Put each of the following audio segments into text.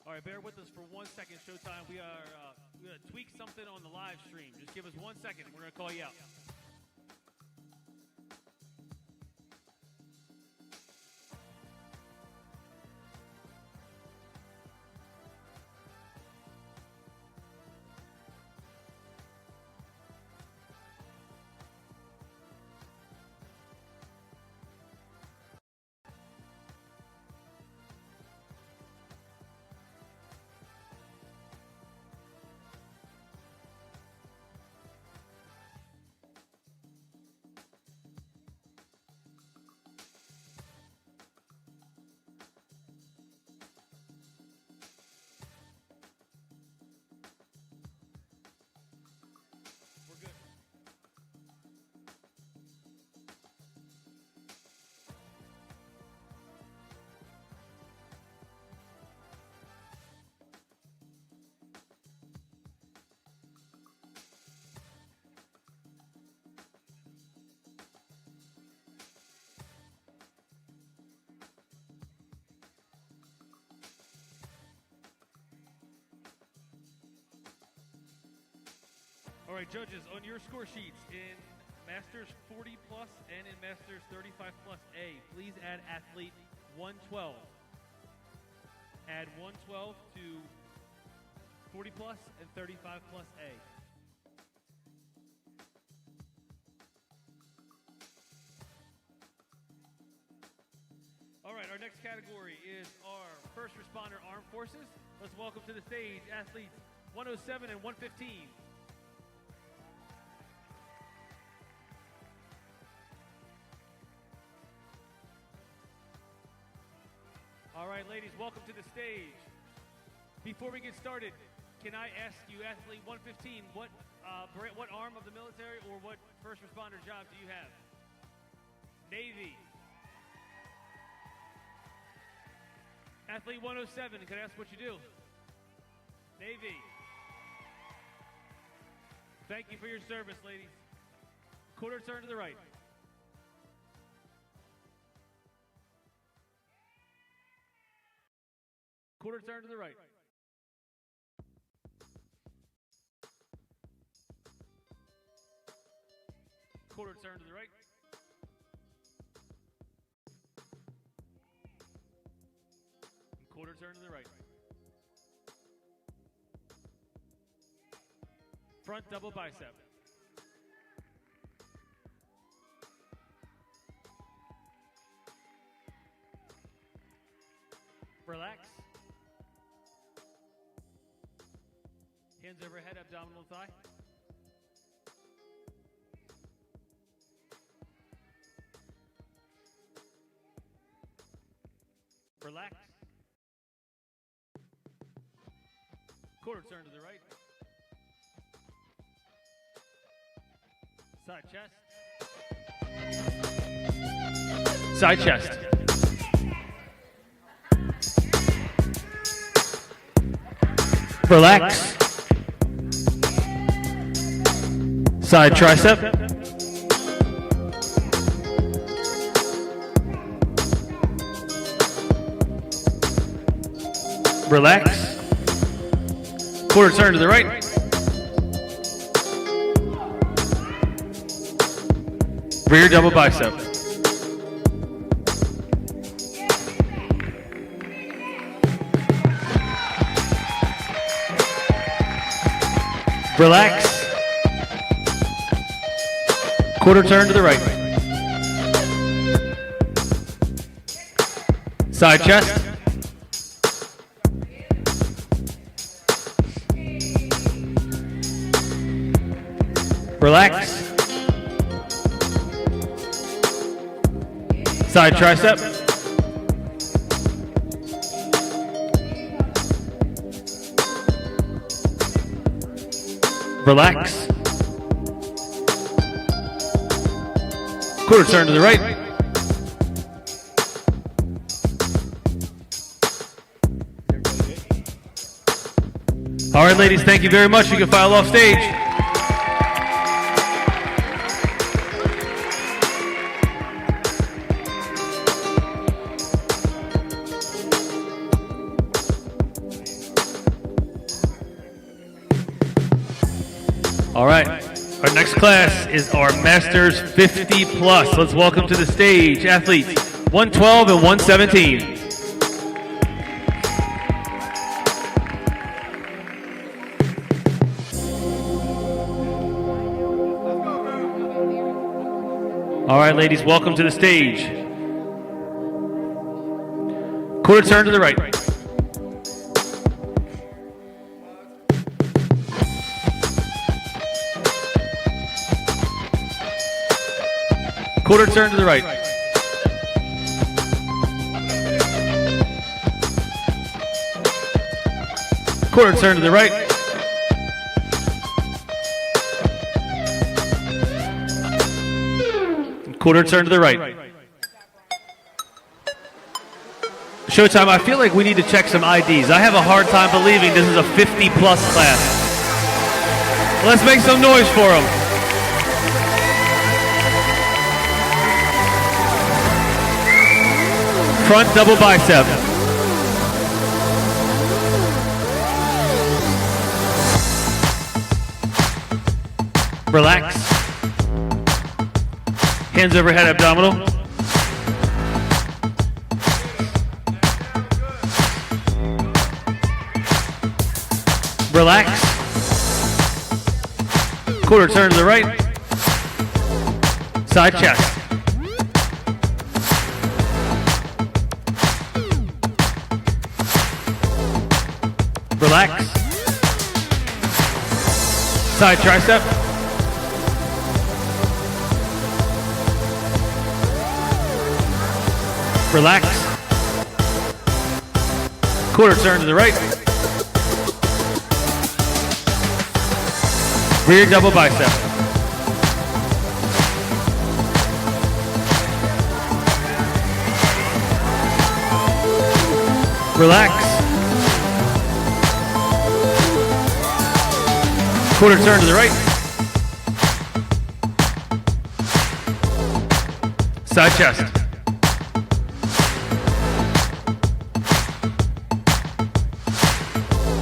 All right, bear with us for 1 second, Showtime. We're going to tweak something on the live stream. Just give us 1 second. We're going to call you out. All right, judges, on your score sheets, in Masters 40 plus and in Masters 35 plus A, please add athlete 112. Add 112 to 40 plus and 35 plus A. All right, our next category is our first responder armed forces. Let's welcome to the stage athletes 107 and 115. All right, ladies, welcome to the stage. Before we get started, can I ask you, athlete 115, what arm of the military or what first responder job do you have? Navy. Athlete 107, can I ask what you do? Navy. Thank you for your service, ladies. Quarter turn to the right. Quarter turn to the right. Quarter turn to the right. And quarter turn to the right. Front double bicep. Relax. Hands overhead, abdominal thigh. Relax. Quarter turn to the right. Side chest. Side chest. Relax. Side tricep. Relax. Quarter turn to the right. Rear double bicep. Relax. Quarter turn to the right. Side chest. Relax. Side tricep. Relax. Quarter turn to the right. All right, ladies, thank you very much. You can file off stage. All right, our next class is our Masters 50 Plus. Let's welcome to the stage athletes 112 and 117. All right, ladies, welcome to the stage. Quarter turn to the right. Quarter turn to the right. Quarter turn to the right. Quarter turn to the right. Showtime, I feel like we need to check some IDs. I have a hard time believing this is a 50 plus class. Let's make some noise for them. Front double bicep. Relax. Hands overhead abdominal. Relax. Quarter turn to the right. Side chest. Relax. Side tricep. Relax. Quarter turn to the right. Rear double bicep. Relax. Quarter turn to the right. Side chest.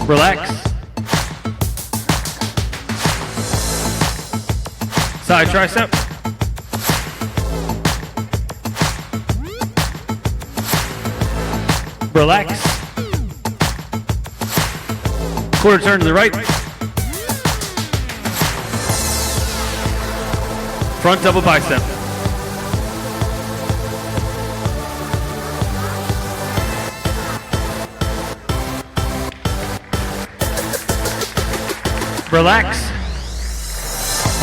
Relax. Side tricep. Relax. Quarter turn to the right. Front double bicep. Relax.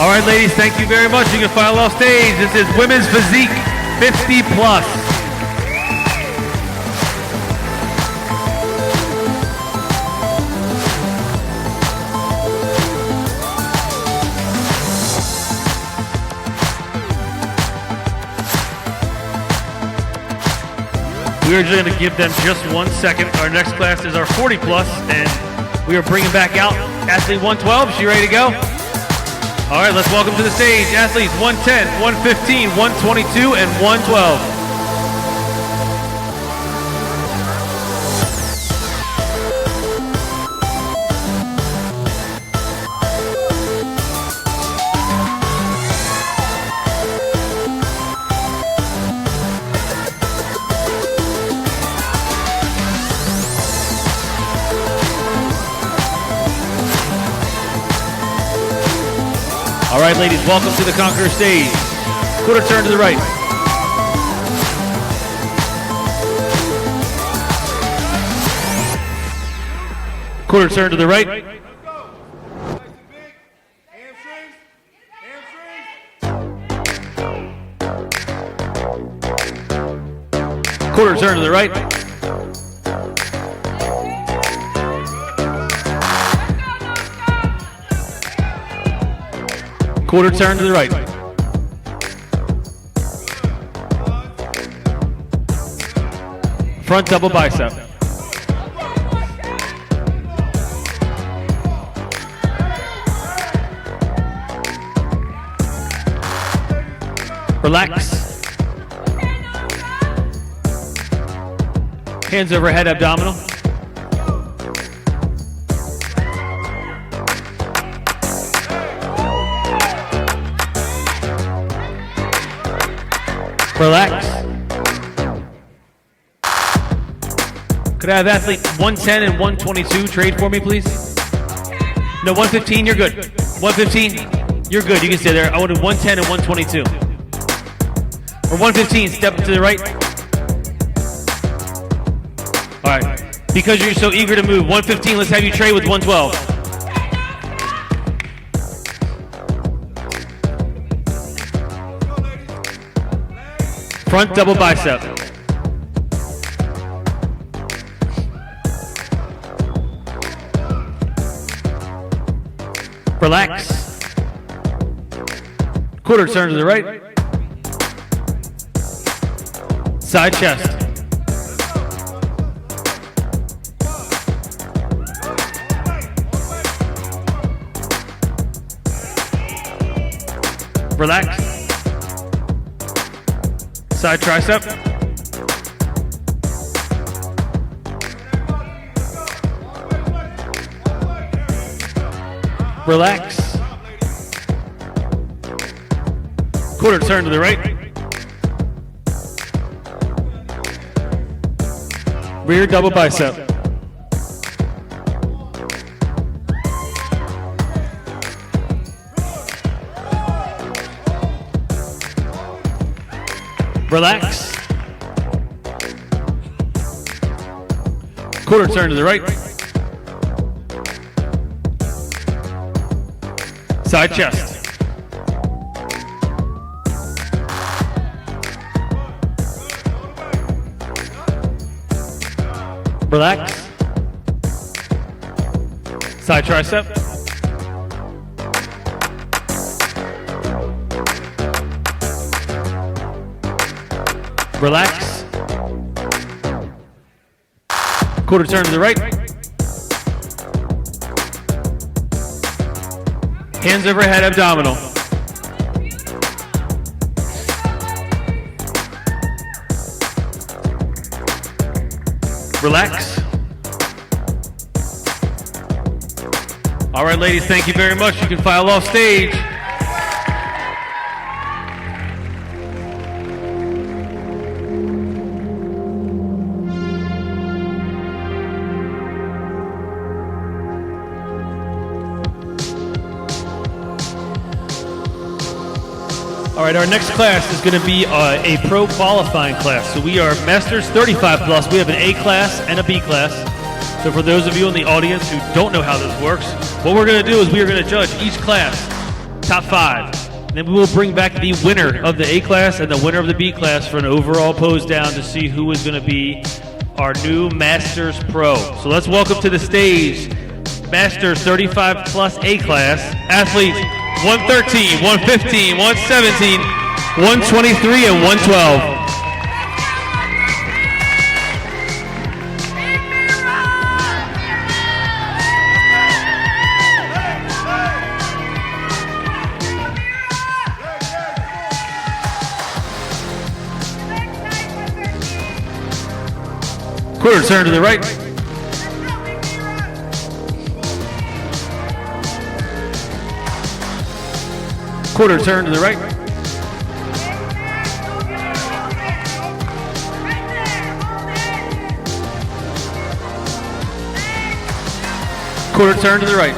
All right, ladies, thank you very much. You can file off stage. This is Women's Physique 50 Plus. We're just going to give them just 1 second. Our next class is our 40 Plus, and we are bringing back out athlete 112. Is she ready to go? All right, let's welcome to the stage athletes 110, 115, 122, and 112. All right, ladies, welcome to the Conquer stage. Quarter turn to the right. Quarter turn to the right. Quarter turn to the right. Quarter turn to the right. Front double bicep. Relax. Hands overhead abdominal. Relax. Could I have athlete 110 and 122 trade for me, please? No, 115, you're good. 115, you're good. You can stay there. I wanted 110 and 122. Or 115, step to the right. All right. Because you're so eager to move, 115, let's have you trade with 112. Front double bicep. Relax. Quarter turn to the right. Side chest. Relax. Side tricep. Relax. Quarter turn to the right. Rear double bicep. Relax. Quarter turn to the right. Side chest. Relax. Side tricep. Relax. Quarter turn to the right. Hands overhead, abdominal. Relax. All right, ladies, thank you very much. You can file off stage. All right, our next class is going to be a pro qualifying class. So we are Masters 35 plus. We have an A class and a B class. So for those of you in the audience who don't know how this works, what we're going to do is we are going to judge each class, top 5. And then we will bring back the winner of the A class and the winner of the B class for an overall pose down to see who is going to be our new Masters Pro. So let's welcome to the stage Masters 35 plus A class athlete 113, 115, 117, 123, and 112. Quarter turn to the right. Quarter turn to the right. Quarter turn to the right.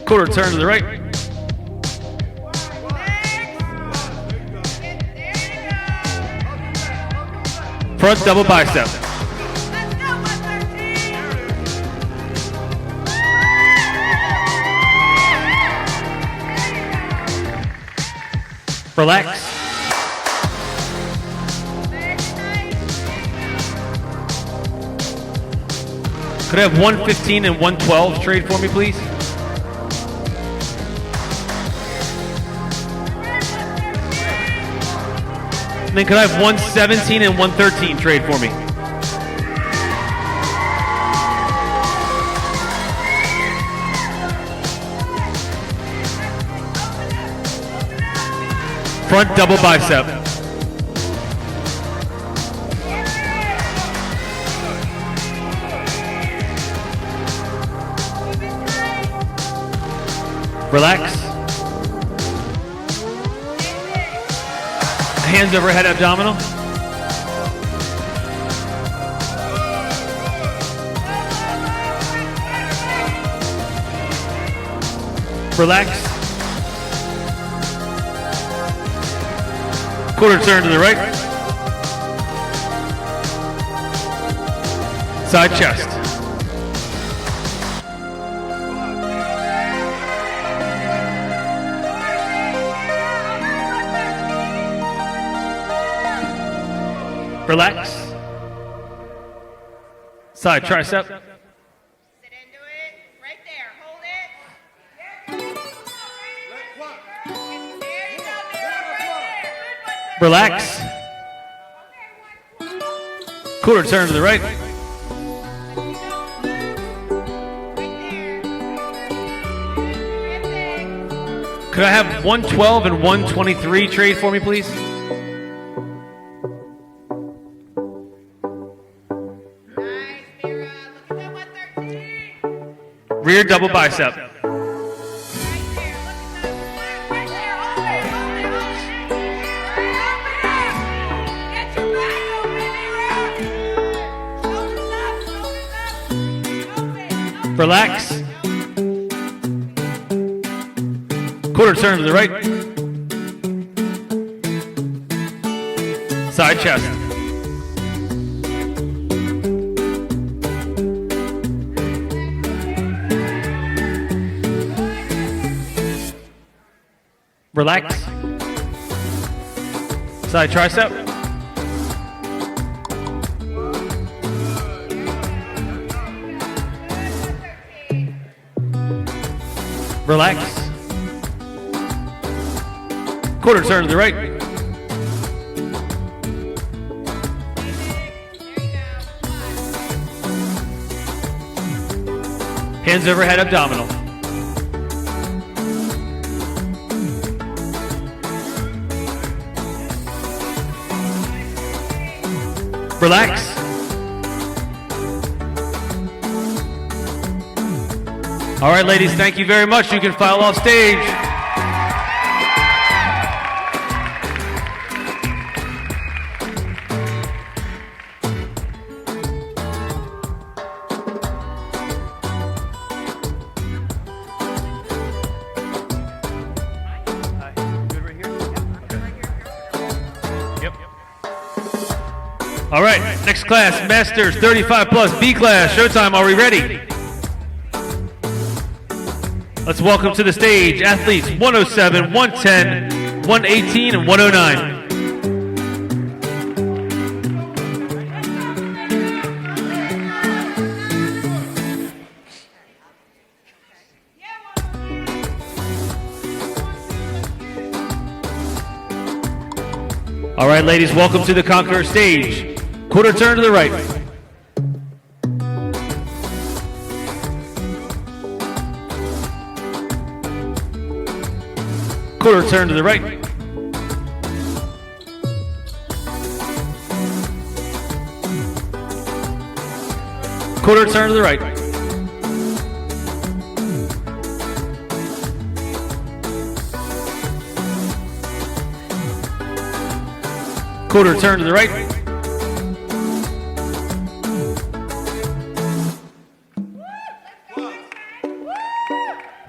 Quarter turn to the right. Front double bicep. Relax. Could I have 115 and 112 trade for me, please? And then could I have 117 and 113 trade for me? Front double bicep. Relax. Hands overhead abdominal. Relax. Quarter turn to the right. Side chest. Relax. Side tricep. Sit into it. Right there. Hold it. There you go, right there. Relax. Quarter turn to the right. Could I have 112 and 123 trade for me, please? Rear double bicep. Relax. Quarter turn to the right. Side chest. Relax. Side tricep. Relax. Quarter turn to the right. Hands overhead abdominal. Relax. All right, ladies, thank you very much. You can file off stage. All right, next class, Masters 35 plus B class. Showtime, are we ready? Let's welcome to the stage athletes 107, 110, 118, and 109. All right, ladies, welcome to the Conquer stage. Quarter turn to the right. Quarter turn to the right. Quarter turn to the right. Quarter turn to the right.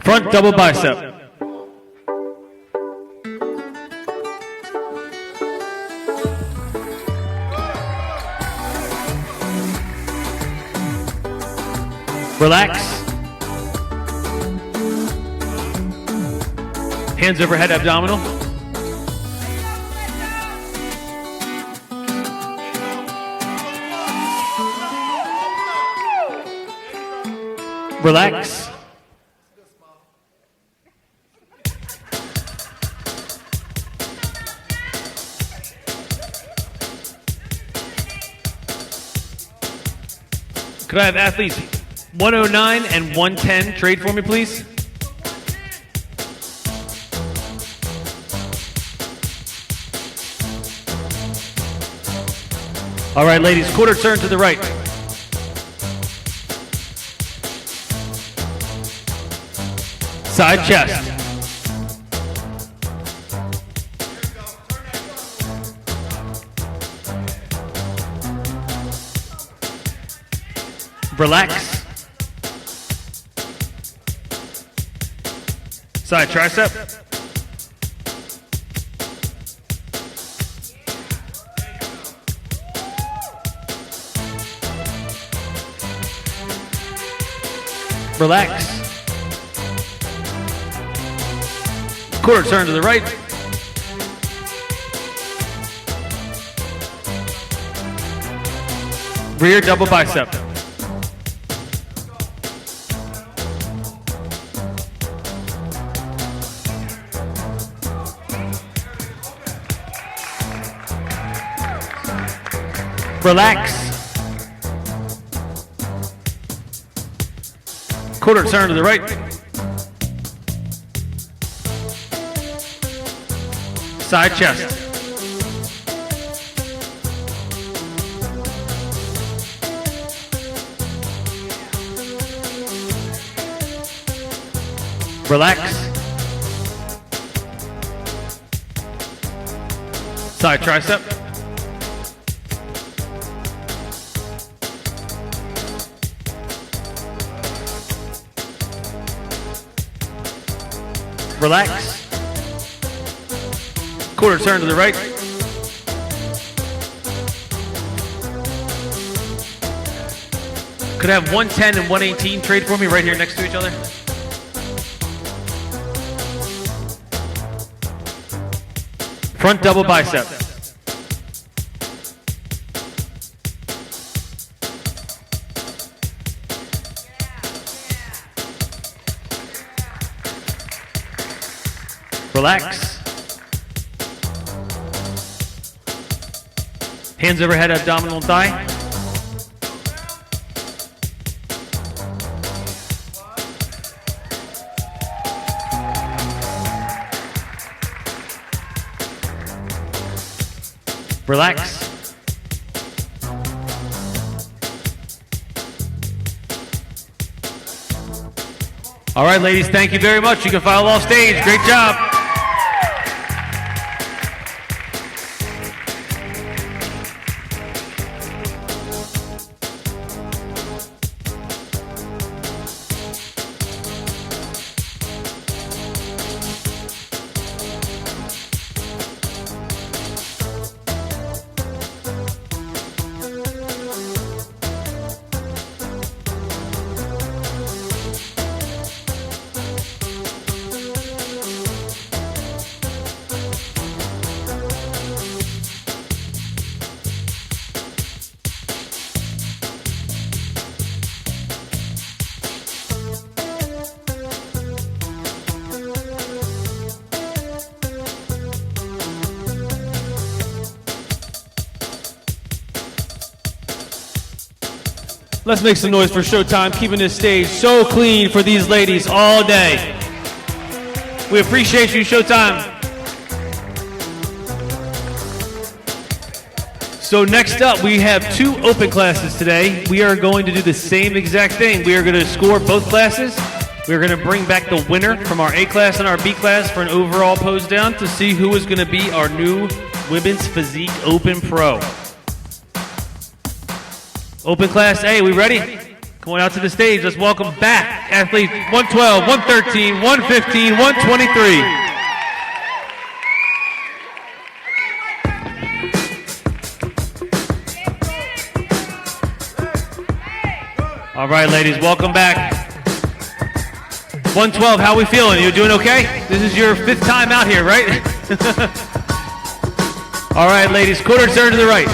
Front double bicep. Relax. Hands overhead abdominal. Relax. Could I have athletes 109 and 110 trade for me, please? All right, ladies, quarter turn to the right. Side chest. Relax. Side tricep. Relax. Quarter turn to the right. Rear double bicep. Relax. Quarter turn to the right. Side chest. Relax. Side tricep. Relax. Quarter turn to the right. Could I have 110 and 118 trade for me right here next to each other? Front double bicep. Relax. Hands overhead, abdominal thigh. Relax. All right, ladies, thank you very much. You can file off stage. Great job. Let's make some noise for Showtime, keeping this stage so clean for these ladies all day. We appreciate you, Showtime. So next up, we have 2 open classes today. We are going to do the same exact thing. We are going to score both classes. We are going to bring back the winner from our A class and our B class for an overall pose down to see who is going to be our new Women's Physique Open Pro. Open Class A, we ready? Going out to the stage, let's welcome back athletes 112, 113, 115, 123. All right, ladies, welcome back. 112, how we feeling? You doing okay? This is your 5th time out here, right? All right, ladies, quarter turn to the right.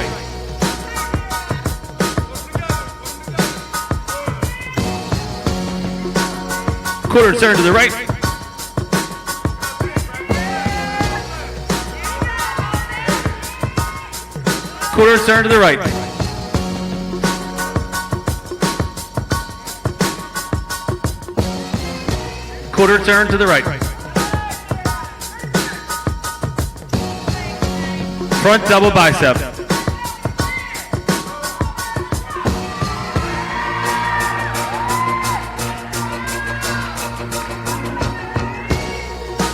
Quarter turn to the right. Quarter turn to the right. Quarter turn to the right. Front double bicep.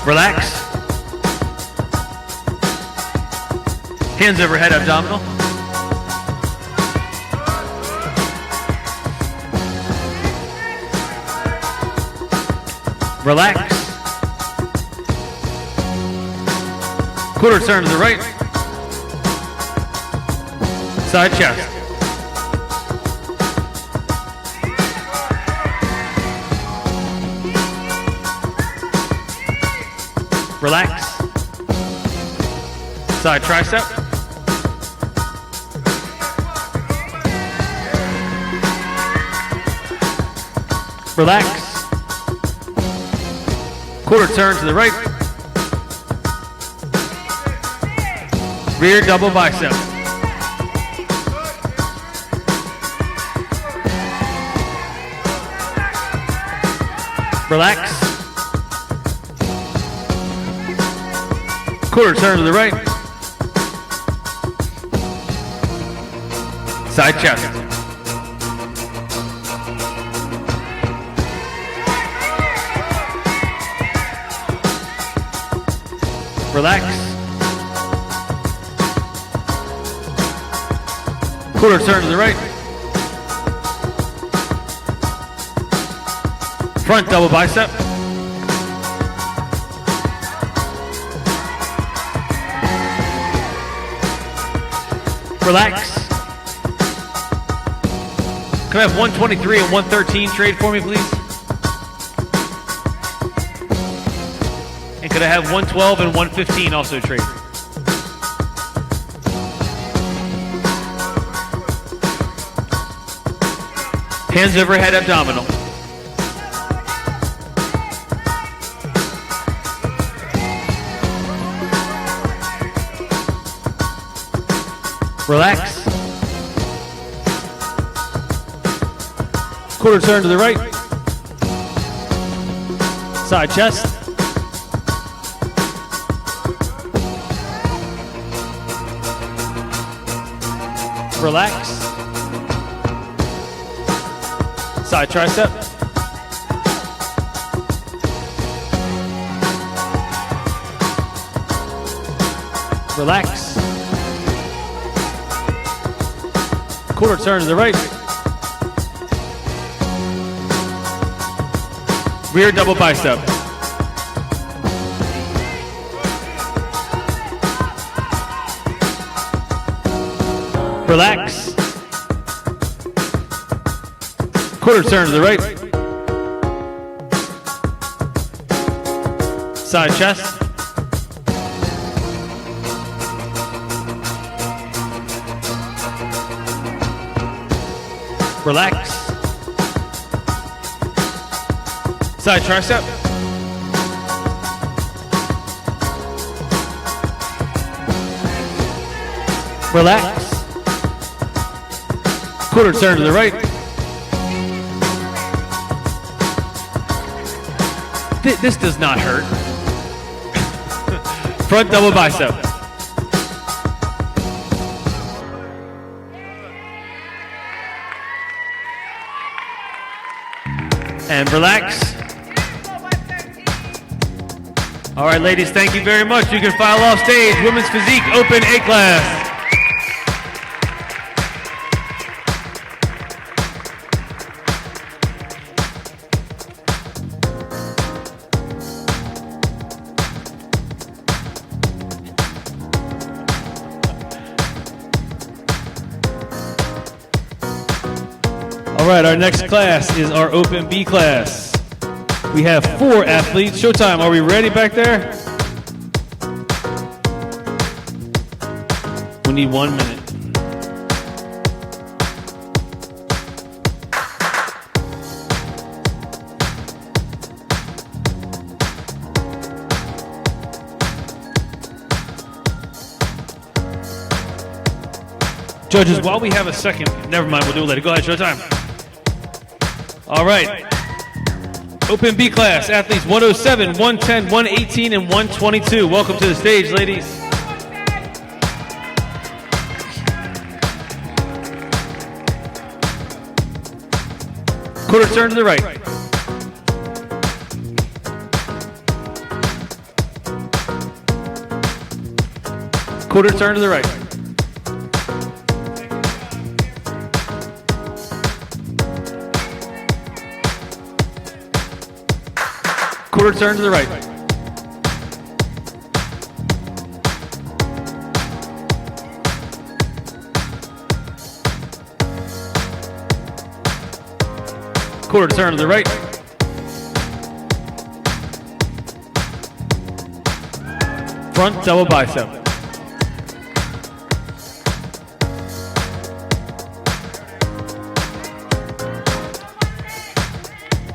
Relax. Hands overhead, abdominal. Relax. Quarter turn to the right. Side chest. Relax. Side tricep. Relax. Quarter turn to the right. Rear double bicep. Relax. Quarter turn to the right. Side chest. Relax. Quarter turn to the right. Front double bicep. Relax. Can I have 123 and 113 trade for me, please? And could I have 112 and 115 also trade? Hands overhead abdominal. Relax. Quarter turn to the right. Side chest. Relax. Side tricep. Relax. Quarter turn to the right. Rear double bicep. Relax. Quarter turn to the right. Side chest. Relax. Side tricep. Relax. Quarter turn to the right. This does not hurt. Front double bicep. And relax. All right, ladies, thank you very much. You can file off stage. Women's Physique Open A class. All right, our next class is our Open B class. We have 4 athletes. Showtime, are we ready back there? We need 1 minute. Judges, while we have a second, never mind, we'll do it later. Go ahead, showtime. All right. Open B class, athletes 107, 110, 118, and 122. Welcome to the stage, ladies. Quarter turn to the right. Quarter turn to the right. Quarter turn to the right. Quarter turn to the right. Front double bicep.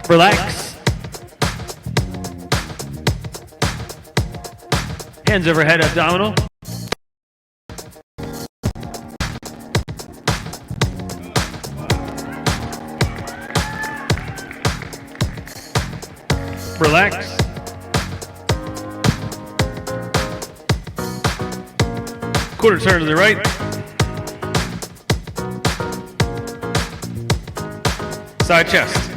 Relax. Hands overhead, abdominal. Relax. Quarter turn to the right. Side chest.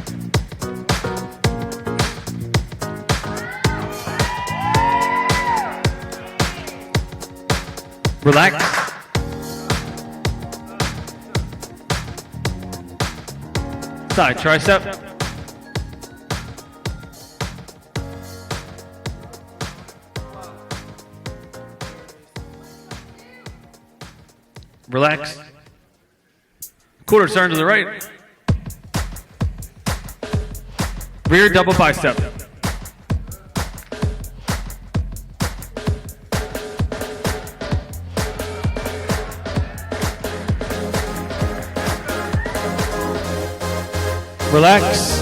Relax. Side tricep. Relax. Quarter turn to the right. Rear double bicep. Relax.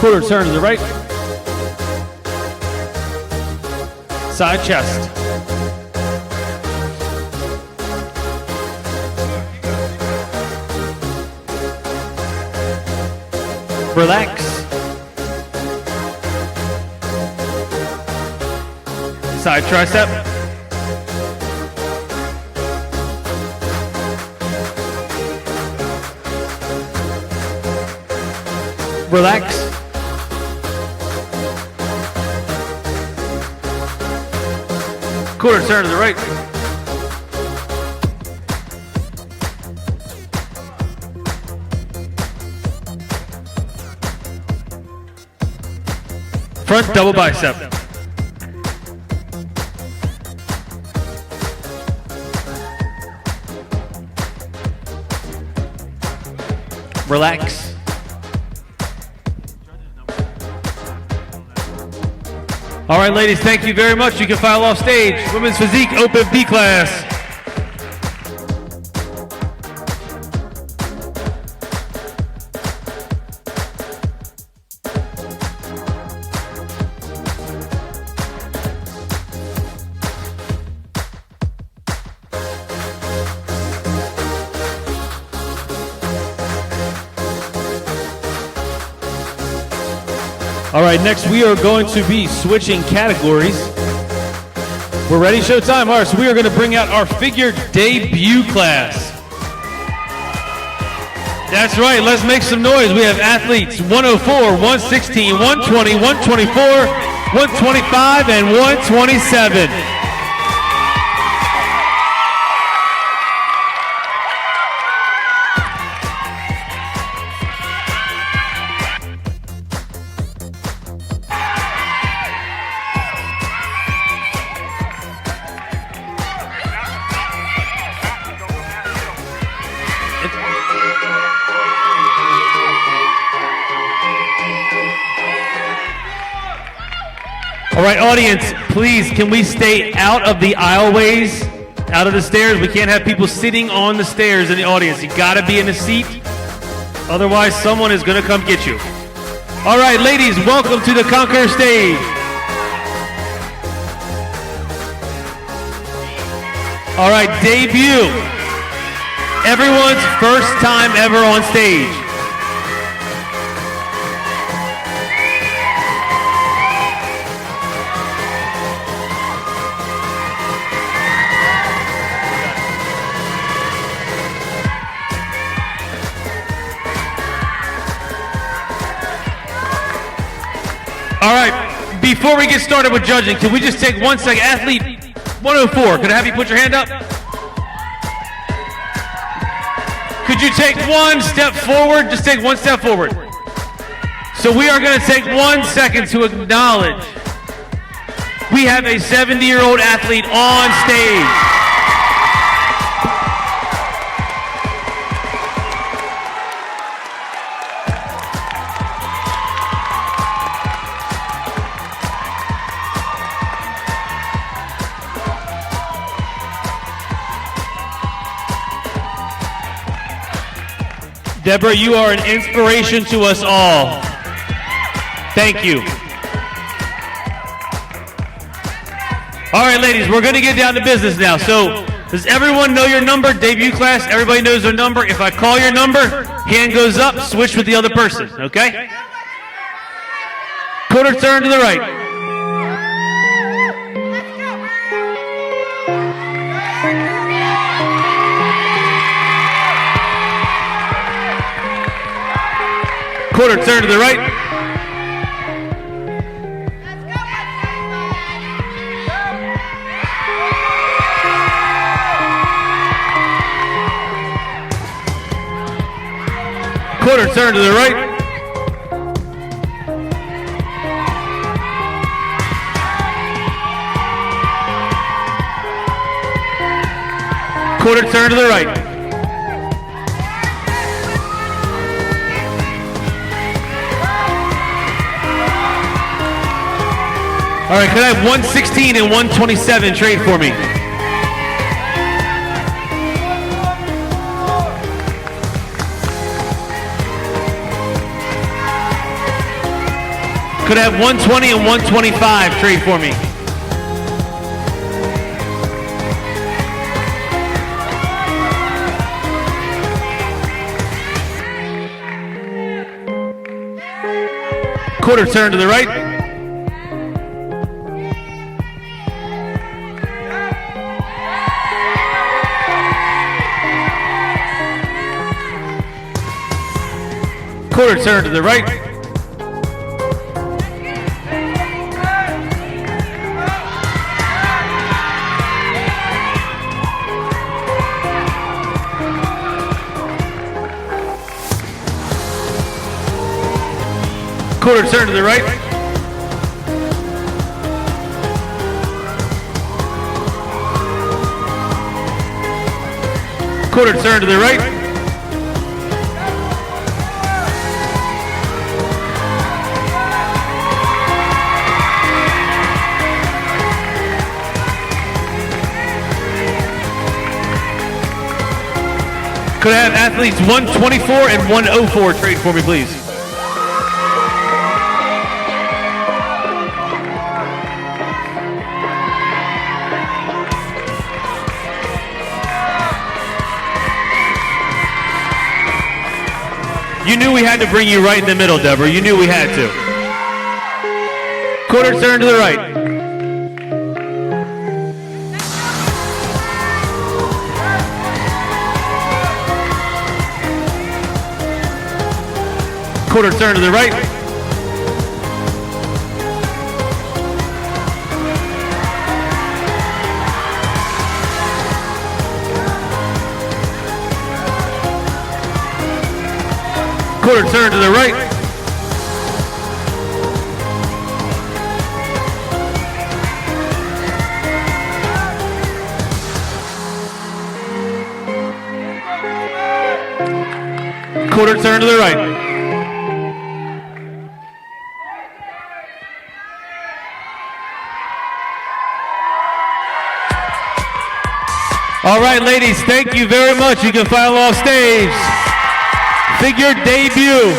Quarter turn to the right. Side chest. Relax. Side tricep. Relax. Quarter turn to the right. Front double bicep. Relax. All right, ladies, thank you very much. You can file off stage. Women's Physique Open B class. All right, next we are going to be switching categories. We're ready, showtime? All right, so we are going to bring out our figure debut class. That's right, let's make some noise. We have athletes 104, 116, 120, 124, 125, and 127. All right, audience, please, can we stay out of the aisleways, out of the stairs? We can't have people sitting on the stairs in the audience. You gotta be in a seat, otherwise someone is gonna come get you. All right, ladies, welcome to the Conquer stage. All right, debut. Everyone's first time ever on stage. All right, before we get started with judging, can we just take 1 second? Athlete 104, could I have you put your hand up? Could you take one step forward? Just take one step forward. So we are going to take 1 second to acknowledge we have a 70-year-old athlete on stage. Deborah, you are an inspiration to us all. Thank you. All right, ladies, we're going to get down to business now. So, does everyone know your number? Debut class, everybody knows their number. If I call your number, hand goes up, switch with the other person, okay? Quarter turn to the right. Quarter turn to the right. Quarter turn to the right. Quarter turn to the right. All right, could I have 116 and 127 trade for me? Could I have 120 and 125 trade for me? Quarter turn to the right. Quarter turn to the right. Quarter turn to the right. Quarter turn to the right. Could I have athletes 124 and 104 trade for me, please? You knew we had to bring you right in the middle, Deborah. You knew we had to. Quarter turn to the right. Quarter turn to the right. Quarter turn to the right. Quarter turn to the right. All right, ladies, thank you very much. You can file off stage. Figure debut.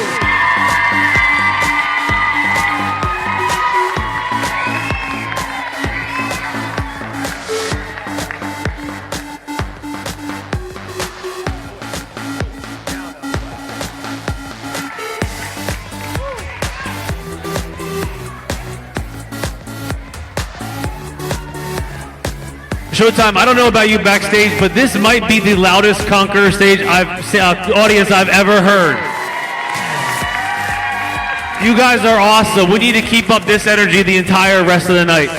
Showtime, I don't know about you backstage, but this might be the loudest Conquer stage audience I've ever heard. You guys are awesome. We need to keep up this energy the entire rest of the night.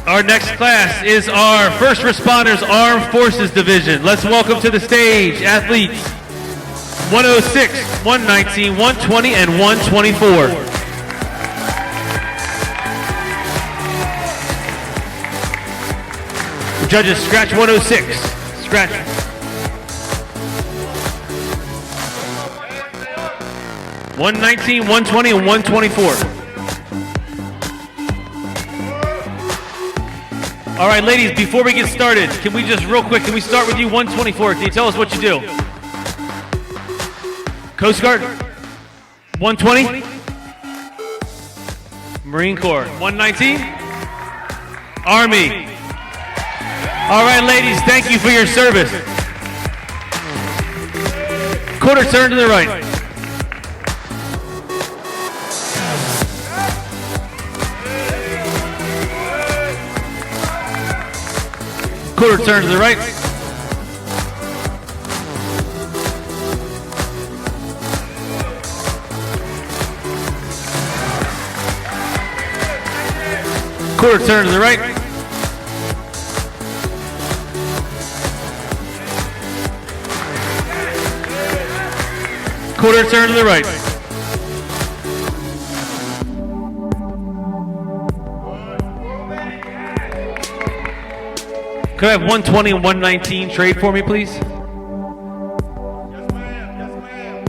Our next class is our First Responders Armed Forces Division. Let's welcome to the stage athletes 106, 119, 120, and 124. Judges, scratch 106. Scratch. $119, $120, and $124. All right, ladies, before we get started, can we just real quick, can we start with you, 124? Can you tell us what you do? Coast Guard, 120. Marine Corps, 119. Army. All right, ladies, thank you for your service. Quarter turn to the right. Quarter turn to the right. Quarter turn to the right. Quarter turn to the right. Could I have 120 and 119 trade for me, please? Yes, ma'am. Yes, ma'am.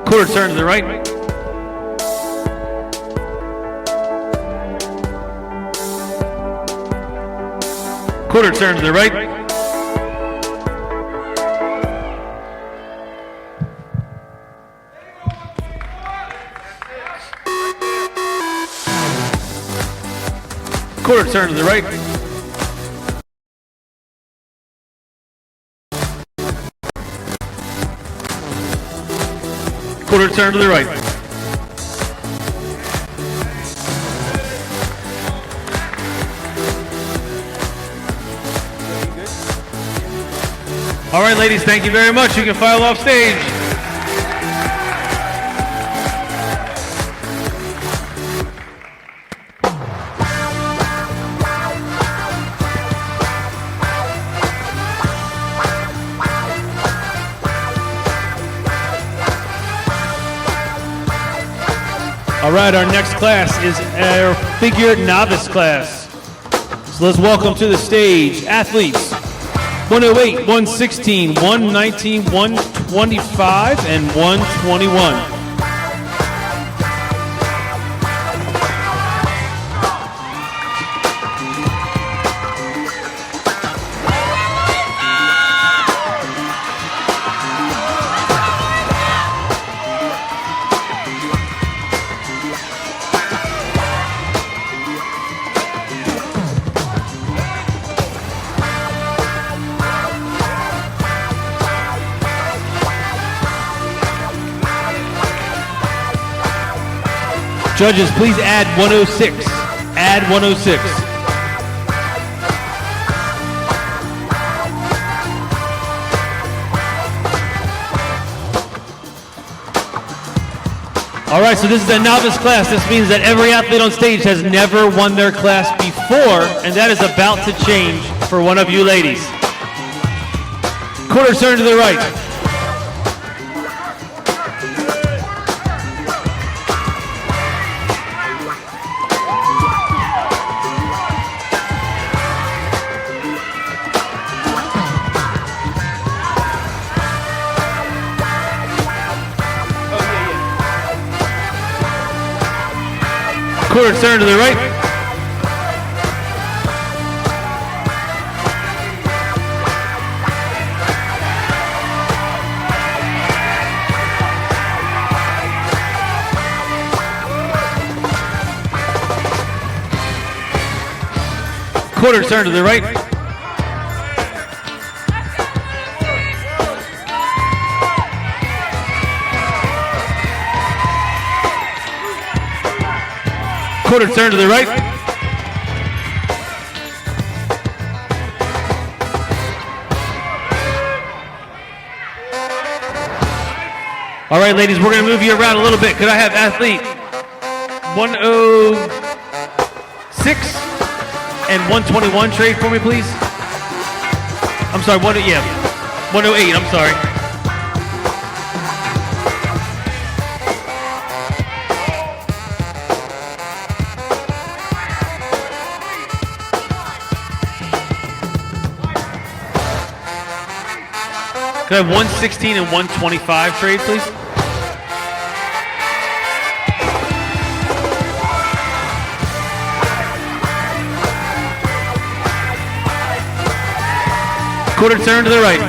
Quarter turn to the right. Quarter turn to the right. Quarter turn to the right. Quarter turn to the right. All right, ladies, thank you very much. You can file off stage. All right, our next class is our figure novice class. So let's welcome to the stage athletes 108, 116, 119, 125, and 121. Judges, please add 106. Add 106. All right, so this is a novice class. This means that every athlete on stage has never won their class before, and that is about to change for one of you ladies. Quarter turn to the right. Quarter turn to the right. Quarter turn to the right. Quarter turn to the right. All right, ladies, we're going to move you around a little bit. Could I have athlete 106 and 121 trade for me, please. I'm sorry, 108, I'm sorry. Could I have 116 and 125 trade, please? Quarter turn to the right.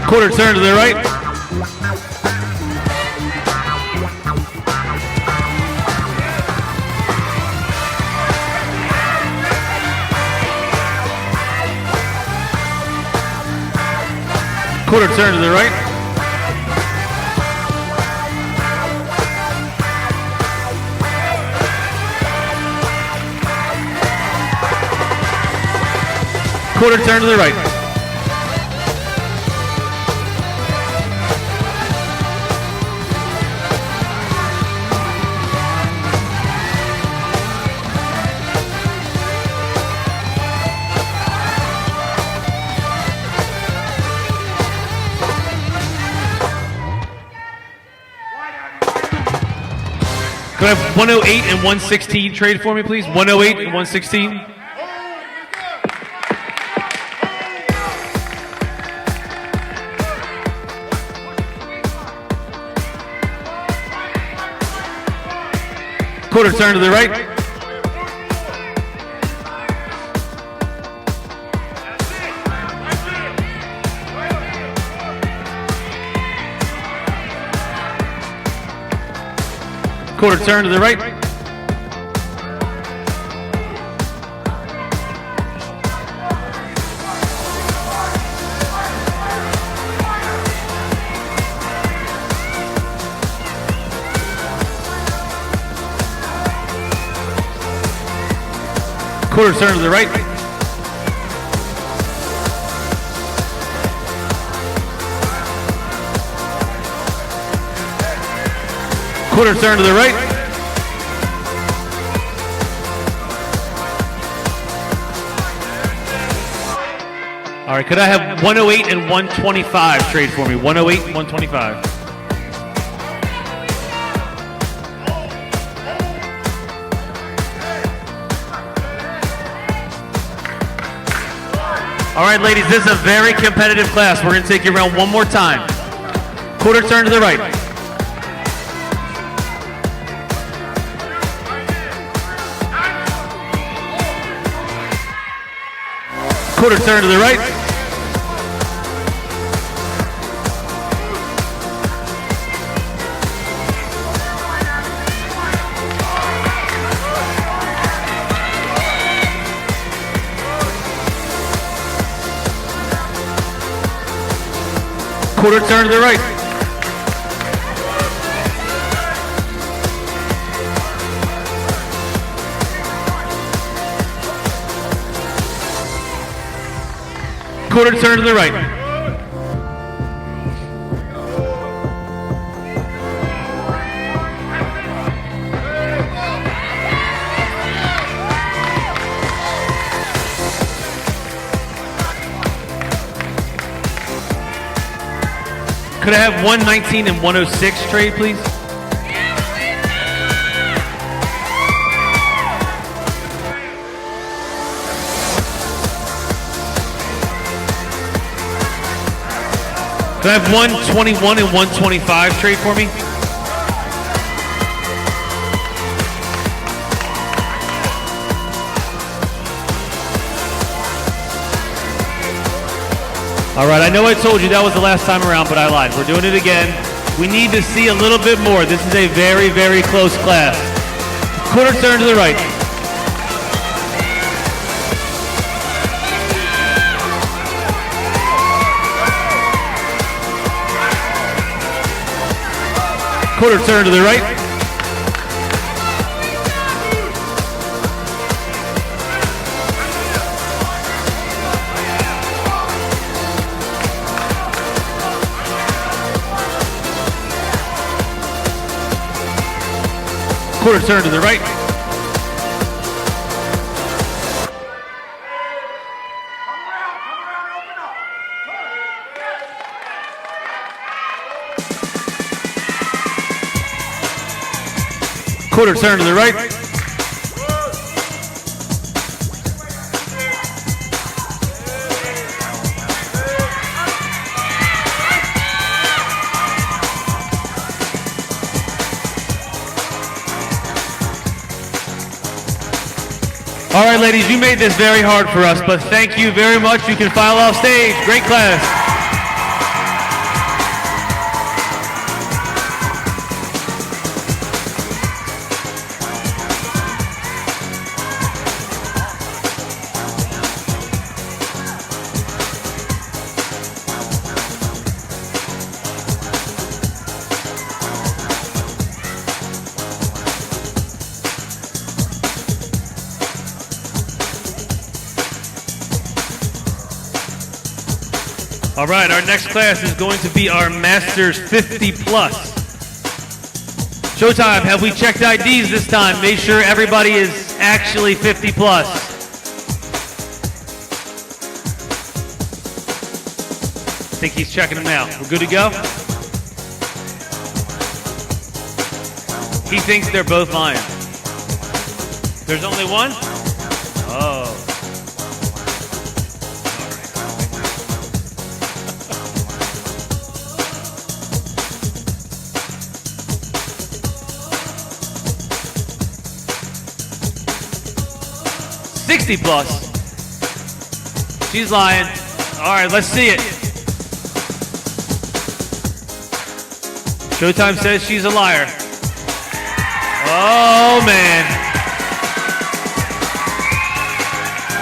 Quarter turn to the right. Quarter turn to the right. Quarter turn to the right. Could I have 108 and 116 trade for me, please? 108 and 116. Quarter turn to the right. Quarter turn to the right. Quarter turn to the right. Quarter turn to the right. All right, could I have 108 and 125 trade for me? 108 and 125. All right, ladies, this is a very competitive class. We're going to take you around one more time. Quarter turn to the right. Quarter turn to the right. Quarter turn to the right. Quarter turn to the right. Could I have 119 and 106 trade, please? Could I have 121 and 125 trade for me? All right, I know I told you that was the last time around, but I lied. We're doing it again. We need to see a little bit more. This is a very, very close class. Quarter turn to the right. Quarter turn to the right. Quarter turn to the right. Quarter turn to the right. All right, ladies, you made this very hard for us, but thank you very much. You can file off stage. Great class. All right, our next class is going to be our Masters 50 Plus. Showtime, have we checked IDs this time? Make sure everybody is actually 50 plus. I think he's checking them out. We're good to go? He thinks they're both lying. There's only one? Oh. 60 plus. She's lying. All right, let's see it. Showtime says she's a liar. Oh, man.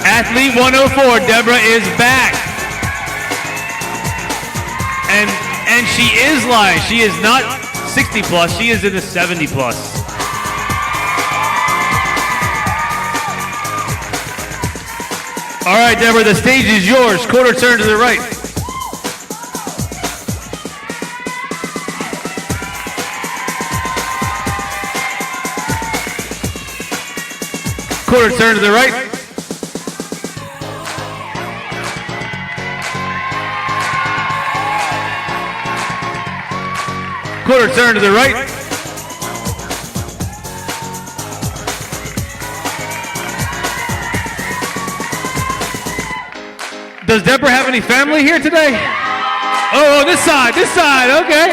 Athlete 104, Deborah is back. And she is lying. She is not 60 plus. She is in the 70 plus. All right, Deborah, the stage is yours. Quarter turn to the right. Quarter turn to the right. Quarter turn to the right. Does Deborah have any family here today? Oh, this side, okay.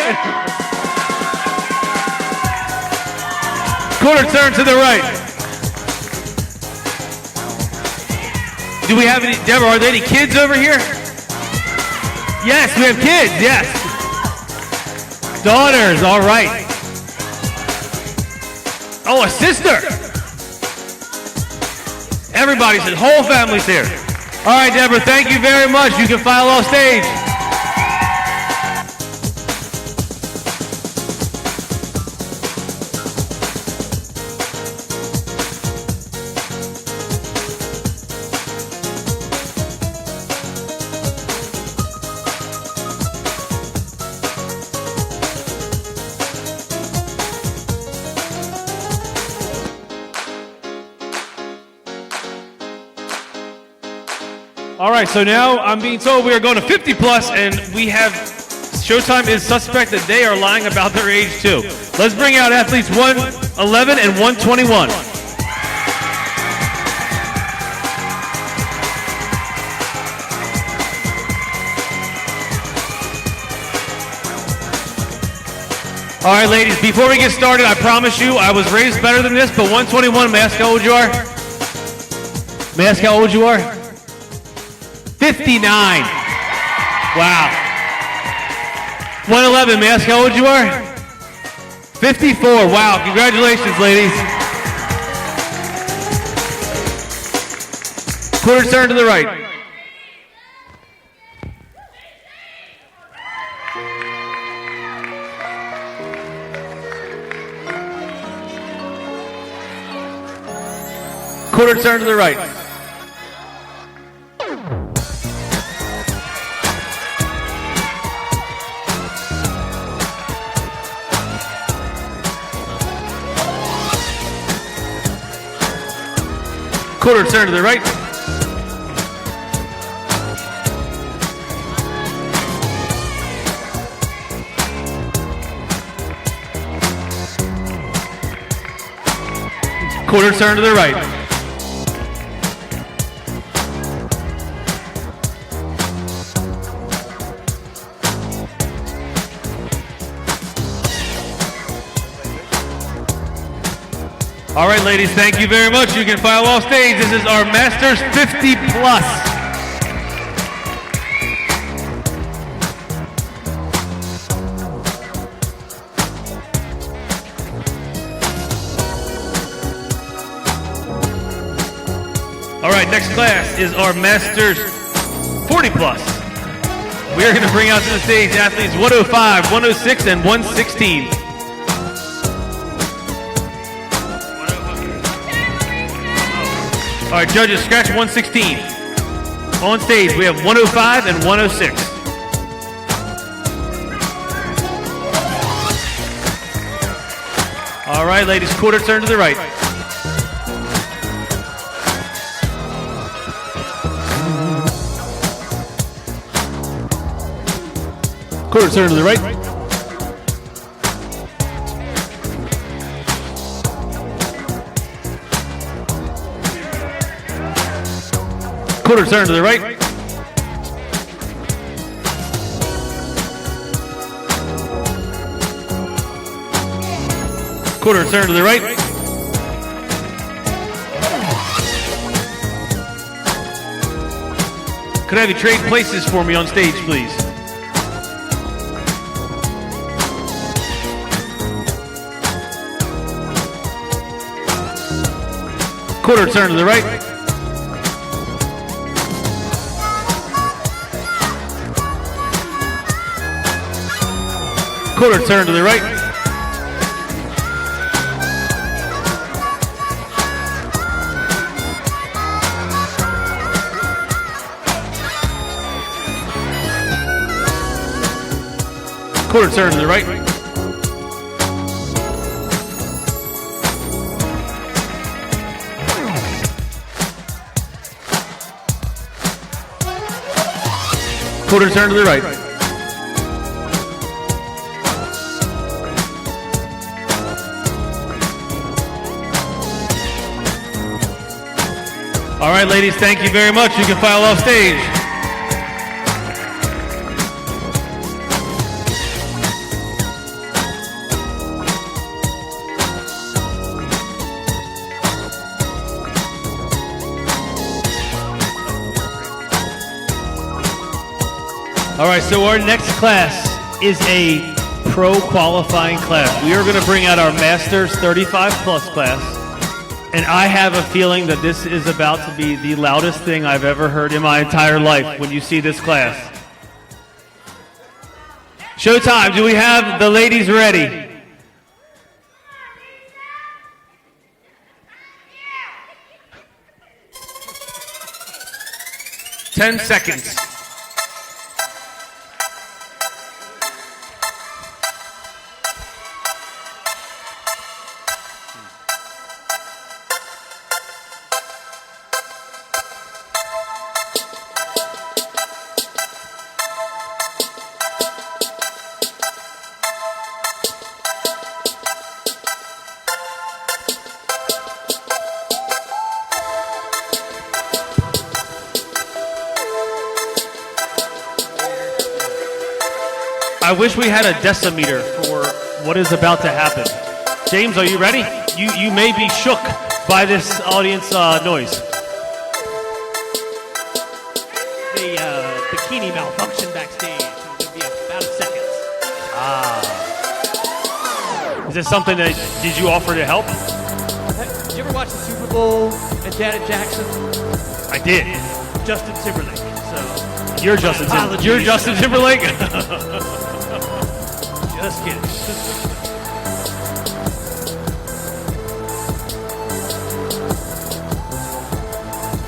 Quarter turn to the right. Do we have any, Deborah, are there any kids over here? Yes, we have kids, yes. Daughters, all right. Oh, a sister. Everybody said, whole family's here. All right, Deborah, thank you very much. You can file off stage. All right, so now I'm being told we are going to 50 plus, and we have Showtime is suspect that they are lying about their age too. Let's bring out athletes 111 and 121. All right, ladies, before we get started, I promise you I was raised better than this, but 121, may I ask how old you are? May I ask how old you are? 59. Wow. 111, may I ask how old you are? 54. Wow, congratulations, ladies. Quarter turn to the right. Quarter turn to the right. Quarter turn to the right. Quarter turn to the right. All right, ladies, thank you very much. You can file off stage. This is our Masters 50 Plus. All right, next class is our Masters 40 Plus. We are going to bring out to the stage athletes 105, 106, and 116. All right, judges, scratch 116. On stage, we have 105 and 106. All right, ladies, quarter turn to the right. Quarter turn to the right. Quarter turn to the right. Quarter turn to the right. Could I have you trade places for me on stage, please? Quarter turn to the right. Quarter turn to the right. Quarter turn to the right. Quarter turn to the right. All right, ladies, thank you very much. You can file off stage. All right, so our next class is a pro qualifying class. We are going to bring out our Masters 35 Plus class. And I have a feeling that this is about to be the loudest thing I've ever heard in my entire life when you see this class. Showtime, do we have the ladies ready? Ten seconds. I wish we had a decimeter for what is about to happen. James, are you ready? You may be shook by this audience noise. The bikini malfunction backstage. It's going to be about a second. Is this something that, did you offer to help? Did you ever watch the Super Bowl and Janet Jackson? I did. Justin Timberlake. So You're Justin Timberlake. You're Justin Timberlake? Just kidding.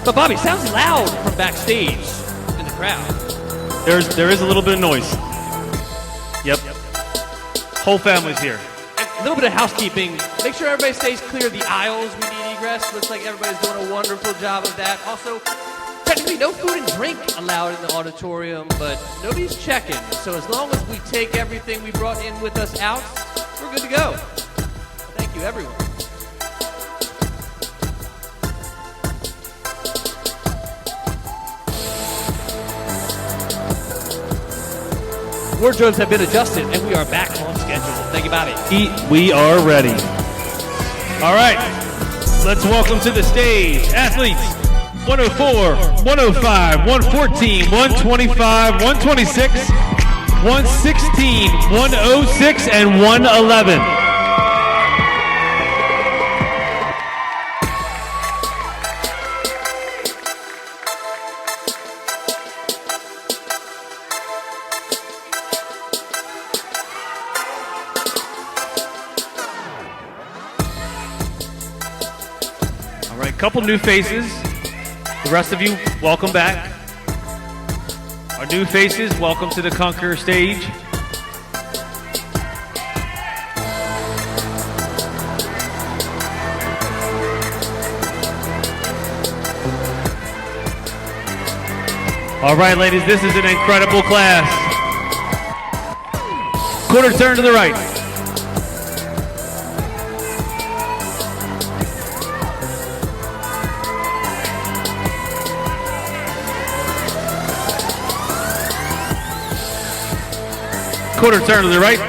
But Bobby, it sounds loud from backstage in the crowd. There is a little bit of noise. Yep. Whole family's here. A little bit of housekeeping. Make sure everybody stays clear of the aisles. We need rest. Looks like everybody's doing a wonderful job of that. Also, technically no food and drink allowed in the auditorium, but nobody's checking. So as long as we take everything we brought in with us out, we're good to go. Thank you, everyone. Wardrobes have been adjusted, and we are back on schedule. Thank you, Bobby. We are ready. All right, let's welcome to the stage athletes 104, 105, 114, 125, 126, 116, 106, and 111. Couple new faces. The rest of you, welcome back. Our new faces, welcome to the Conquer stage. All right, ladies, this is an incredible class. Quarter turn to the right. Quarter turn to the right.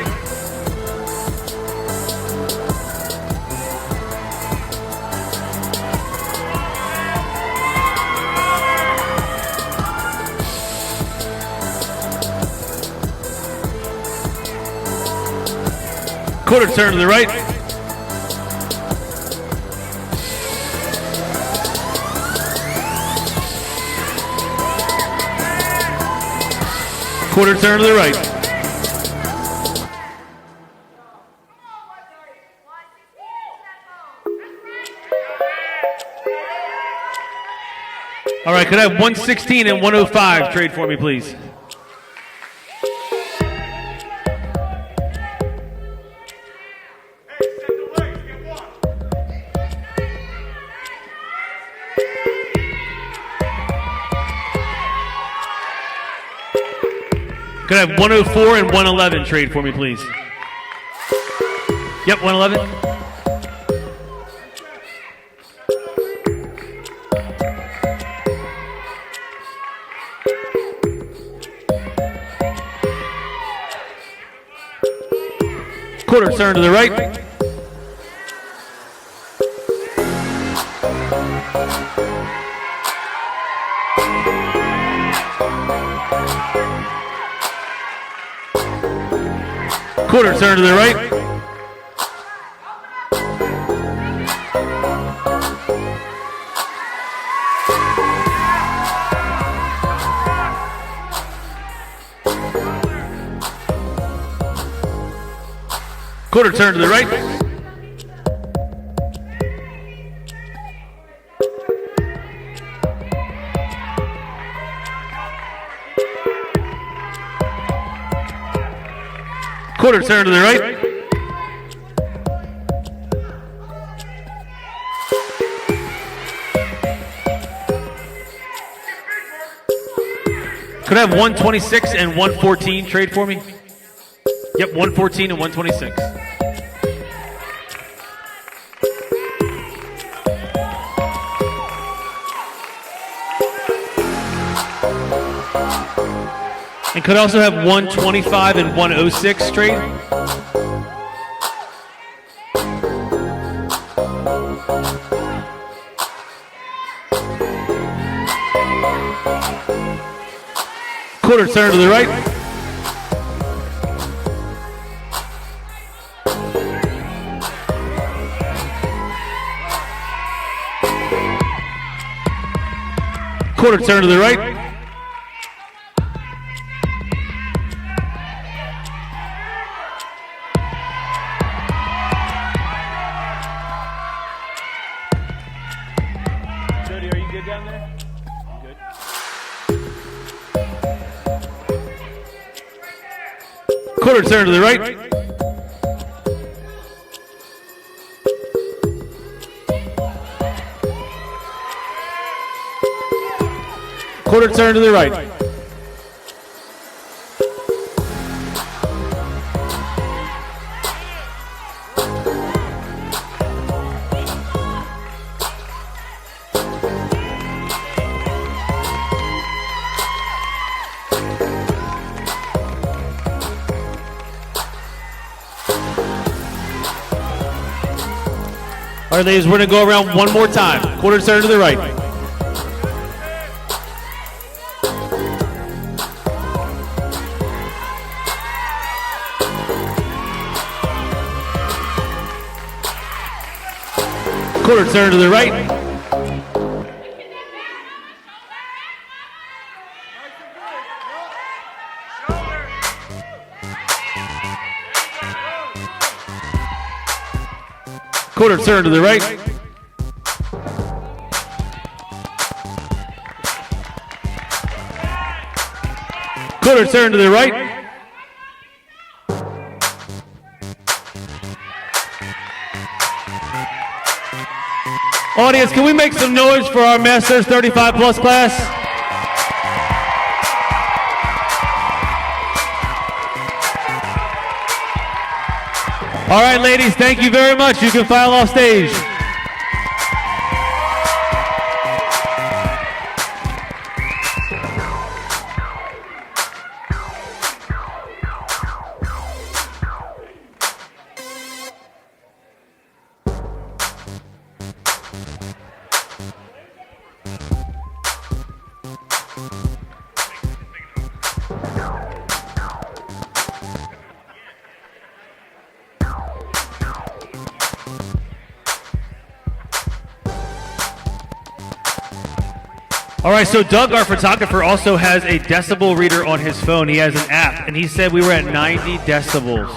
Quarter turn to the right. Quarter turn to the right. All right, could I have 116 and 105 trade for me, please? Could I have 104 and 111 trade for me, please? Yep, 111. Quarter turn to the right. Quarter turn to the right. Quarter turn to the right. Quarter turn to the right. Could I have 126 and 114 trade for me? Yep, 114 and 126. And could also have 125 and 106 trade. Quarter turn to the right. Quarter turn to the right. Jody, are you good down there? Good. Quarter turn to the right. quarter turn to the right. All right, ladies, we're going to go around one more time. Quarter turn to the right. Quarter turn to the right. Quarter turn to the right. Quarter turn to the right. Audience, can we make some noise for our Masters 35 Plus class? All right, ladies, thank you very much. You can file off stage. All right, so Doug, our photographer, also has a decibel reader on his phone. He has an app, and he said we were at 90 decibels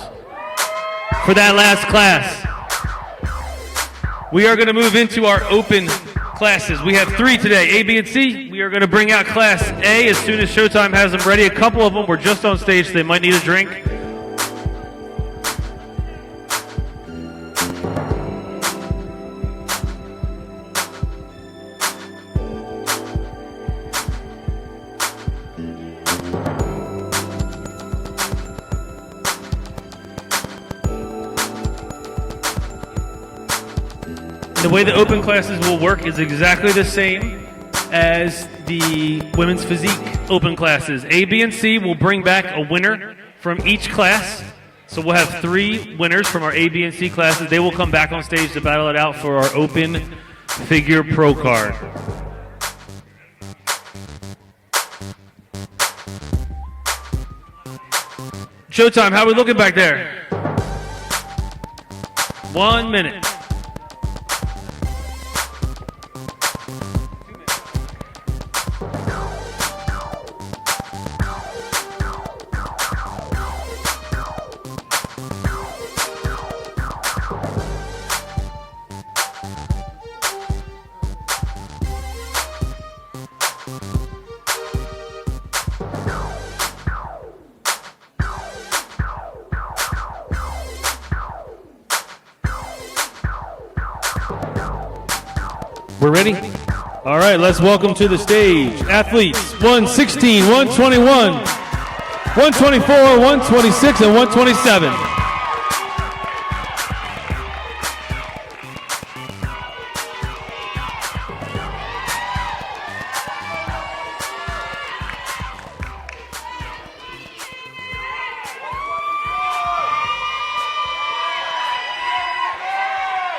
for that last class. We are going to move into our open classes. We have 3 today, A, B, and C. We are going to bring out class A as soon as Showtime has them ready. A couple of them were just on stage, so they might need a drink. The way the open classes will work is exactly the same as the women's physique open classes. A, B, and C will bring back a winner from each class. So we'll have 3 winners from our A, B, and C classes. They will come back on stage to battle it out for our open figure pro card. Showtime, how are we looking back there? 1 minute. We're ready? All right, let's welcome to the stage athletes 116, 121, 124, 126, and 127.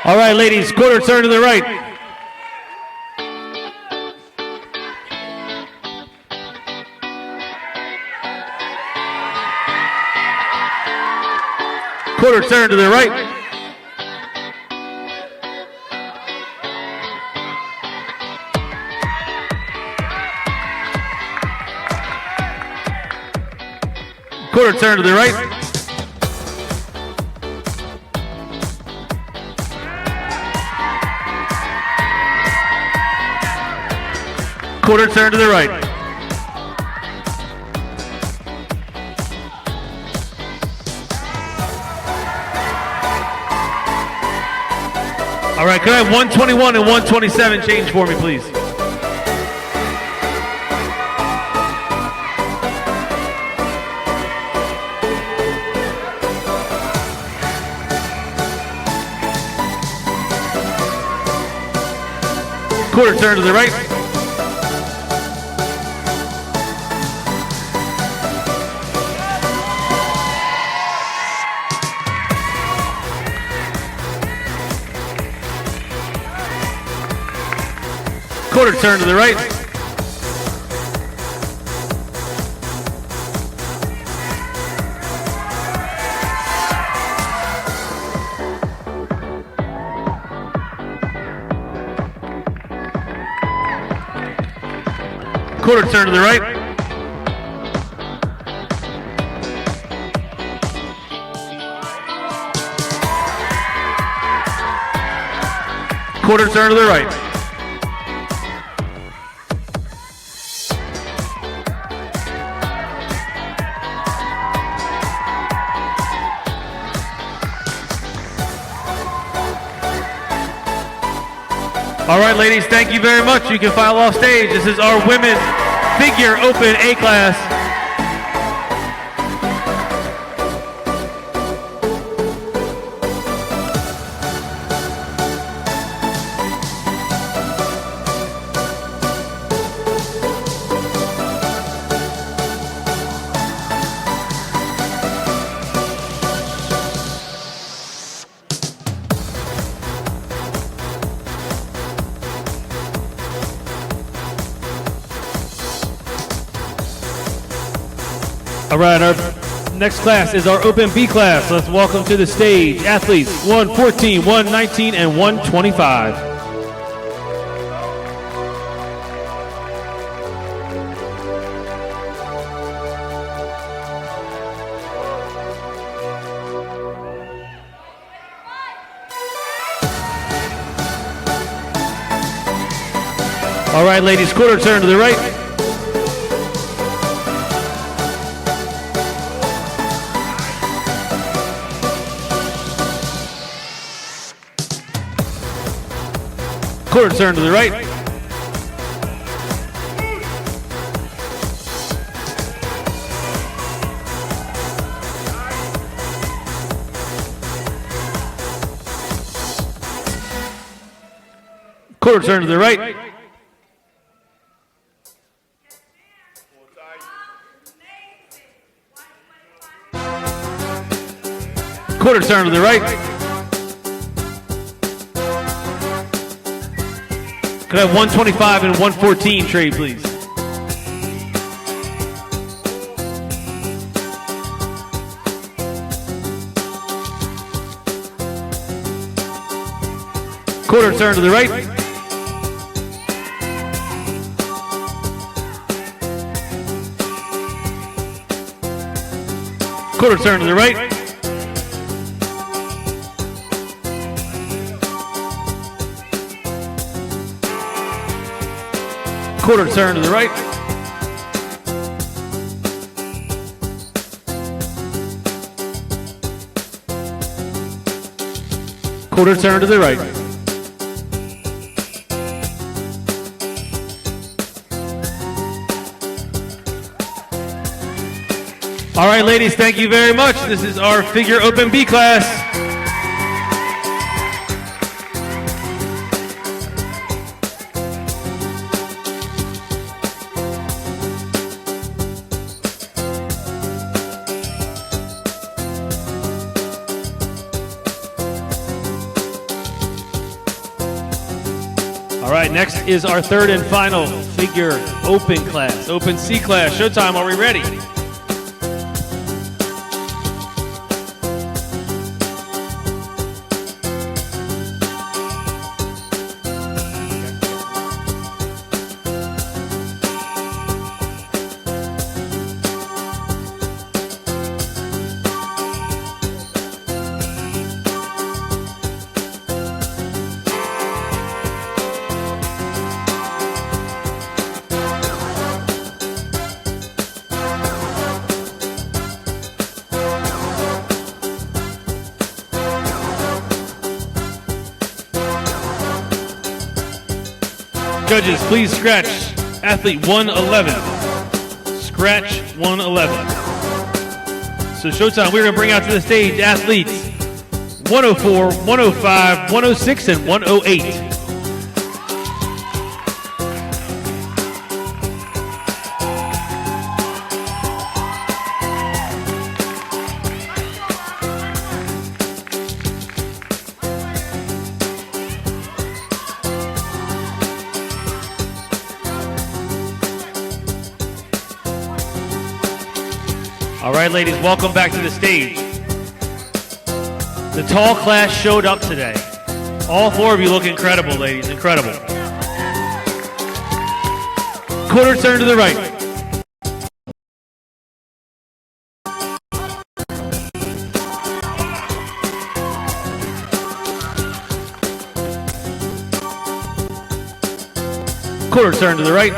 All right, ladies, quarter turn to the right. Quarter turn to the right. Quarter turn to the right. Quarter turn to the right. All right, could I have 121 and 127 change for me, please? Quarter turn to the right. Quarter turn to the right. Quarter turn to the right. Quarter turn to the right. All right, ladies, thank you very much. You can file off stage. This is our women's figure open A class. All right, our next class is our Open B class. Let's welcome to the stage athletes 114, 119, and 125. All right, ladies, quarter turn to the right. Quarter turn to the right. Quarter turn to the right. Quarter turn to the right. Could I have 125 and 114 trade, please? Quarter turn to the right. Quarter turn to the right. Quarter turn to the right. Quarter turn to the right. All right, ladies, thank you very much. This is our figure open B class. All right, next is our third and final figure open class, open C class. Showtime, are we ready? Judges, please scratch athlete 111. Scratch 111. So showtime, we're going to bring out to the stage athletes 104, 105, 106, and 108. right, ladies, welcome back to the stage. The tall class showed up today. All 4 of you look incredible, ladies, incredible. Quarter turn to the right. Quarter turn to the right.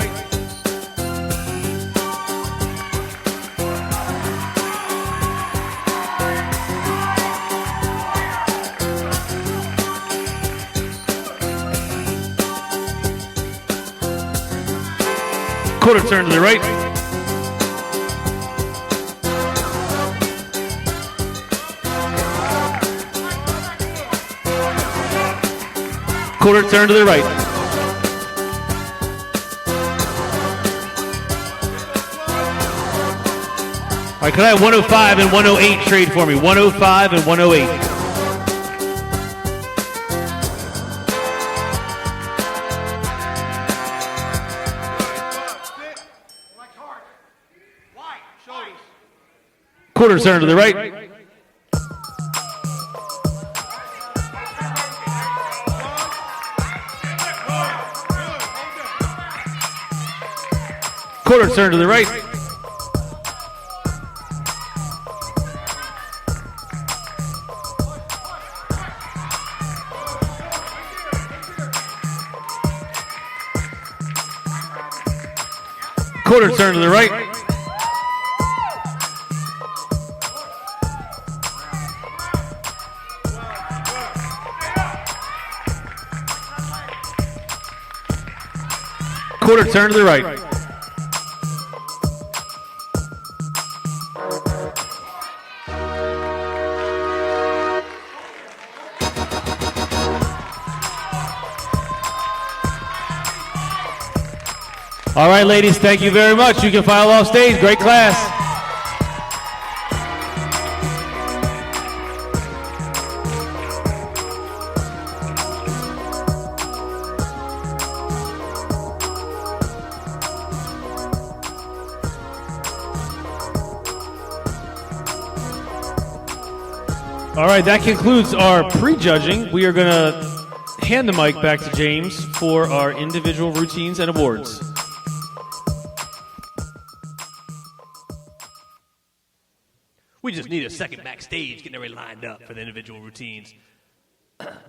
Quarter turn to the right. Quarter turn to the right. All right, can I have 105 and 108 trade for me? 105 and 108. Quarter turn to the right. Quarter turn to the right. Quarter turn to the right. Quarter turn to the right. All right, ladies, thank you very much. You can file off stage. Great class. All right, that concludes our pre-judging. We are going to hand the mic back to James for our individual routines and awards. We just need a second backstage getting everybody lined up for the individual routines.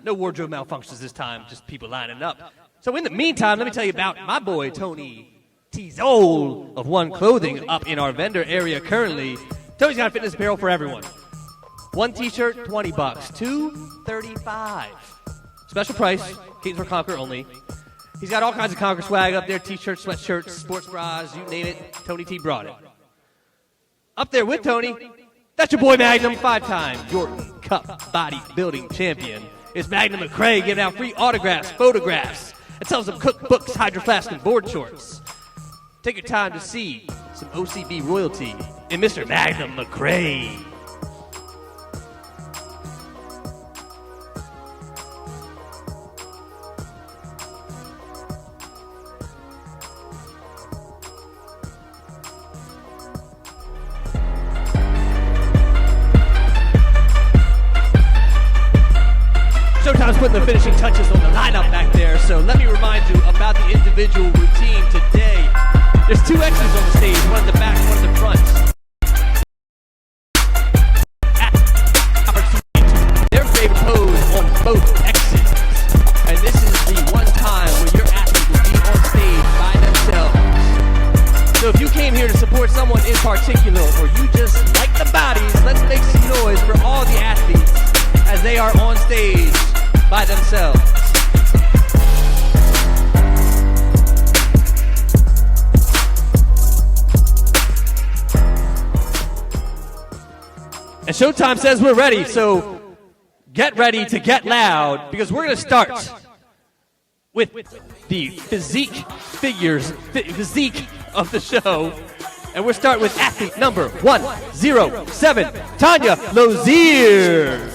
No wardrobe malfunctions this time, just people lining up. So in the meantime, let me tell you about my boy, Tony Tizol of One Clothing up in our vendor area currently. Tony's got fitness apparel for everyone. 1 t-shirt, $20. 2, $35. Special price, Kingsford Conquer only. He's got all kinds of Conquer swag up there, t-shirts, sweatshirts, sports bras, you name it. Tony T brought it. Up there with Tony, that's your boy Magnum, 5-time Jordan Cup bodybuilding champion. It's Magnum McCray giving out free autographs, photographs, and sells some cookbooks, hydro flask, and board shorts. Take your time to see some OCB royalty in Mr. Magnum McCray. Showtime's putting the finishing touches on the lineup back there, so let me remind you about the individual routine today. There's 2 X's on the stage, one in the back, one in the front. Their favorite pose on both X's. And this is the one time where your athlete will be on stage by themselves. So if you came here to support someone in particular, or you just like the bodies, let's make some noise for all the athletes as they are on stage by themselves. And Showtime says we're ready, so get ready to get loud, because we're going to start with the physique of the show. And we'll start with athlete number 107, Tanya Lozier.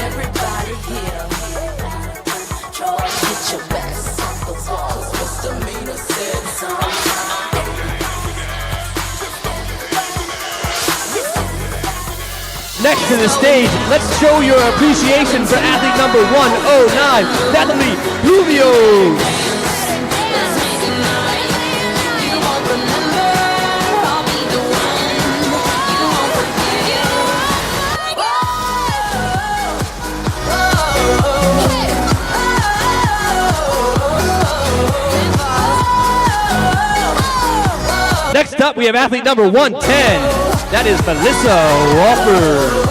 Everybody here, get your best off the wall. Next to the stage, let's show your appreciation for athlete number 109, Natalie Rubio. Next up, we have athlete number 110. That is Melissa Walker.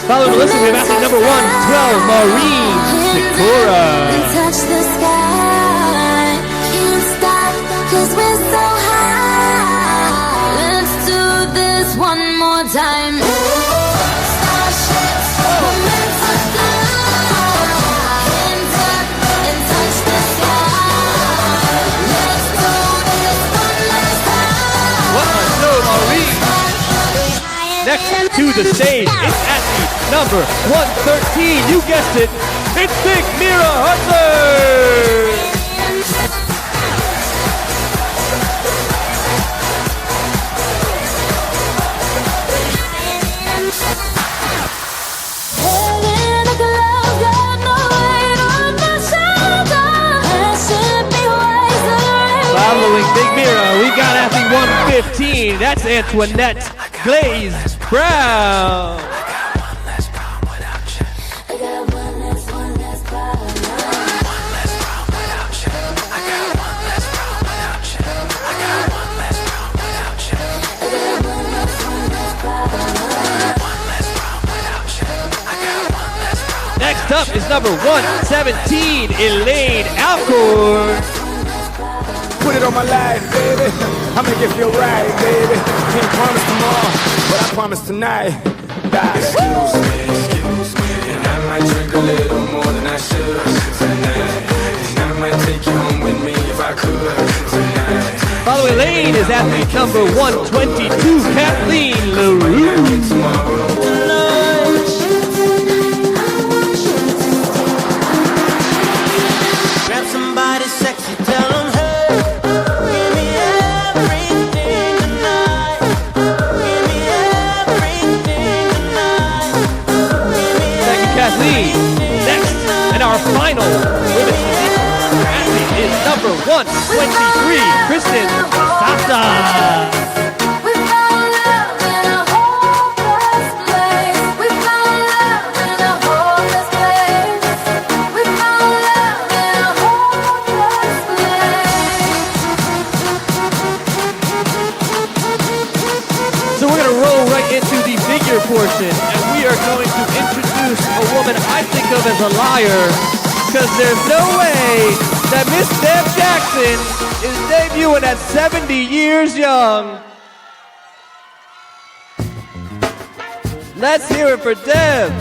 Following Melissa, we have athlete number 112, Maureen Sikora. Touch the sky, can't stop, 'cause we're so high. Let's do this one more time. Starships, we're meant to fly. Hands up and touch the sky. Let's do this one last time. What a show, Maureen. Next to the stage, it's athlete number 113. You guessed it, it's Big Mira Hunter. Following Big Mira, we got athlete 115. That's Antoinette Glaze Brown. Next up is number 117, Elaine Alcor. Put it on my life, baby. I'll make it feel right, baby. Can't promise tomorrow, but I promise tonight. Excuse me, and I might drink a little more than I should tonight. And I might take you home with me if I could tonight. Following Elaine is athlete number 122, Kathleen LaRue. Grab somebody sexy, tell them, hey, give me everything tonight. Give me everything tonight. Thank you, Kathleen. Next, and our final women's athlete is number 123, Kristen Sasa. Into the figure portion, and we are going to introduce a woman I think of as a liar, because there's no way that Miss Deb Jackson is debuting at 70 years young. Let's hear it for Deb.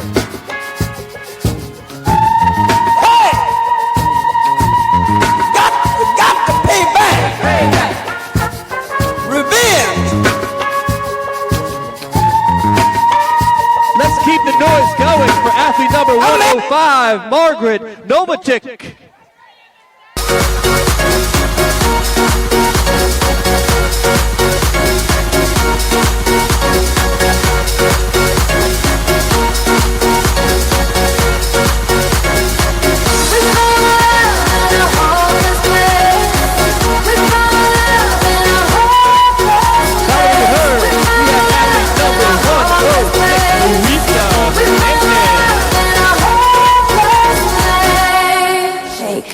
Hey! Got to pay back! Revenge! Let's keep the noise going for athlete number 105, Margaret Novacek.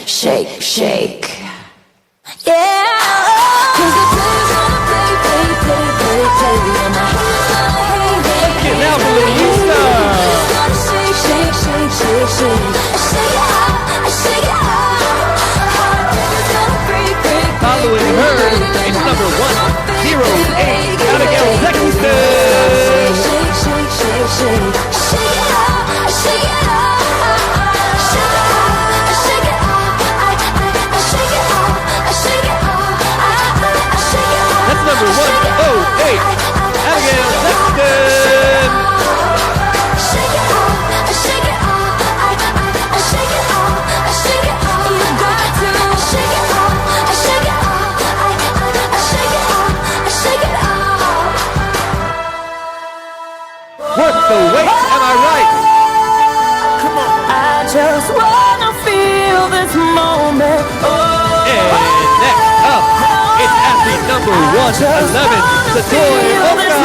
Shake, shake, yeah. 'Cause the players wanna play and my hands gonna hang. Get now, Louisa. Gonna shake, shake, shake, shake, shake. Shake it out, shake it out. Heart's gonna break, break. Following her, it's number 108, Abigail Sexton. Shake, shake, shake, shake, shake. Shake it out, shake it out. Shake it out, shake it out. I shake it out, I shake it out. 111, Satoy Oka.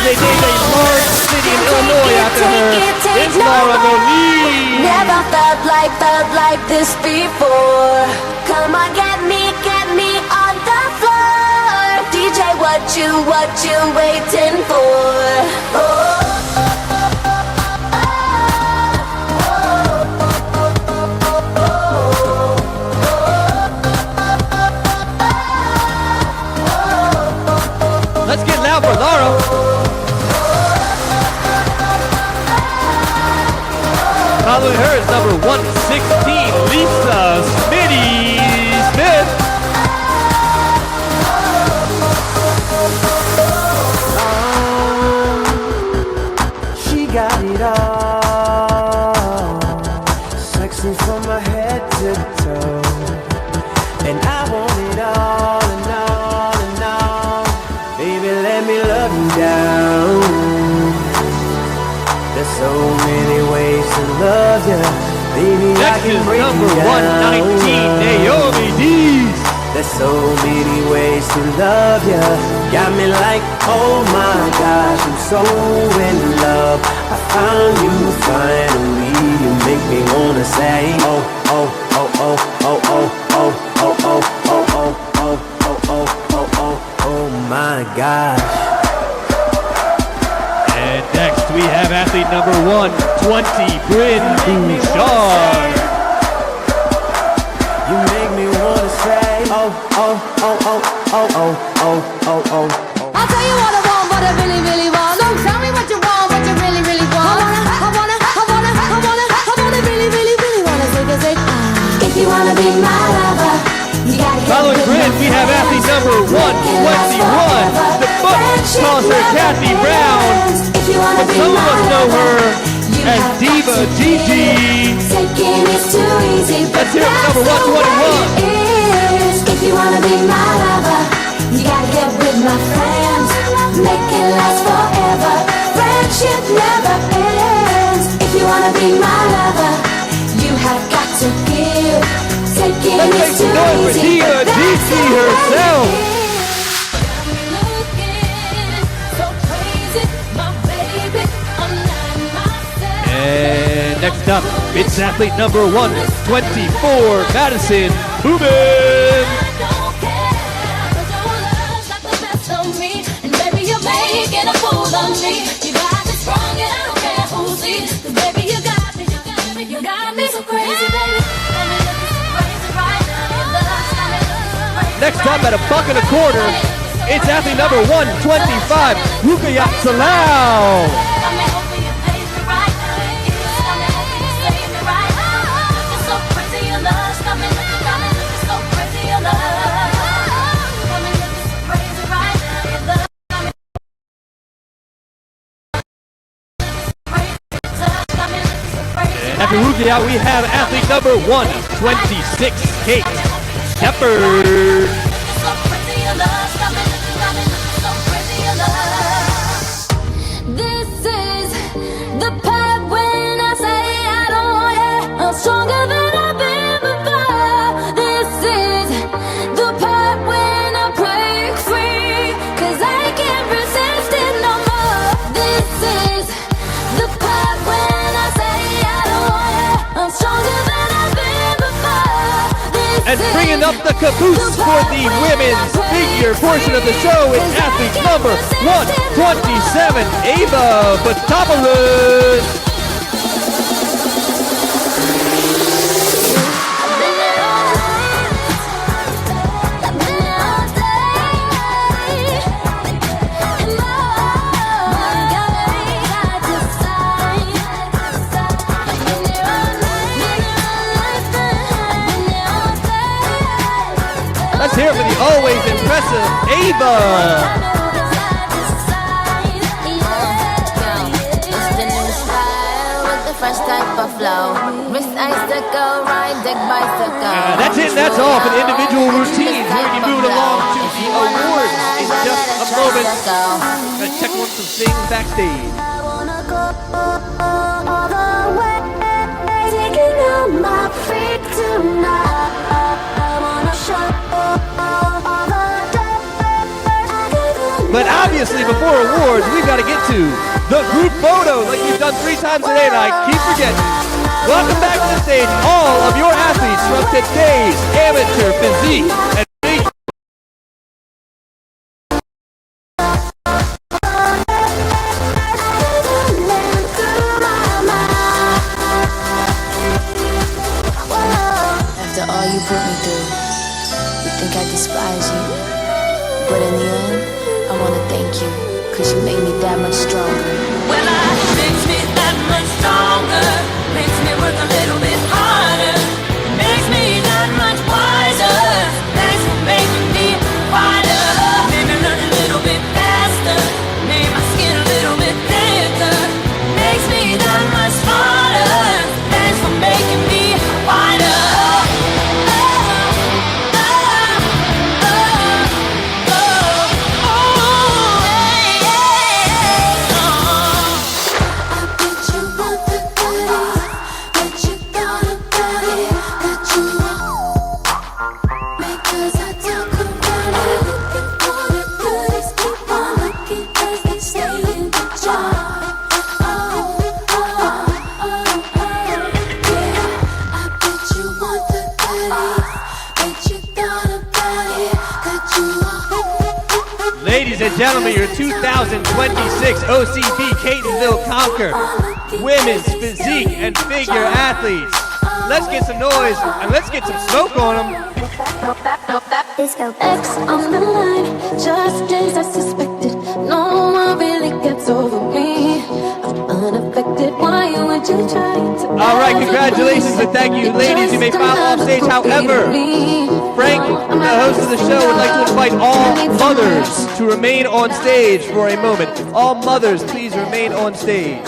They named a large city in Illinois after her. It's Laura Monique. Never felt like this before. Come on, get me on the floor. DJ, what you waiting for? Oh. Let's get loud for Laura. Following her is number 116, Lisa Smitty Smith. She got it all, sexy from my head to toe, and I want it all and all and all. Baby, let me love you down. There's so many ways to love you, baby. I Next can is break number you down. 119, Naomi Dees. There's so many ways to love you. Got me like, oh my gosh, I'm so in love. I found you finally. You make me wanna say, oh, oh, oh, oh, oh, oh, oh, oh, oh, oh, oh, oh, oh, oh, oh, oh, oh my gosh. And next we have athlete number 120, Bryn Bouchard. You make me wanna say, oh, oh, oh, oh, oh, oh, oh, oh, oh, oh. I'll tell you what I want, what I really, really want. So tell me what you want, what you really, really want. I wanna really, really, really wanna say, if you wanna be my lover, you gotta get Following Bryn, we have athlete number 121, the book calls her Kathy Brown. But some of us know her as Diva Gigi. Let's hear it for number 121. If you wanna be my lover, you gotta get with my friends. Make it last forever. Friendship never ends. If you wanna be my lover, you have got to give. Taking Let's make is some too noise for easy. Diva Gigi herself. And next up, it's athlete number 124, Madison Boobin. Making a fool of me. You got me strong and I don't care who sees. 'Cause baby, you got me, you got me so crazy, baby. Got me looking so crazy right now. Your love's got me looking so crazy. Next up at $1.25, it's athlete number 125, Rukayat Salau. Got me hoping you save me right now. Got me hoping you save me right now. Looking so crazy, your love's got me looking so crazy, your love. Got me looking so crazy right now. Your love. After Rukayat, we have athlete number 126, Kate Shepard. This is the part when I say I don't want it. I'm stronger than I've been before. This is the part when I break free, 'cause I can't resist it no more. This is the part when I say I don't want it. I'm stronger than I've been before. This And bringing up the caboose for the women's figure portion of the show is athlete number 127, Ava Potopoulos. Let's hear it for the always impressive Ava. Fresh type of flow. Wrist icicle, ride deck bicycle. That's it, that's all for the individual routines. We're going to be moving along to the awards in just a moment. I'm going to check on some things backstage. I wanna go all the way, taking out my feet tonight. I wanna show all the day. But obviously, before awards, we've got to get to the group photos like we've done 3 times today, and I keep forgetting. Welcome back to the stage, all of your athletes from today's amateur physique and figure. After all you put me through, you think I despise you. But in the end, I wanna thank you, cause you made me that much stronger. Well, it makes me that much stronger. Makes me work a little bit harder. Makes me that much wiser. Thanks for making me wider. Made me learn a little bit faster. Made my skin a little bit thicker. Makes me that much smarter. Thanks for making me wider. Ladies and gentlemen, your 2026 OCB The Conquer Women's Physique and Figure Athletes. Let's get some noise and let's get some smoke on them. X on the line, just as I suspected. No one really gets over me. I'm unaffected. Why would you try to? All right, congratulations and thank you, ladies. You may file off stage. However, Frank, the host of the show, would like to invite all mothers to remain on stage for a moment. All mothers, please remain on stage.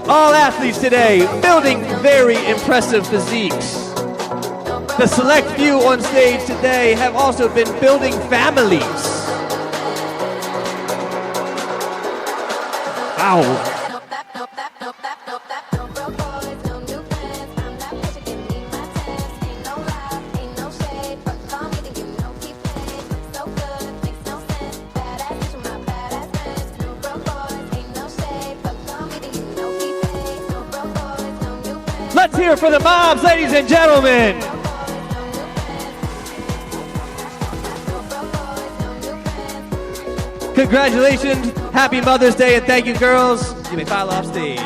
All athletes today building very impressive physiques. The select few on stage today have also been building families. Wow. Let's hear it for the moms, ladies and gentlemen. Congratulations, happy Mother's Day, and thank you, girls. You may file off stage.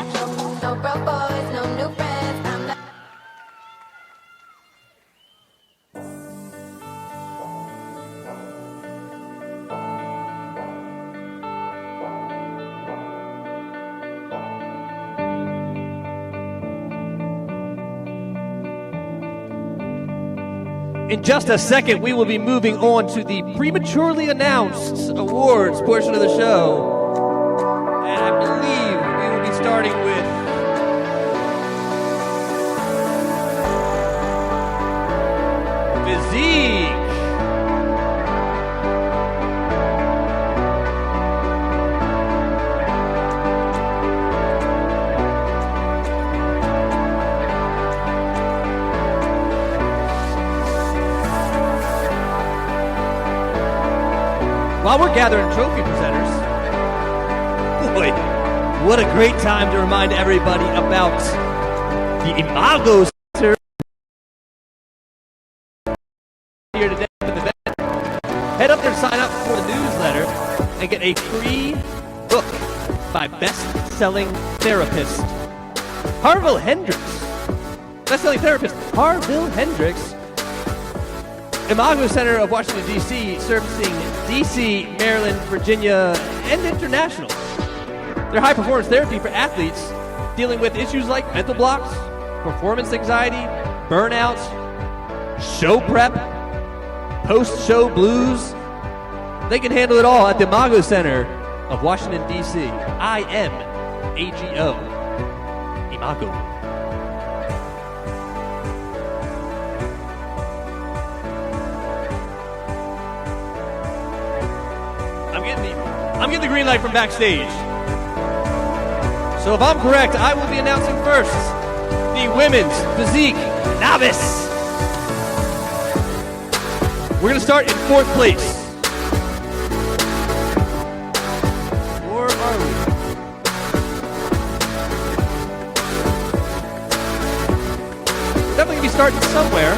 In just a second, we will be moving on to the prematurely announced awards portion of the show. And I believe we will be starting with Physique. While we're gathering trophy presenters, boy, what a great time to remind everybody about the Imago Center here today for the event. Head up there and sign up for the newsletter and get a free book by best-selling therapist Harville Hendricks. Best-selling therapist Harville Hendricks. Imago Center of Washington, D.C., servicing D.C., Maryland, Virginia, and international. They're high-performance therapy for athletes dealing with issues like mental blocks, performance anxiety, burnout, show prep, post-show blues. They can handle it all at the Imago Center of Washington, D.C. IMAGO. Imago. I'm getting the green light from backstage. So if I'm correct, I will be announcing first the women's physique novice. We're going to start in 4th place. Or are we? We're definitely going to be starting somewhere.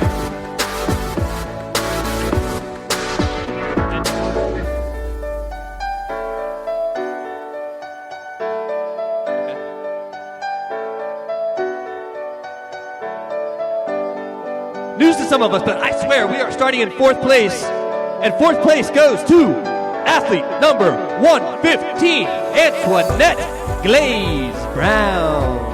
News to some of us, but I swear we are starting in 4th place. And 4th place goes to athlete number 115, Antoinette Glaze Brown.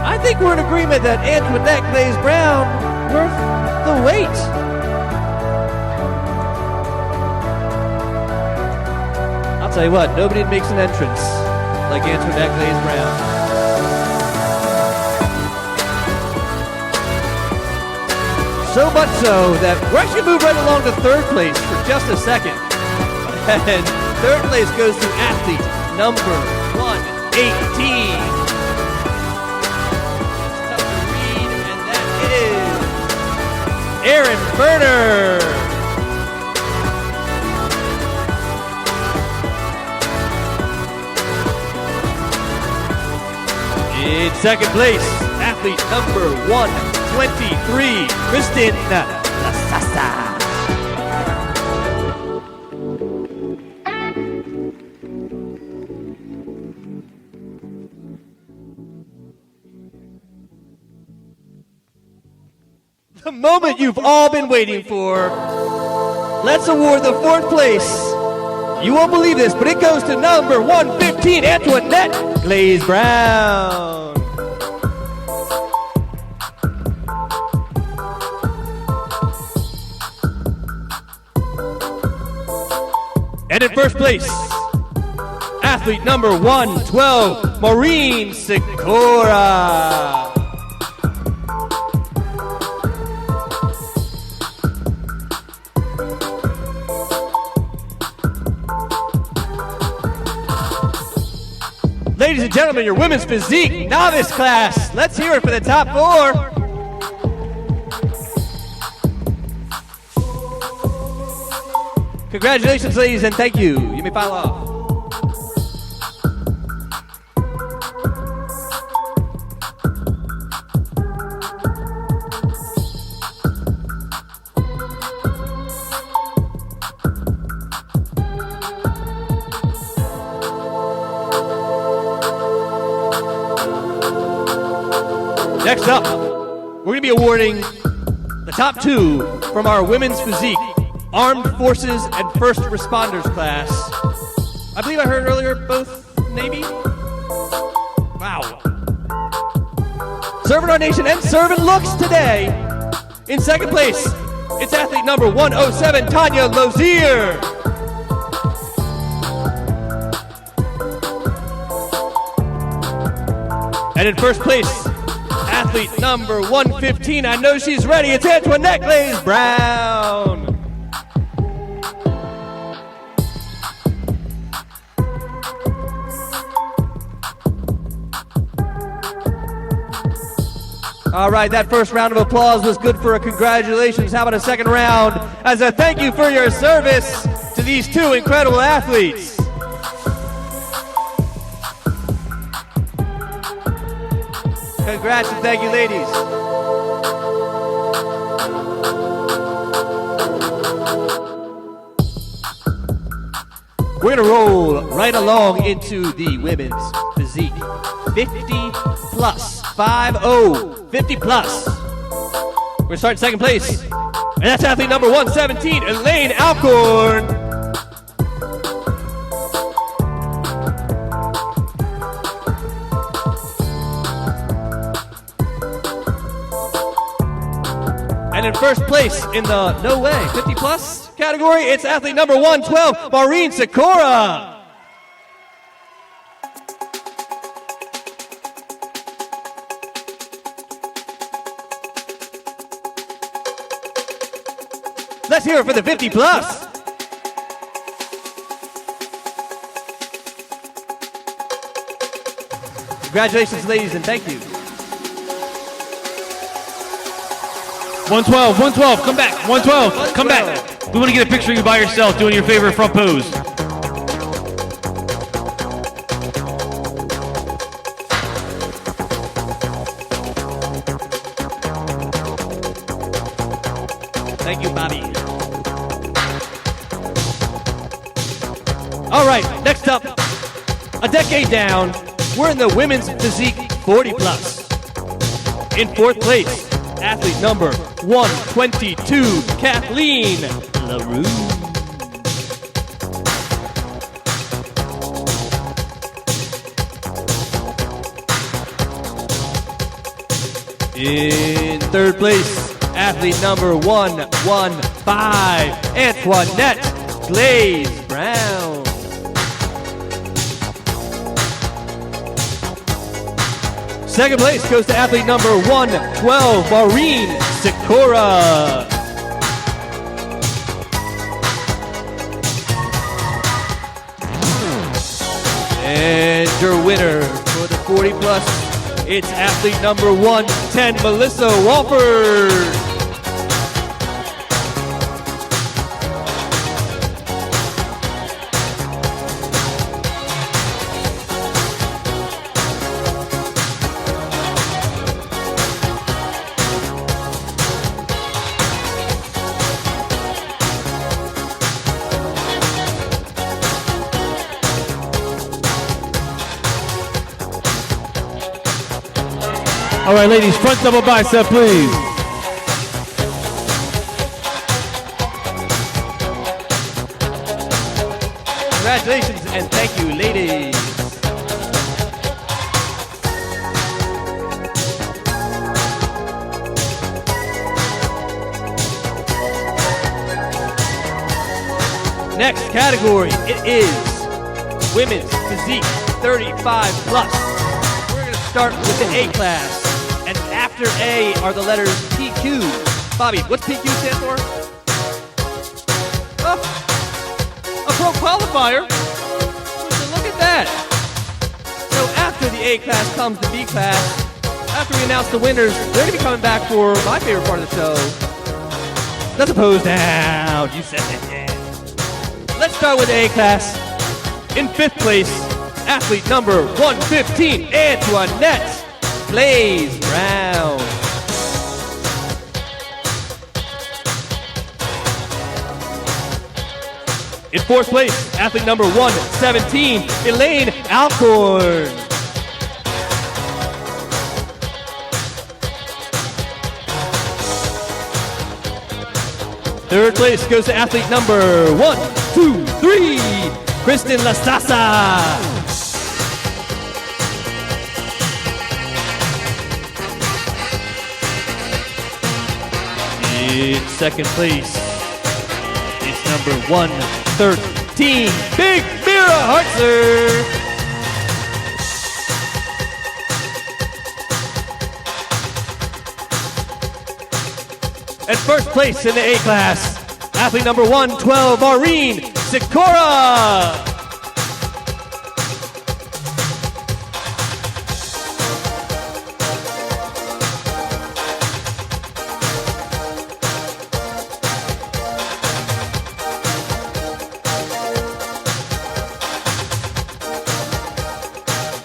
I think we're in agreement that Antoinette Glaze Brown worth the wait. I'll tell you what, nobody makes an entrance like Antoinette Glaze Brown. So much so that we're actually going to move right along to 3rd place for just a second. And 3rd place goes to athlete number 118. Aaron Berner. In 2nd place, athlete number 123, Kristen Lasasa. The moment you've all been waiting for. Let's award the 4th place. You won't believe this, but it goes to number 115, Antoinette Glaze Brown. And in 1st place, athlete number 112, Maureen Sikora. Ladies and gentlemen, your women's physique novice class. Let's hear it for the top 4. Congratulations, ladies, and thank you. You may file off. Next up, we're going to be awarding the top 2 from our women's physique, Armed Forces and First Responders class. I believe I heard earlier both Navy. Wow. Serving our nation and serving looks today. In 2nd place, it's athlete number 107, Tanya Lozier. And in 1st place, athlete number 115, I know she's ready, it's Antoinette Glaze Brown. All right, that first round of applause was good for a congratulations. How about a second round as a thank you for your service to these 2 incredible athletes. Congrats and thank you, ladies. We're going to roll right along into the women's physique. 50 plus. 50 plus. We're starting 2nd place. And that's athlete number 117, Elaine Alcorn. And in first place in the no way 50 plus category, it's athlete number 112, Maureen Sikora. Let's hear it for the 50 plus. Congratulations, ladies, and thank you. 112, 112, come back. 112, come back. We want to get a picture of you by yourself doing your favorite front pose. Thank you, Bobby. All right, next up, a decade down, we're in the women's physique 40 plus. In fourth place, athlete number 122, Kathleen LaRue. In third place, athlete number 115, Antoinette Glaze Brown. Second place goes to athlete number 112, Maureen Sikora. And your winner for the 40 plus, it's athlete number 110, Melissa Walford. All right, ladies, front double bicep, please. Congratulations and thank you, ladies. Next category, it is Women's Physique 35 plus. We're going to start with the A class. And after A are the letters PQ. Bobby, what's PQ stand for? Oh, a pro qualifier. Look at that. So after the A class comes the B class. After we announce the winners, they're going to be coming back for my favorite part of the show. That's a pose down. You said it. Let's start with the A class. In fifth place, athlete number 115, Antoinette Glaze Brown. In fourth place, athlete number 117, Elaine Alcorn. Third place goes to athlete number 123, Kristen Lastasa. In second place is number 113, Big Mira Hartzer. And first place in the A class, athlete number 112, Maureen Sikora.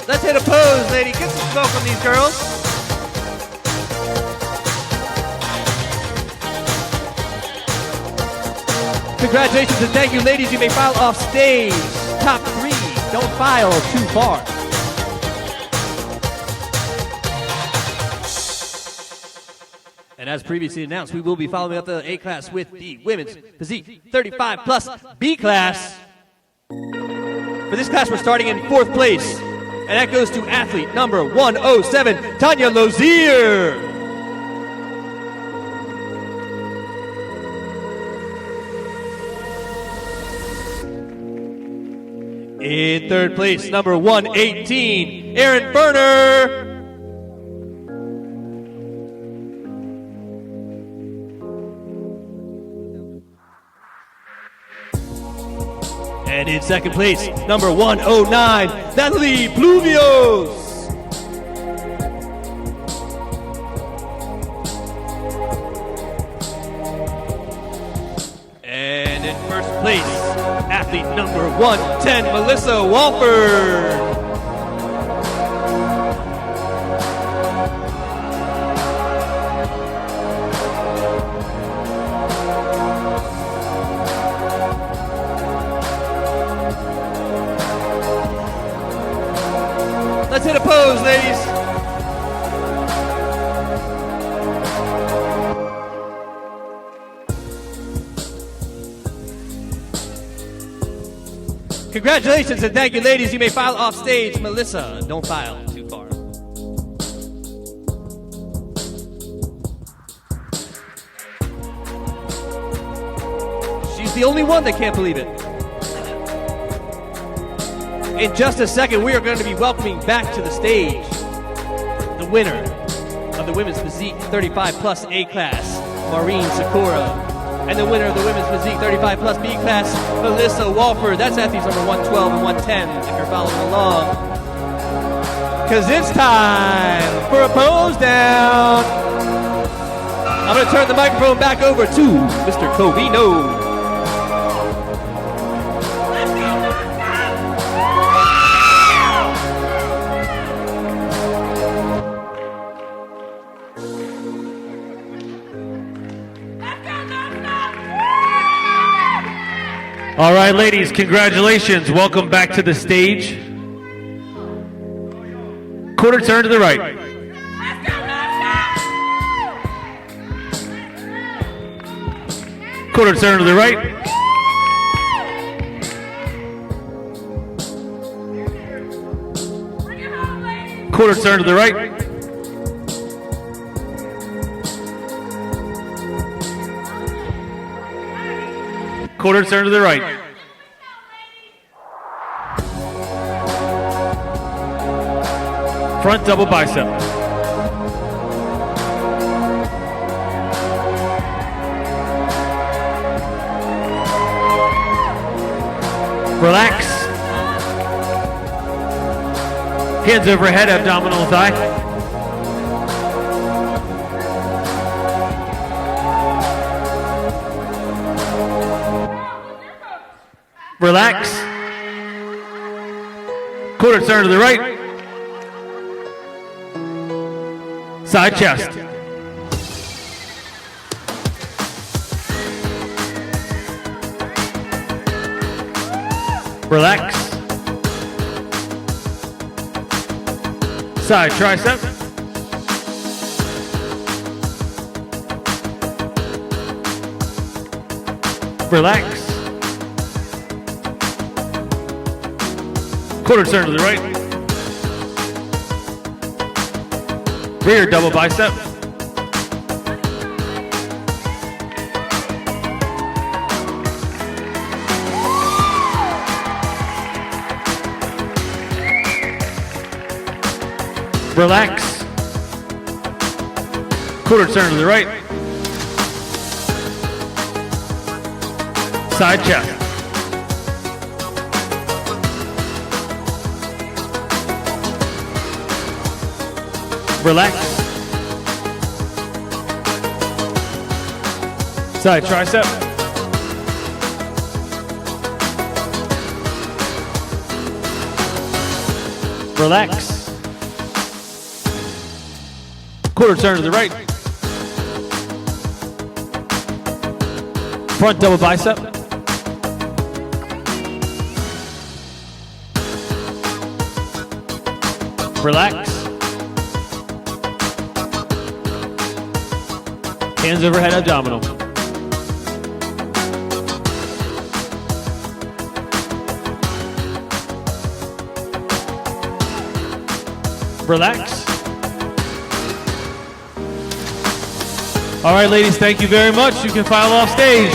Let's hit a pose, lady. Get some smoke on these girls. Congratulations and thank you, ladies. You may file off stage. Top 3. Don't file too far. And And as previously announced, we will be following up the A class with the Women's Physique 35 plus B class. For this class, we're starting in 4th place. And that goes to athlete number 107, Tanya Lozier. In 3rd place, number 118, Aaron Berner. And in 2nd place, number 109, Natalie Pluvios. And in 1st place, athlete number 110, Melissa Walford. Let's hit a pose, ladies. Congratulations and thank you, ladies. You may file off stage. Melissa, don't file too far. She's the only one that can't believe it. In just a second, we are going to be welcoming back to the stage the winner of the Women's Physique 35 plus A class, Maureen Sakura, and the winner of the Women's Physique 35 plus B class, Melissa Walford. That's athletes number 112 and 110 if you're following along. Because it's time for a pose down. I'm going to turn the microphone back over to Mr. Covino. All right, ladies, congratulations. Welcome back to the stage. Quarter turn to the right. Quarter turn to the right. Quarter turn to the right. Quarter turn to the right. Front double bicep. Relax. Hands overhead, abdominal thigh. Relax. Quarter turn to the right. Side chest. Relax. Side tricep. Relax. Quarter turn to the right. Rear double bicep. Relax. Quarter turn to the right. Side chest. Relax. Side tricep. Relax. Quarter turn to the right. Front double bicep. Relax. Hands overhead abdominal. Relax. All right, ladies, thank you very much. You can file off stage.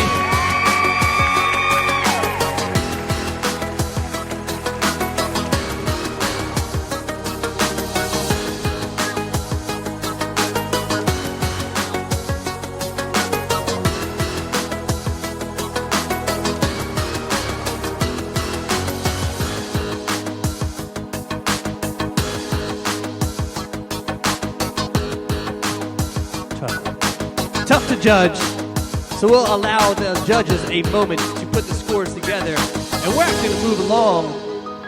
Tough to judge, so we'll allow the judges a moment to put the scores together, and we're actually going to move along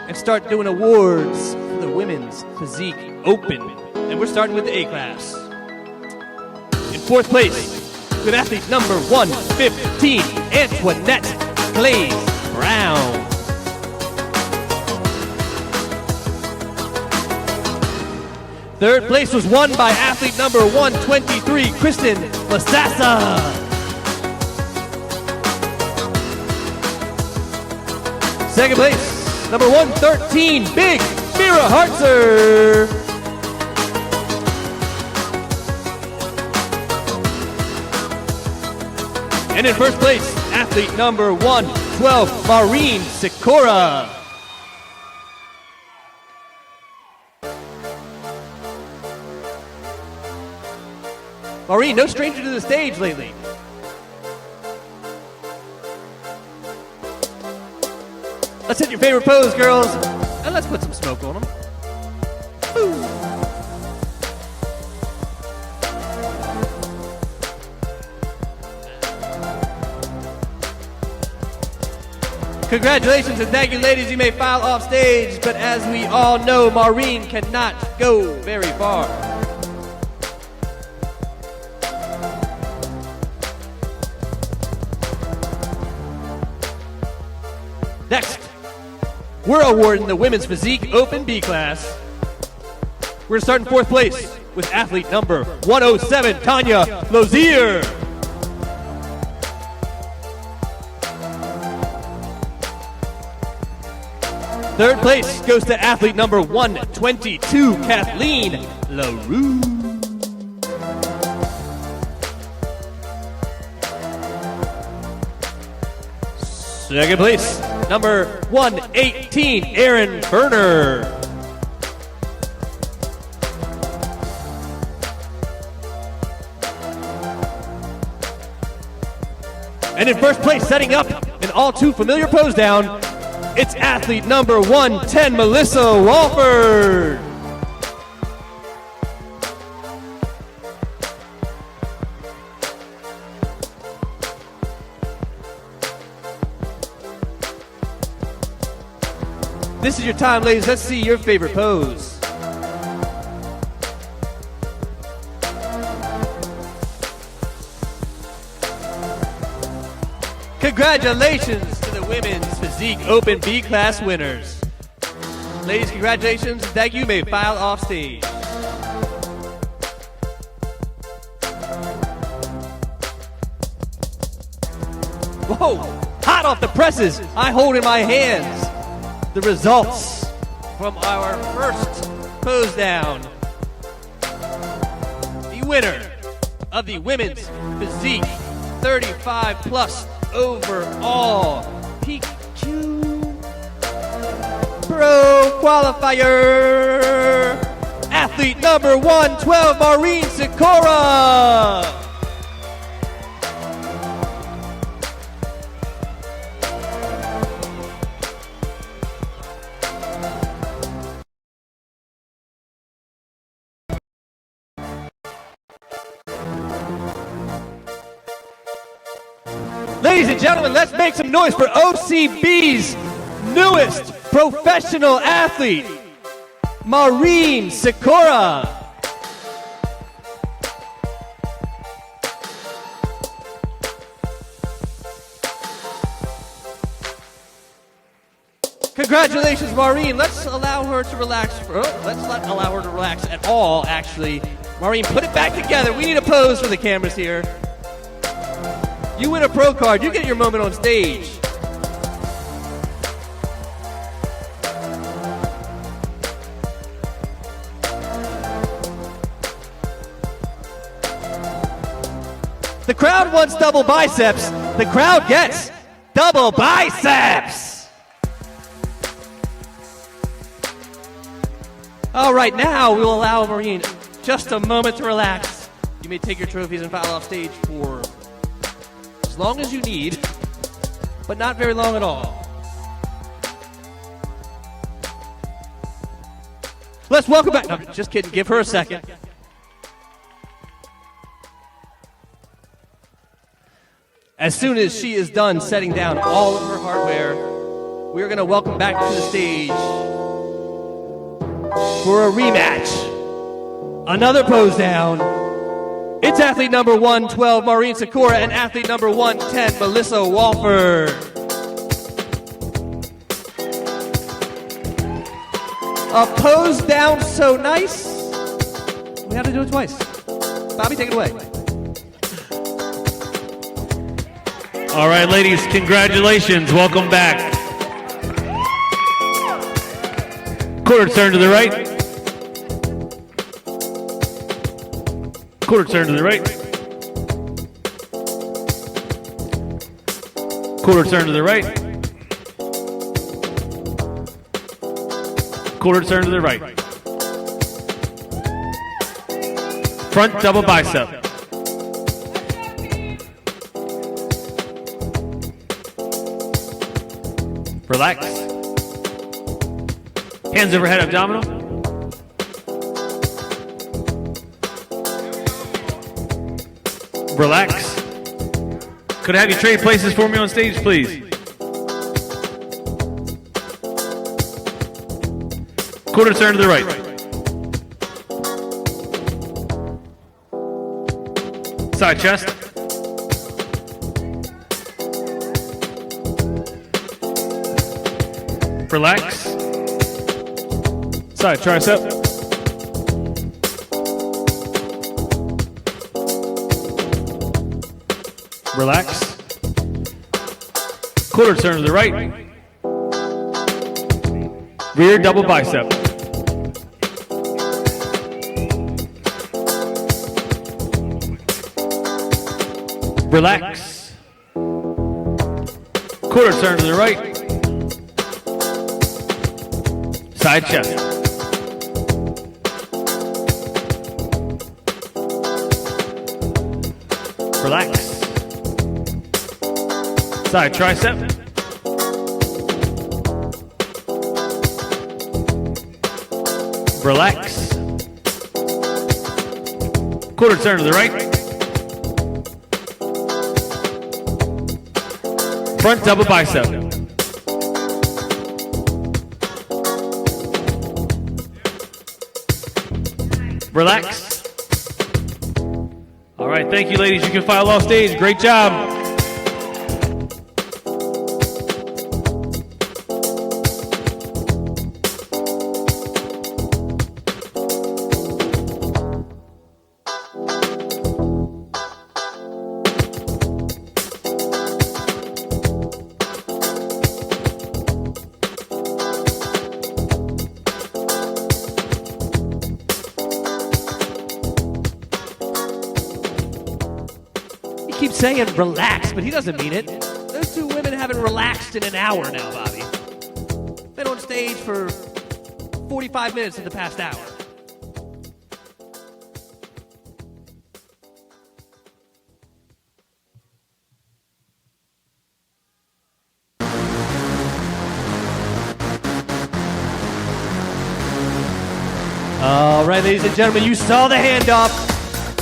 and start doing awards for the Women's Physique Open, and we're starting with the A class. In fourth place, with athlete number 115, Antoinette Glaze Brown. Third place was won by athlete number 123, Kristen Lasassa. Second place, number 113, Big Mira Hartzer. And in first place, athlete number 112, Maureen Sikora. Maureen, no stranger to the stage lately. Let's hit your favorite pose, girls, and let's put some smoke on them. Woo. Congratulations and thank you, ladies. You may file off stage, but as we all know, Maureen cannot go very far. Next, we're awarding the Women's Physique Open B class. We're starting fourth place with athlete number 107, Tanya Lozier. Third place goes to athlete number 122, Kathleen LaRue. Second place, number 118, Aaron Berner. And in first place, setting up an all too familiar pose down, it's athlete number 110, Melissa Walford. This is your time, ladies. Let's see your favorite pose. Congratulations to the Women's Physique Open B class winners. Ladies, congratulations and thank you. You may file off stage. Whoa! Hot off the presses, I hold in my hands the results from our first pose down. The winner of the Women's Physique 35 plus overall PQ Pro Qualifier, athlete number 112, Maureen Sikora. Ladies and gentlemen, let's make some noise for OCB's newest professional athlete, Maureen Sikora. Congratulations, Maureen. Let's allow her to relax. Let's not allow her to relax at all, actually. Maureen, put it back together. We need a pose for the cameras here. You win a pro card, you get your moment on stage. The crowd wants double biceps. The crowd gets double biceps. All right, now we will allow Maureen just a moment to relax. You may take your trophies and file off stage for as long as you need, but not very long at all. Let's welcome back. No, just kidding. Give her a second. As soon as she is done setting down all of her hardware, we're going to welcome back to the stage for a rematch. Another pose down. It's athlete number 112, Maureen Sikora, and athlete number 110, Melissa Walford. A pose down so nice, we had to do it twice. Bobby, take it away. All right, ladies, congratulations. Welcome back. Quarter turn to the right. Quarter turn to the right. Quarter turn to the right. Quarter turn to the right. Front double bicep. Relax. Hands overhead abdominal. Relax. Could I have you trade places for me on stage, please? Quarter turn to the right. Side chest. Relax. Side tricep. Relax. Quarter turn to the right. Rear double bicep. Relax. Quarter turn to the right. Side chest. Relax. Side tricep. Relax. Quarter turn to the right. Front double bicep. Relax. All right, thank you, ladies. You can file off stage. Great job. Saying relax, but he doesn't mean it. Those two women haven't relaxed in an hour now, Bobby. Been on stage for 45 minutes in the past hour. All right, ladies and gentlemen, you saw the handoff.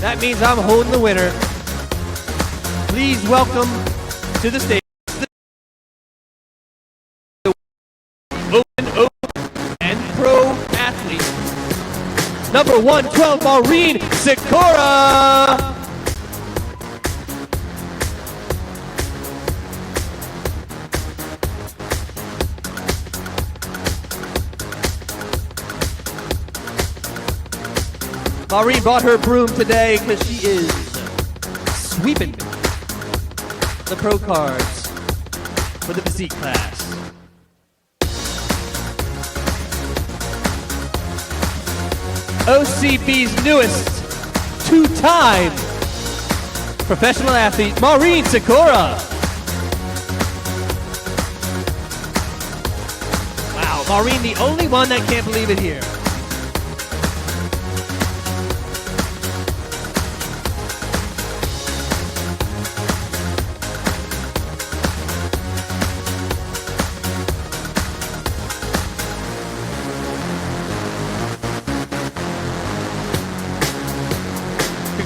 That means I'm holding the winner. Please welcome to the stage the Open and Pro athlete, number 112, Maureen Sikora. Maureen brought her broom today because she is sweeping. the pro cards for the physique class. OCB's newest two-time professional athlete, Maureen Sikora. Wow, Maureen, the only one that can't believe it here.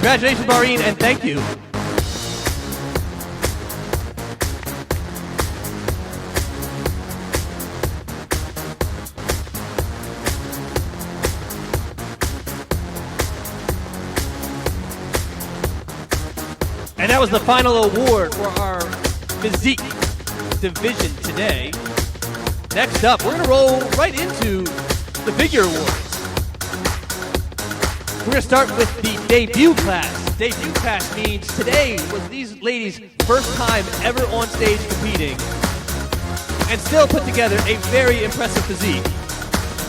Congratulations, Maureen, and thank you. And that was the final award for our physique division today. Next up, we're going to roll right into the figure awards. We're going to start with the debut class. Debut class means today was these ladies' first time ever on stage competing and still put together a very impressive physique.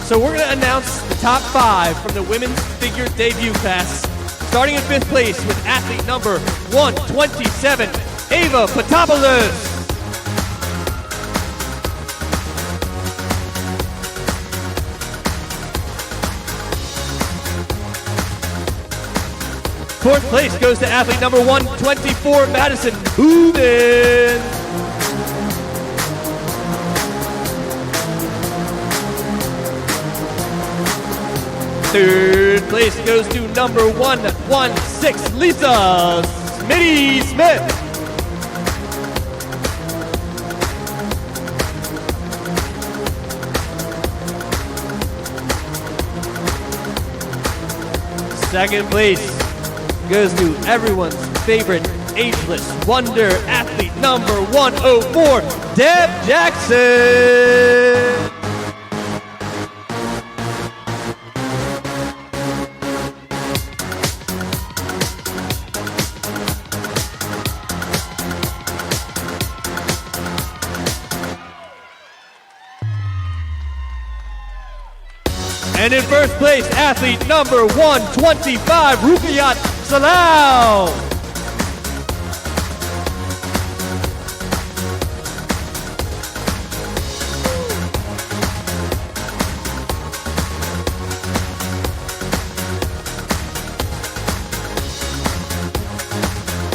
So we're going to announce the top 5 from the women's figure debut class, starting in 5th place with athlete number 127, Ava Potopoulos. Fourth place goes to athlete number 124, Madison Boobin. Third place goes to number 116, Lisa Smitty Smith. Second place goes to everyone's favorite ageless wonder athlete number 104, Deb Jackson. And in first place, athlete number 125, Rukayat Salau.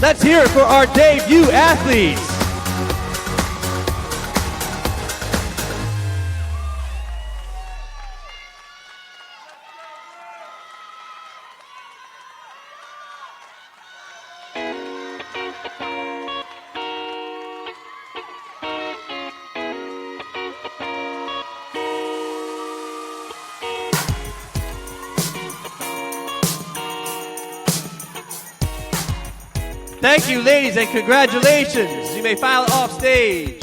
Let's hear it for our debut athletes. Thank you, ladies, and congratulations. You may file off stage.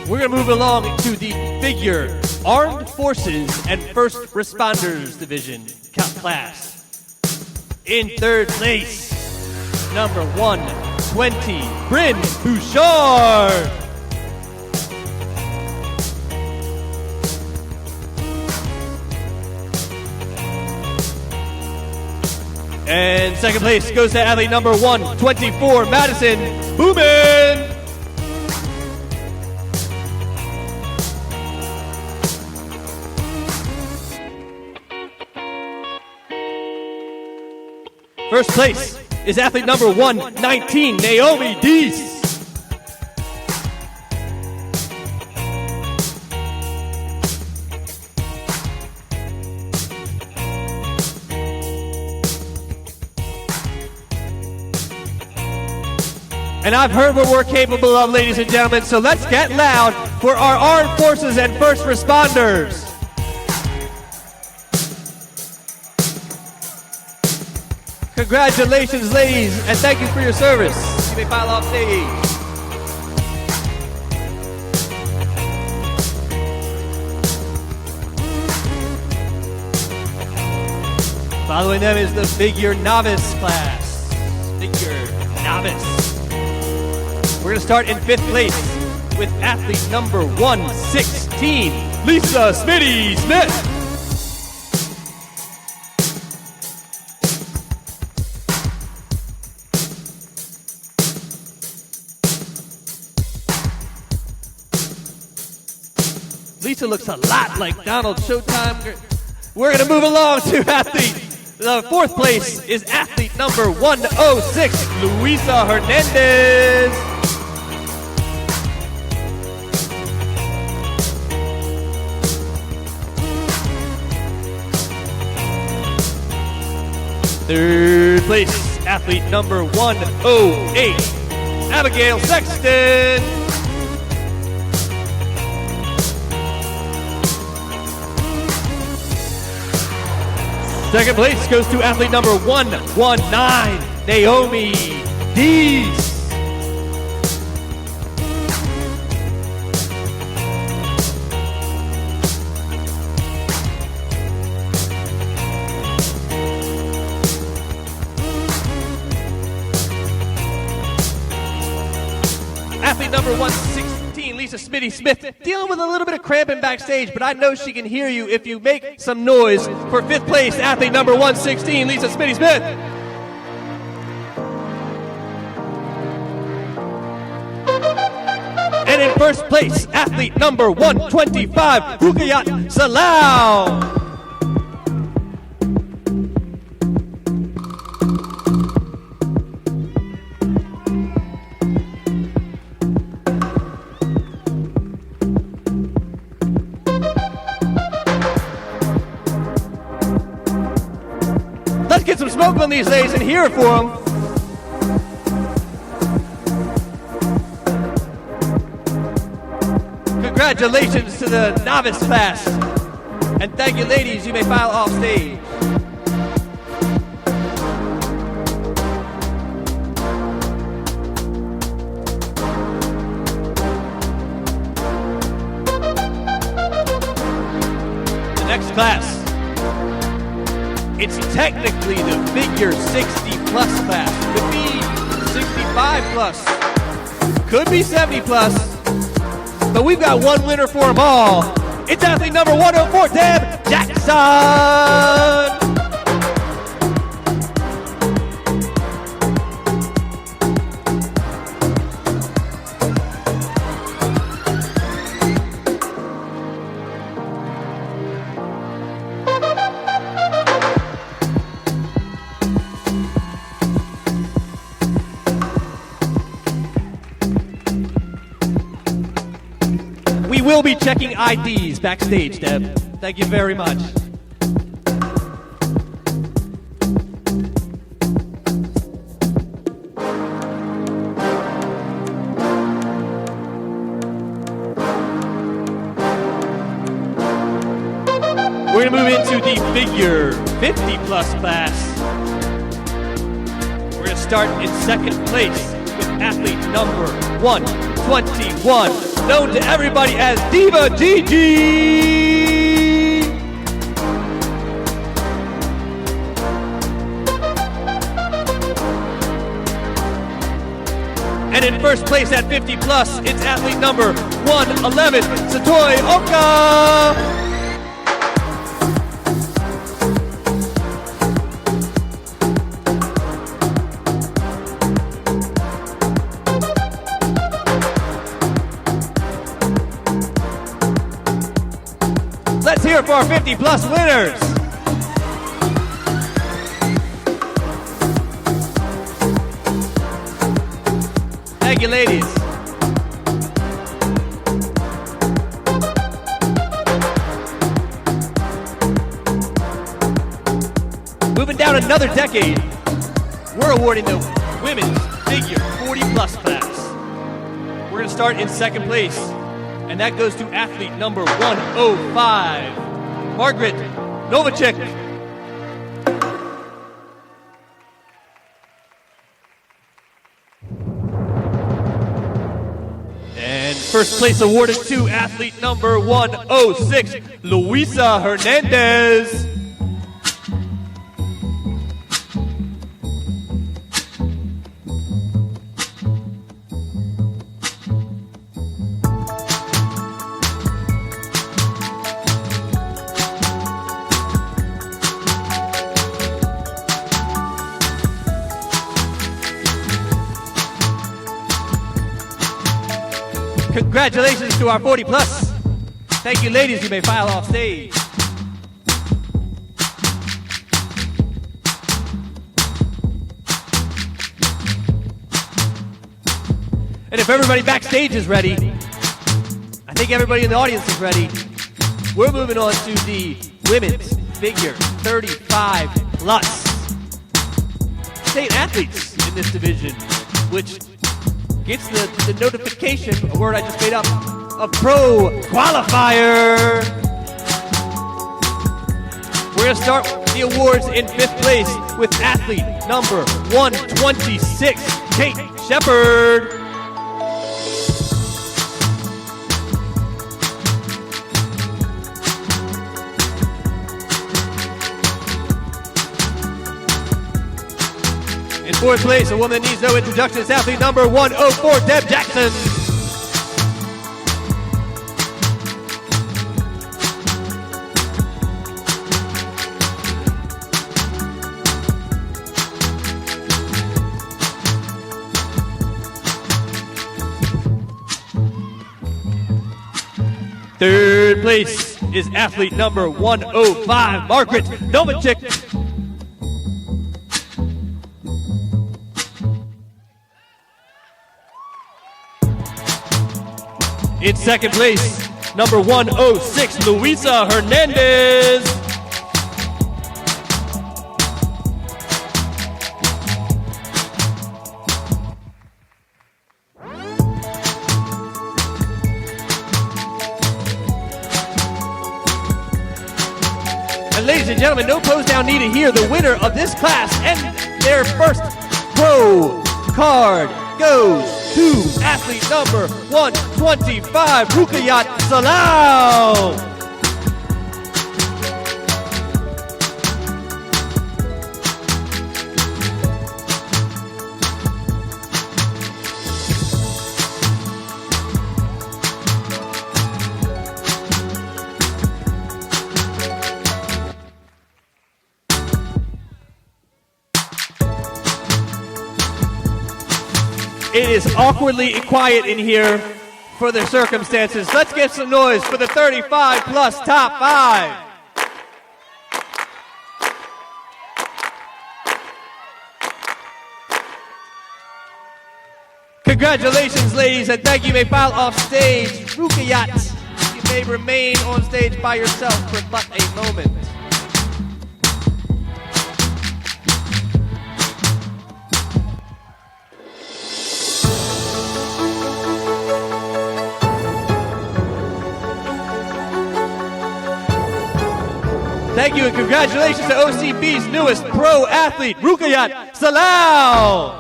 We're going to move along to the figure Armed Forces and First Responders Division class. In third place, number 120, Bryn Bouchard. And second place goes to athlete number 124, Madison Boomin. First place is athlete number 119, Naomi Deese. And I've heard what we're capable of, ladies and gentlemen, so let's get loud for our armed forces and first responders. Congratulations, ladies, and thank you for your service. You may file off stage. Following them is the figure novice class. Figure novice. We're going to start in 5th place with athlete number 116, Lisa Smitty Smith. Lisa looks a lot like Donald Showtime. We're going to move along to athlete. The 4th place is athlete number 106, Luisa Hernandez. Third place, athlete number 108, Abigail Sexton. Second place goes to athlete number 119, Naomi Dees. Athlete number 116, Lisa Smitty Smith, dealing with a little bit of cramping backstage, but I know she can hear you if you make some noise for 5th place, athlete number 116, Lisa Smitty Smith. And in 1st place, athlete number 125, Rukayat Salau. Let's get some smoke on these ladies and hear it for them. Congratulations to the novice class. And thank you, ladies. You may file off stage. The next class. It's technically the figure 60 plus class. Could be 65 plus. Could be 70 plus. But we've got one winner for them all. It's athlete number 104, Deb Jackson. We'll be checking IDs backstage, Deb. Thank you very much. We're going to move into the figure 50 plus class. We're going to start in 2nd place with athlete number 121. Known to everybody as Diva Gigi. And in 1st place at 50 plus, it's athlete number 111, Satoi Oka. Let's hear it for our 50 plus winners. Thank you, ladies. Moving down another decade, we're awarding the women's figure 40 plus class. We're going to start in 2nd place. And that goes to athlete number 105, Margaret Novacek. First place awarded to athlete number 106, Luisa Hernandez. Congratulations to our 40 plus. Thank you, ladies. You may file off stage. And if everybody backstage is ready, I think everybody in the audience is ready. We're moving on to the women's figure 35 plus state athletes in this division, which gets the notification, a word I just made up, of pro qualifier. We're going to start the awards in 5th place with athlete number 126, Kate Shepard. In 4th place, a woman that needs no introduction, is athlete number 104, Deb Jackson. Third place is athlete number 105, Margaret Novacek. In 2nd place, number 106, Luisa Hernandez. And ladies and gentlemen, no pose down needed here. The winner of this class and their first pro card goes to athlete number 125, Rukayat Salam. It is awkwardly quiet in here for the circumstances. Let's get some noise for the 35 plus top 5. Congratulations, ladies, and thank you. You may file off stage. Rukayat, you may remain on stage by yourself for but a moment. Thank you and congratulations to OCB's newest pro athlete, Rukayat Salam.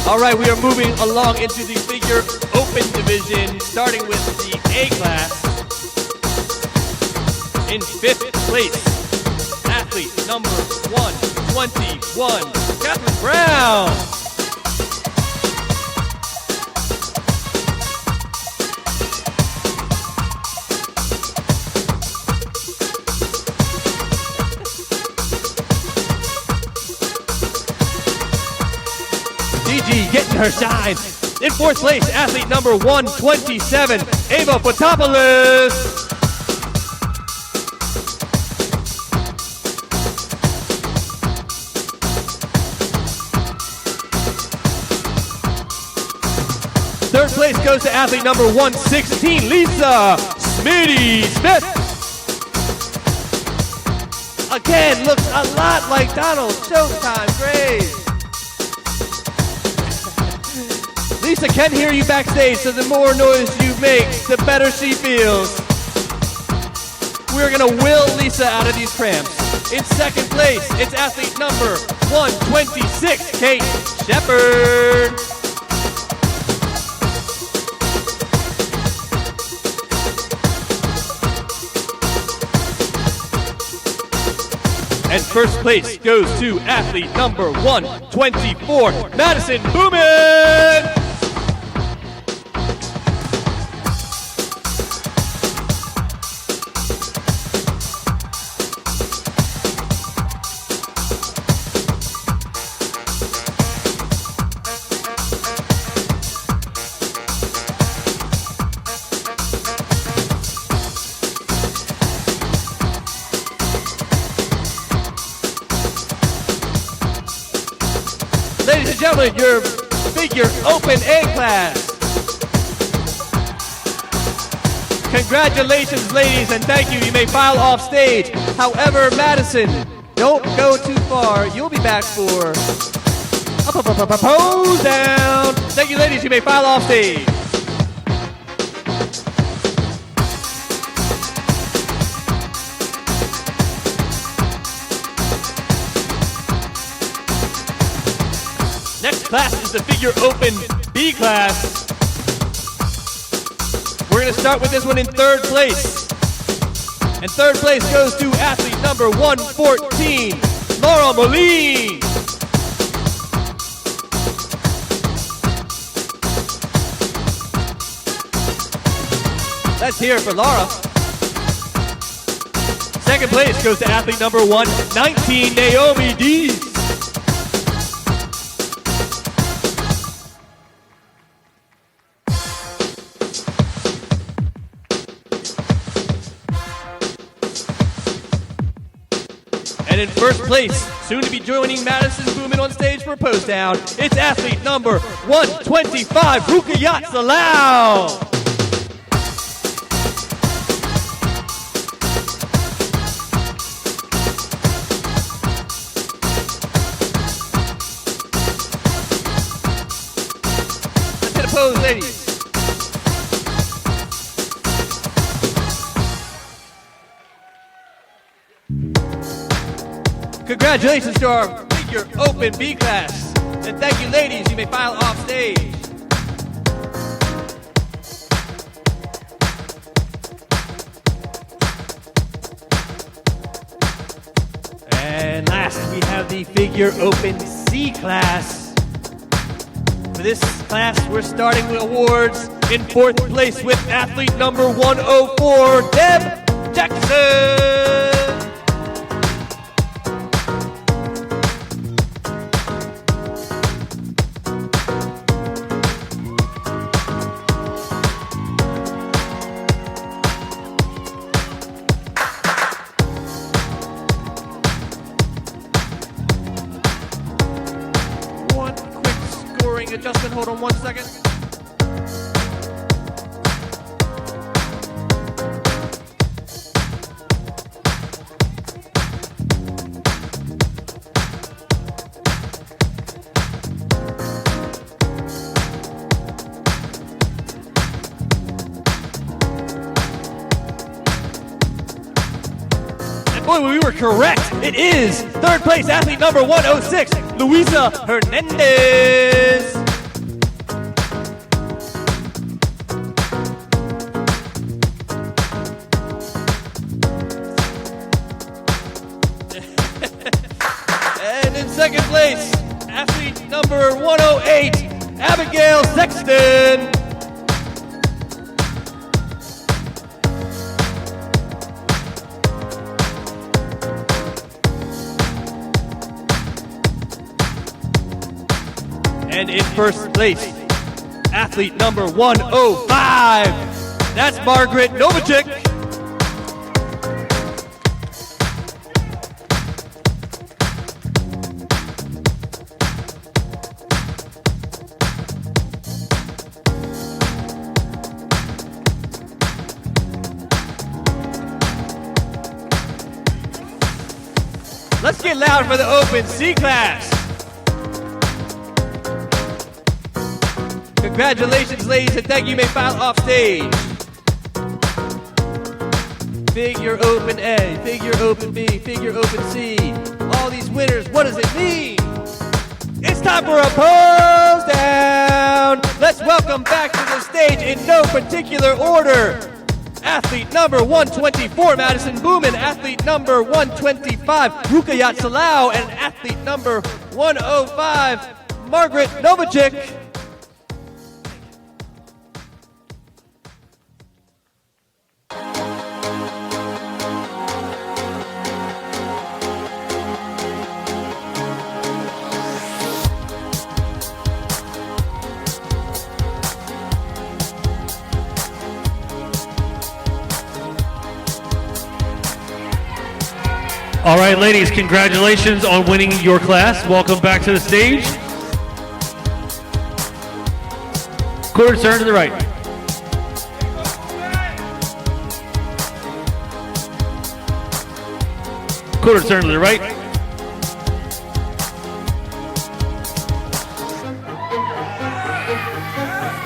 All right, we are moving along into the figure open division, starting with the A class. In 5th place, athlete number 121, Catherine Brown. DG getting her shine. In 4th place, athlete number 127, Ava Potopoulos. Third place goes to athlete number 116, Lisa Smitty Smith. Again, looks a lot like Donald Showtime Graves. Lisa can hear you backstage, so the more noise you make, the better she feels. We're gonna will Lisa out of these cramps. In second place, it's athlete number 126, Kate Shepard. And first place goes to athlete number 124, Madison Boomin. Ladies and gentlemen, your figure open A class. Congratulations, ladies, and thank you. You may file off stage. However, Madison, don't go too far. You'll be back for a pose down. Thank you, ladies. You may file off stage. Next class is the figure open B class. We're going to start with this one in third place. And third place goes to athlete number 114, Laura Moline. Let's hear it for Laura. Second place goes to athlete number 119, Naomi Dees. And in first place, soon to be joining Madison Boomin on stage for a pose down, it's athlete number 125, Rukayat Salau. Let's hit a pose, ladies. Congratulations to our figure open B class. And thank you, ladies. You may file off stage. And last, we have the figure open C class. For this class, we're starting with awards in fourth place with athlete number 104, Deb Jackson. Justin, hold on 1 second. And boy, we were correct. It is third place athlete number 106, Luisa Hernandez. Second place, athlete number 108, Abigail Sexton. And in first place, athlete number 105, that's Margaret Novacek. Let's get loud for the open C class. Congratulations, ladies, and thank you. You may file off stage. Figure open A, figure open B, figure open C. All these winners, what does it mean? It's time for a pose down. Let's welcome back to the stage in no particular order. Athlete number 124, Madison Boomin. Athlete number 125, Rukayat Salau. And athlete number 105, Margaret Novichik. All right, ladies, congratulations on winning your class. Welcome back to the stage. Quarter turn to the right. Quarter turn to the right.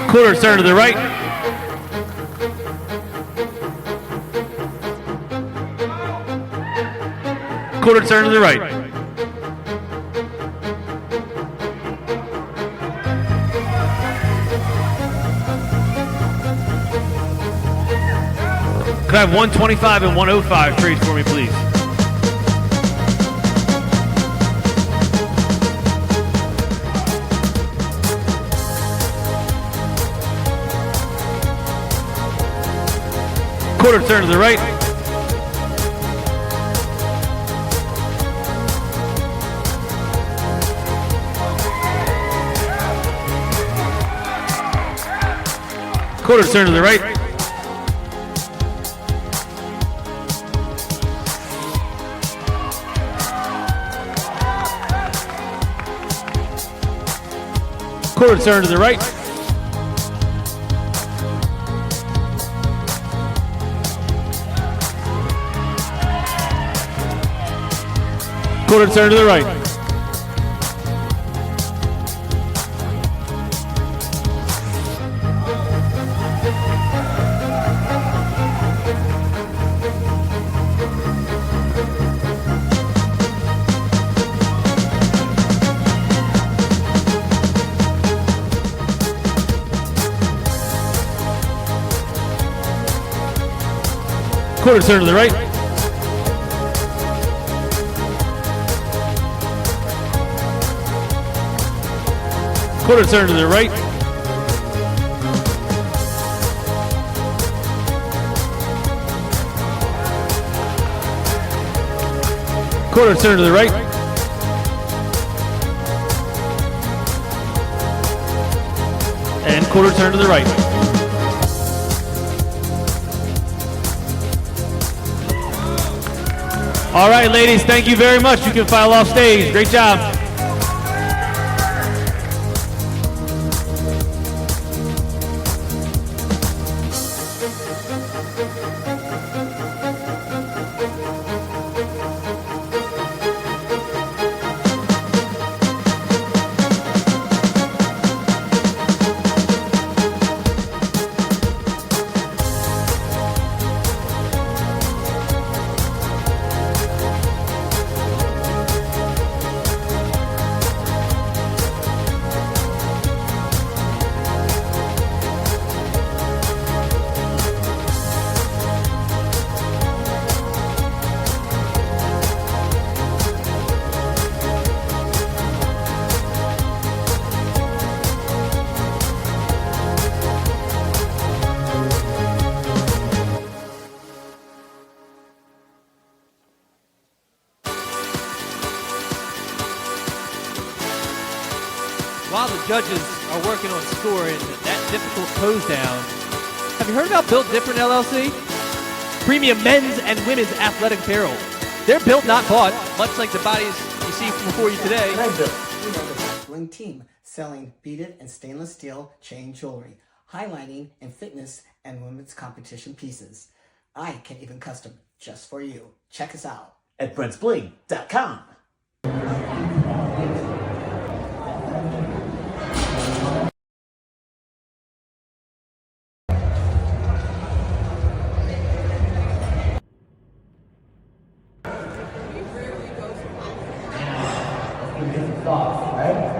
Quarter turn to the right. Quarter turn to the right. Could I have 125 and 105 trades for me, please? Quarter turn to the right. Quarter turn to the right. Quarter turn to the right. Quarter turn to the right. Quarter turn to the right. Quarter turn to the right. Quarter turn to the right. And quarter turn to the right. All right, ladies, thank you very much. You can file off stage. Great job. While the judges are working on scoring that difficult pose down, have you heard about Built Different LLC? Premium men's and women's athletic apparel. They're built, not bought, much like the bodies you see before you today. And I'm Bill. We are the Bling team, selling beaded and stainless steel chain jewelry, highlighting and fitness and women's competition pieces. I can even custom just for you. Check us out at BrentsBling.com. off, right?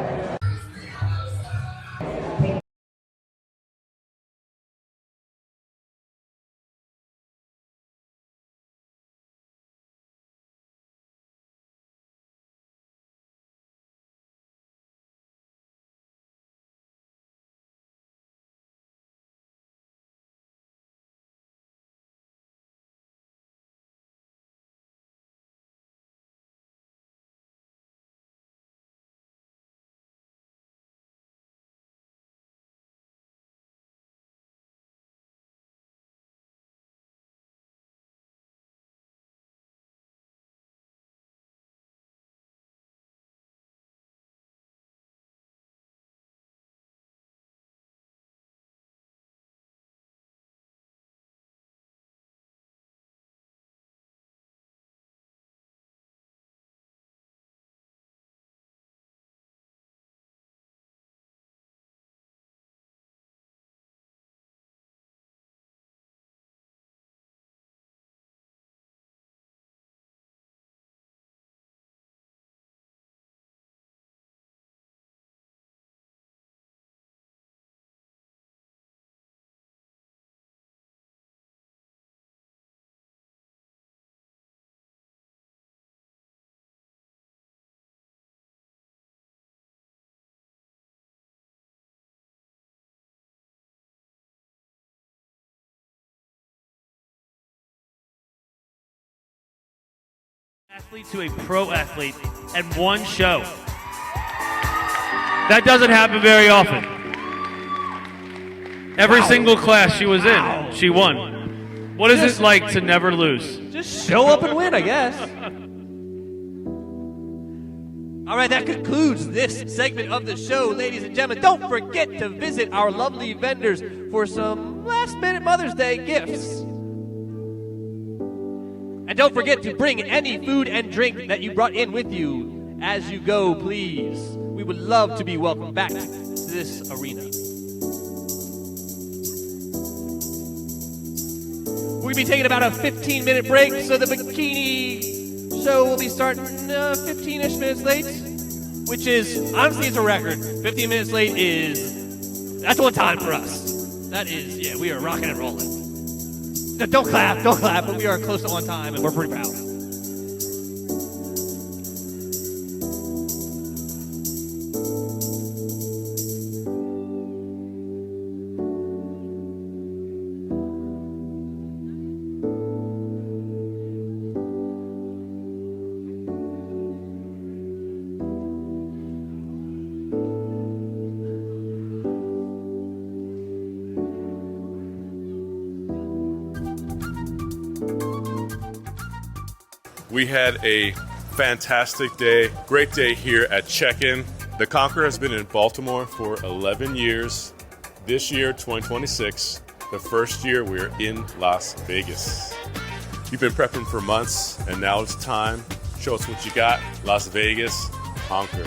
Athlete to a pro athlete at one show. That doesn't happen very often. Every single class she was in, she won. What is it like to never lose? Just show up and win, I guess. All right, that concludes this segment of the show, ladies and gentlemen. Don't forget to visit our lovely vendors for some last-minute Mother's Day gifts. And don't forget to bring any food and drink that you brought in with you as you go, please. We would love to be welcomed back to this arena. We're going to be taking about a 15-minute break, so the Bikini show will be starting 15-ish minutes late, which is, honestly, it's a record. 15 minutes late that's on time for us. That is, yeah, we are rocking and rolling. Don't clap, but we are close to on time, and we're pretty proud. We had a fantastic day, great day here at Check-In. The Conquer has been in Baltimore for 11 years. This year, 2026, the first year we're in Las Vegas. You've been prepping for months, and now it's time. Show us what you got. Las Vegas, Conquer.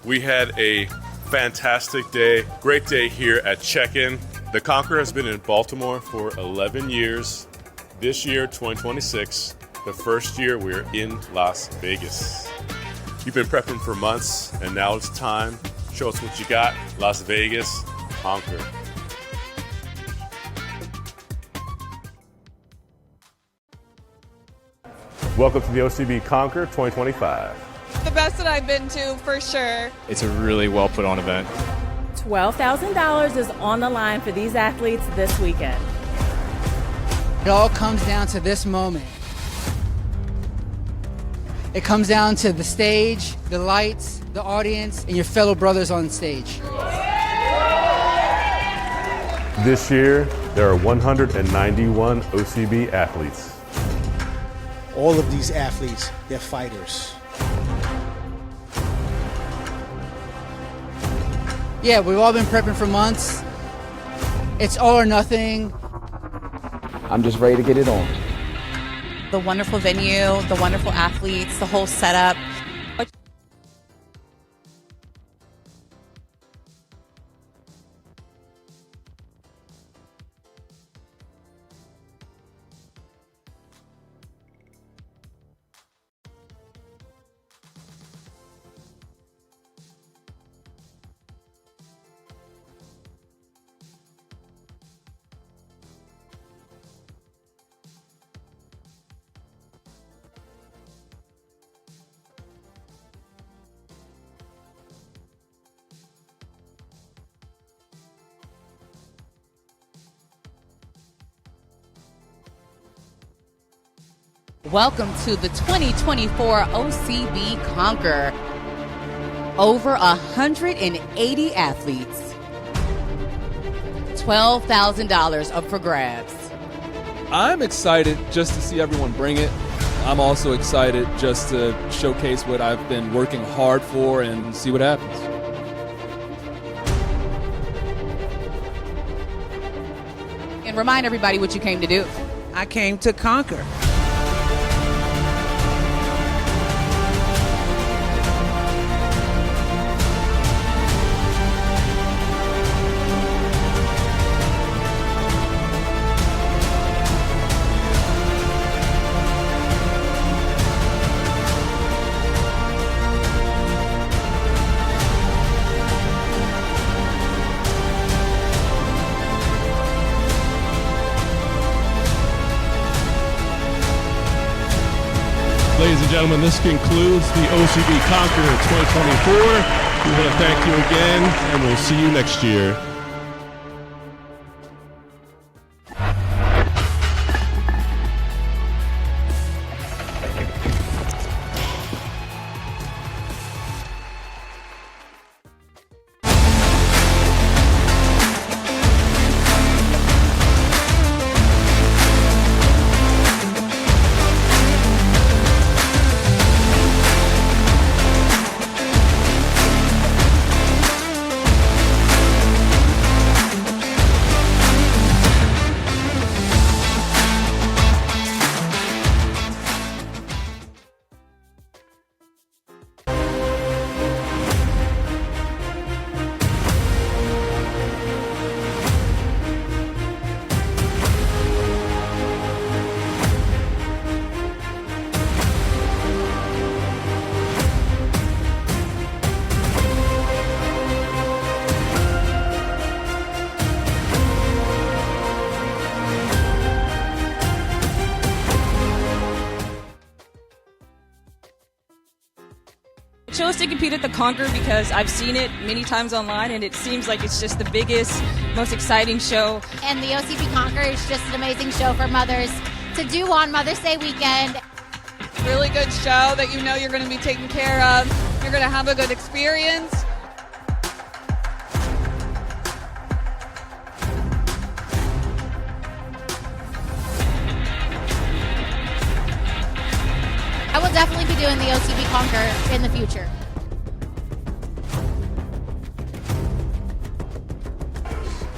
We had a fantastic day, great day here at Check-In. The Conquer has been in Baltimore for 11 years. This year, 2026, the first year we're in Las Vegas. You've been prepping for months, and now it's time. Show us what you got. Las Vegas, Conquer. Welcome to the OCB Conquer 2025. The best that I've been to, for sure. It's a really well put on event. $12,000 is on the line for these athletes this weekend. It all comes down to this moment. It comes down to the stage, the lights, the audience, and your fellow brothers on stage. This year, there are 191 OCB athletes. All of these athletes, they're fighters. Yeah, we've all been prepping for months. It's all or nothing. I'm just ready to get it on. The wonderful venue, the wonderful athletes, the whole setup. Welcome to the 2024 OCB Conquer. Over 180 athletes. $12,000 up for grabs. I'm excited just to see everyone bring it. I'm also excited just to showcase what I've been working hard for and see what happens. And remind everybody what you came to do. I came to conquer. Ladies and gentlemen, this concludes the OCB Conquer 2024. We want to thank you again, and we'll see you next year. Chose to compete at the Conquer because I've seen it many times online, and it seems like it's just the biggest, most exciting show. And the OCB Conquer is just an amazing show for mothers to do on Mother's Day weekend. Really good show that you know you're going to be taken care of. You're going to have a good experience. I will definitely be doing the OCB Conquer in the future.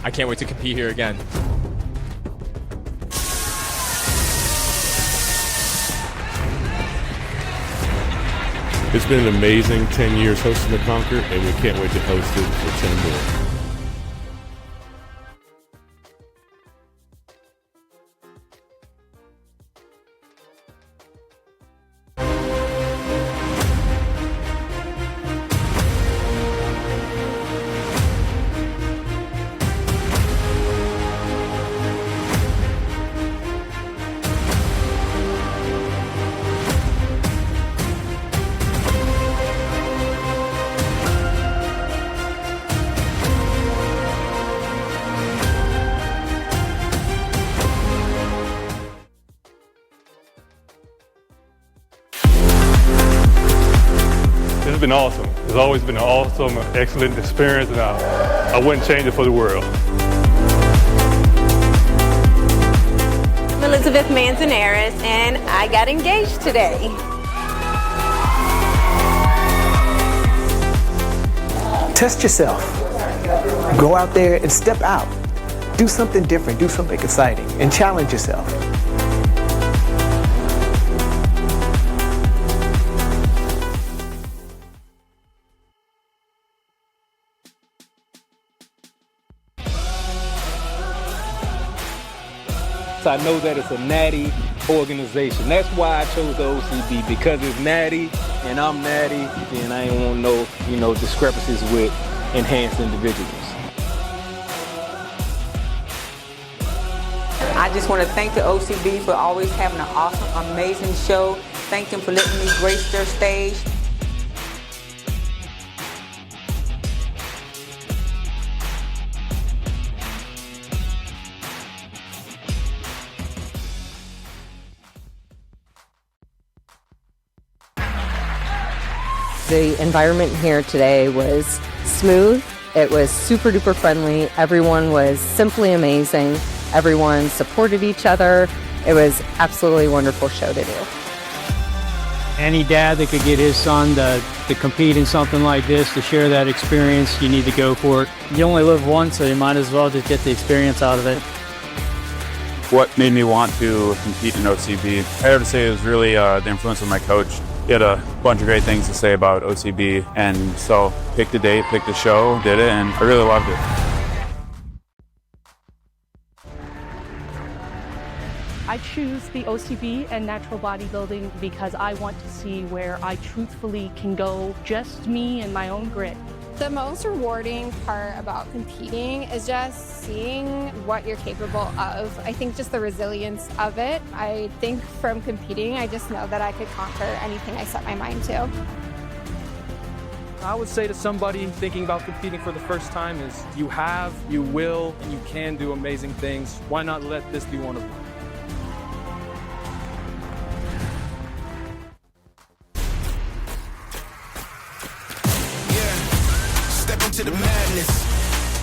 I can't wait to compete here again. It's been an amazing 10 years hosting the Conquer, and we can't wait to host it for 10 more. It's been awesome. It's always been an awesome, excellent experience, and I wouldn't change it for the world. I'm Elizabeth Manzanares, and I got engaged today. Test yourself. Go out there and step out. Do something different, do something exciting, and challenge yourself. So I know that it's a natty organization. That's why I chose the OCB, because it's natty and I'm natty, and I ain't want no, discrepancies with enhanced individuals. I just want to thank the OCB for always having an awesome, amazing show. Thank them for letting me grace their stage. The environment here today was smooth. It was super duper friendly. Everyone was simply amazing. Everyone supported each other. It was absolutely a wonderful show to do. Any dad that could get his son to compete in something like this, to share that experience, you need to go for it. You only live once, so you might as well just get the experience out of it. What made me want to compete in OCB? I have to say it was really the influence of my coach. He had a bunch of great things to say about OCB, and so picked a date, picked a show, did it, and I really loved it. I choose the OCB and natural bodybuilding because I want to see where I truthfully can go, just me and my own grit. The most rewarding part about competing is just seeing what you're capable of. I think just the resilience of it. I think from competing, I just know that I could conquer anything I set my mind to. I would say to somebody thinking about competing for the first time is you have, you will, and you can do amazing things. Why not let this be one of them? To the madness,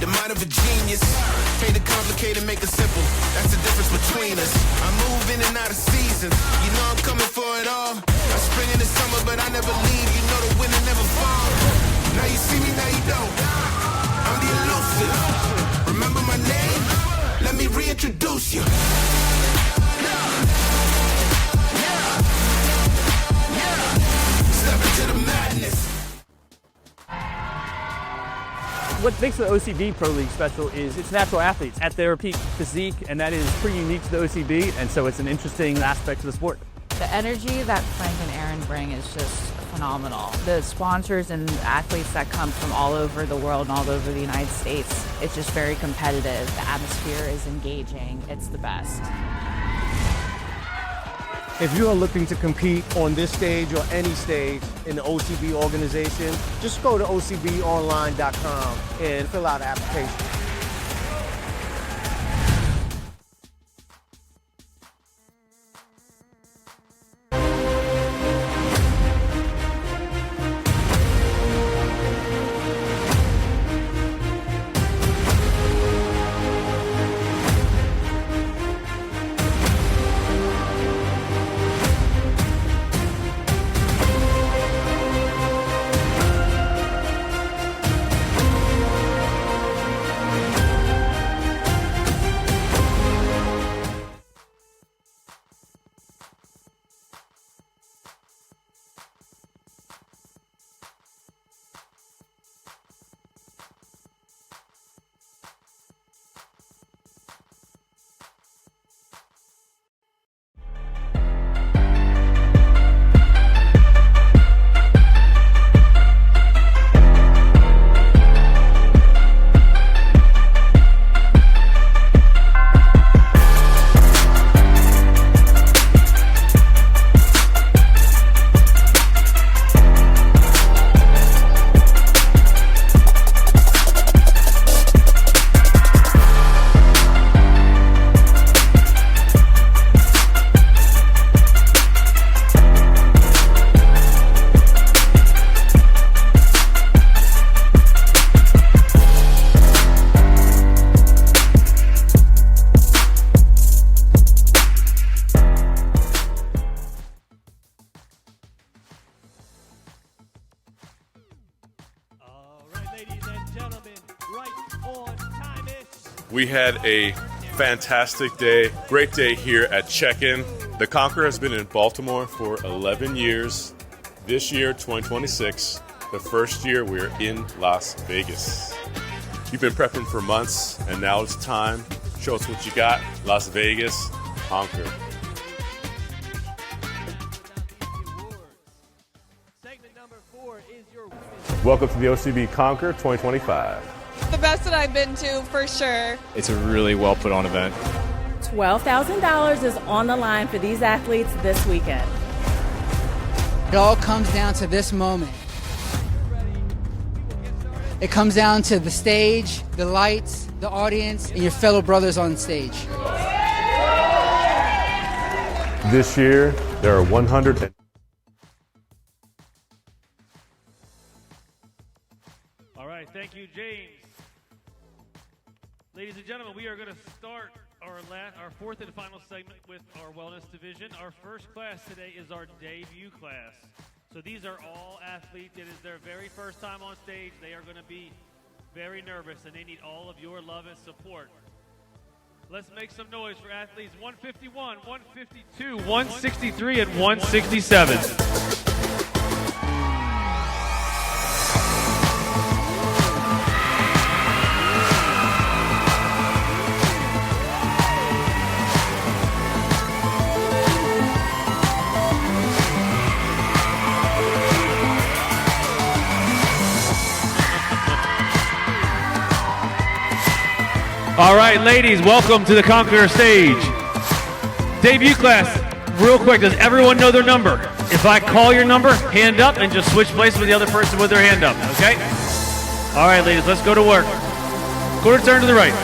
the mind of a genius. Paint it complicated, make it simple. That's the difference between us. I move in and out of seasons. You know I'm coming for it all. I spring in the summer, but I never leave. You know the winter never falls. Now you see me, now you don't. I'm the elusive. Remember my name? Let me reintroduce you. Step into the madness. What makes the OCB Pro League special is it's natural athletes at their peak physique, and that is pretty unique to the OCB, and so it's an interesting aspect of the sport. The energy that Frank and Aaron bring is just phenomenal. The sponsors and athletes that come from all over the world and all over the United States, it's just very competitive. The atmosphere is engaging. It's the best. If you are looking to compete on this stage or any stage in the OCB organization, just go to OCBonline.com and fill out an application. We had a fantastic day, great day here at Check-In. The Conquer has been in Baltimore for 11 years. This year, 2026, the first year we're in Las Vegas. You've been prepping for months, and now it's time. Show us what you got. Las Vegas, Conquer. Welcome to the OCB Conquer 2025. The best that I've been to, for sure. It's a really well put on event. $12,000 is on the line for these athletes this weekend. It all comes down to this moment. It comes down to the stage, the lights, the audience, and your fellow brothers on stage. This year, there are 100. All right, thank you, James. Ladies and gentlemen, we are going to start our fourth and final segment with our wellness division. Our first class today is our debut class. So these are all athletes. It is their very first time on stage. They are going to be very nervous, and they need all of your love and support. Let's make some noise for athletes 151, 152, 163, and 167. All right, ladies, welcome to the Conquer stage. Debut class, real quick, does everyone know their number? If I call your number, hand up and just switch places with the other person with their hand up, okay? All right, ladies, let's go to work. Quarter turn to the right.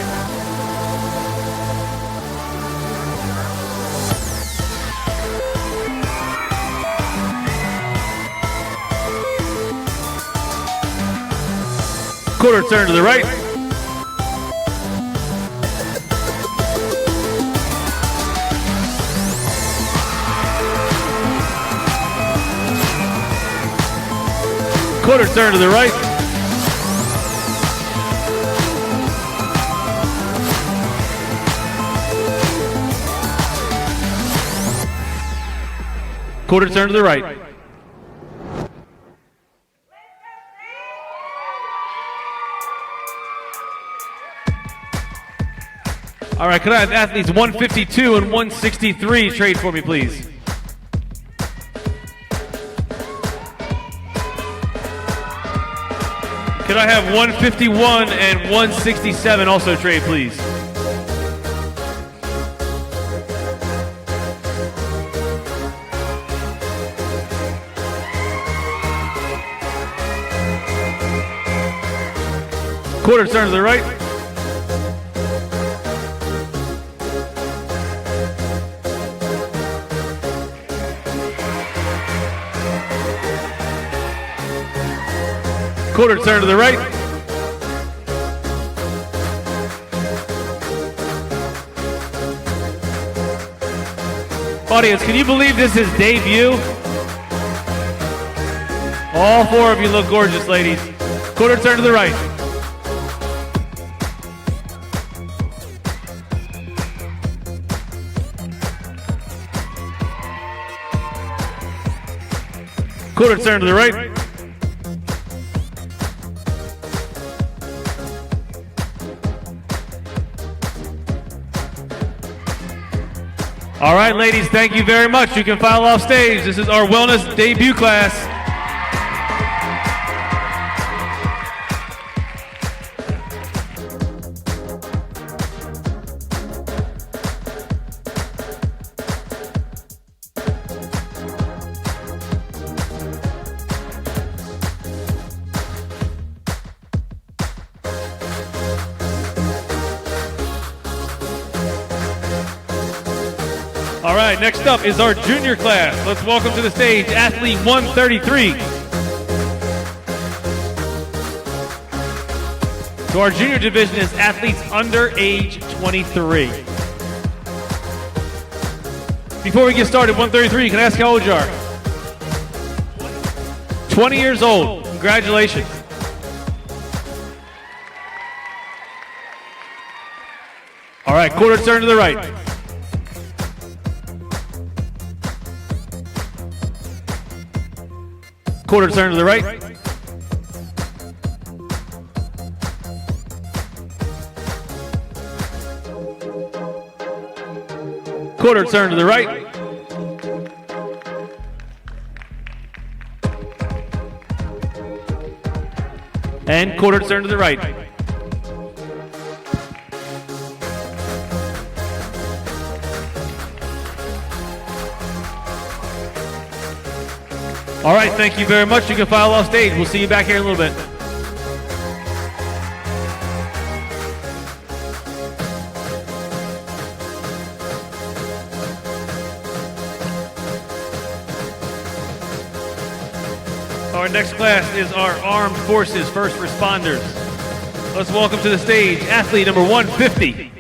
Quarter turn to the right. Quarter turn to the right. Quarter turn to the right. All right, could I have athletes 152 and 163 trade for me, please? Could I have 151 and 167 also trade, please? Quarter turn to the right. Quarter turn to the right. Audience, can you believe this is debut? All four of you look gorgeous, ladies. Quarter turn to the right. Quarter turn to the right. All right, ladies, thank you very much. You can file off stage. This is our wellness debut class. All right, next up is our junior class. Let's welcome to the stage athlete 133. So our junior division is athletes under age 23. Before we get started, 133, can I ask how old you are? 20 years old. Congratulations. All right, quarter turn to the right. Quarter turn to the right. Quarter turn to the right. And quarter turn to the right. All right, thank you very much. You can file off stage. We'll see you back here in a little bit. Our next class is our Armed Forces First Responders. Let's welcome to the stage athlete number 150.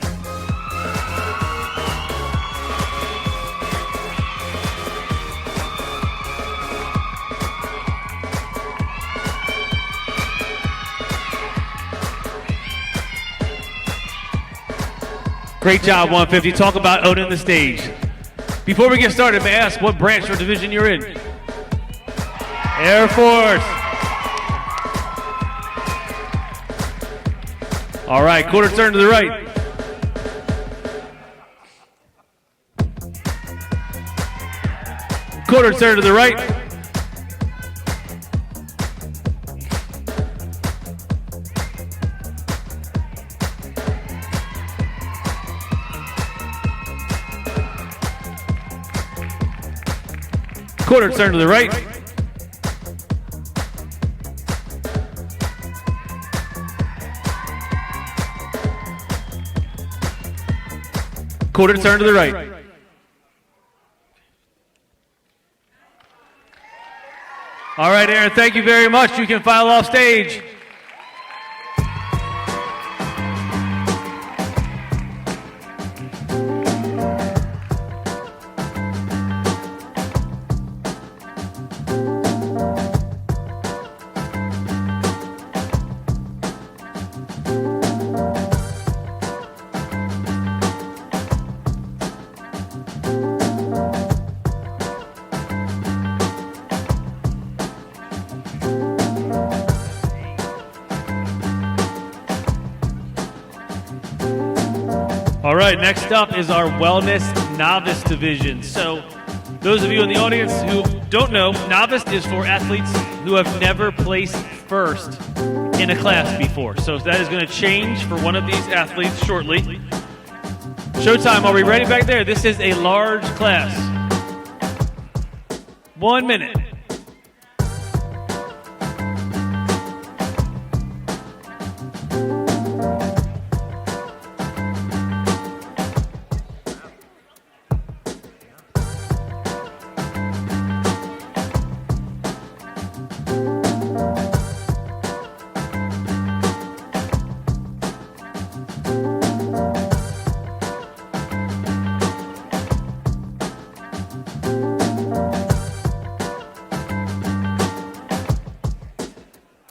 Great job, 150. Talk about owning the stage. Before we get started, may I ask what branch or division you're in? Air Force. All right, quarter turn to the right. Quarter turn to the right. Quarter turn to the right. Quarter turn to the right. All right, Aaron, thank you very much. You can file off stage. All right, next up is our Wellness Novice Division. So, those of you in the audience who don't know, Novice is for athletes who have never placed first in a class before. So that is going to change for one of these athletes shortly. Showtime, are we ready back there? This is a large class. 1 minute.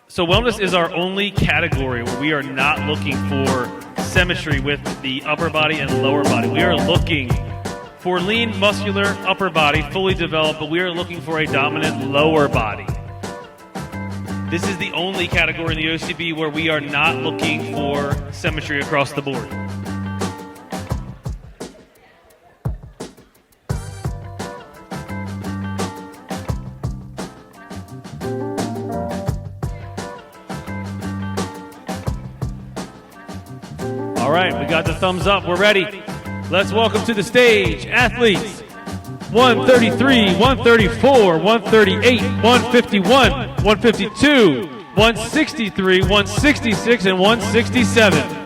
So wellness is our only category where we are not looking for symmetry with the upper body and lower body. We are looking for lean, muscular upper body, fully developed, but we are looking for a dominant lower body. This is the only category in the OCB where we are not looking for symmetry across the board. All right, we got the thumbs up. We're ready. Let's welcome to the stage athletes 133, 134, 138, 151, 152, 163, 166, and 167.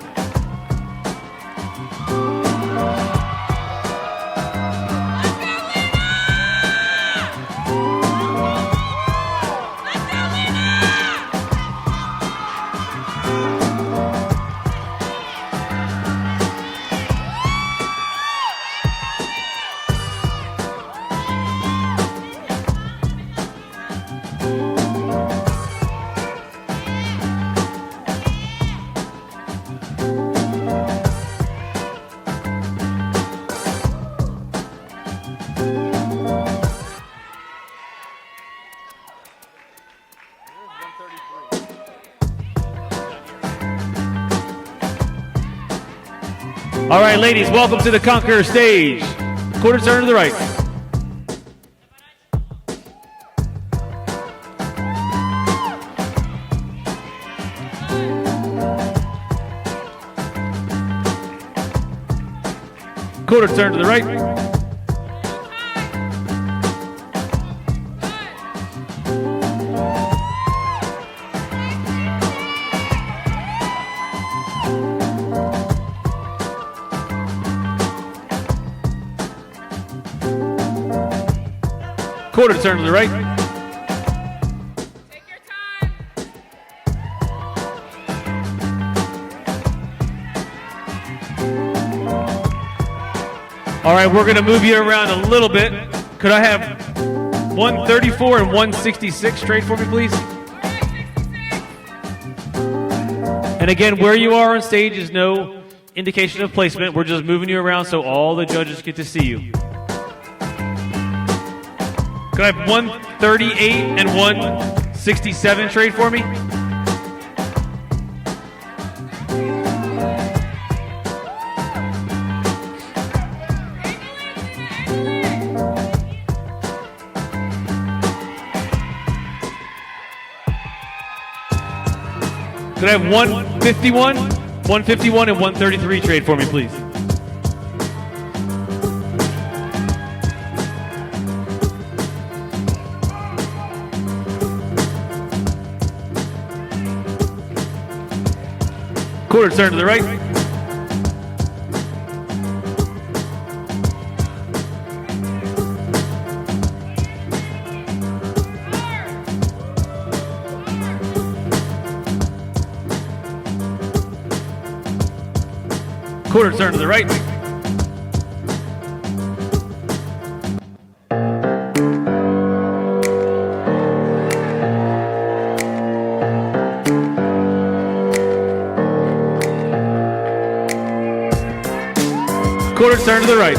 All right, ladies, welcome to the Conquer stage. Quarter turn to the right. Quarter turn to the right. Quarter turn to the right. Take your time. All right, we're going to move you around a little bit. Could I have 134 and 166 straight for me, please? And again, where you are on stage is no indication of placement. We're just moving you around so all the judges get to see you. Could I have 138 and 167 straight for me? Could I have 151, 151, and 133 trade for me, please? Quarter turn to the right. Quarter turn to the right. Quarter turn to the right.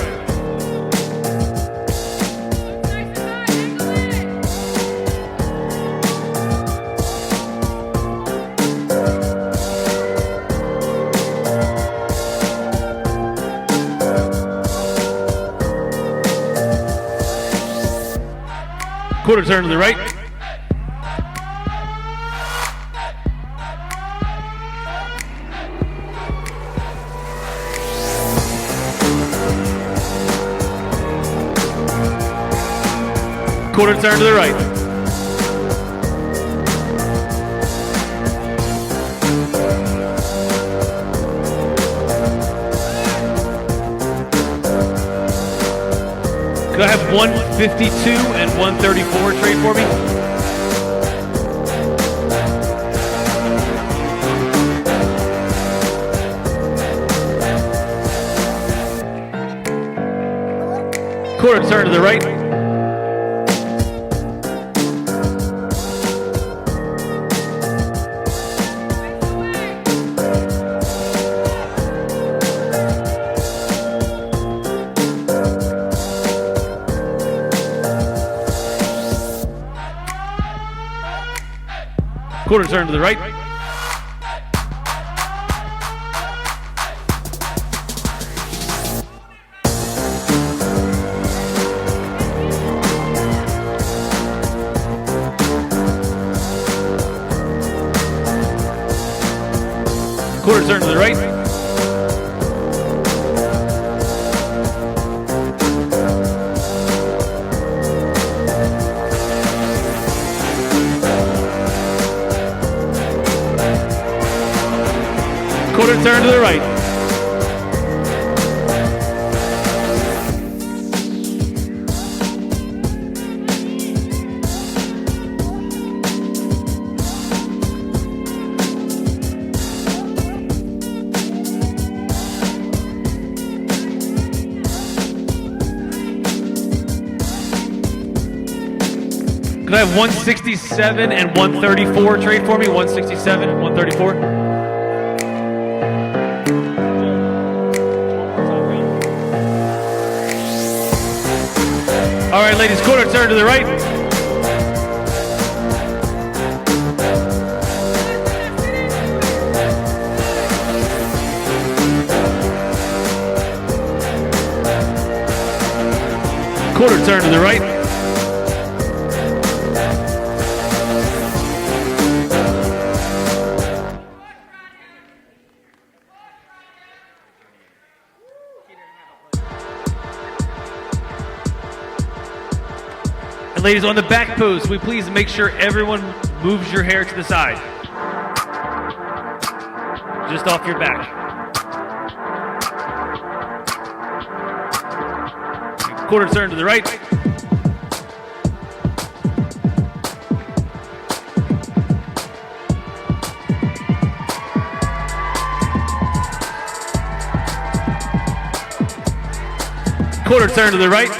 Quarter turn to the right. Quarter turn to the right. Could I have 152 and 134 trade for me? Quarter turn to the right. Quarter turn to the right. Quarter turn to the right. Quarter turn to the right. Could I have 167 and 134 trade for me? 167 and 134. All right, ladies, quarter turn to the right. turn to the right. And ladies, on the back pose, we please make sure everyone moves your hair to the side. Just off your back. Quarter turn to the right. Quarter turn to the right.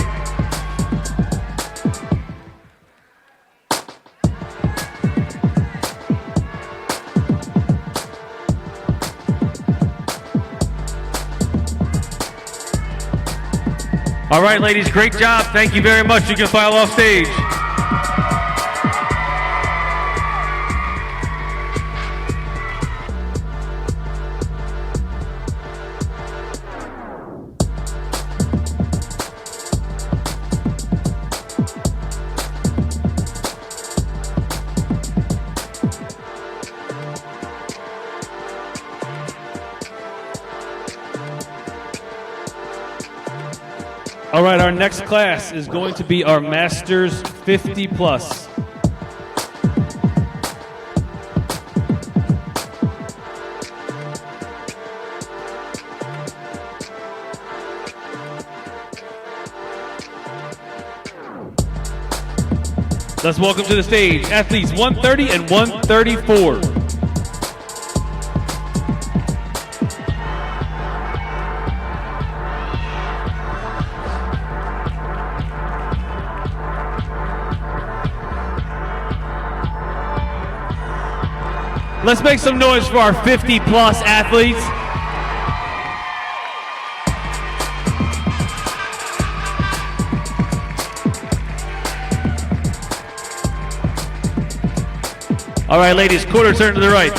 All right, ladies, great job. Thank you very much. You can file off stage. All right, our next class is going to be our Masters 50 Plus. Let's welcome to the stage athletes 130 and 134. Let's make some noise for our 50-plus athletes. All right, ladies, quarter turn to the right.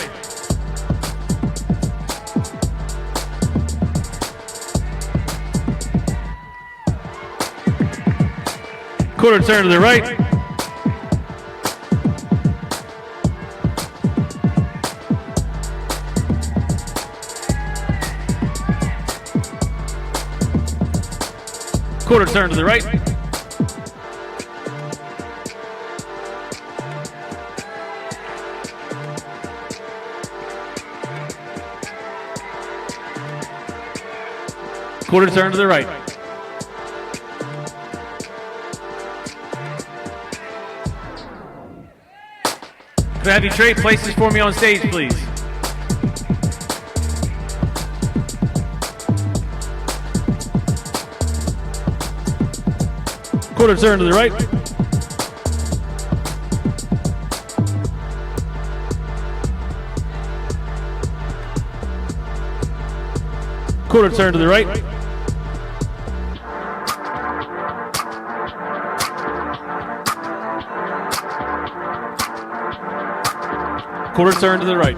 Quarter turn to the right. Quarter turn to the right. Quarter turn to the right. Can I have you trade places for me on stage, please? Quarter turn to the right. Quarter turn to the right. Quarter turn to the right.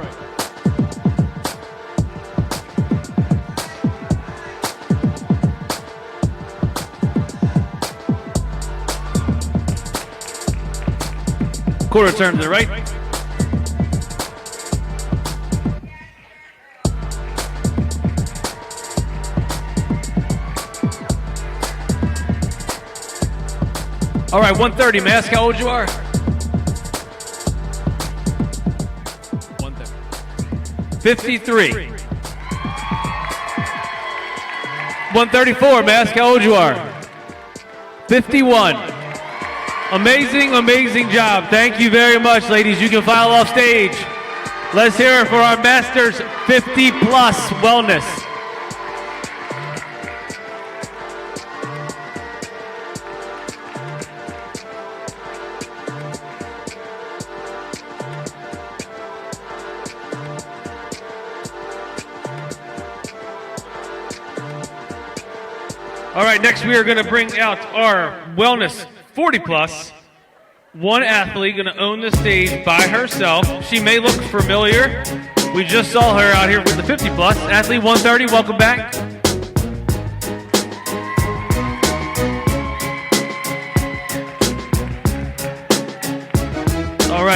Quarter turn to the right. All right, 130. May I ask how old you are? 130. 53. 134. May I ask how old you are? 51. Amazing, amazing job. Thank you very much, ladies. You can file off stage. Let's hear it for our Masters 50 Plus Wellness. All right, next we are going to bring out our Wellness 40 Plus. One athlete going to own the stage by herself. She may look familiar. We just saw her out here with the 50 Plus. Athlete 130, welcome back.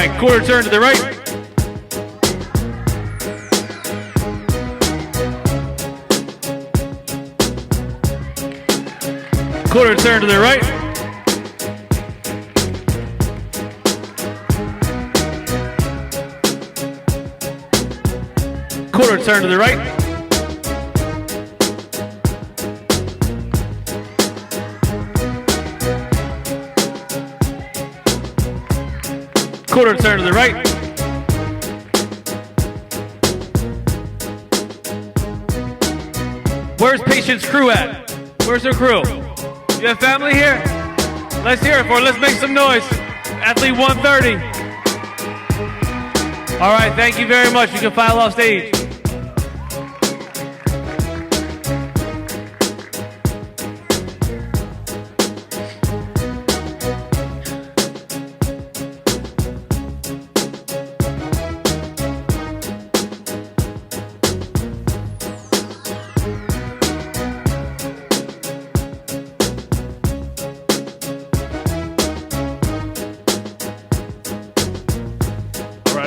right, quarter turn to the right. Quarter turn to the right. Quarter turn to the right. Quarter turn to the right. Where's Patient's crew at? Where's her crew? You have family here? Let's hear it for it. Let's make some noise. Athlete 130. All right, thank you very much. You can file off stage.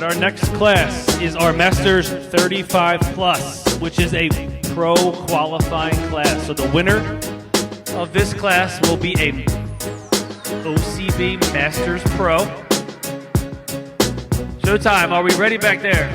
Our next class is our Masters 35 Plus, which is a pro qualifying class. So the winner of this class will be a OCB Masters Pro. Showtime, are we ready back there?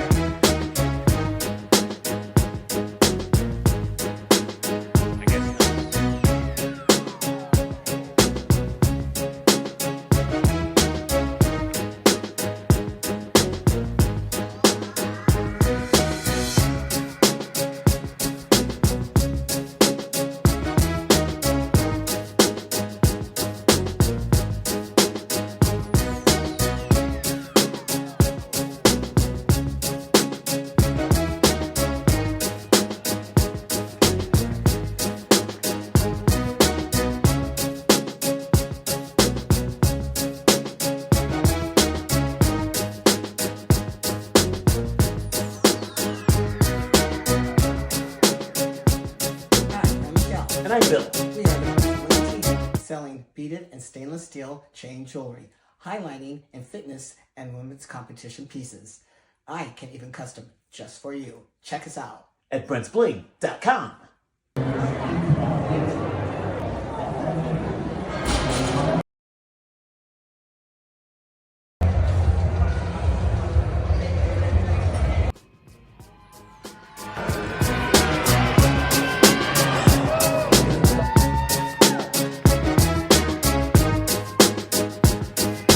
And I'm Bill. We are the #1 team selling beaded and stainless steel chain jewelry, highlighting and fitness and women's competition pieces. I can even custom just for you. Check us out at BrentsBling.com.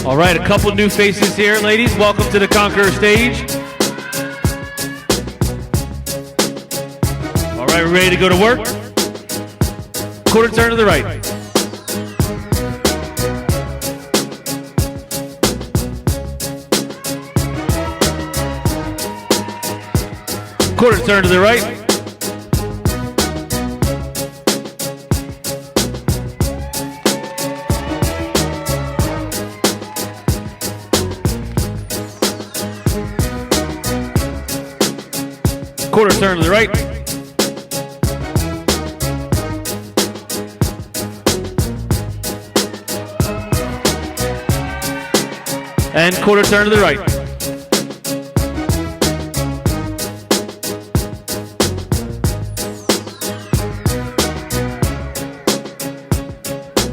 All right, a couple new faces here, ladies. Welcome to the Conquer stage. All right, we're ready to go to work. Quarter turn to the right. Quarter turn to the right. Quarter turn to the right. And quarter turn to the right.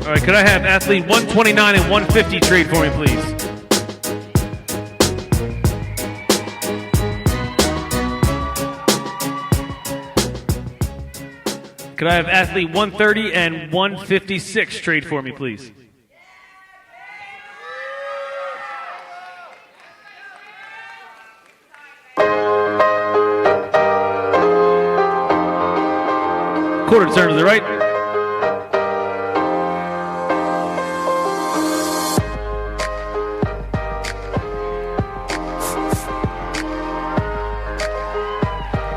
All right, could I have athlete 129 and 150 trade for me, please? Could I have athlete 130 and 156 trade for me, please? Quarter turn to the right.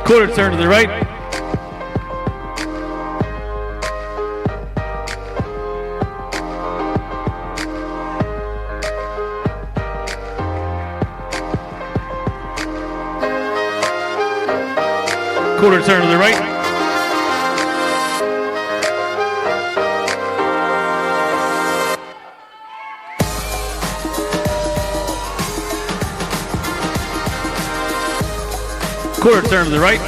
Quarter turn to the right. Quarter turn to the right. Quarter turn to the right.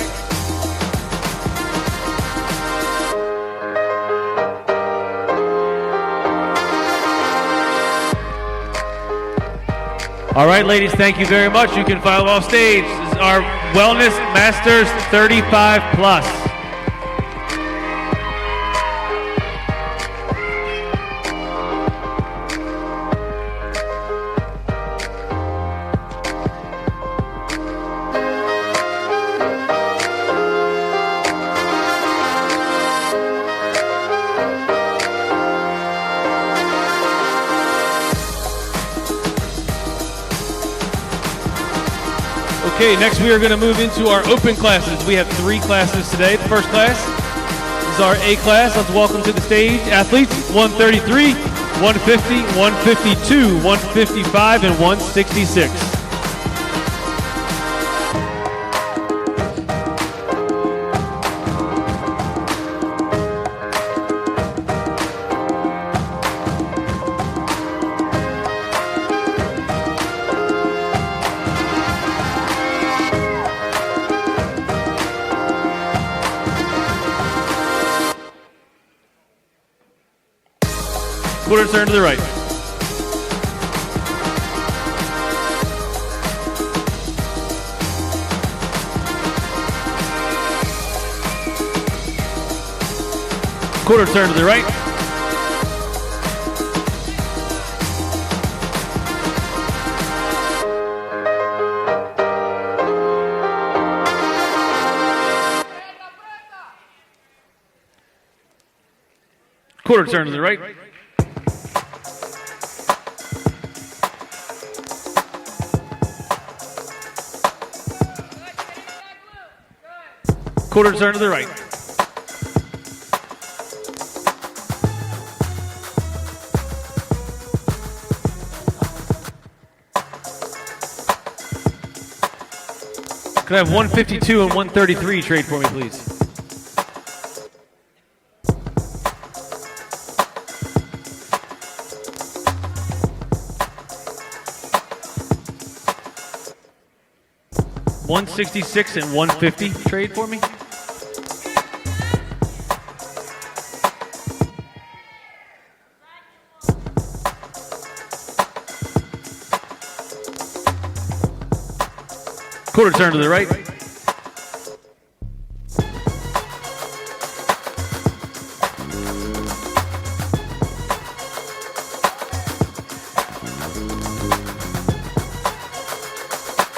All right, ladies, thank you very much. You can file off stage. This is our Wellness Masters 35 Plus. Okay, next we are going to move into our open classes. We have 3 classes today. The first class is our A class. Let's welcome to the stage athletes 133, 150, 152, 155, and 166. Quarter turn to the right. Quarter turn to the right. Quarter turn to the right. Quarter turn to the right. Could I have 152 and 133 trade for me, please? $166 and $150 trade for me. Quarter turn to the right.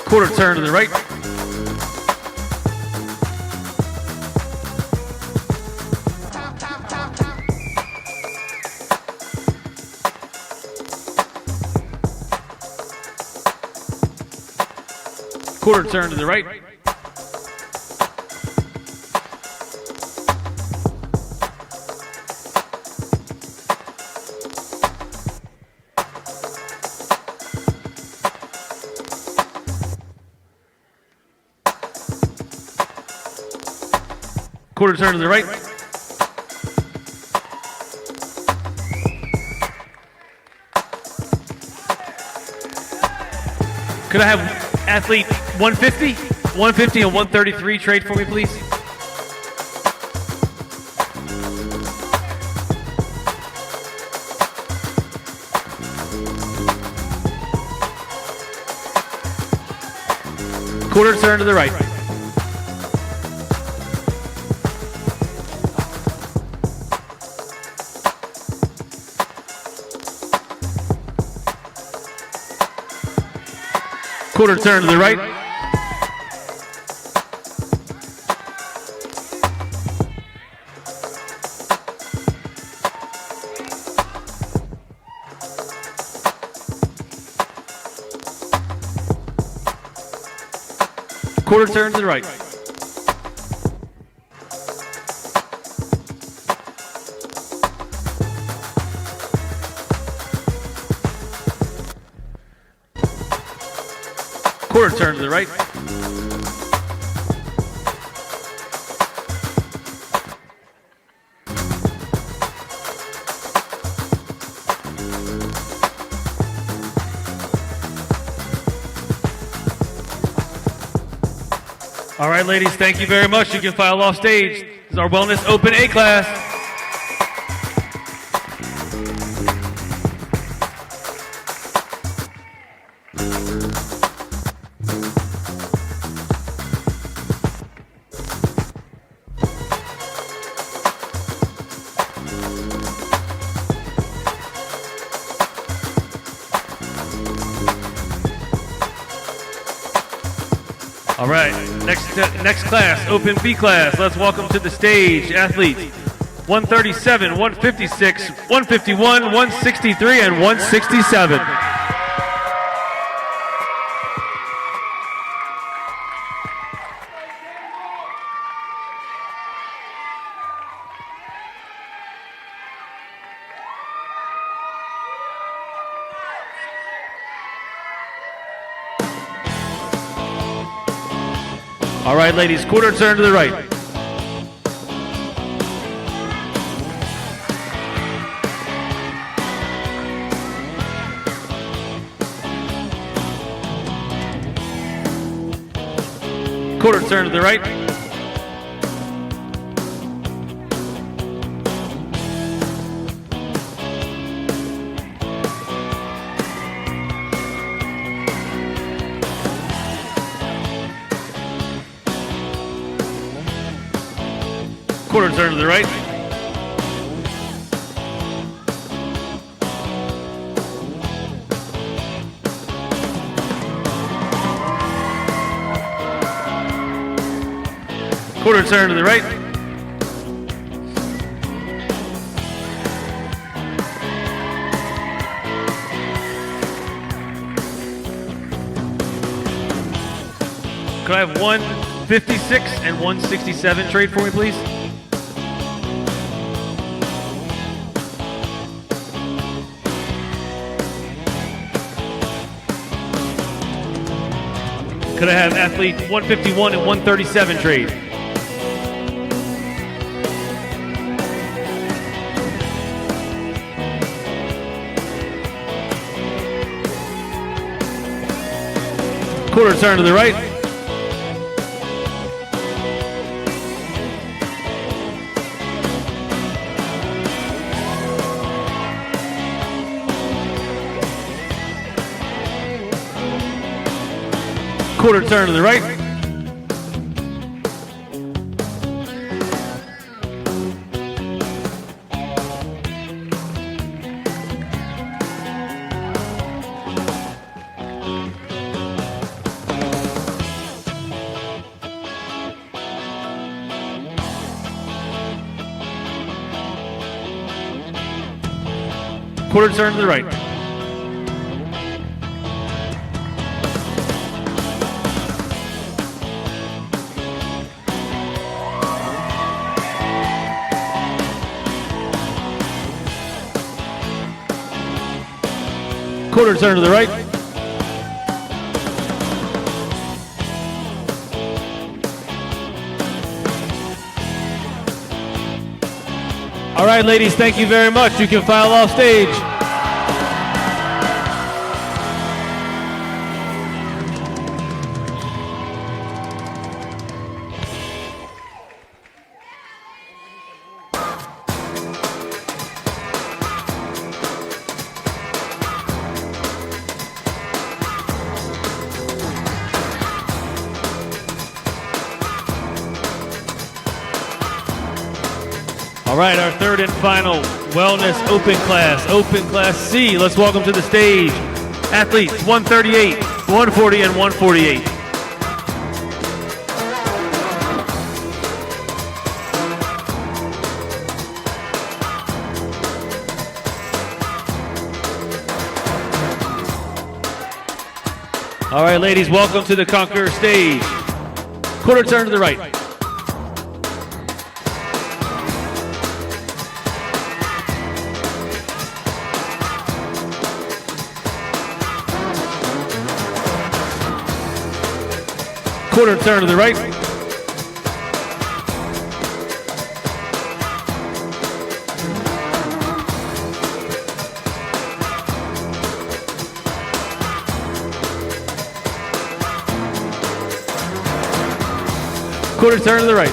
Quarter turn to the right. Quarter turn to the right. Quarter turn to the right. Could I have athlete 150, 150 and 133 trade for me, please? Quarter turn to the right. Quarter turn to the right. Quarter turn to the right. Quarter turn to the right. All right, ladies, thank you very much. You can file off stage. This is our Wellness Open A class. All right, next class, Open B class. Let's welcome to the stage athletes 137, 156, 151, 163, and 167. All right, ladies, quarter turn to the right. Quarter turn to the right. Quarter turn to the right. Quarter turn to the right. Could I have 156 and 167 trade for me, please? Could I have athlete 151 and 137 trade? Quarter turn to the right. Quarter turn to the right. Quarter turn to the right. Quarter turn to the right. All right, ladies, thank you very much. You can file off stage. All right, our third and final Wellness Open Class C. Let's welcome to the stage athletes 138, 140, and 148. All right, ladies, welcome to the Conquer stage. Quarter turn to the right. Quarter turn to the right. Quarter turn to the right.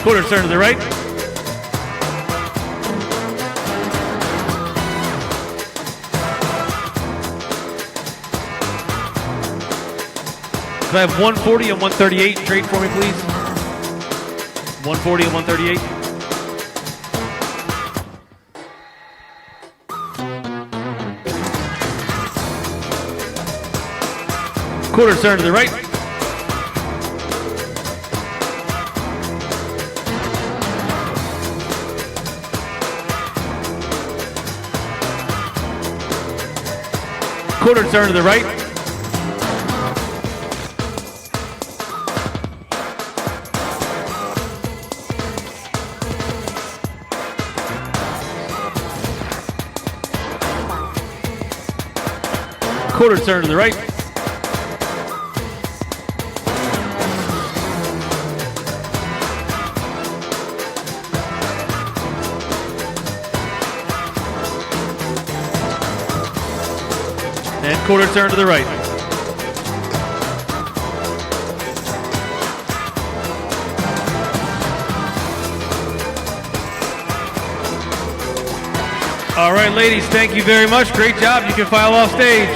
Quarter turn to the right. Can I have 140 and 138 straight for me, please? 140 and 138. Quarter turn to the right. Quarter turn to the right. Quarter turn to the right. And quarter turn to the right. All right, ladies, thank you very much. Great job. You can file off stage.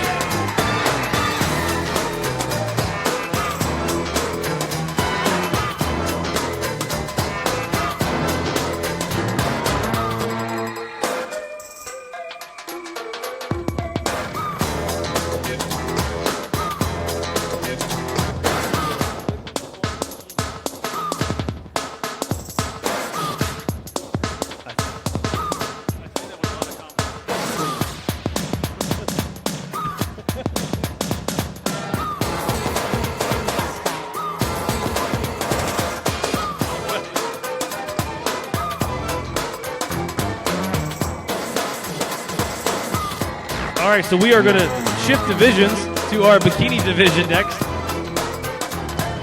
All right, so we are going to shift divisions to our bikini division next.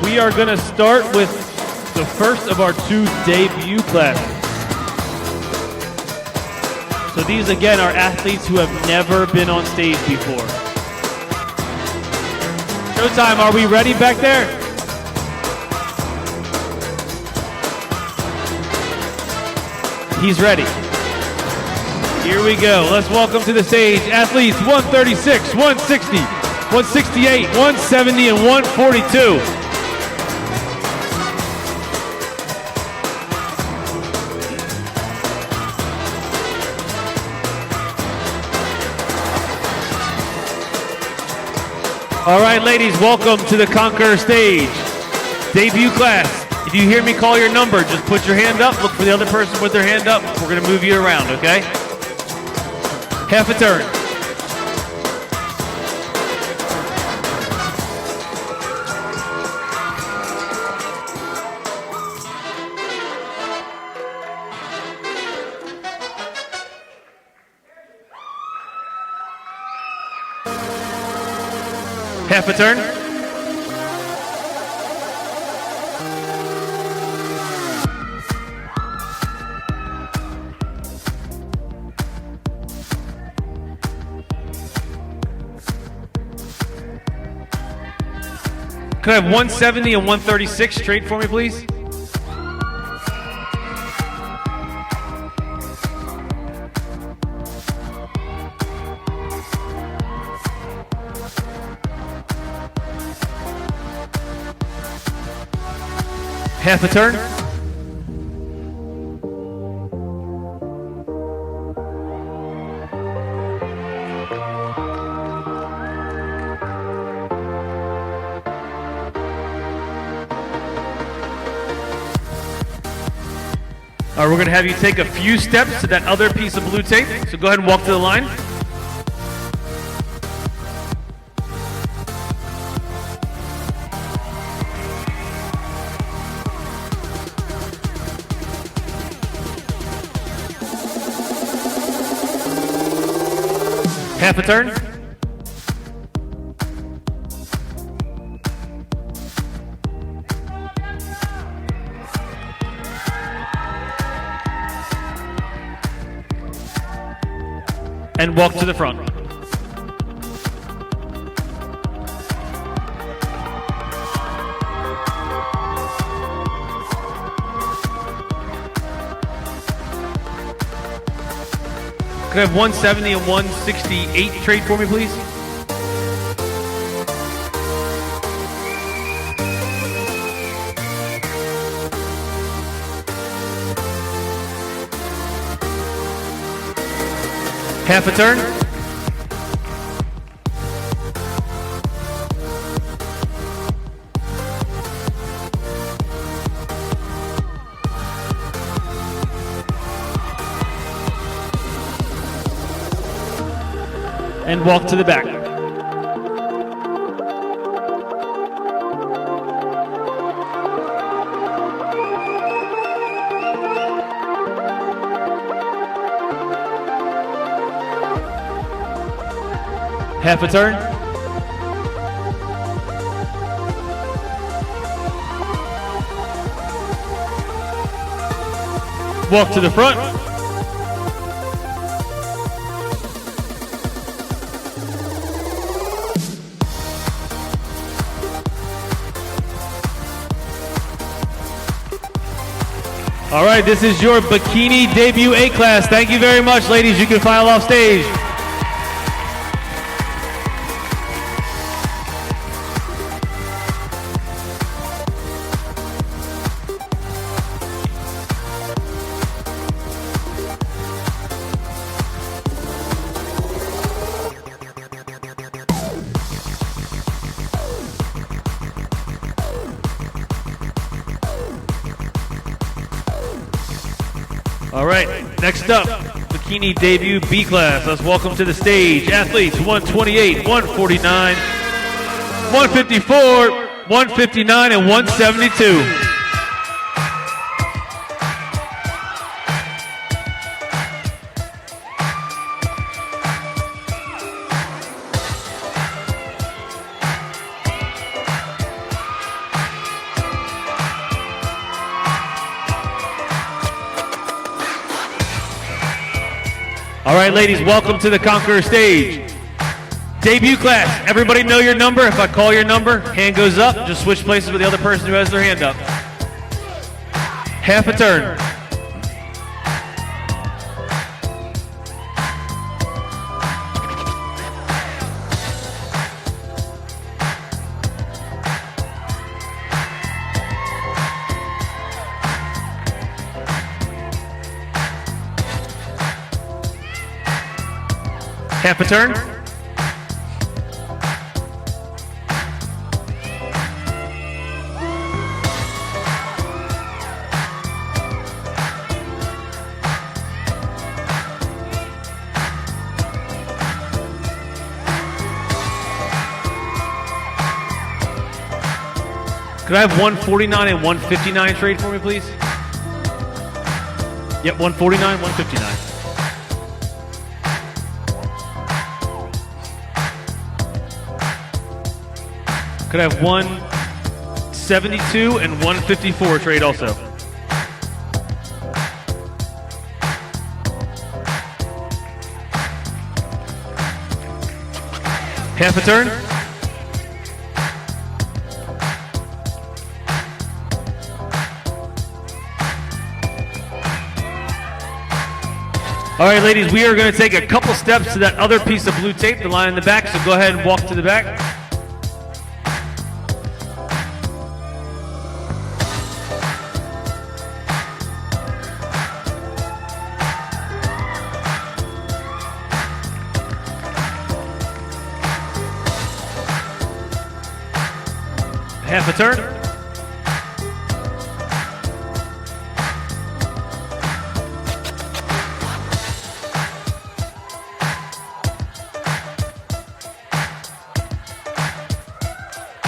We are going to start with the first of our two debut classes. So these, again, are athletes who have never been on stage before. Showtime, are we ready back there? He's ready. Here we go. Let's welcome to the stage athletes 136, 160, 168, 170, and 142. All right, ladies, welcome to the Conquer stage. Debut class. If you hear me call your number, just put your hand up. Look for the other person with their hand up. We're going to move you around, okay? Half a turn. Half a turn. Can I have 170 and 136 straight for me, please? Half a turn. All right, we're going to have you take a few steps to that other piece of blue tape. So go ahead and walk to the line. Half a turn. and walk to the front. Could I have 170 and 168 trade for me, please? Half a turn. And walk to the back. Half a turn. Walk to the front. All right, this is your Bikini debut A class. Thank you very much, ladies. You can file off stage. All right, next up, Bikini debut B class. Let's welcome to the stage athletes 128, 149, 154, 159, and 172. All right, ladies, welcome to the Conquer stage. Debut class, everybody know your number. If I call your number, hand goes up. Just switch places with the other person who has their hand up. Half a turn. Half a turn. Could I have 149 and 159 trade for me, please? Yep, 149, 159. Could I have 172 and 154 trade also? Half a turn. All right, ladies, we are going to take a couple steps to that other piece of blue tape, the line in the back, so go ahead and walk to the back. Half a turn.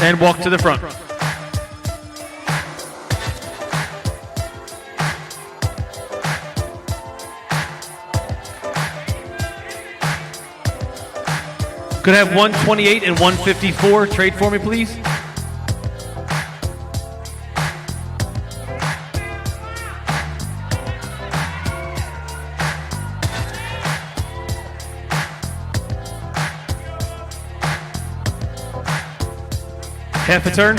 And walk to the front. Could I have 128 and 154 trade for me, please? Half a turn.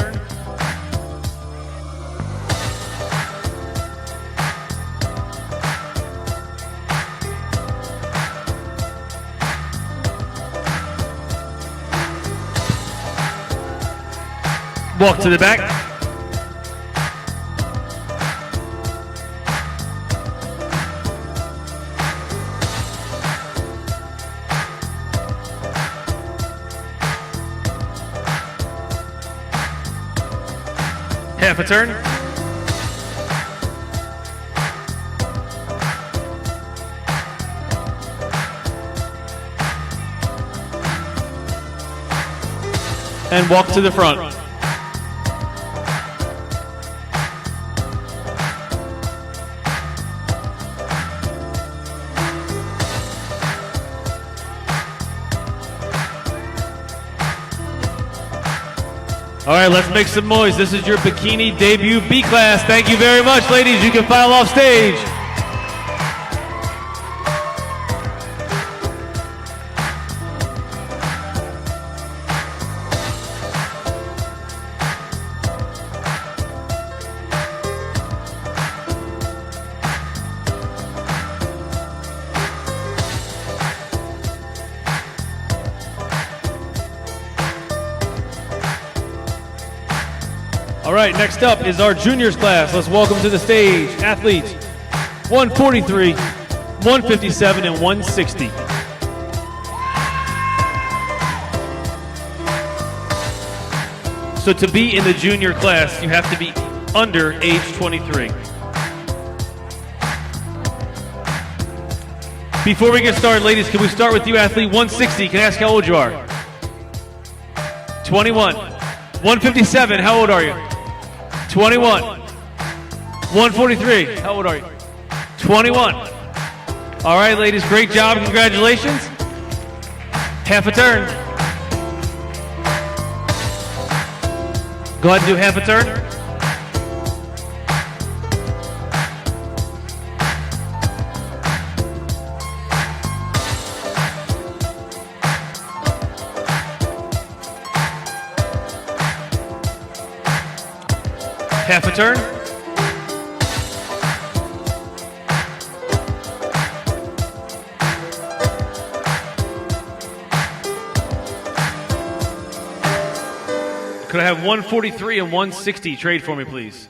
Walk to the back. Half a turn. And walk to the front. All right, let's make some noise. This is your Bikini debut B class. Thank you very much, ladies. You can file off stage. All right, next up is our juniors class. Let's welcome to the stage athletes 143, 157, and 160. So to be in the junior class, you have to be under age 23. Before we get started, ladies, can we start with you, athlete 160? Can I ask how old you are? 21. 157, how old are you? 21. 143. How old are you? 21. All right, ladies, great job. Congratulations. Half a turn. Go ahead and do half a turn. Half a turn. Could I have 143 and 160 trade for me, please?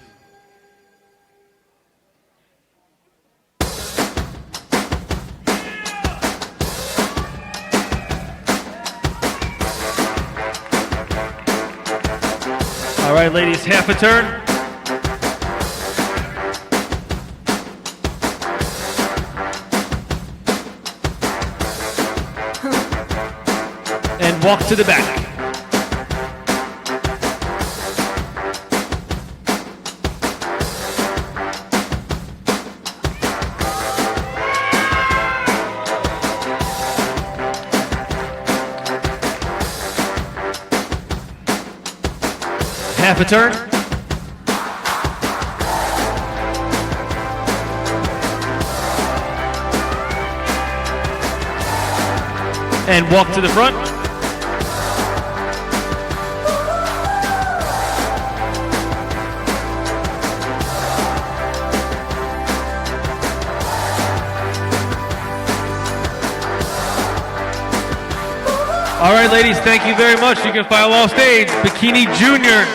All right, ladies, half a turn. And walk to the back. Half a turn. And walk to the front. All right, ladies, thank you very much. You can file off stage. Bikini Junior.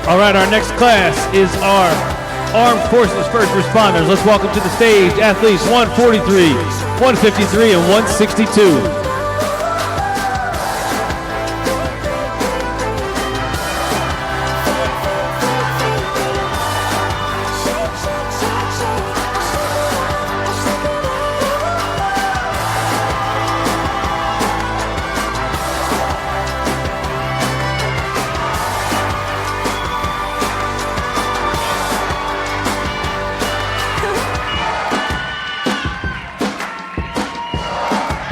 All right, our next class is our Armed Forces First Responders. Let's welcome to the stage athletes 143, 153, and 162.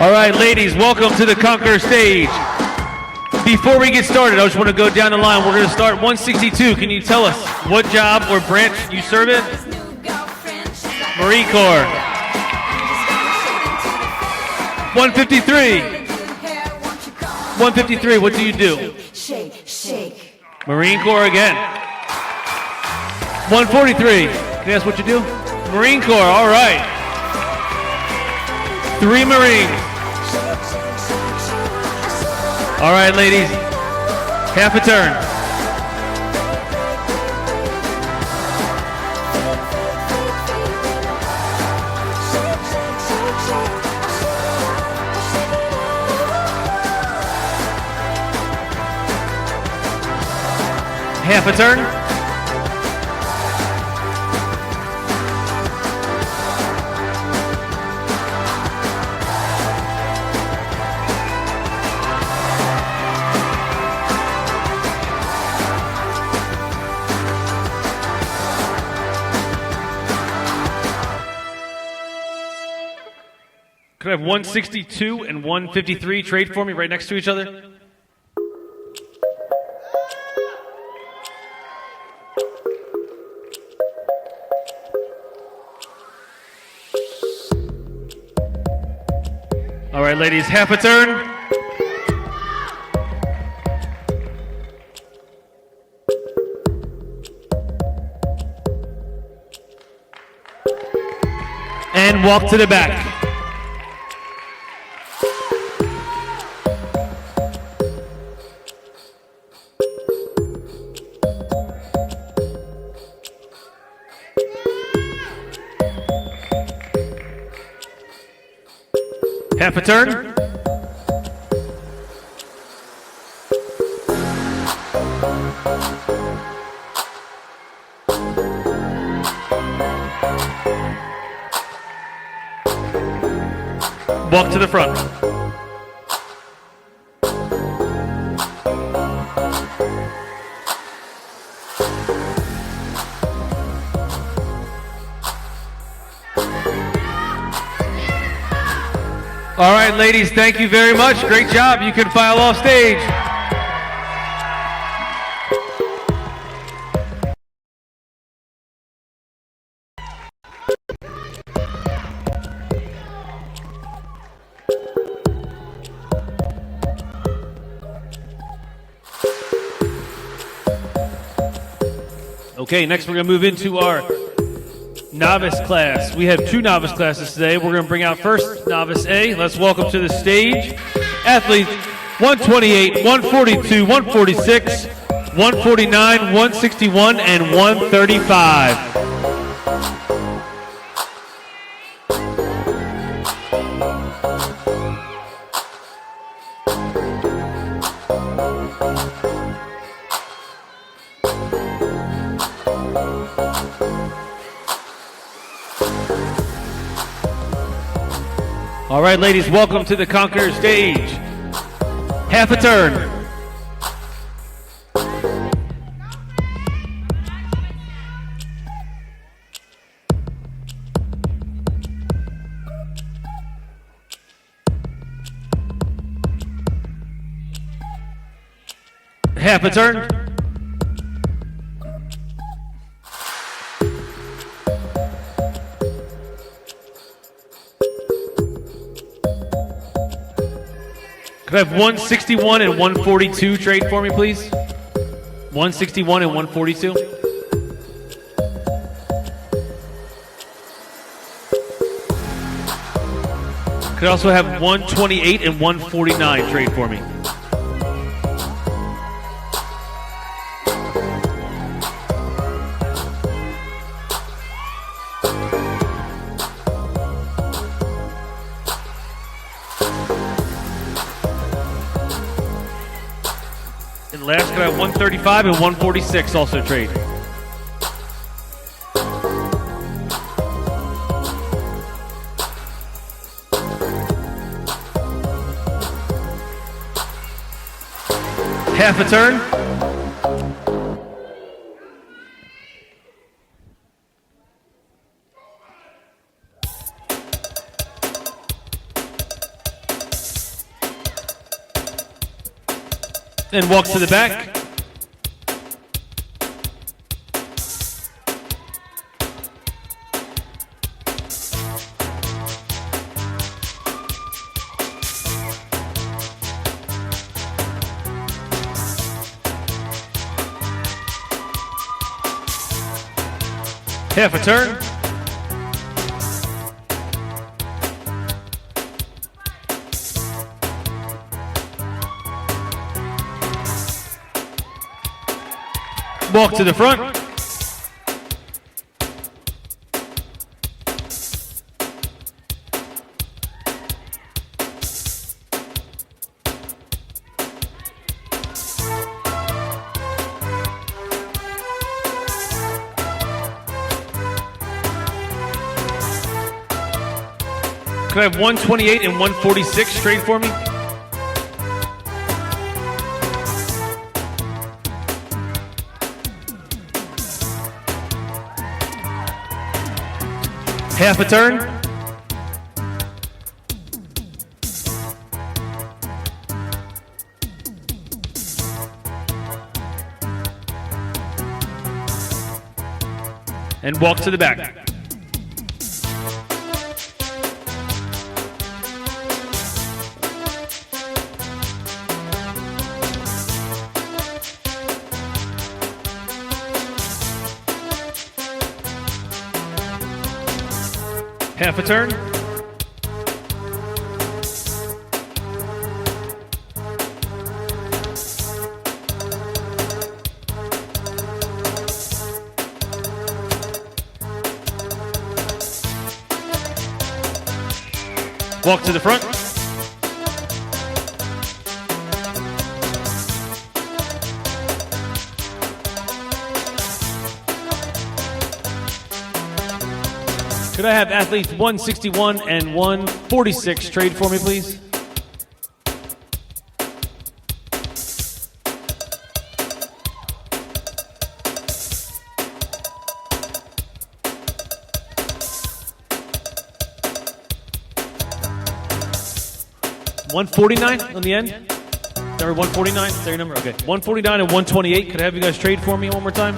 All right, ladies, welcome to the Conquer stage. Before we get started, I just want to go down the line. We're going to start 162. Can you tell us what job or branch you serve in? Marine Corps. 153. 153, what do you do? Shake, shake. Marine Corps again. 143, can I ask what you do? Marine Corps, all right. 3 Marines. All right, ladies, half a turn. Half a turn. Could I have 162 and 153 trade for me right next to each other? All right, ladies, half a turn. And walk to the back. Half a turn. Walk to the front. All right, ladies, thank you very much. Great job. You can file off stage. Okay, next we're going to move into our novice class. We have 2 novice classes today. We're going to bring out first novice A. Let's welcome to the stage athletes 128, 142, 146, 149, 161, and 135. All right, ladies, welcome to the Conquer stage. Half a turn. Half a turn. Could I have 161 and 142 trade for me, please? 161 and 142. Could I also have 128 and 149 trade for me? Last, could I have 135 and 146 also trade? Half a turn. And walk to the back. Half a turn. Walk to the front. Could I have 128 and 146 straight for me? Half a turn. And walk to the back. Half a turn. Walk to the front. Could I have athletes 161 and 146 trade for me, please? $149 on the end? Sorry, 149? Is that your number? Okay. 149 and 128. Could I have you guys trade for me one more time?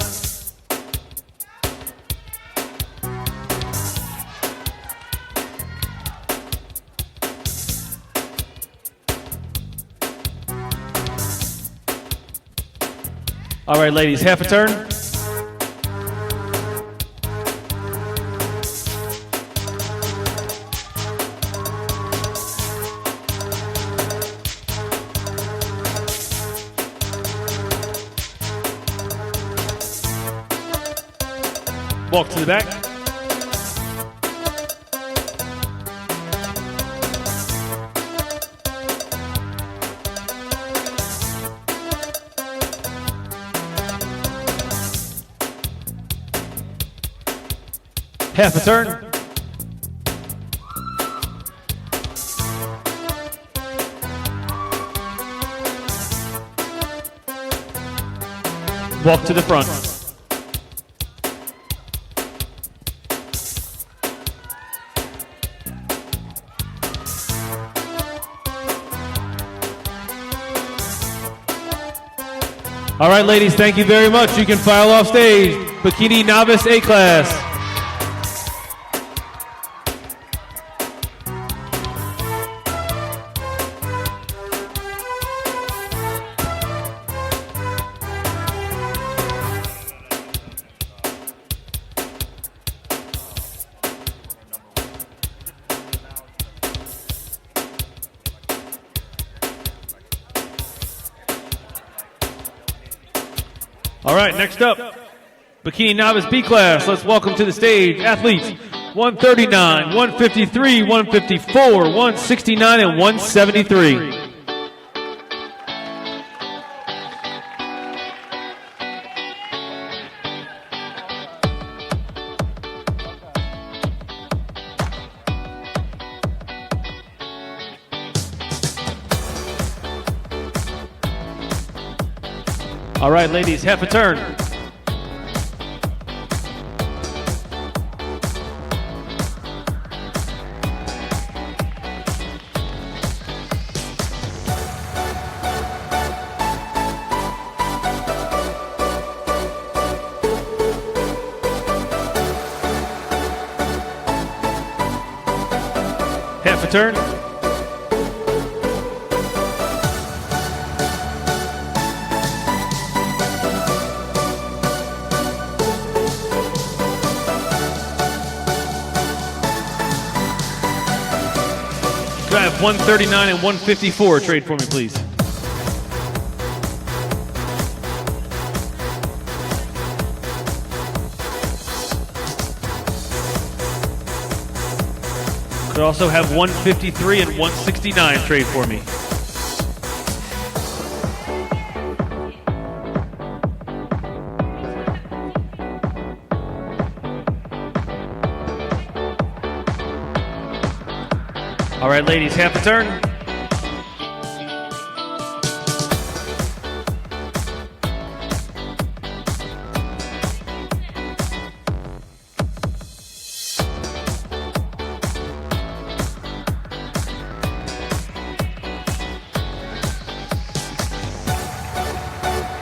All right, ladies, half a turn. Walk to the back. Half a turn. Walk to the front. All right, ladies, thank you very much. You can file off stage. Bikini Novice A class. All right, next up, Bikini Novice B class. Let's welcome to the stage athletes 139, 153, 154, 169, and 173. All right, ladies, half a turn. Half a turn. Could I have 139 and 154 trade for me, please? Could also have 153 and 169 trade for me. All right, ladies, half a turn.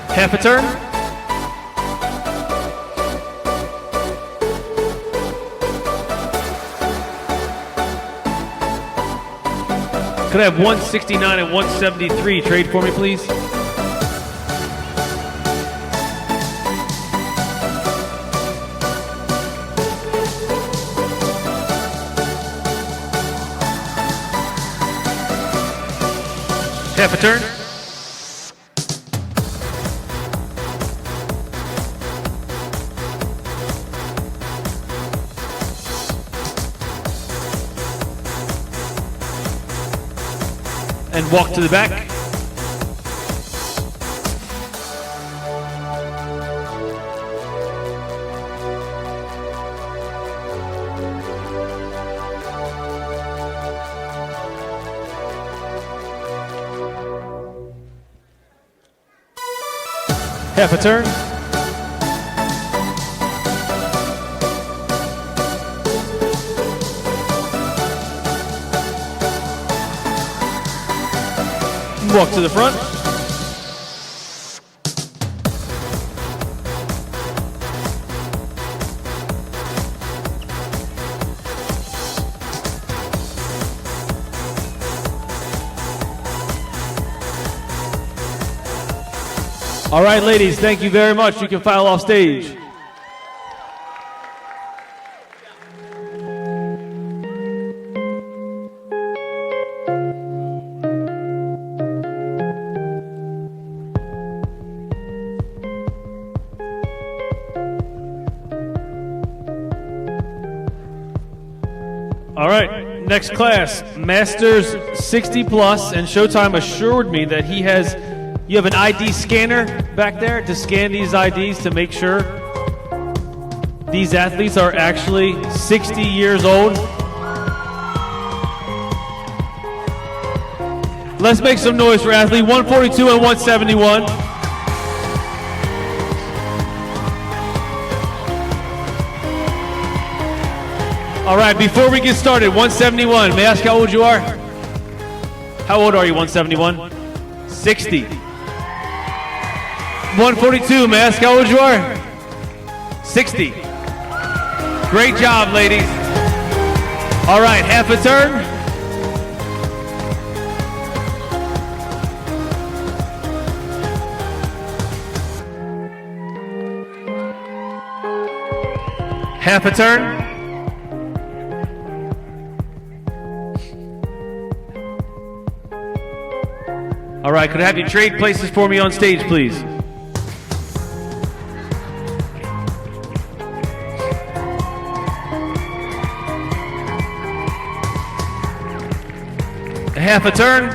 Half a turn. Could I have 169 and 173 trade for me, please? Half a turn. And walk to the back. Half a turn. Walk to the front. All right, ladies, thank you very much. You can file off stage. All right, next class, Masters 60 Plus, and Showtime assured me that you have an ID scanner back there to scan these IDs to make sure these athletes are actually 60 years old. Let's make some noise for athlete 142 and 171. All right, before we get started, 171, may I ask how old you are? How old are you, 171? 60. 142, may I ask how old you are? 60. Great job, ladies. All right, half a turn. Half a turn. All right, could I have you trade places for me on stage, please? Half a turn.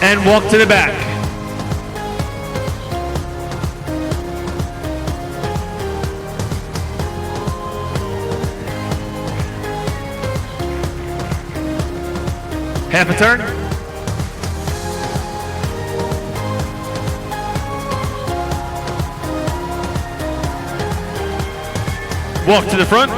And walk to the back. Half a turn. Walk to the front.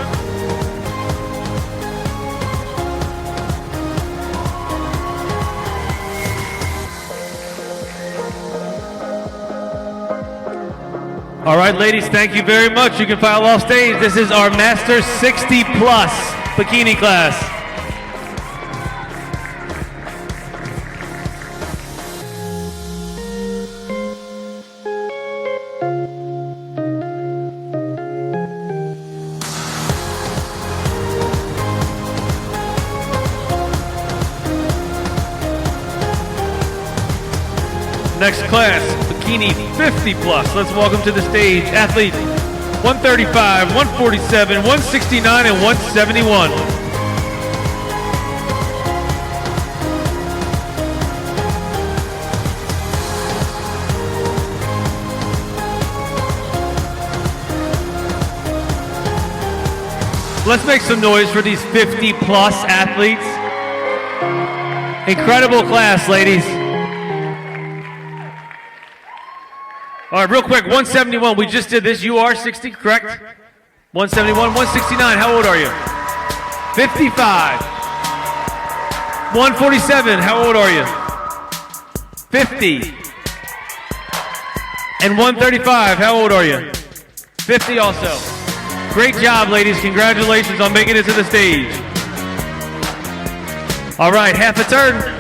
All right, ladies, thank you very much. You can file off stage. This is our Master 60 Plus Bikini class. Next class, Bikini 50 Plus. Let's welcome to the stage athletes 135, 147, 169, and 171. Let's make some noise for these 50 plus athletes. Incredible class, ladies. All right, real quick, 171, we just did this. You are 60, correct? 171, 169, how old are you? 55. 147, how old are you? 50. And 135, how old are you? 50 also. Great job, ladies. Congratulations on making it to the stage. All right, half a turn.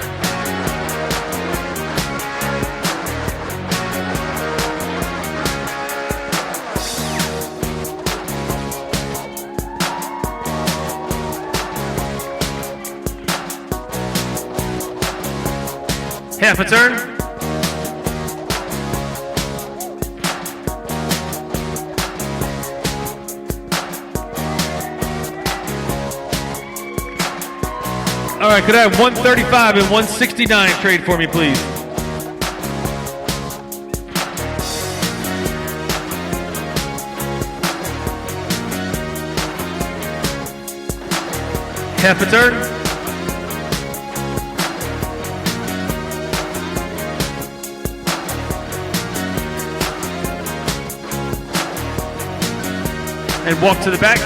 Half a turn. All right, could I have 135 and 169 trade for me, please? Half a turn. And walk to the back.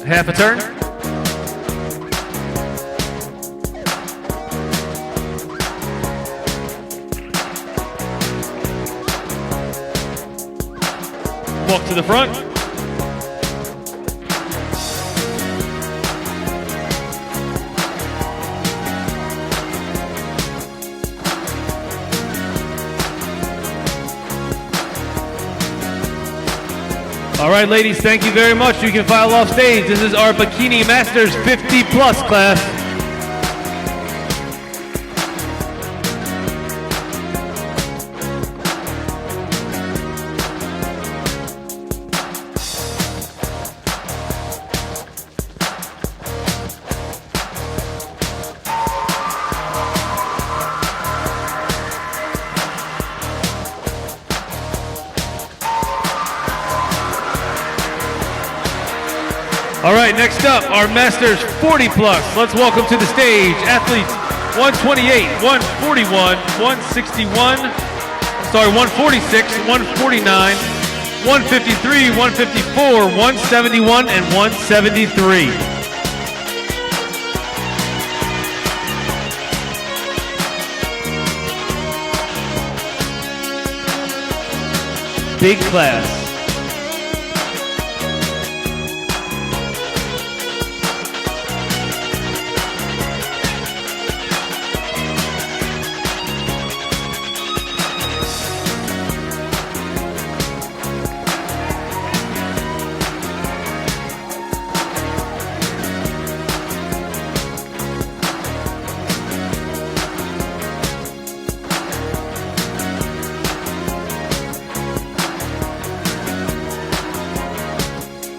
Half a turn. Walk to the front. All right, ladies, thank you very much. You can file off stage. This is our Bikini Masters 50 Plus class. All right, next up, our Masters 40 Plus. Let's welcome to the stage athletes 128, 141, 161, 146, 149, 153, 154, 171, and 173. Big class.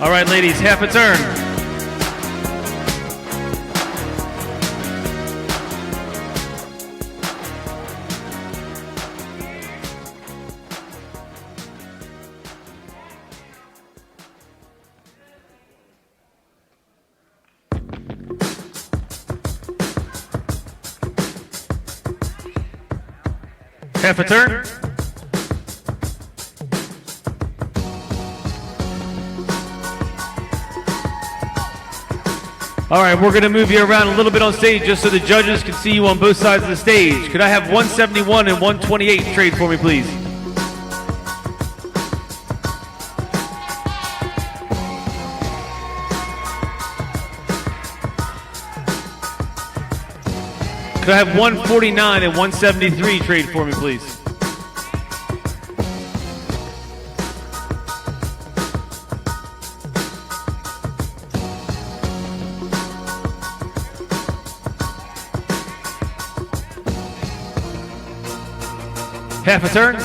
All right, ladies, half a turn. Half a turn. All right, we're going to move you around a little bit on stage just so the judges can see you on both sides of the stage. Could I have 171 and 128 trade for me, please? Could I have 149 and 173 trade for me, please? Half a turn.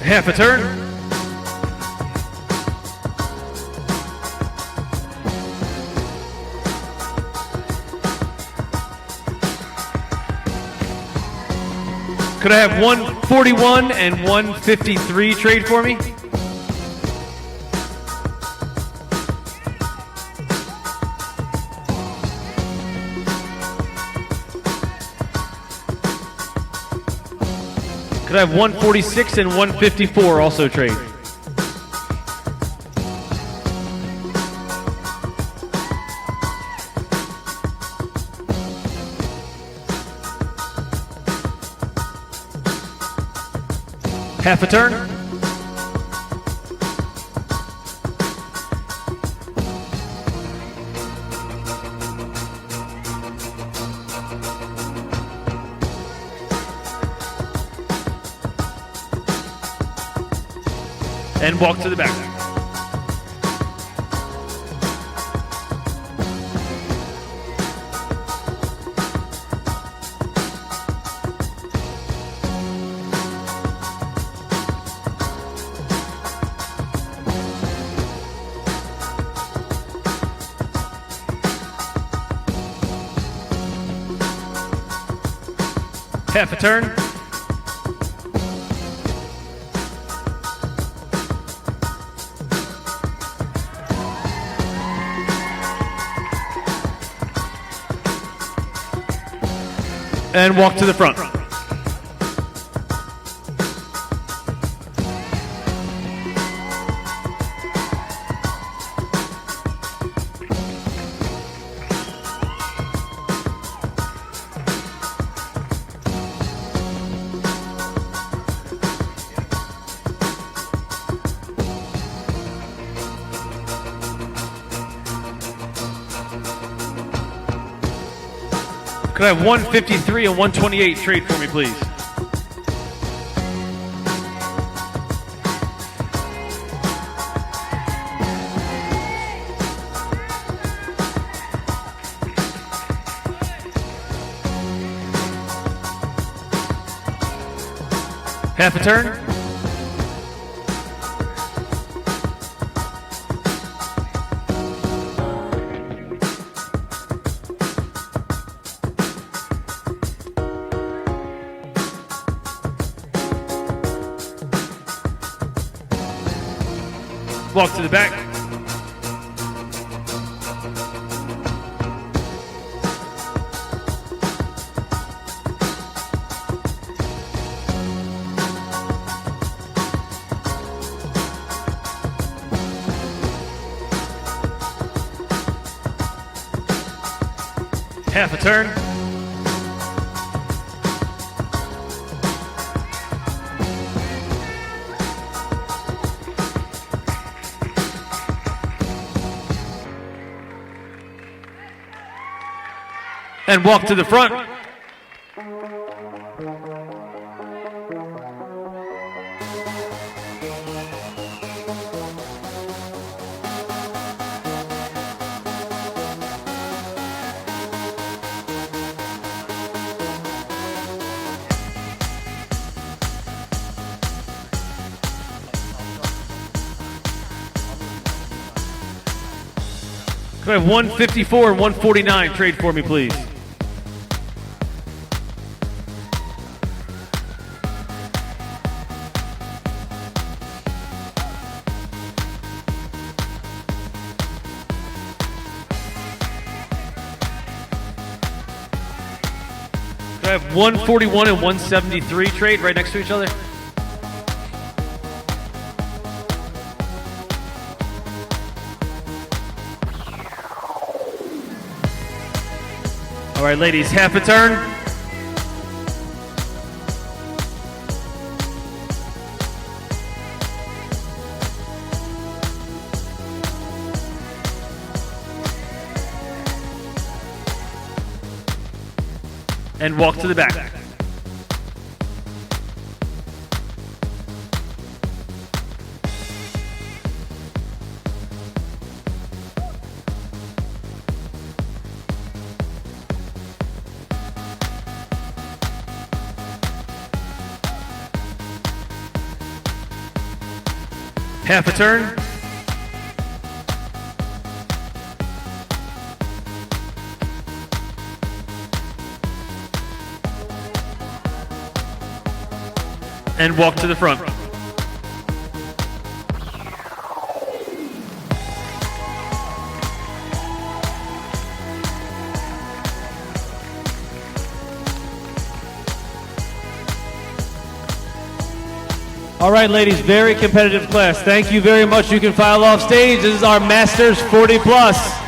Half a turn. Could I have 141 and 153 trade for me? Could I have 146 and 154 also trade? Half a turn. And walk to the back. Half a turn. And walk to the front. Could I have 153 and 128 trade for me, please? Half a turn. Walk to the back. Half a turn. And walk to the front. Could I have 154 and 149 trade for me, please? have 141 and 173 trade right next to each other. All right, ladies, half a turn. And walk to the back. Half a turn. And walk to the front. All right, ladies, very competitive class. Thank you very much. You can file off stage. This is our Masters 40 Plus.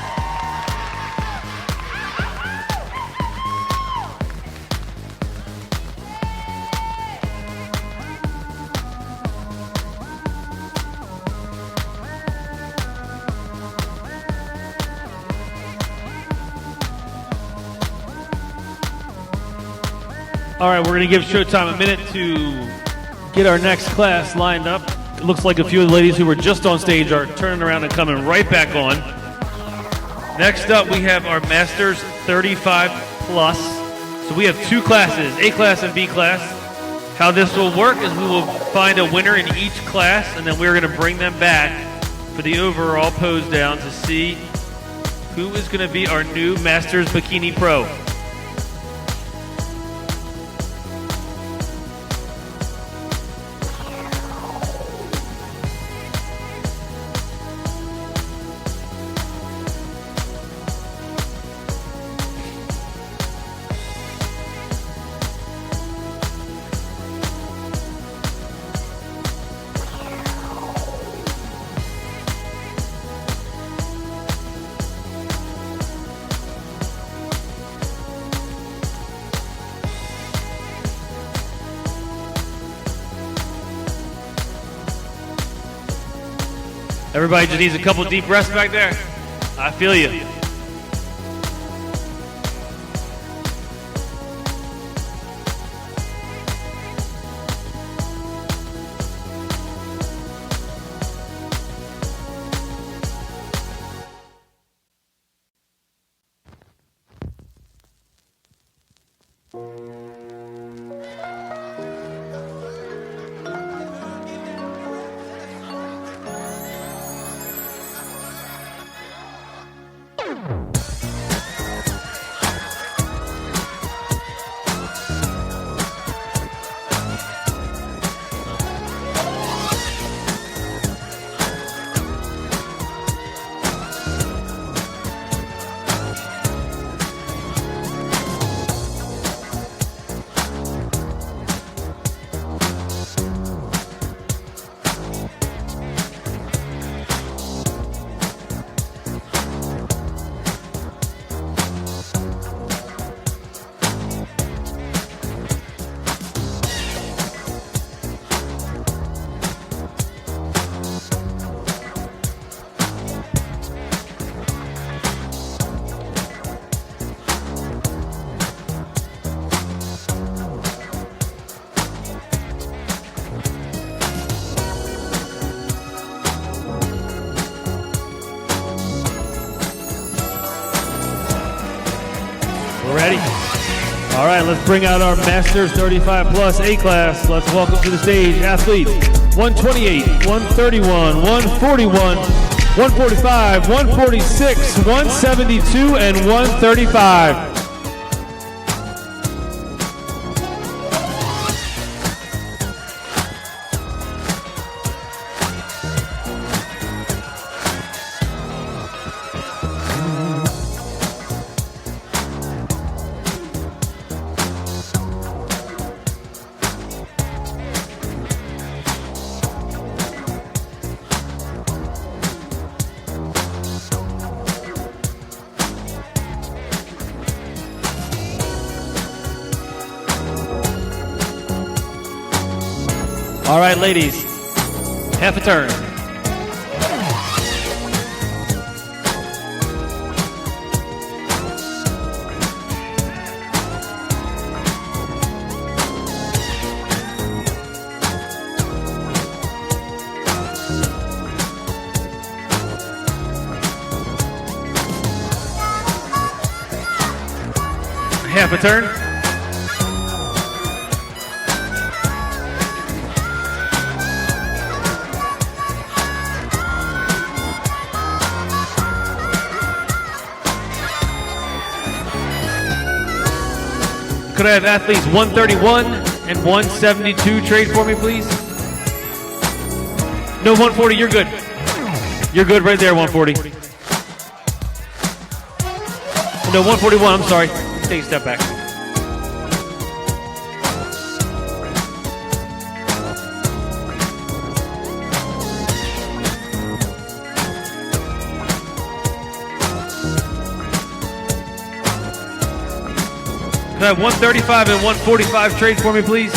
All right, we're going to give Showtime a minute to get our next class lined up. It looks like a few of the ladies who were just on stage are turning around and coming right back on. Next up, we have our Masters 35 Plus. So we have two classes, A class and B class. How this will work is we will find a winner in each class, and then we're going to bring them back for the overall pose down to see who is going to be our new Masters Bikini Pro. Everybody just needs a couple deep breaths back there. I feel you. Ready? All right, let's bring out our Masters 35 Plus A class. Let's welcome to the stage athletes 128, 131, 141, 145, 146, 172, and 135. All right, ladies, half a turn. Half a turn. Could I have athletes 131 and 172 trade for me, please? No, 140, you're good. You're good right there, 140. No, 141, I'm sorry. Take a step back. Could I have 135 and 145 trade for me, please?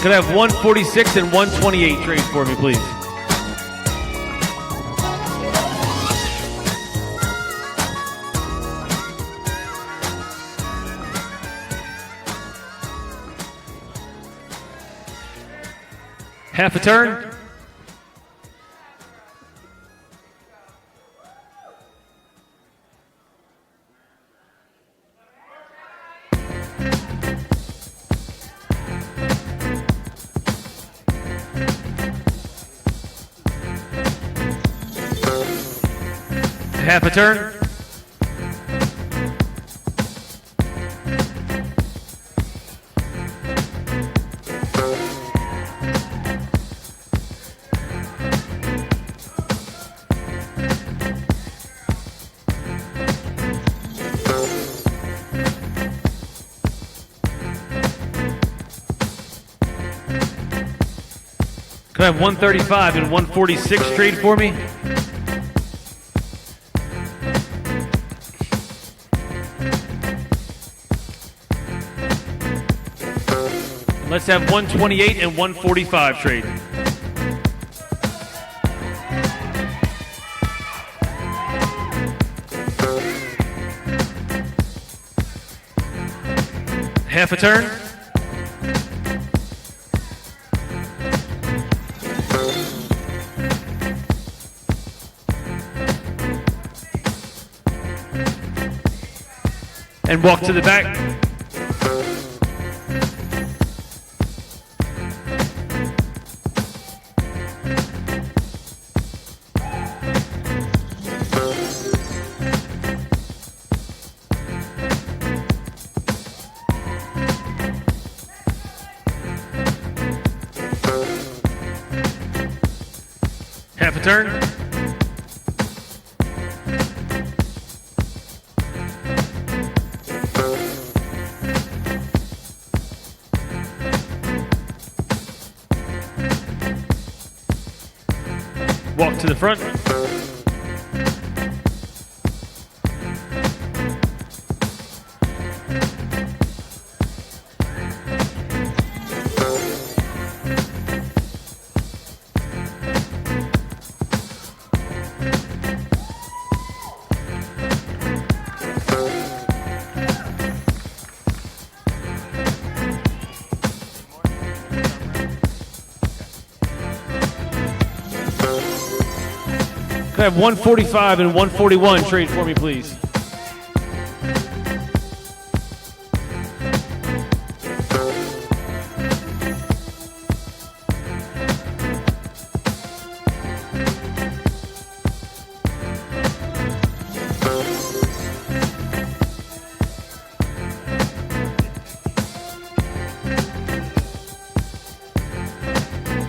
Could I have 146 and 128 trade for me, please? Half a turn. Half a turn. Could I have 135 and 146 trade for me? Let's have 128 and 145 trade. Half a turn. And walk to the back. Half a turn. Walk to the front. Could I have 145 and 141 trade for me, please?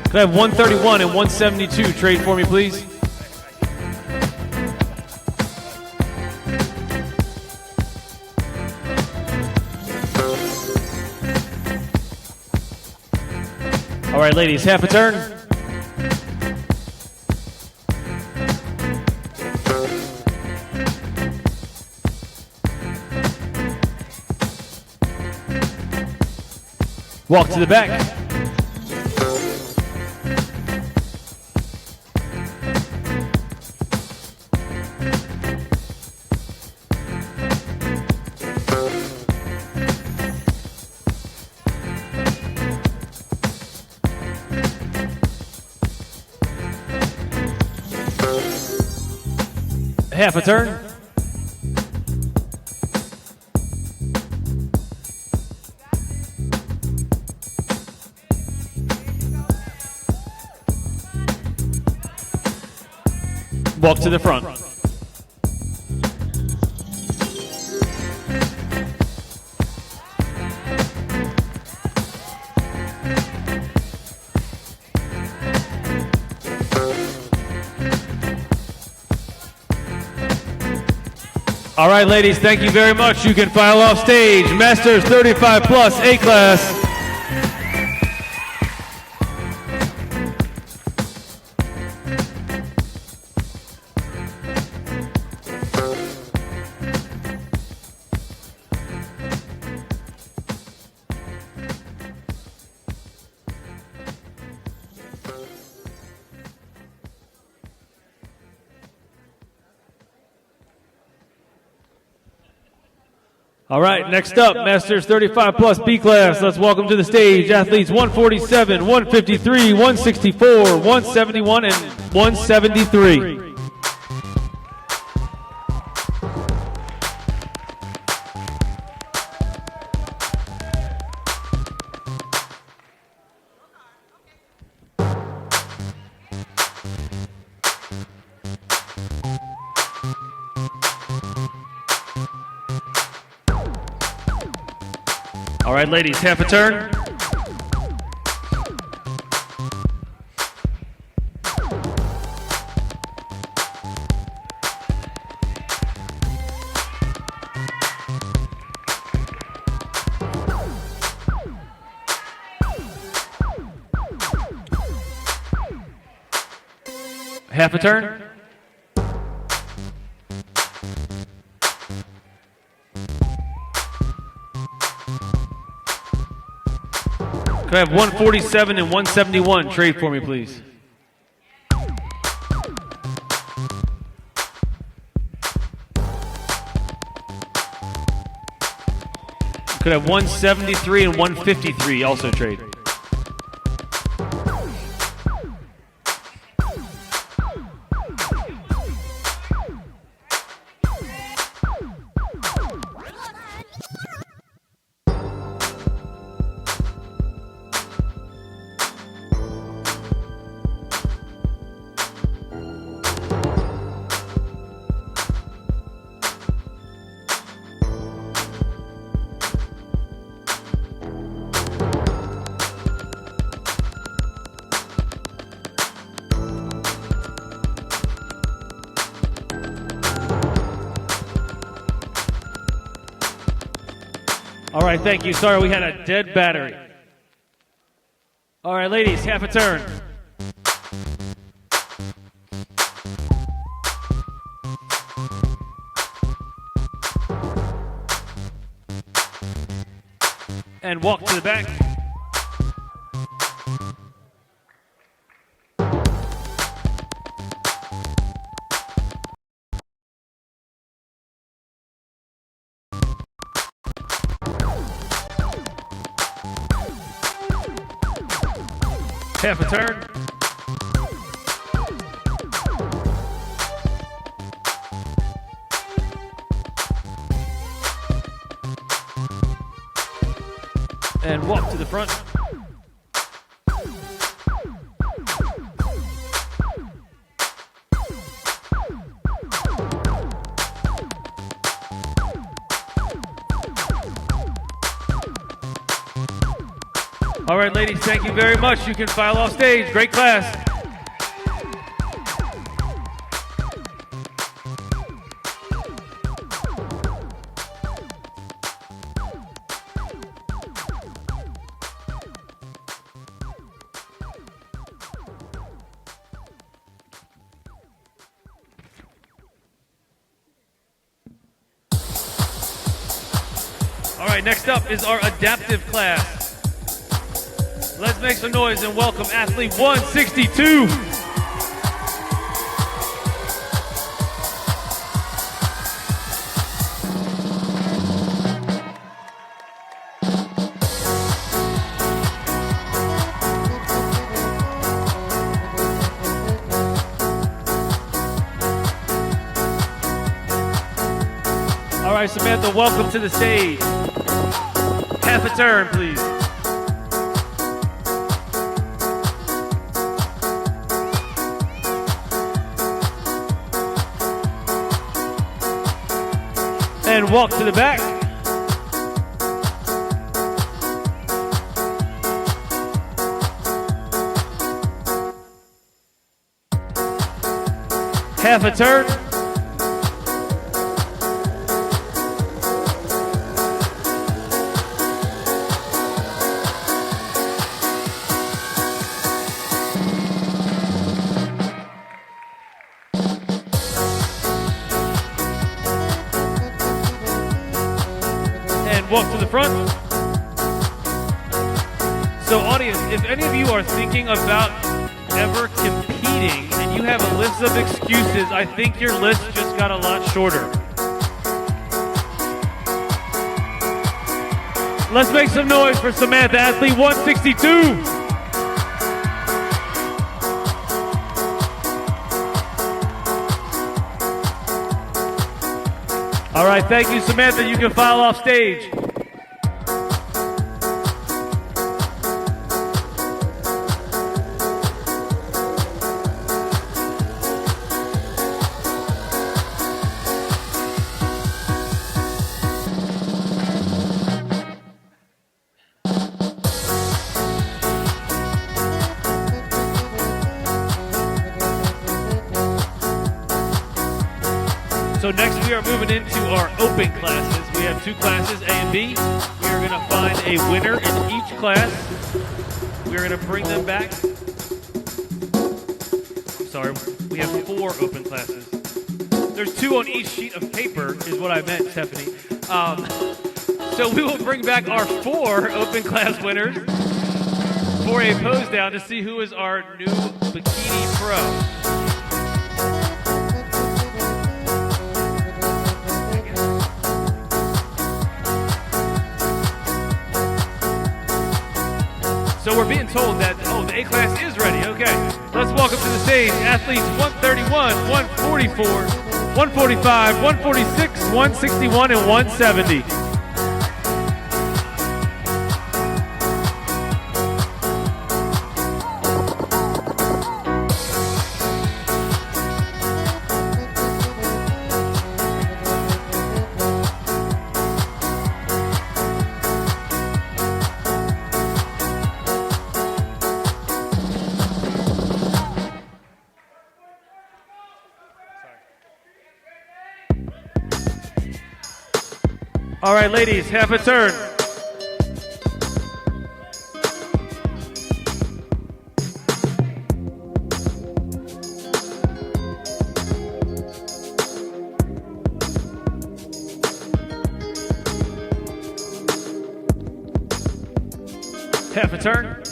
Could I have 131 and 172 trade for me, please? All right, ladies, half a turn. Walk to the back. Half a turn. Walk to the front. All right, ladies, thank you very much. You can file off stage. Masters 35 plus A class. All right, next up, Masters 35 plus B class. Let's welcome to the stage athletes 147, 153, 164, 171, and 173. All right, ladies, half a turn. Half a turn. Could I have 147 and 171 trade for me, please? Could I have 173 and 153 also trade? All right, thank you. Sorry, we had a dead battery. All right, ladies, half a turn. And walk to the back. Half a turn. And walk to the front. All right, ladies, thank you very much. You can file off stage. Great class. All right, next up is our adaptive class. Let's make some noise and welcome athlete 162. All right, Samantha, welcome to the stage. Half a turn, please. And walk to the back. Half a turn. Walk to the front. So audience, if any of you are thinking about ever competing and you have a list of excuses, I think your list just got a lot shorter. Let's make some noise for Samantha, athlete 162. All right, thank you, Samantha. You can file off stage. So next we are moving into our open classes. We have 2 classes, A and B. We are going to find a winner in each class. We are going to bring them back. I'm sorry, we have 4 open classes. There's 2 on each sheet of paper is what I meant, Stephanie. So we will bring back our 4 open class winners for a pose down to see who is our new Bikini Pro. So we're being told that, the A class is ready. Okay, let's welcome to the stage athletes 131, 144, 145, 146, 161, and 170. All right, ladies, half a turn. Half a turn.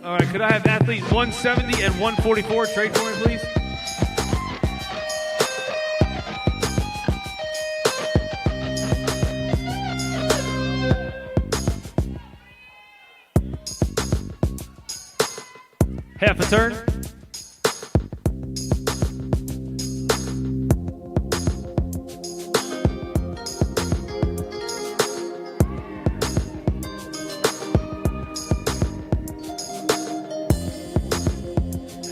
All right, could I have athletes 170 and 144 trade for me, please? Half a turn.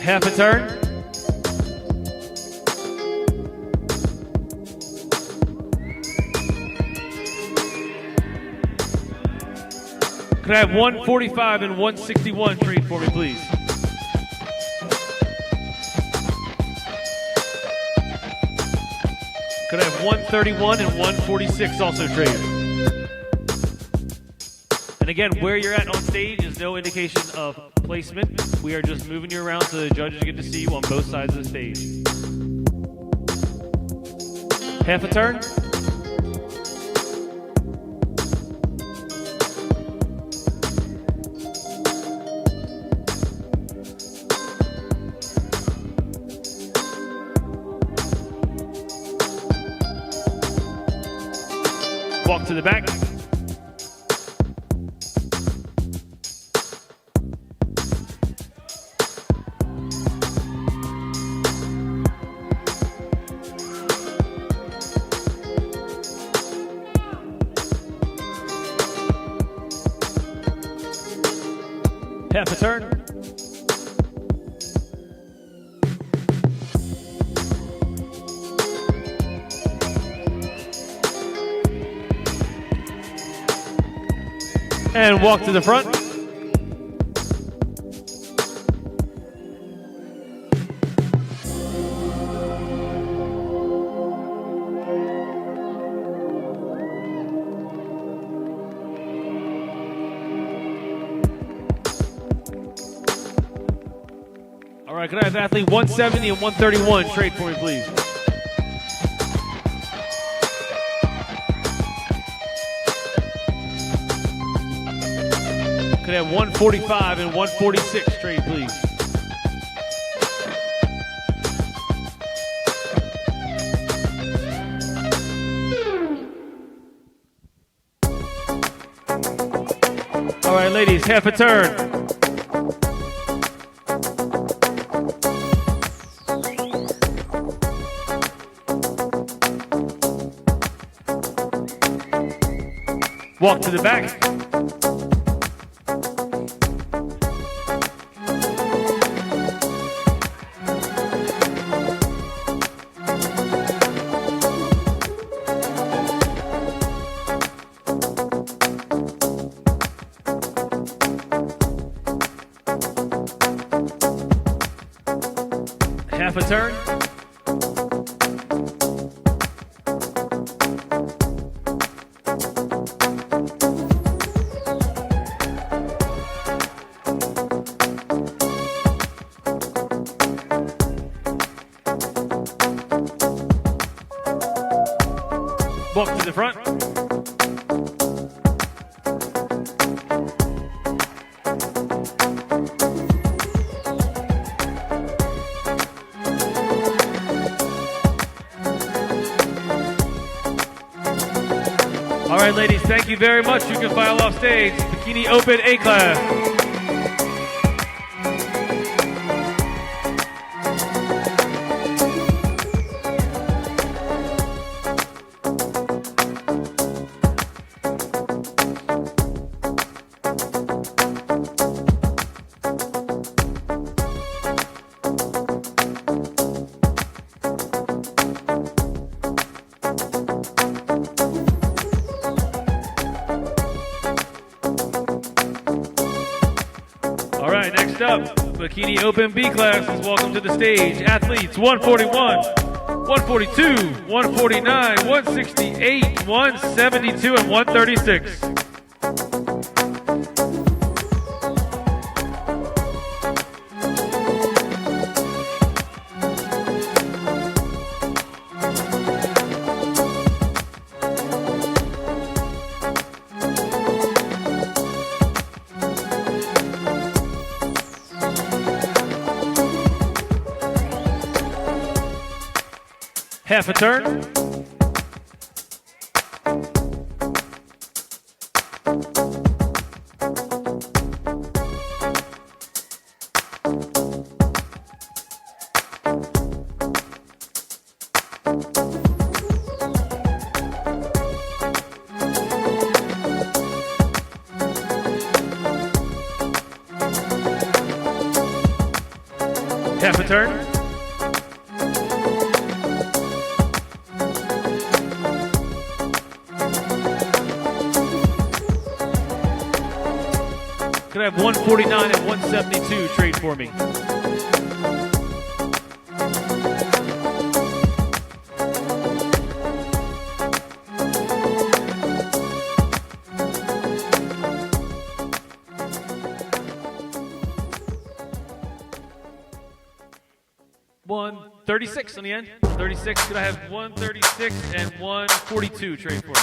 Half a turn. Could I have 145 and 161 trade for me, please? Could I have 131 and 146 also trade. And again, where you're at on stage is no indication of placement. We are just moving you around so the judges get to see you on both sides of the stage. Half a turn. Walk to the back. Half a turn. And walk to the front. All right, could I have athlete 170 and 131 trade for me, please? Could I have 145 and 146 trade, please? All right, ladies, half a turn. Walk to the back. Half a turn. Walk to the front. All right, ladies, thank you very much. You can file off stage. Bikini Open A class. All right, next up, Bikini Open B classes. Welcome to the stage. Athletes 141, 142, 149, 168, 172, and 136. Half a turn. Half a turn. Could I have 149 and 172 trade for me? 136 on the end. 136. Could I have 136 and 142 trade for me?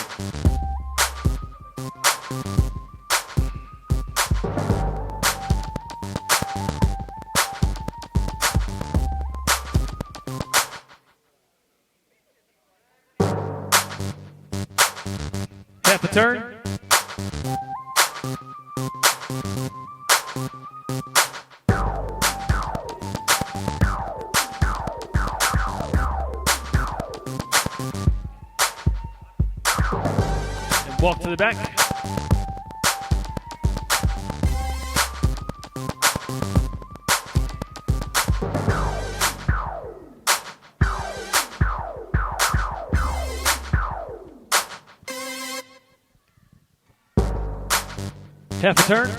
Half a turn. And walk to the back. Half a turn.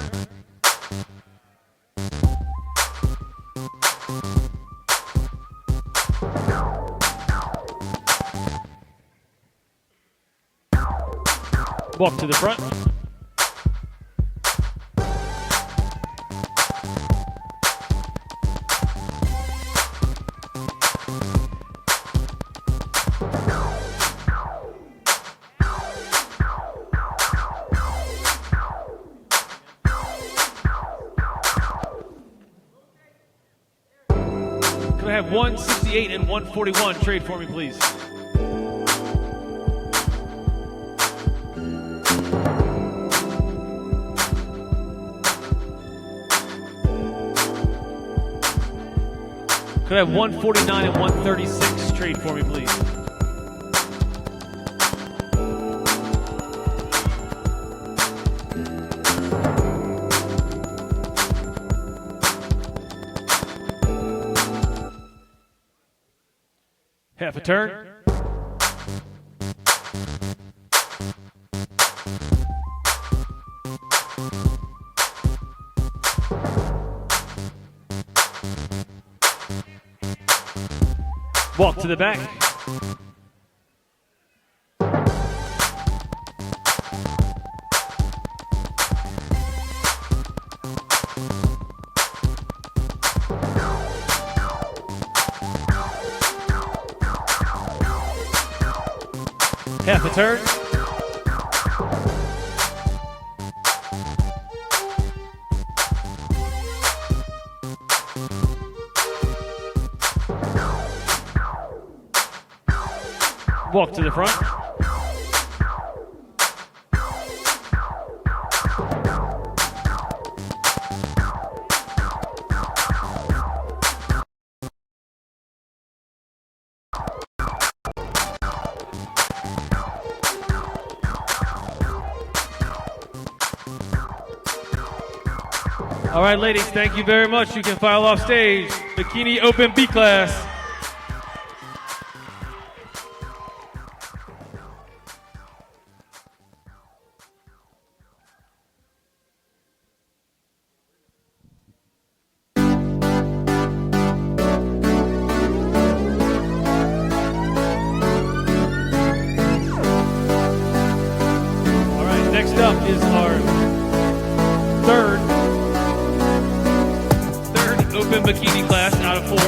Walk to the front. Could I have 168 and 141 trade for me, please? Could I have 149 and 136 trade for me, please? Half a turn. Walk to the back. Half a turn. Walk to the front. All right, ladies, thank you very much. You can file off stage. Bikini Open B class. Next up is our third open bikini class out of 4.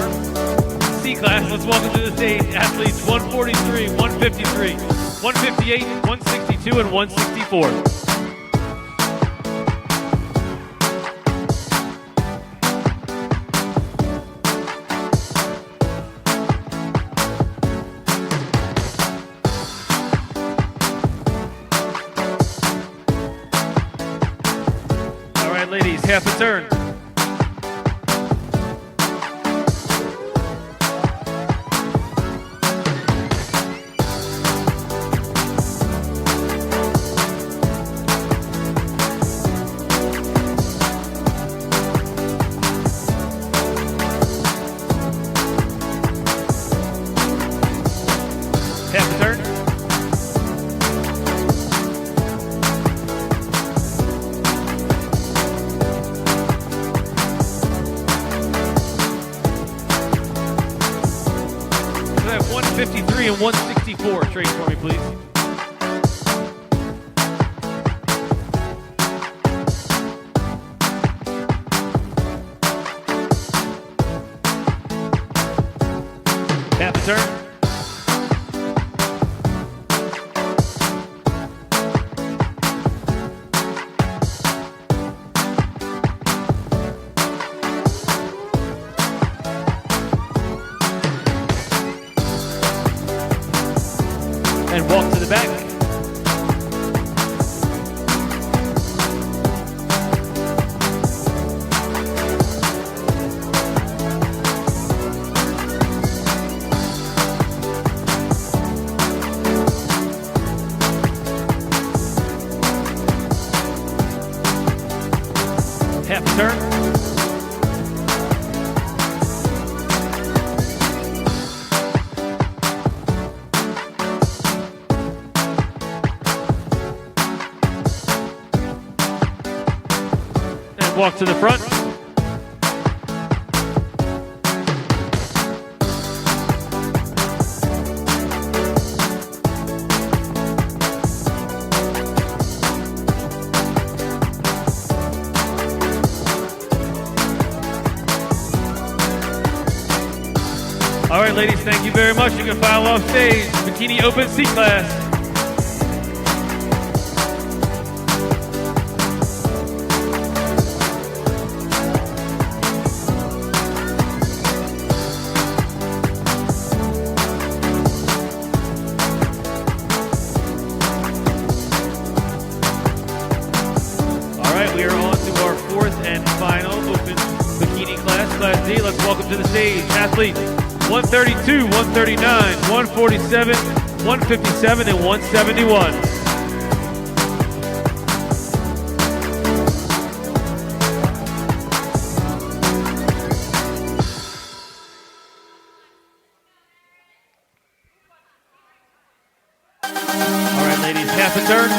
C class, let's welcome to the stage athletes 143, 153, 158, 162, and 164. Ladies, half a turn. Half a turn. I have 153 and 164 trade for me, please. Half a turn. And walk to the back. Half a turn. And walk to the front. All right, ladies, thank you very much. You can file off stage. Bikini Open C class. All right, we are on to our fourth and final Open Bikini class, Class D. Let's welcome to the stage athletes 132, 139, 147, 157, and 171. All right, ladies, half a turn.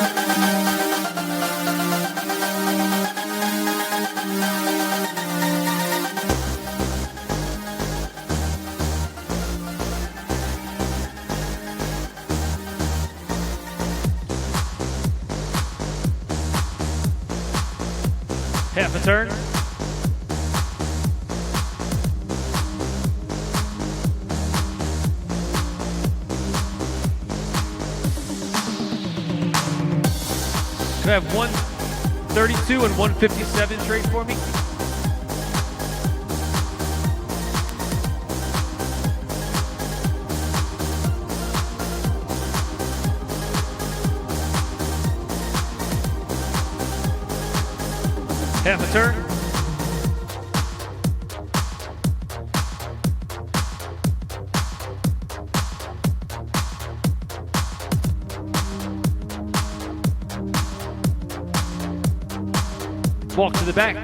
Half a turn. Could I have 132 and 157 straight for me? Half a turn. Walk to the back.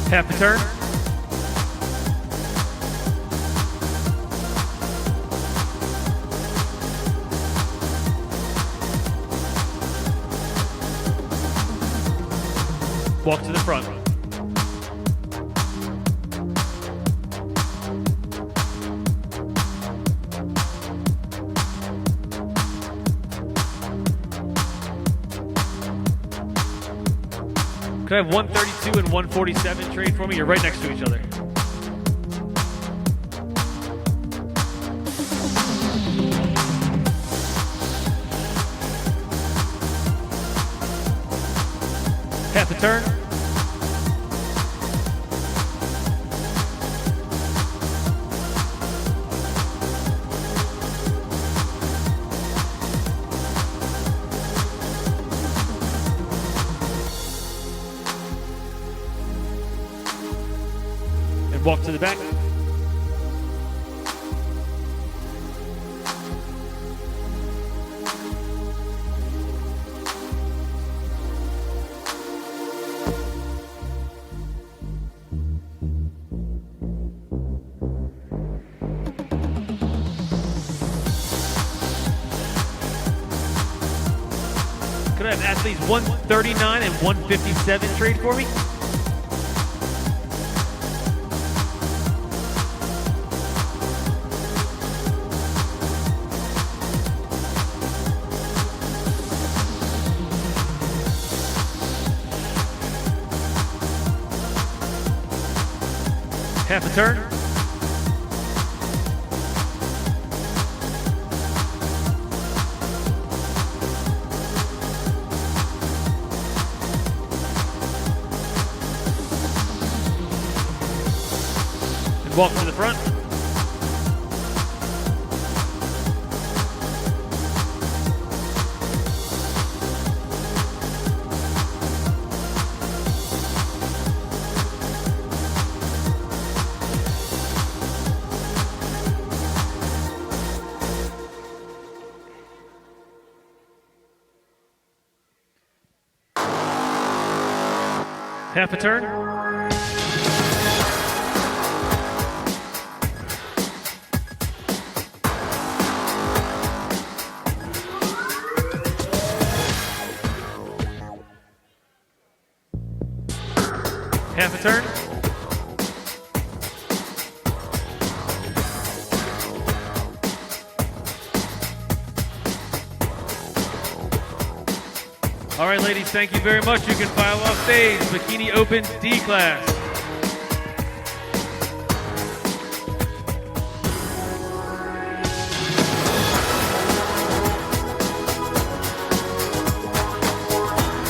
Half a turn. Walk to the front. Could I have 132 and 147 trade for me? You're right next to each other. Half a turn. And walk to the back. Could I have athletes 139 and 157 trade for me? Half a turn. And walk to the front. Half a turn. Half a turn. All right, ladies, thank you very much. You can file off stage. Bikini Open D class.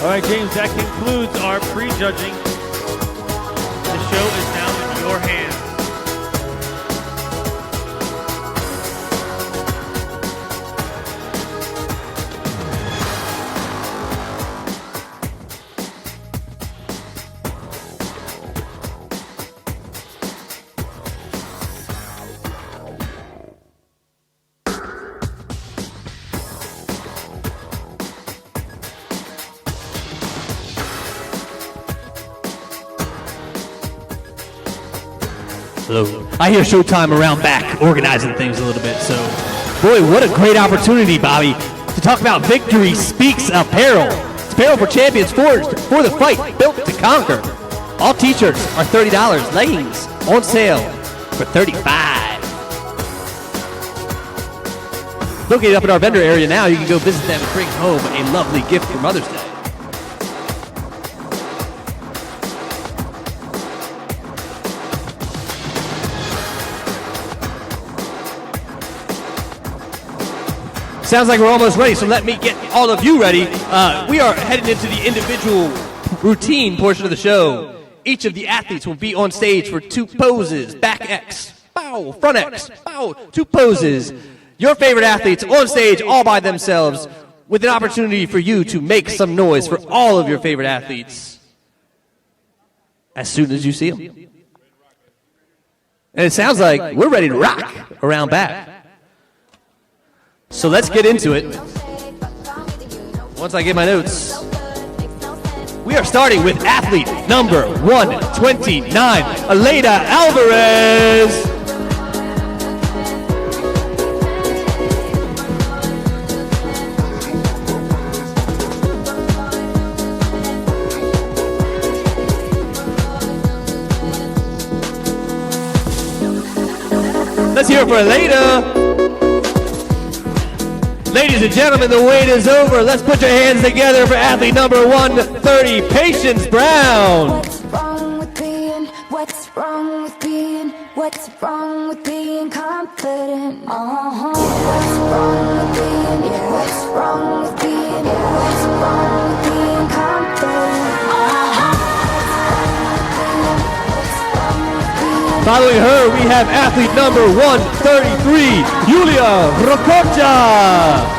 All right, James, that concludes our pre-judging. The show is now in your hands. Hello. I hear Showtime around back organizing things a little bit, so boy, what a great opportunity, Bobby, to talk about Victory Speaks Apparel. It's apparel for champions forged for the fight, built to conquer. All t-shirts are $30, leggings on sale for $35. Located up in our vendor area now, you can go visit them and bring home a lovely gift for Mother's Day. Sounds like we're almost ready, so let me get all of you ready. We are heading into the individual routine portion of the show. Each of the athletes will be on stage for 2 poses. Back X, bow, front X, bow, 2 poses. Your favorite athletes on stage all by themselves with an opportunity for you to make some noise for all of your favorite athletes as soon as you see them. And it sounds like we're ready to rock around back. So let's get into it. Once I get my notes. We are starting with athlete number 129, Aleida Alvarez. Let's hear it for Aleida. Ladies and gentlemen, the wait is over. Let's put your hands together for athlete number 130, Patience Brown. What's wrong with being confident? What's wrong with being confident? Following her, we have athlete number 133, Julia Rococha.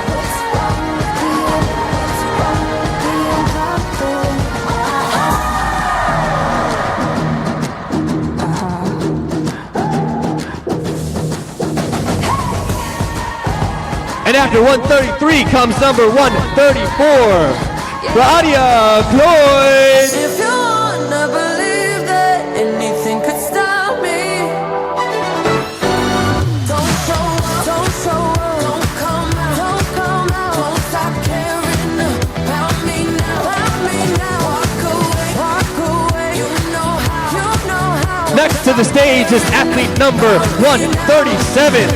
And after 133 comes number 134, Claudia Cloyd. If you wanna believe that anything could stop me, don't show up, don't come out, don't stop caring about me now, walk away, you know how. Next to the stage is athlete number 137,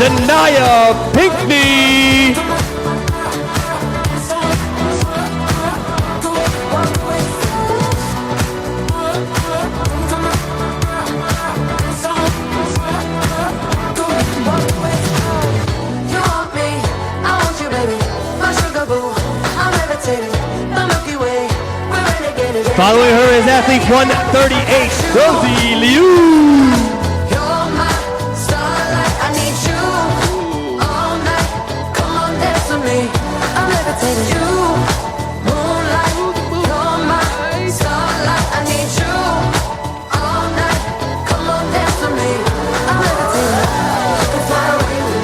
Dania Pinkney. Following her is athlete 138, Rosie Liu.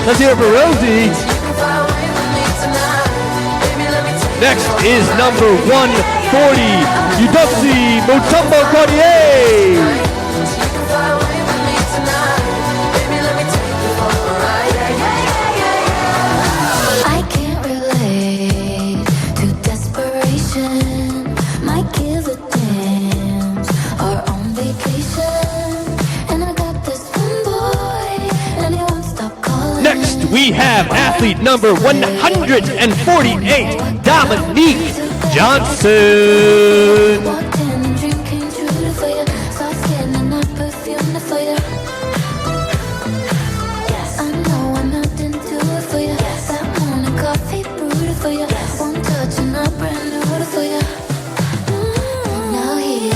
Let's hear it for Rosie. Next is number 140, Eudoxie Mutombo Cordier. I can't relate to desperation. Might give a damn or on vacation. And I got this one boy, and he won't stop calling. Next, we have athlete number 148, Dominique Johnson. Walked in and dream came true for you. Saw skin and I perfumed it for you. Yes, I know I'm not into it for you. Yes, that morning coffee brewed it for you. Yes, one touch and I brand new it for you. Now he's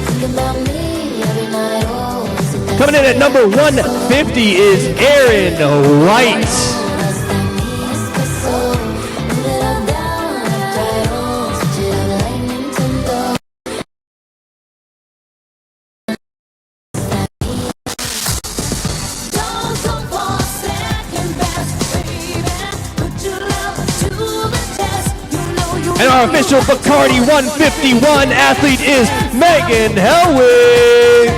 thinking about me every night. Oh, Coming in at number 150 is Aaron White. And our official Bacardi 151 athlete is Megan Helwig.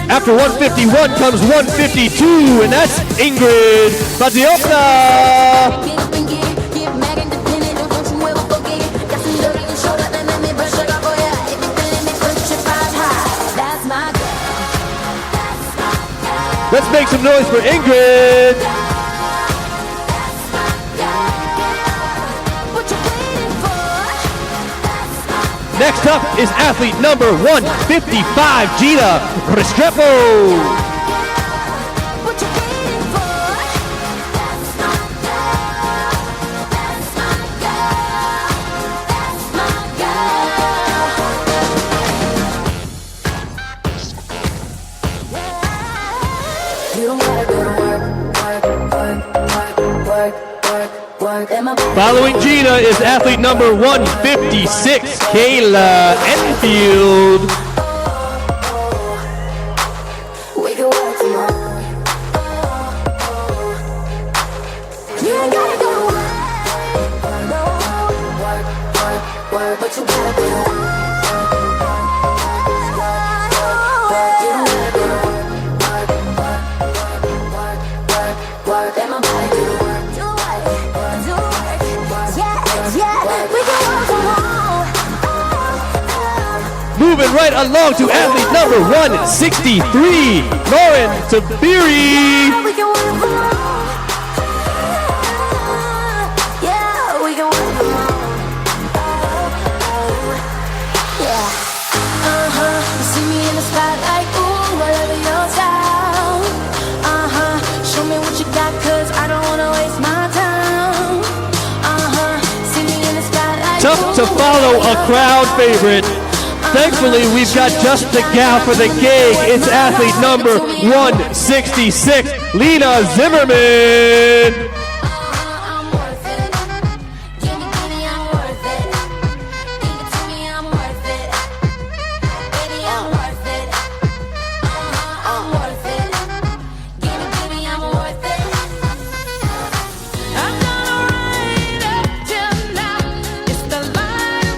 After 151 comes 152, and that's Ingrid Baziopna. Let's make some noise for Ingrid. Next up is athlete number 155, Gina Restrepo. Following Gina is athlete number 156, Kayla Enfield. We can work tomorrow. You ain't gotta go to work, but you gotta do it. You don't gotta go to work, let my body do the work. Moving right along to athlete number 163, Lauren Tabiri. See me in the spotlight, ooh, whatever your style. Show me what you got, 'cause I don't wanna waste my time. See me in the spotlight. Tough to follow a crowd favorite. Thankfully, we've got just the gal for the gig. It's athlete number 166, Lena Zimmerman.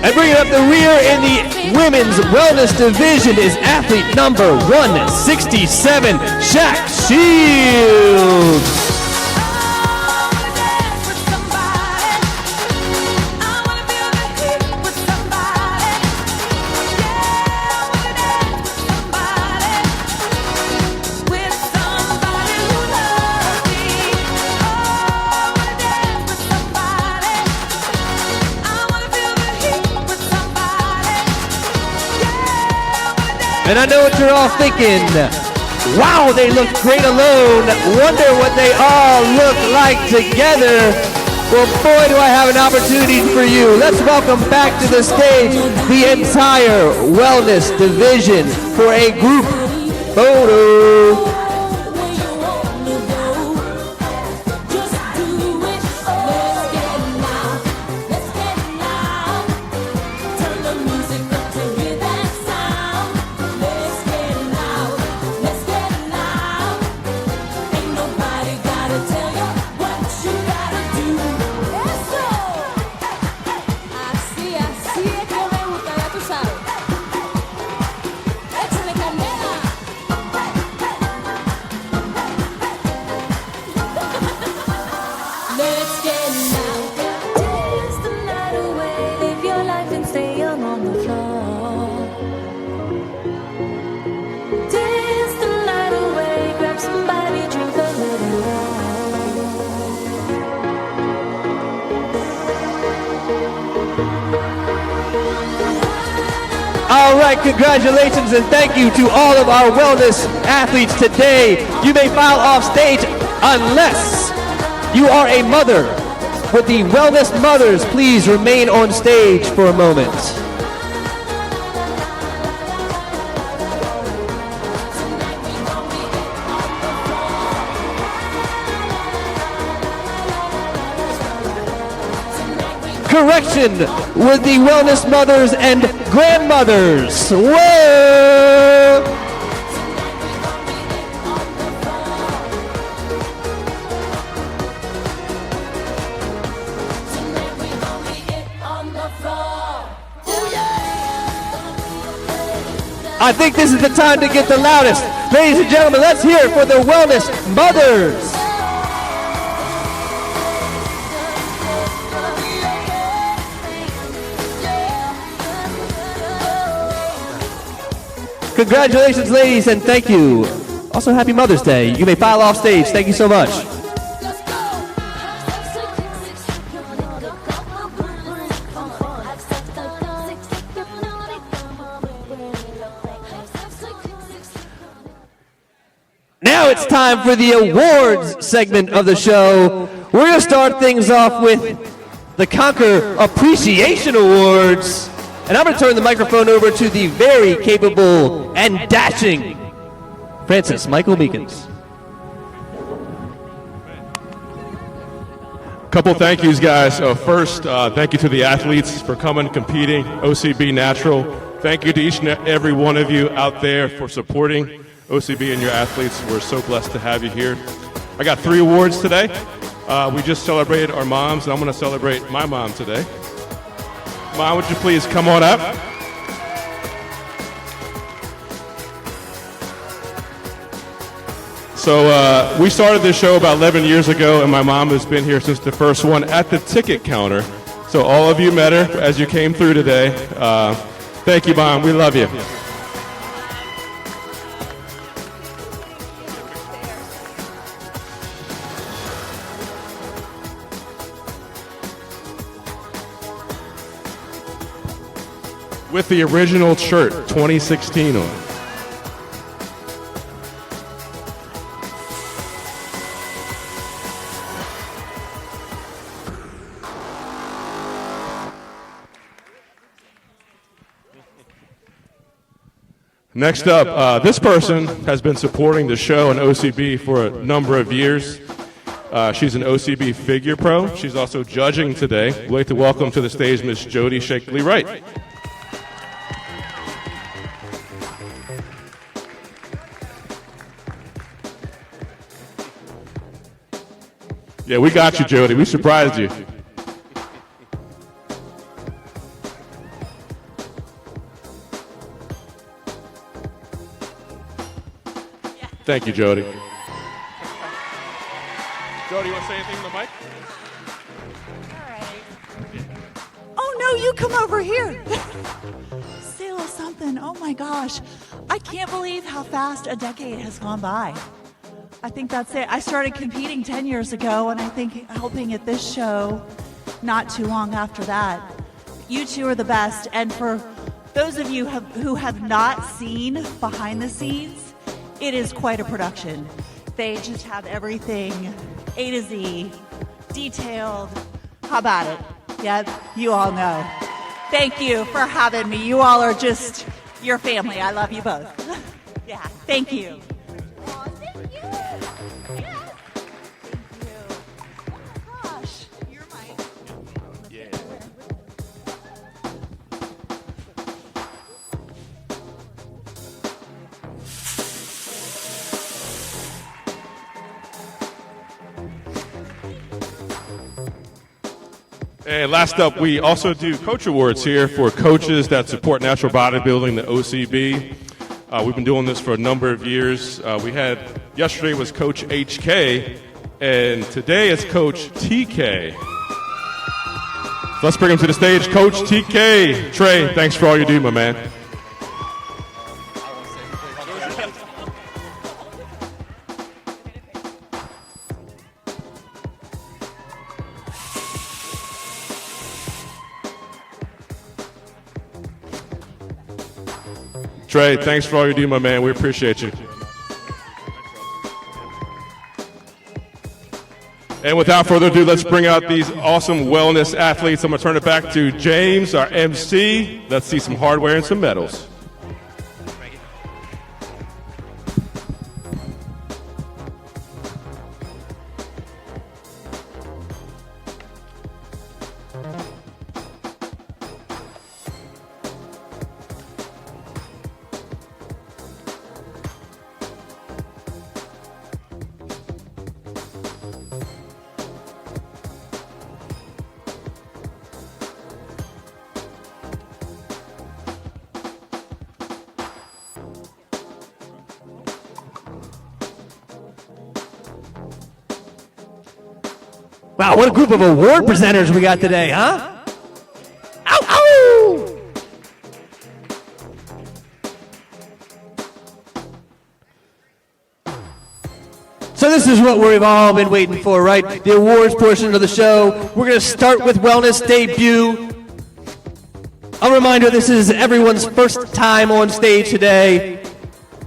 And bringing up the rear in the women's wellness division is athlete number 167, Shaq Shields. And I know what you're all thinking. Wow, they look great alone. Wonder what they all look like together. Well, boy, do I have an opportunity for you. Let's welcome back to the stage the entire wellness division for a group photo. All right, congratulations and thank you to all of our wellness athletes today. You may file off stage unless you are a mother. Would the wellness mothers please remain on stage for a moment? Correction, with the wellness mothers and grandmothers. Whoa! I think this is the time to get the loudest. Ladies and gentlemen, let's hear it for the wellness mothers. Congratulations, ladies, and thank you. Also, happy Mother's Day. You may file off stage. Thank you so much. Now it's time for the awards segment of the show. We're going to start things off with the Conquer Appreciation Awards. And I'm going to turn the microphone over to the very capable and dashing Francis Michael Meekins. Couple thank yous, guys. First, thank you to the athletes for coming, competing, OCB Natural. Thank you to each and every one of you out there for supporting OCB and your athletes. We're so blessed to have you here. I got 3 awards today. We just celebrated our moms, and I'm going to celebrate my mom today. Mom, would you please come on up? So we started this show about 11 years ago, and my mom has been here since the first one at the ticket counter. So all of you met her as you came through today. Thank you, Mom. We love you. With the original shirt, 2016 on it. Next up, this person has been supporting the show and OCB for a number of years. She's an OCB figure pro. She's also judging today. We'd like to welcome to the stage Miss Jody Shakely-Wright. Yeah, we got you, Jody. We surprised you. Thank you, Jody. Jody, you want to say anything on the mic? Oh, no, you come over here. Say a little something. Oh, my gosh. I can't believe how fast a decade has gone by. I think that's it. I started competing 10 years ago, and I think helping at this show not too long after that. You two are the best, and for Those of you who have not seen behind the scenes, it is quite a production. They just have everything A to Z, detailed. How about it? Yeah, you all know. Thank you for having me. You all are just your family. I love you both. Yeah, thank you. And last up, we also do coach awards here for coaches that support natural bodybuilding, the OCB. We've been doing this for a number of years. Yesterday was Coach HK, and today is Coach TK. So let's bring him to the stage, Coach TK. Trey, thanks for all you do, my man. Trey, thanks for all you do, my man. We appreciate you. And without further ado, let's bring out these awesome wellness athletes. I'm going to turn it back to James, our MC. Let's see some hardware and some medals. Wow, what a group of award presenters we got today, huh? Ow, ow! So this is what we've all been waiting for, right? The awards portion of the show. We're going to start with Wellness Debut. A reminder, this is everyone's first time on stage today.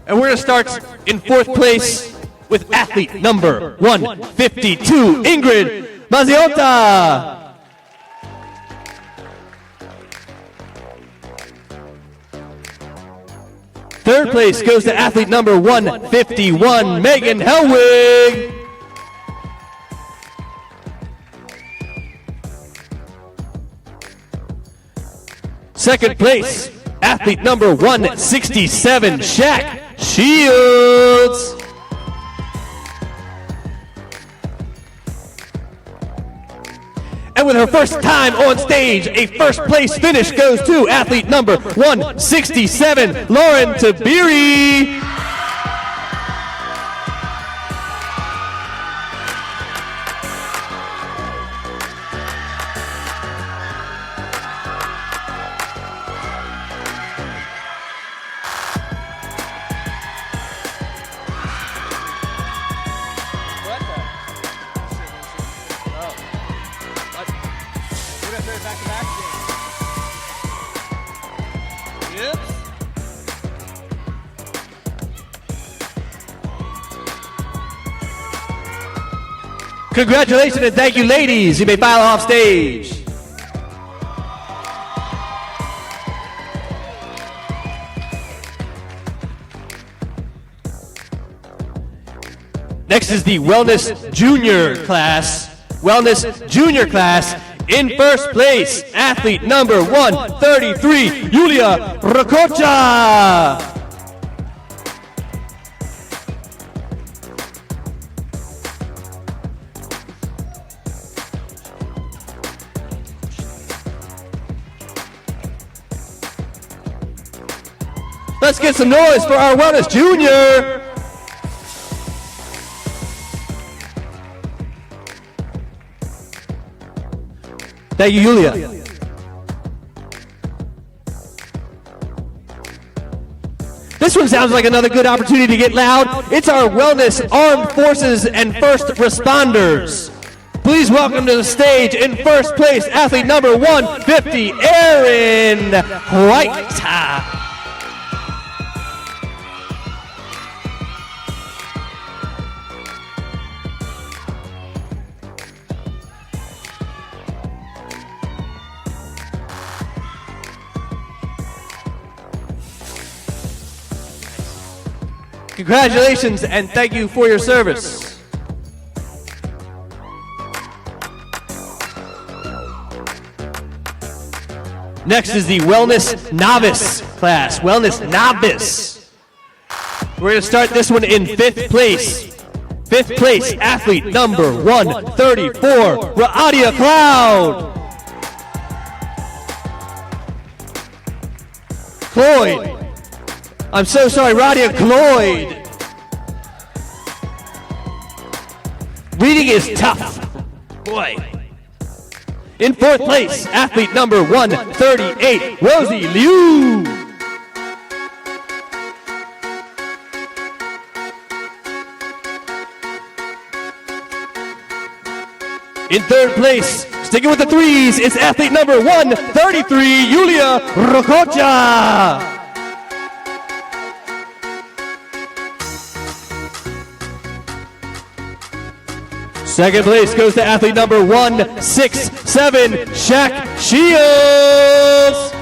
And we're going to start in fourth place with athlete number 152, Ingrid Mazziota. Third place goes to athlete number 151, Megan Helwig. Second place, athlete number 167, Shaq Shields. And with her first time on stage, a first place finish goes to athlete number 167, Lauren Tabiri. Congratulations and thank you, ladies. You may file off stage. Next is the Wellness Junior class. Wellness Junior class. In first place, athlete number 133, Yulia Rakocha. Let's get some noise for our Wellness Junior. Thank you, Yulia. This one sounds like another good opportunity to get loud. It's our Wellness Armed Forces and First Responders. Please welcome to the stage in first place, athlete number 150, Aaron White. Congratulations and thank you for your service. Next is the Wellness Novice class. Wellness Novice. We're going to start this one in 5th place. 5th place, athlete number 134, Raadia Cloud. Cloyd. I'm so sorry, Radia Cloyd. Reading is tough. Boy. In 4th place, athlete number 138, Rosie Liu. In 3rd place, sticking with the threes, it's athlete number 133, Yulia Rokocha. Second place goes to athlete number 167, Shaq Shields.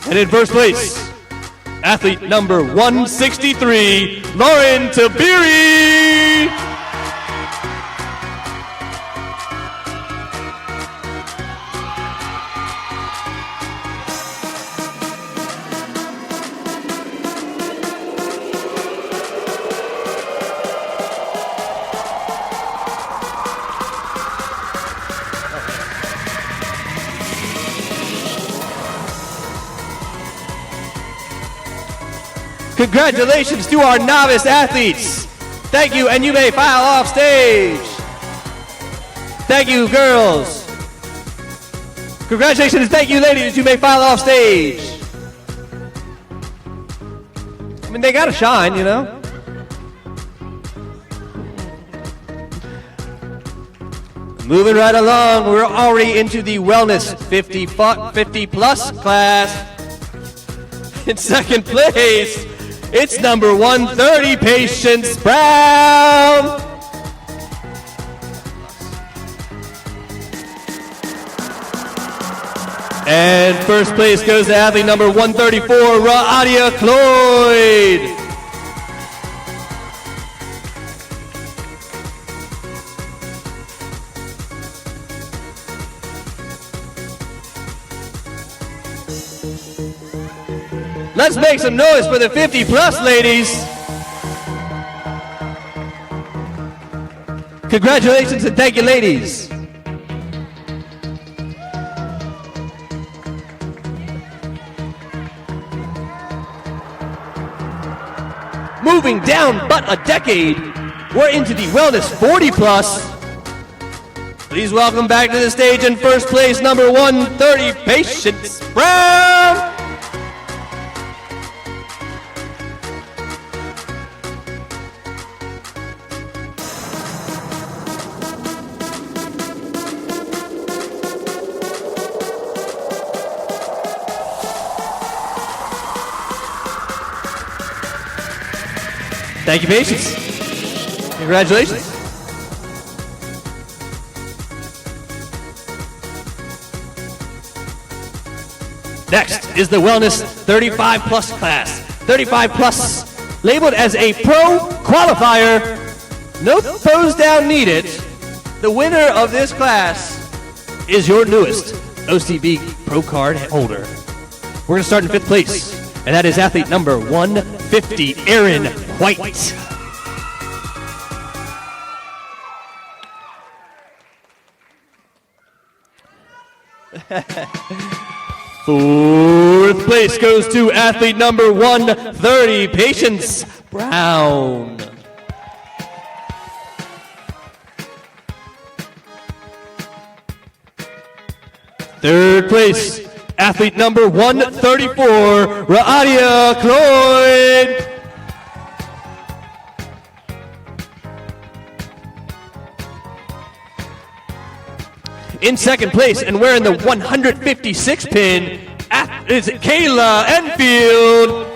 And in first place, athlete number 163, Lauren Tabiri. Congratulations to our novice athletes. Thank you, and you may file off stage. Thank you, girls. Congratulations, thank you, ladies. You may file off stage. I mean, they gotta shine, you know? Moving right along, we're already into the Wellness 50 plus class. In second place, it's number 130, Patience Brown. And first place goes to athlete number 134, Raadia Cloyd. Let's make some noise for the 50 plus ladies. Congratulations and thank you, ladies. Moving down but a decade, we're into the Wellness 40 plus. Please welcome back to the stage in first place, number 130, Patience Brown. Thank you, Patience. Congratulations. Next is the Wellness 35 plus class. 35 plus, labeled as a pro qualifier. No pose down needed. The winner of this class is your newest OCB Pro Card holder. We're going to start in 5th place, and that is athlete number 150, Aaron White. Fourth place goes to athlete number 130, Patience Brown. Third place, athlete number 134, Raadia Cloyd. In second place and wearing the 156 pin is Kayla Enfield.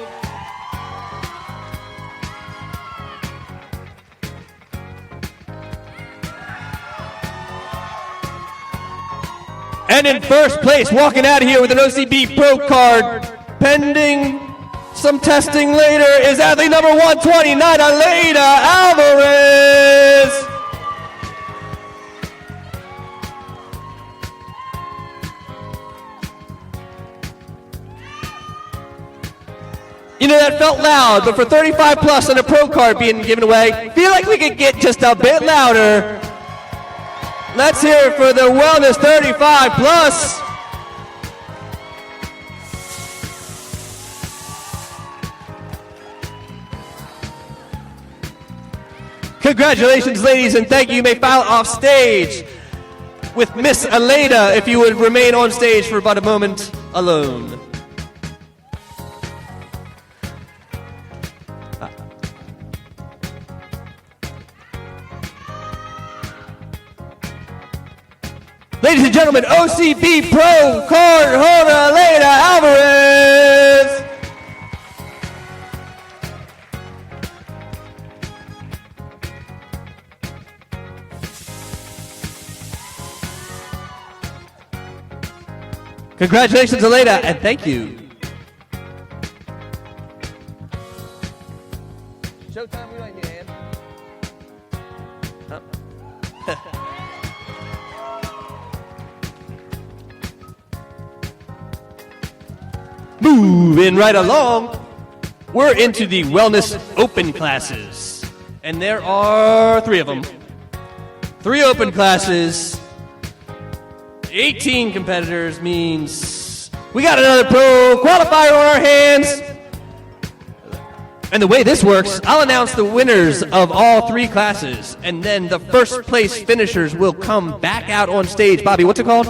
And in first place, walking out of here with an OCB Pro card, pending some testing later, is athlete number 129, Aleida Alvarez. You know, that felt loud, but for 35 plus and a pro card being given away, feel like we could get just a bit louder. Let's hear it for the Wellness 35 plus. Congratulations, ladies, and thank you. You may file off stage with Miss Aleida if you would remain on stage for about a moment alone. Ladies and gentlemen, OCB Pro card holder Aleida Alvarez. Congratulations, Aleida, and thank you. Showtime, we like you, Ann. Moving right along, we're into the Wellness Open classes. And there are 3 of them. 3 open classes. 18 competitors means we got another pro qualifier on our hands. And the way this works, I'll announce the winners of all 3 classes. And then the first place finishers will come back out on stage. Bobby, what's it called?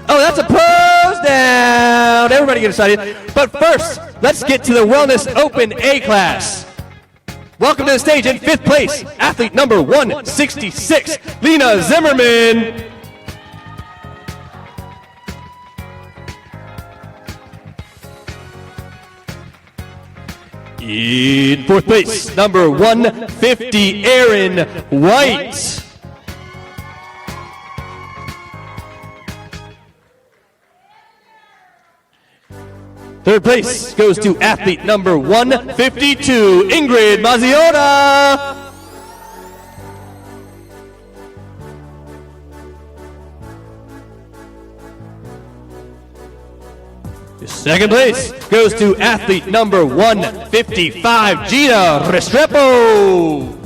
Oh, that's a pose down. Everybody get excited. But first, let's get to the Wellness Open A class. Welcome to the stage in 5th place, athlete number 166, Lena Zimmerman. In 4th place, number 150, Aaron White. Third place goes to athlete number 152, Ingrid Mazziota. Second place goes to athlete number 155, Gina Restrepo.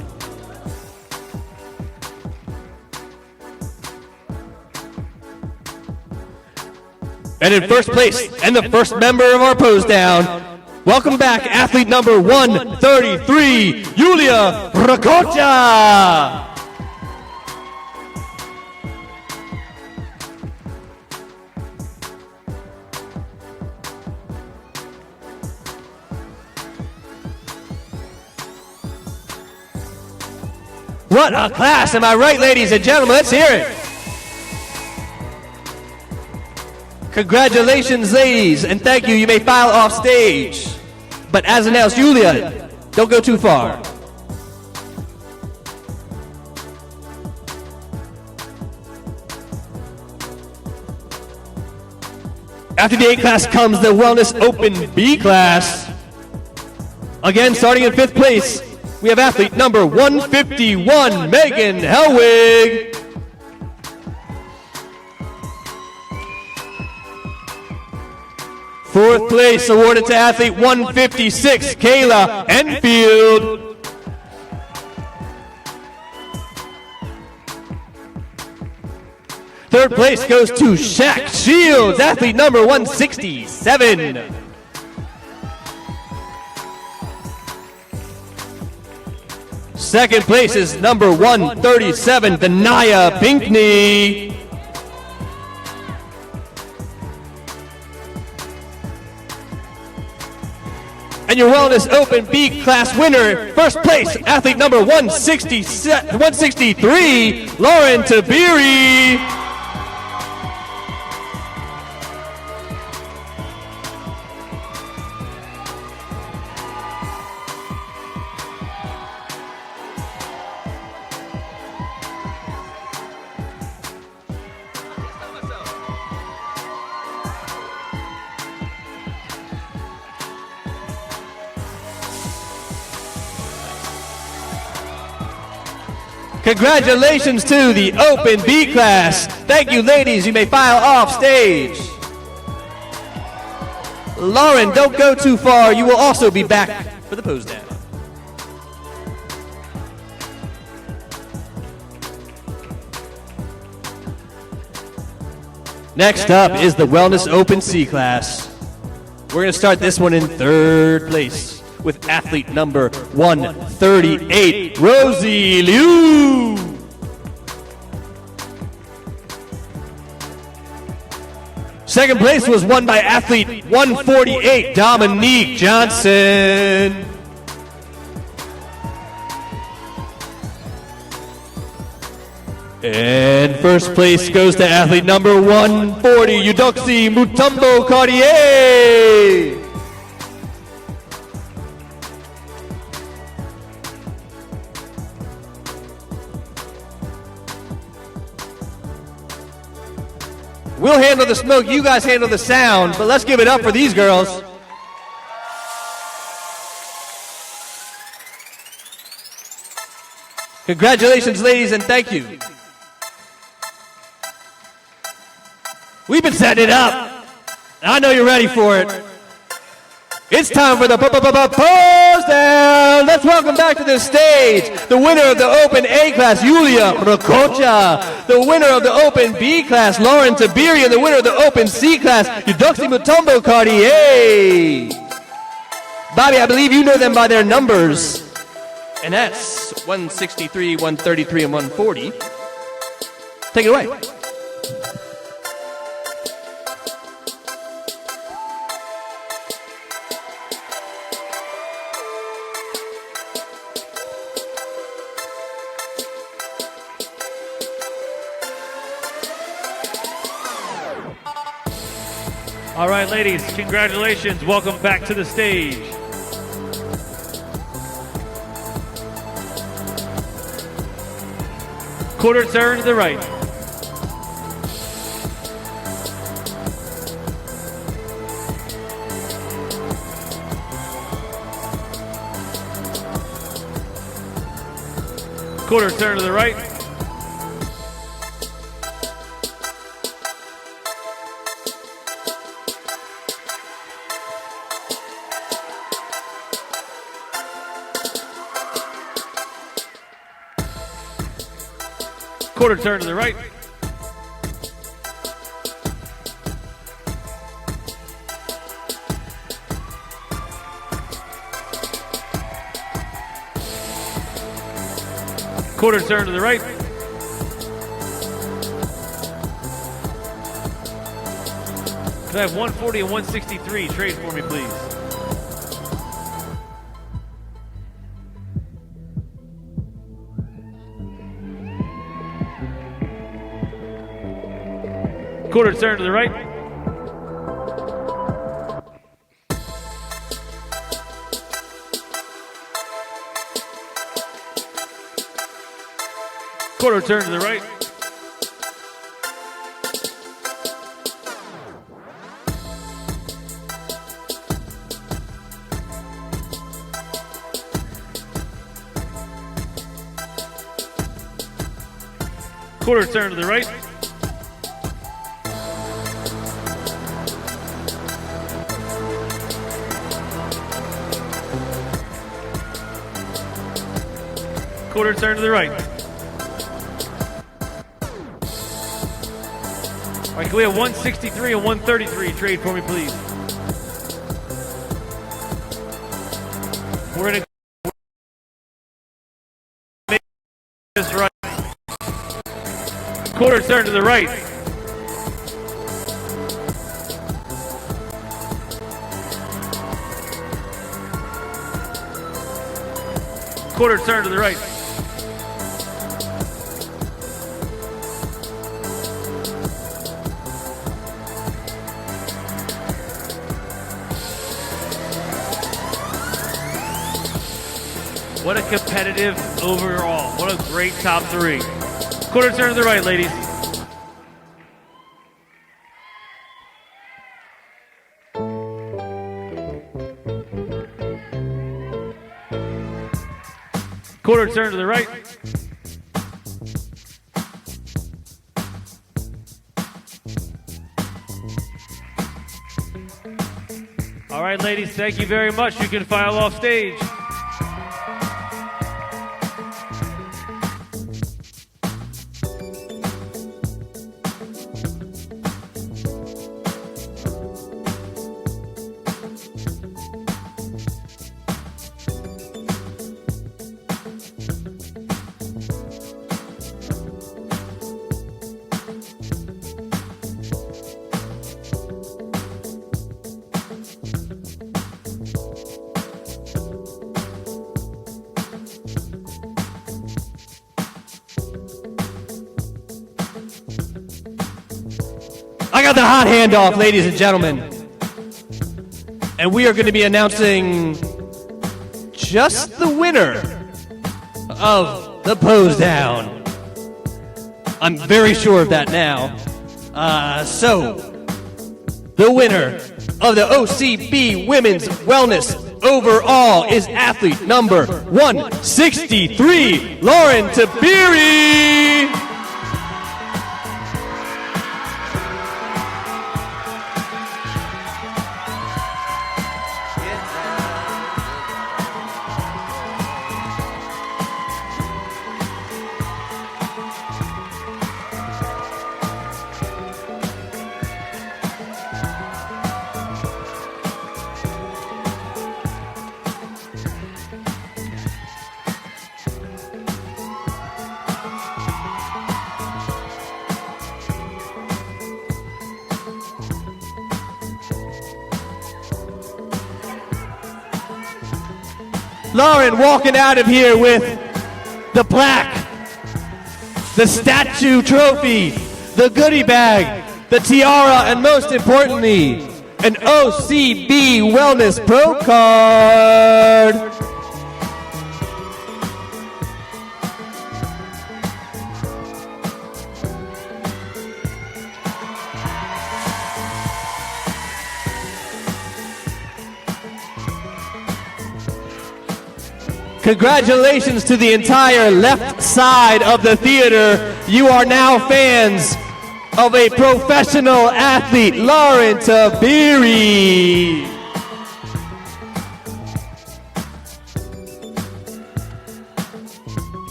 And in first place, and the first member of our pose down, welcome back athlete number 133, Yulia Rakocha. What a class, am I right, ladies and gentlemen? Let's hear it. Congratulations, ladies, and thank you. You may file off stage. But as announced, Yulia, don't go too far. After the A class comes the Wellness Open B class. Again, starting in 5th place, we have athlete number 151, Megan Helwig. Fourth place awarded to athlete 156, Kayla Enfield. Third place goes to Shaq Shields, athlete number 167. Second place is number 137, Danaya Pinkney. And And your Wellness Open B class winner, first place, athlete number 163, Lauren Tabiri. Congratulations to the Open B class. Thank you, ladies. You may file off stage. Lauren, don't go too far. You will also be back for the pose down. Next up is the Wellness Open C class. We're going to start this one in third place with athlete number 138, Rosie Liu. Second place was won by athlete 148, Dominique Johnson. And first place goes to athlete number 140, Eudoxie Mutombo Cartier. We'll handle the smoke, you guys handle the sound, but let's give it up for these girls. Congratulations, ladies, and thank you. We've been setting it up. I know you're ready for it. It's time for the pose down. Let's welcome back to the stage the winner of the Open A class, Yulia Rokocha. The winner of the Open B class, Lauren Tabiri. And the winner of the Open C class, Eudoxie Mutombo Cartier. Bobby, I believe you know them by their numbers. And that's 163, 133, and 140. Take it away. All right, ladies, congratulations. Welcome back to the stage. Quarter turn to the right. Quarter turn to the right. Quarter turn to the right. Quarter turn to the right. Could I have 140 and 163 trade for me, please? Quarter turn to the right. Quarter turn to the right. Quarter turn to the right. Quarter turn to the right. All right, can we have 163 and 133 trade for me, please? We're gonna make this right. Quarter turn to the right. Quarter turn to the right. What a competitive overall. What a great top three. Quarter turn to the right, ladies. Quarter turn to the right. All right, ladies, thank you very much. You can file off stage. I got the hot handoff, ladies and gentlemen. And we are going to be announcing just the winner of the pose down. I'm very sure of that now. So, the winner of the OCB Women's Wellness Overall is athlete number 163, Lauren Tabiri. Lauren walking out of here with the plaque, the statue trophy, the goodie bag, the tiara, and most importantly, an OCB Wellness Pro card. Congratulations to the entire left side of the theater. You are now fans of a professional athlete, Lauren Tabiri.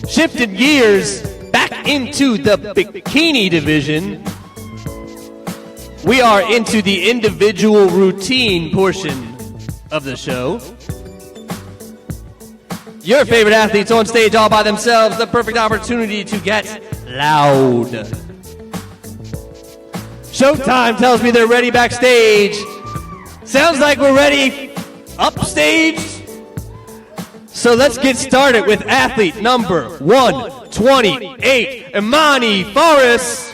Shifted gears back into the bikini division. We are into the individual routine portion of the show. Your favorite athletes on stage all by themselves, the perfect opportunity to get loud. Showtime tells me they're ready backstage. Sounds like we're ready upstage. So let's get started with athlete number 128, Imani Forrest.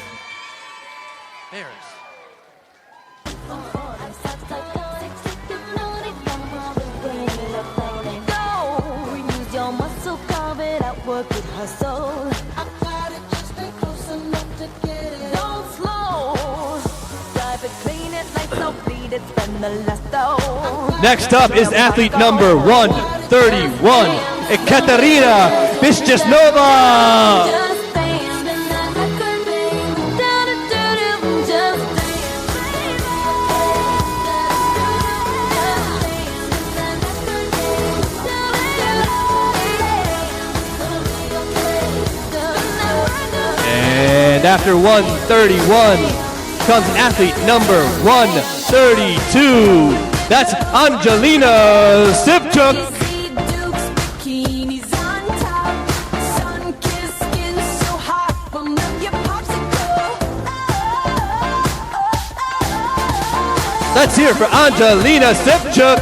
Next up is athlete number 131, Ekaterina Vicious Nova. And after 131 comes athlete number 132. That's Angelina Sipchuk. Let's hear it for Angelina Sipchuk.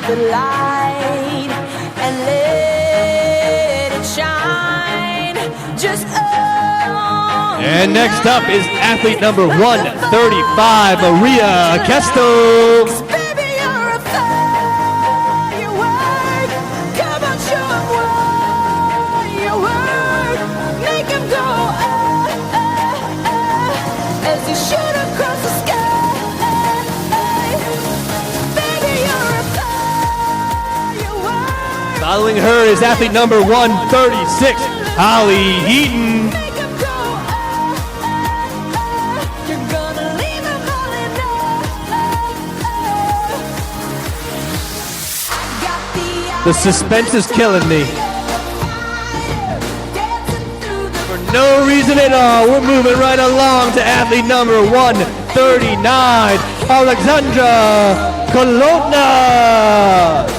The light and let it shine just on. And next up is athlete number 135, Maria Kesto. Baby, you're a firework. Come on, show 'em what you work. Make 'em go as you shoot across the sky. Following her is athlete number 136, Holly Heaton. The suspense is killing me. For no reason at all, we're moving right along to athlete number 139, Alexandra Kolotna.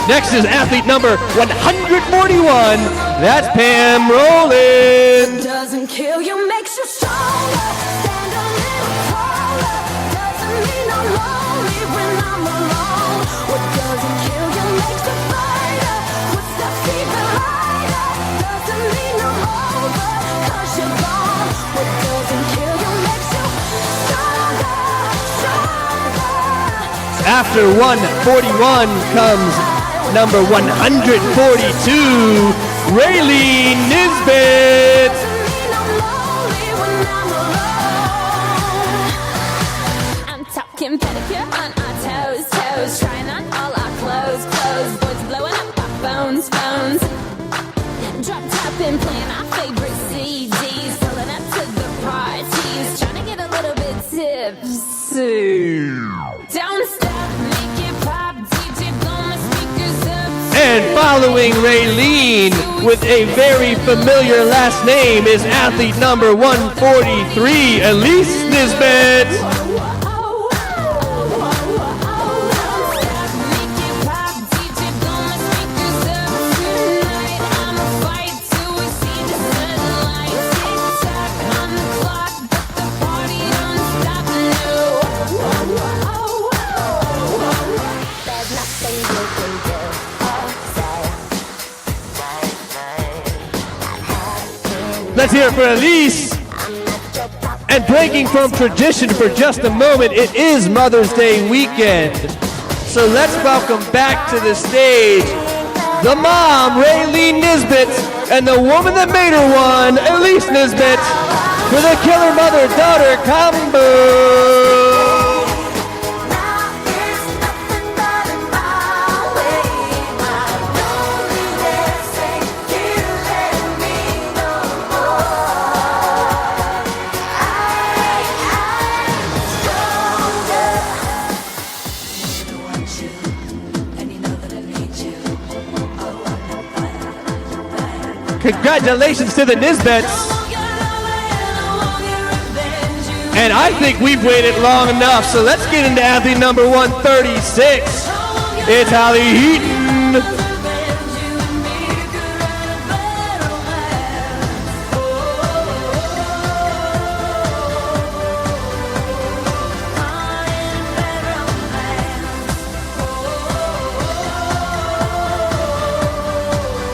Next is athlete number 141. That's Pam Rowland. Doesn't kill you, makes you stronger. Stand a little taller. Doesn't mean I'm lonely when I'm alone. What doesn't kill you makes you fighter. What's that fever lighter? Doesn't mean I'm over, 'cause you're gone. What doesn't kill you makes you stronger, stronger. After 141 comes number 142, Raylene Nisbet. I'm talking pedicure on our toes, toes. Trying on all our clothes, clothes. Boys blowing up our phones, phones. Drop top and playing our favorite CDs. Pulling up to the parties. Trying to get a little bit tipsy. Don't stop, make it pop. DJ blow my speakers up. And following Raylene with a very familiar last name is athlete number 143, Elise Nisbet. Let's hear it for Elise. And breaking from tradition for just a moment, it is Mother's Day weekend. So let's welcome back to the stage the mom, Raylene Nisbet, and the woman that made her one, Elise Nisbet, for the killer mother-daughter combo. Congratulations to the Nisbets. And I think we've waited long enough, so let's get into athlete number 136. It's Holly Heaton.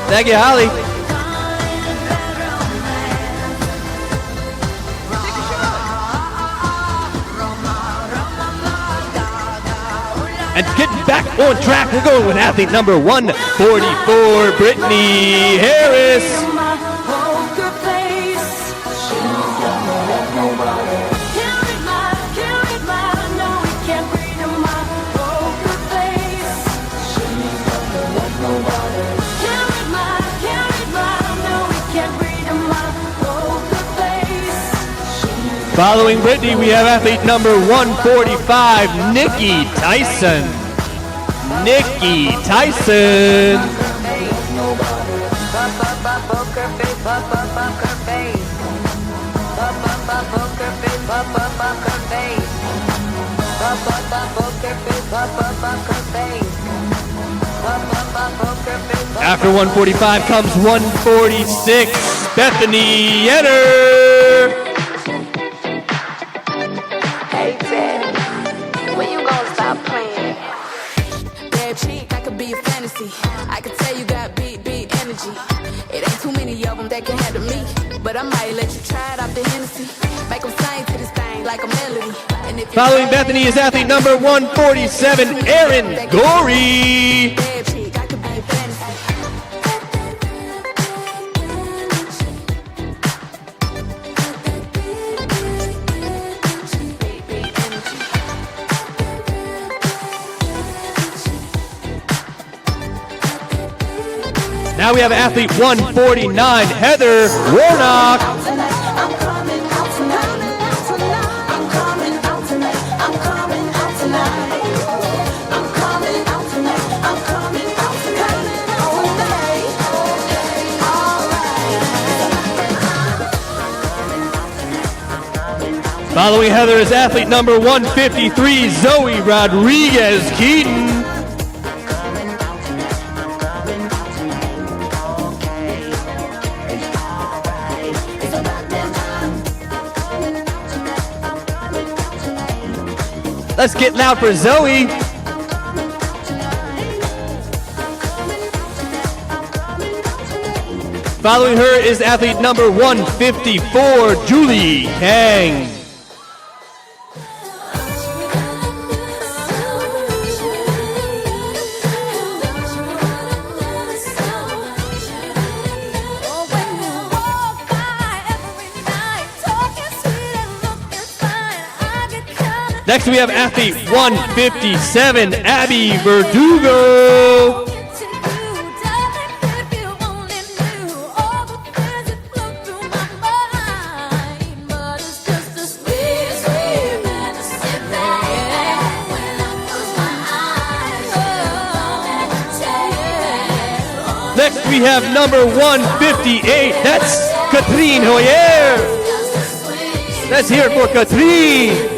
Thank you, Holly. And getting back on track, we're going with athlete number 144, Brittany Harris. Following Brittany, we have athlete number 145, Nikki Tyson. Nikki Tyson. After 145 comes 146, Bethany Yenner. When you gonna stop playing? Bad chick, I could be a fantasy. I could tell you got big energy. It ain't too many of them that can handle me. But I might let you try it off the Hennessy. Make them sing to this thing like a melody. And if Following Bethany is athlete number 147, Erin Gorey. Bad chick, I could be a fantasy. Now we have athlete 149, Heather Warnock. Following Heather is athlete number 153, Zoe Rodriguez-Keaton. Let's get loud for Zoe. Following her is athlete number 154, Julie Kang. Next we have athlete 157, Abby Verdugo. Next we have number 158, that's Katrine Hoyer. Let's hear it for Katrine.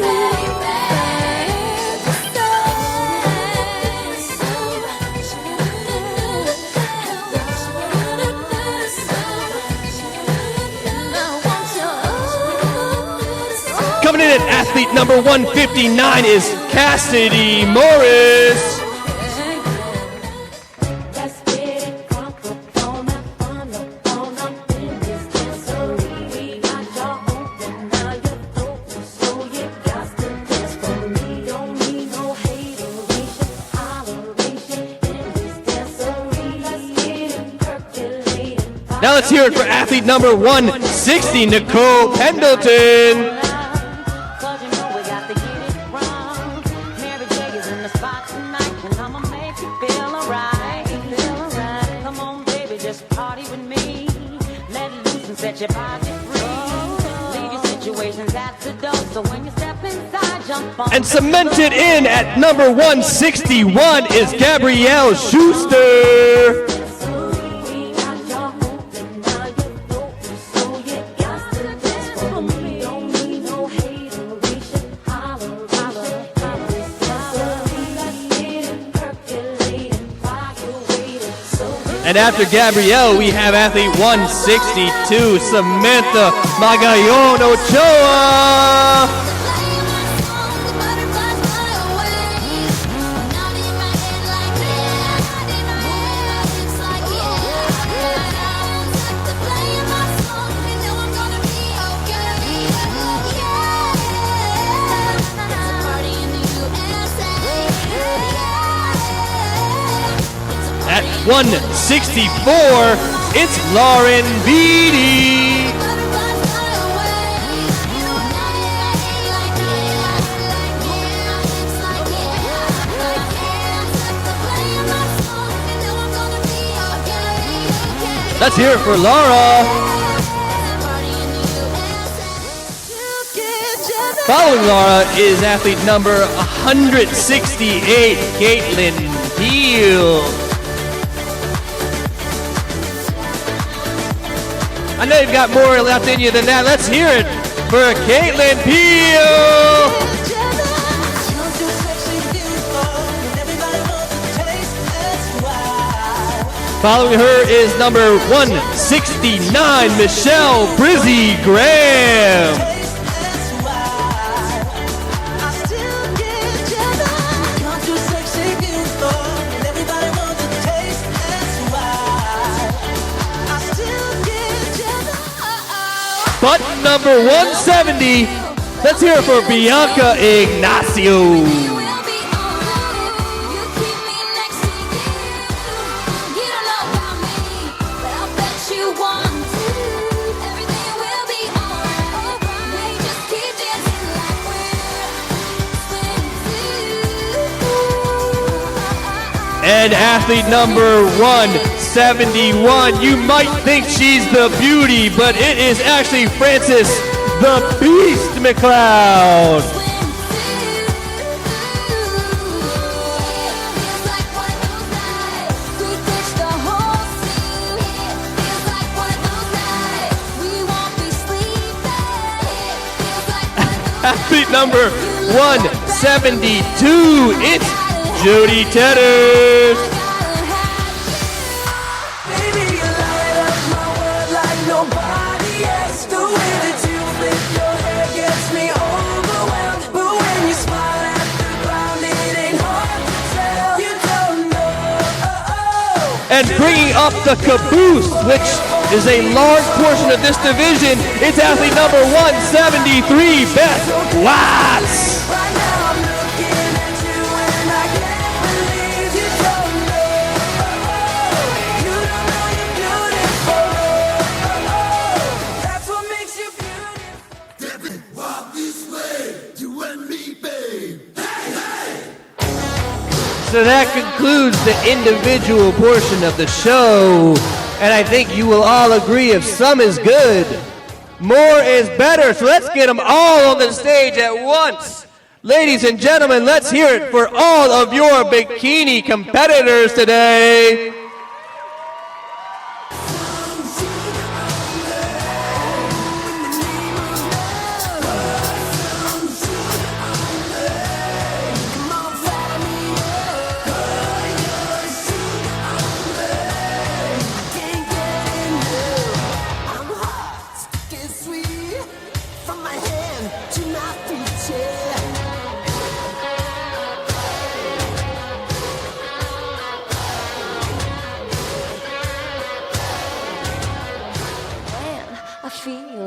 Coming in at athlete number 159 is Cassidy Morris. Now let's hear it for athlete number 160, Nicole Pendleton. And cemented in at number 161 is Gabrielle Schuster. And after Gabrielle, we have athlete 162, Samantha Magallon Ochoa. 164, it's Lauren Beatty. Let's hear it for Laura. Following Laura is athlete number 168, Caitlin Peel. I know you've got more left in you than that. Let's hear it for Caitlin Peel. Following her is number 169, Michelle Brizzy Graham. Button number 170, let's hear it for Bianca Ignacio. And athlete number 171, you might think she's the beauty, but it is actually Frances the Beast McLeod. Athlete number 172, it's Jody Tetters. And bringing up the caboose, which is a large portion of this division, it's athlete number 173, Beth Watts. So that concludes the individual portion of the show, and I think you will all agree if some is good, more is better. So let's get them all on the stage at once. Ladies and gentlemen, let's hear it for all of your bikini competitors today.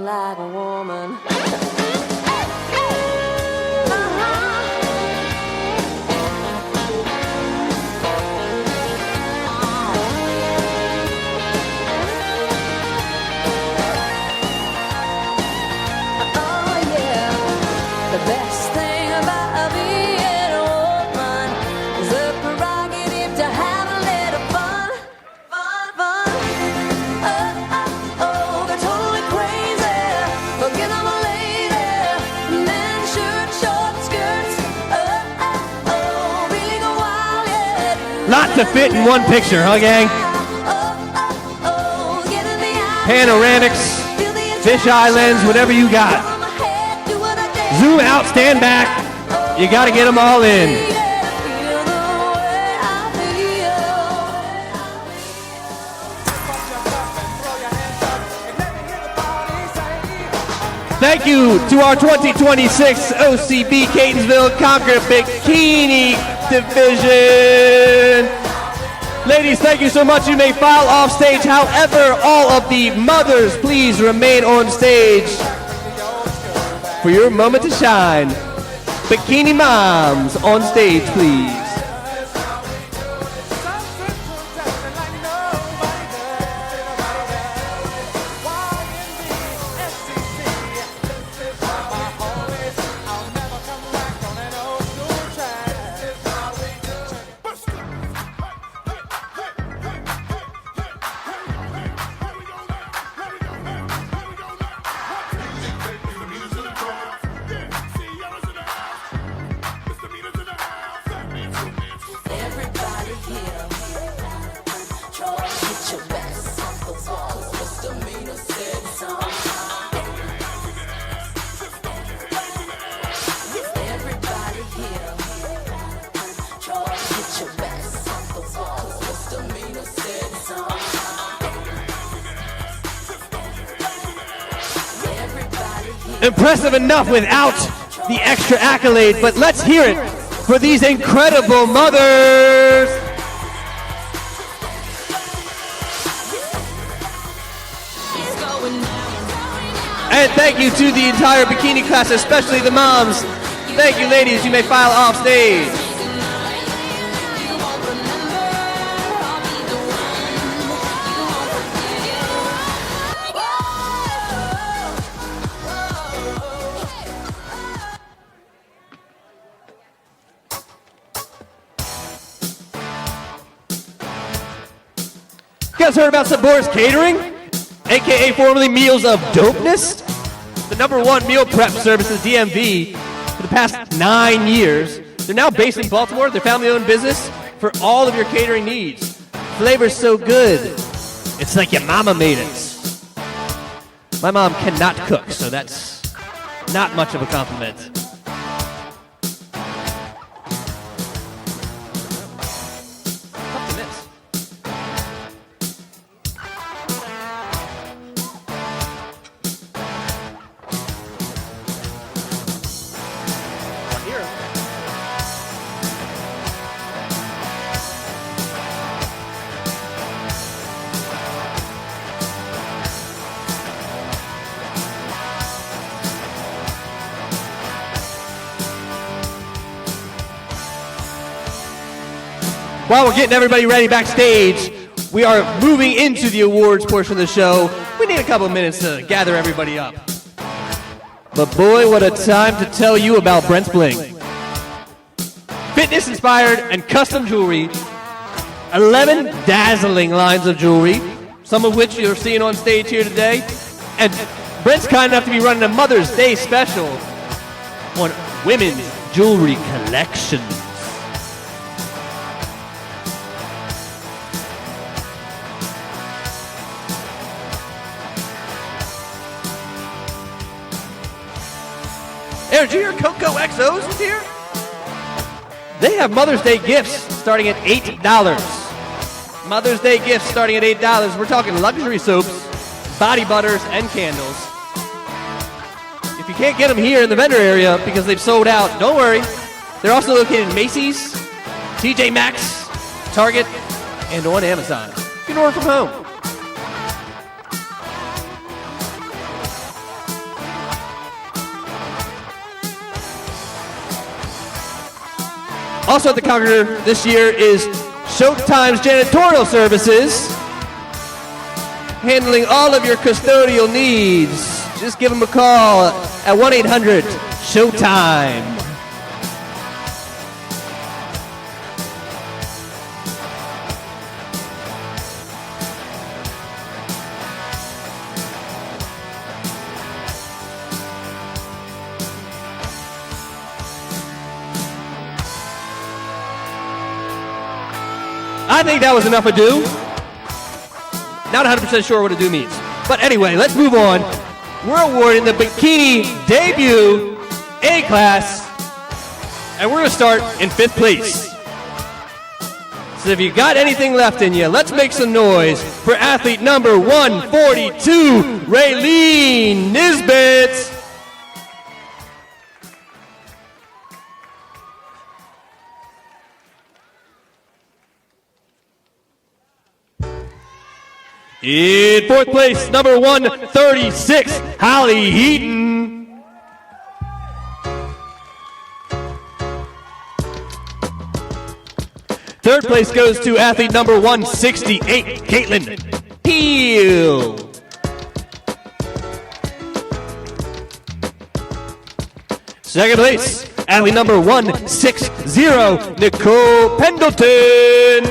Like a woman. Lot to fit in one picture, huh, gang? Panoramics, fish islands, whatever you got. Zoom out, stand back. You got to get them all in. Thank you to our 2026 OCB Catonsville Conquer Bikini Division. Ladies, thank you so much. You may file off stage. However, all of the mothers, please remain on stage for your moment to shine. Bikini moms on stage, please. Impressive enough without the extra accolade, but let's hear it for these incredible mothers. And thank you to the entire bikini class, especially the moms. Thank you, ladies. You may file off stage. You guys heard about Sabor's Catering? AKA formerly Meals of Dopeness? The #1 meal prep service in DMV for the past 9 years. They're now based in Baltimore. They're family-owned business for all of your catering needs. Flavor's so good, it's like your mama made it. My mom cannot cook, so that's not much of a compliment. While we're getting everybody ready backstage, we are moving into the awards portion of the show. We need a couple minutes to gather everybody up. But boy, what a time to tell you about Brent's Bling. Fitness-inspired and custom jewelry. 11 dazzling lines of jewelry, some of which you're seeing on stage here today. And Brent's kind enough to be running a Mother's Day special on women's jewelry collection. Aaron, did you hear Coco XOs is here? They have Mother's Day gifts starting at $8. Mother's Day gifts starting at $8. We're talking luxury soaps, body butters, and candles. If you can't get them here in the vendor area because they've sold out, don't worry. They're also located in Macy's, TJ Maxx, Target, and on Amazon. You can order from home. Also at the Conquer this year is Showtime's janitorial services, handling all of your custodial needs. Just give them a call at 1-800-SHOWTIME. I think that was enough ado. Not 100% sure what ado means. But anyway, let's move on. We're awarding the Bikini Debut A-Class, and we're going to start in 5th place. So if you got anything left in you, let's make some noise for athlete number 142, Raylene Nisbet. In 4th place, number 136, Holly Heaton. Third place goes to athlete number 168, Caitlin Peel. Second place, athlete number 160, Nicole Pendleton.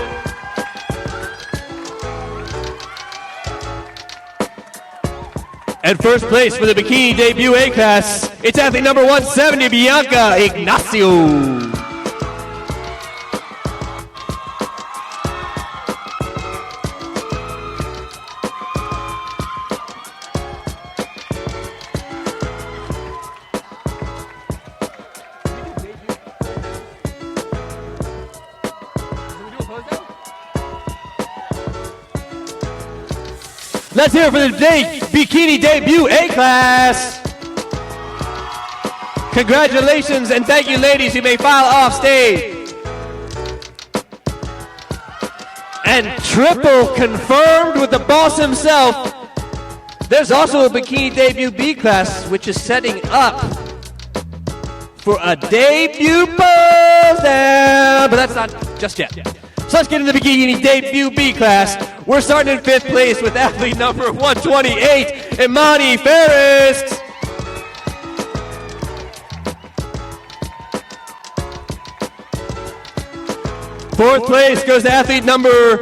And first place for the Bikini Debut A-Class, it's athlete number 170, Bianca Ignacio. Let's hear it for the Bikini Debut A-Class. Congratulations and thank you, ladies. You may file off stage. And triple confirmed with the boss himself. There's also a Bikini Debut B class, which is setting up for a debut pose down, but that's not just yet. So let's get into the Bikini Debut B class. We're starting in 5th place with athlete number 128, Imani Ferris. Fourth place goes to athlete number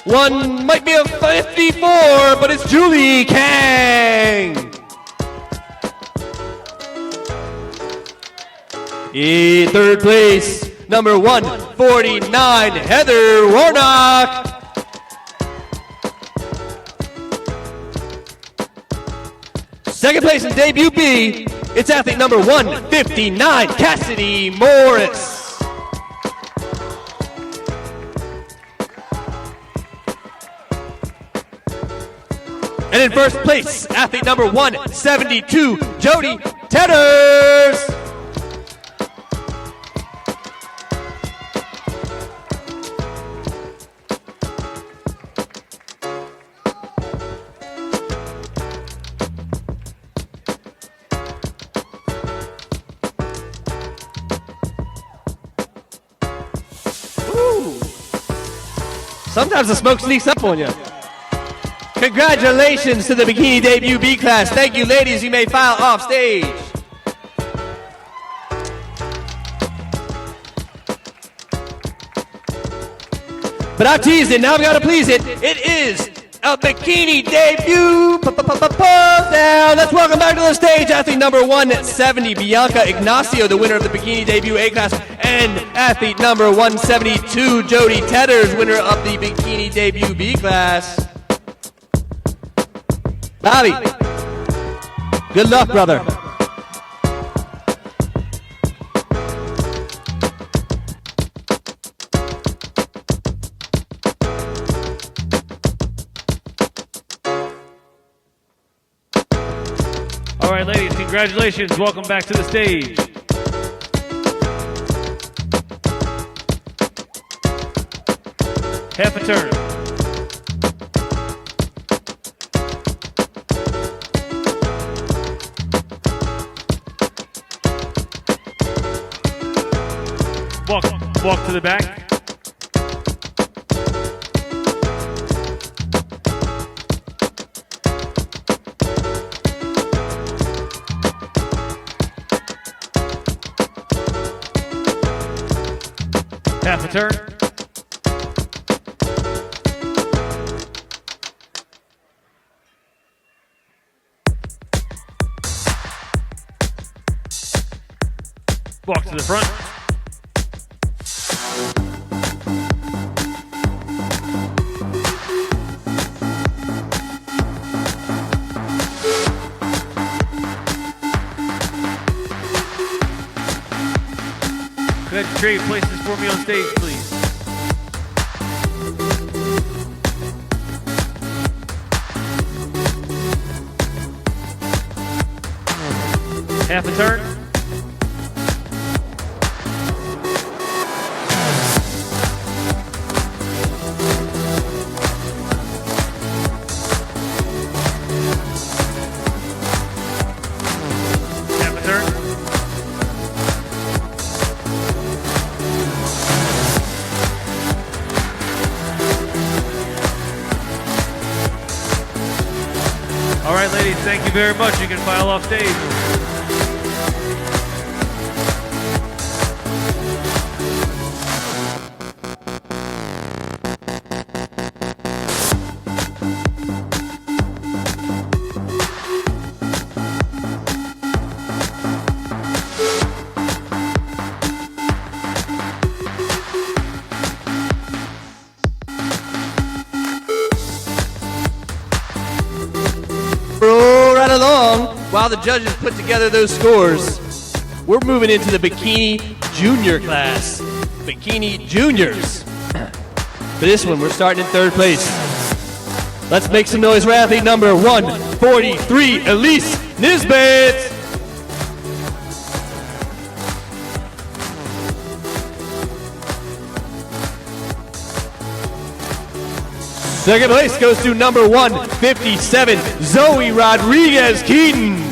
1, might be a 54, but it's Julie Kang. Third place, number 149, Heather Warnock. Second place in debut B, it's athlete number 159, Cassidy Morris. And in first place, athlete number 172, Jody Tedders. Ooh. Sometimes the smoke sneaks up on you. Congratulations to the Bikini Debut B class. Thank you, ladies. You may file off stage. But I teased it. Now I've got to please it. It is a Bikini Debut pose down. Let's welcome back to the stage athlete number 170, Bianca Ignacio, the winner of the Bikini Debut A class, and athlete number 172, Jody Tedders, winner of the Bikini Debut B class. Bobby, good luck, brother. All right, ladies, congratulations. Welcome back to the stage. Half a turn. Walk to the back. Half a turn. Walk to the front. Go ahead and trade places for me on stage, please. Half a turn. Half a turn. All right, ladies, thank you very much. You can file off stage. While the judges put together those scores, we're moving into the Bikini Junior class. Bikini Juniors. For this one, we're starting in 3rd place. Let's make some noise for athlete number 143, Elise Nisbet. Second place goes to number 157, Zoe Rodriguez-Keaton.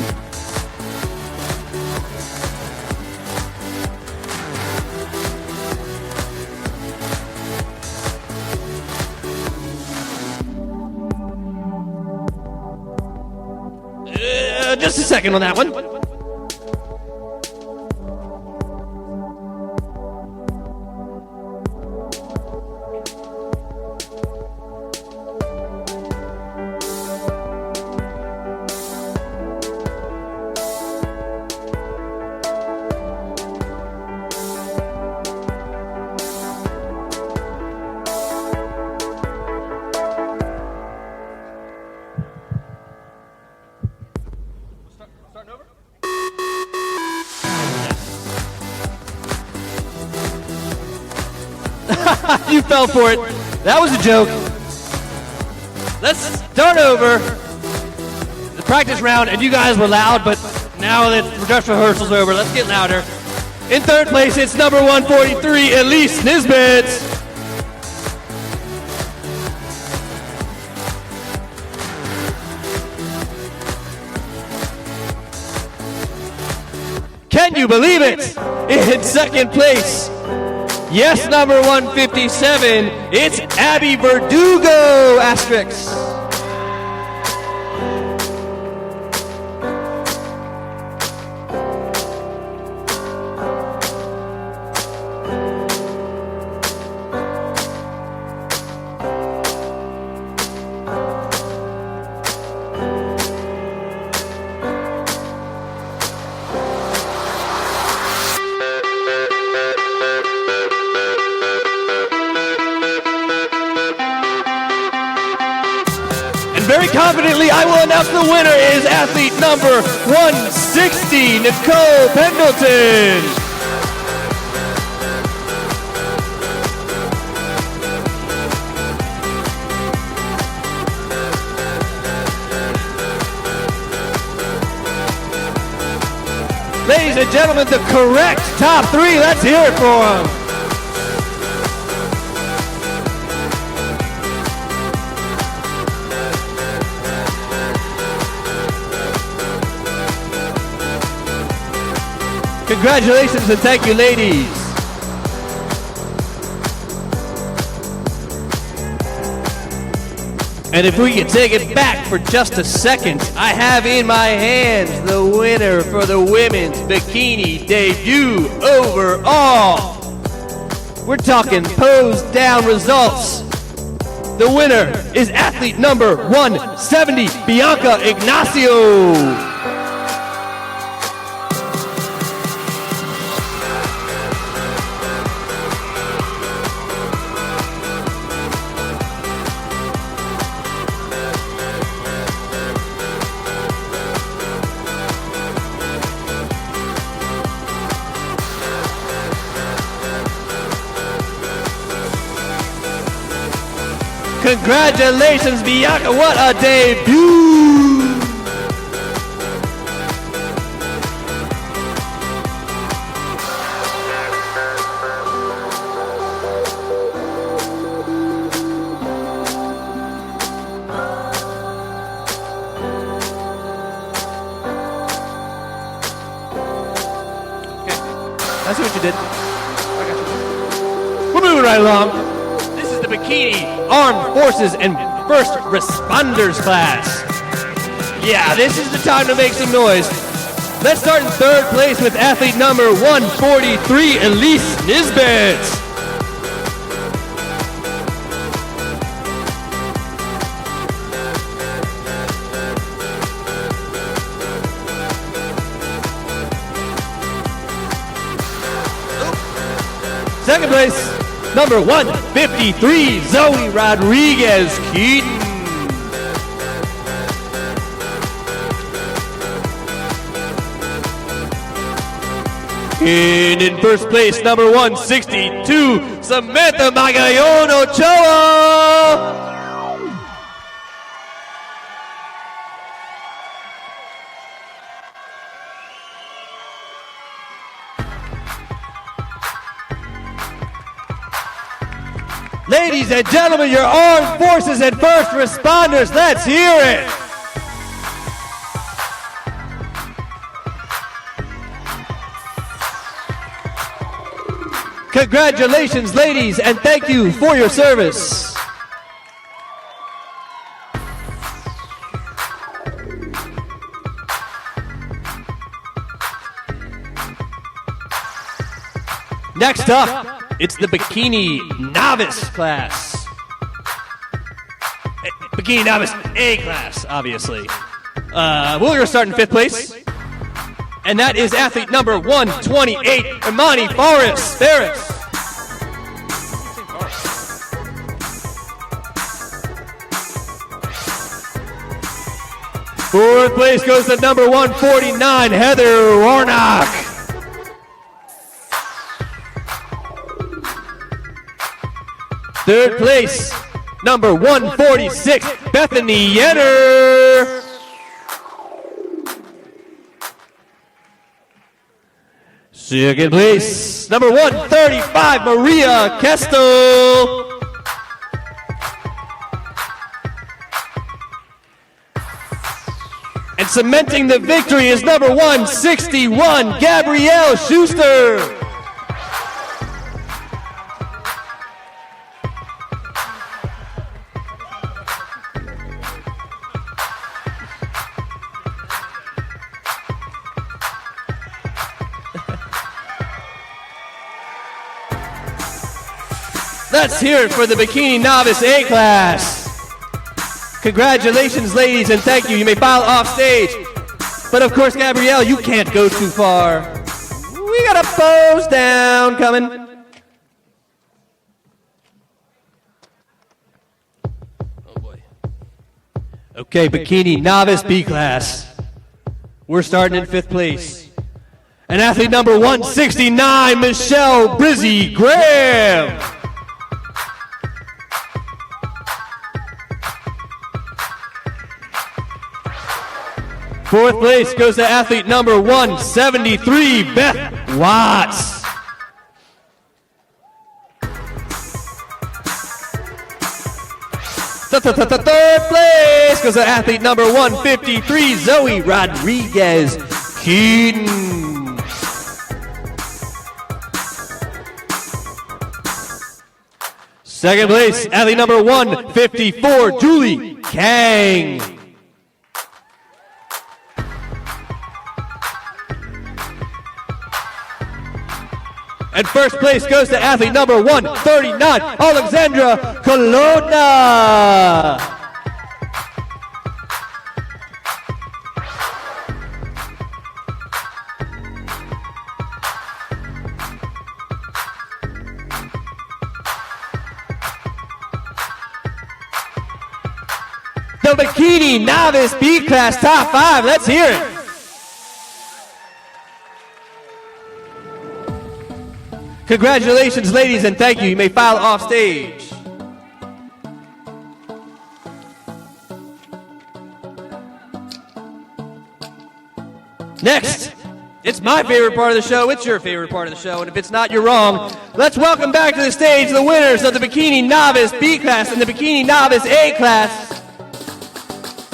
Just a second on that one. You fell for it. That was a joke. Let's start over the practice round, and you guys were loud, but now that dress rehearsal's over, let's get louder. In third place, it's number 143, Elise Nisbet. Can you believe it? In second place, yes, number 157, it's Abby Verdugo, asterisk. Very confidently, I will announce the winner is athlete number 160, Nicole Pendleton. Ladies and gentlemen, the correct top three. Let's hear it for them. Congratulations and thank you, ladies. And if we can take it back for just a second, I have in my hands the winner for the women's bikini debut overall. We're talking pose down results. The winner is athlete number 170, Bianca Ignacio. Congratulations, Bianca, what a debut! Okay, I see what you did. I got you. We're moving right along. Bikini, Armed Forces, and First Responders class. Yeah, this is the time to make some noise. Let's start in third place with athlete number 143, Elise Nisbet. Second place, number 153, Zoe Rodriguez-Keaton. And in first place, number 162, Samantha Magallon Ochoa. Ladies and gentlemen, your armed forces and first responders, let's hear it. Congratulations, ladies, and thank you for your service. Next up, it's the Bikini Novice class. Bikini Novice A class, obviously. We're going to start in 5th place. And that is athlete number 128, Imani Faris. Fourth place goes to number 149, Heather Warnock. Third place, number 146, Bethany Yenner. Second place, number 135, Maria Kestel. And cementing the victory is number 161, Gabrielle Schuster. Let's hear it for the Bikini Novice A class. Congratulations, ladies, and thank you. You may file off stage. But of course, Gabrielle, you can't go too far. We got a pose down coming. Oh boy. Okay, Bikini Novice B class. We're starting in 5th place. And athlete number 169, Michelle Brizzy Graham. Fourth place goes to athlete number 173, Beth Watts. Third place goes to athlete number 153, Zoe Rodriguez Keaton. Second place, athlete number 154, Julie Kang. And first place goes to athlete number 139, Alexandra Colonna. The Bikini Novice B class top 5, let's hear it. Congratulations, ladies, and thank you. You may file off stage. Next, it's my favorite part of the show. It's your favorite part of the show, and if it's not, you're wrong. Let's welcome back to the stage the winners of the Bikini Novice B class and the Bikini Novice A class.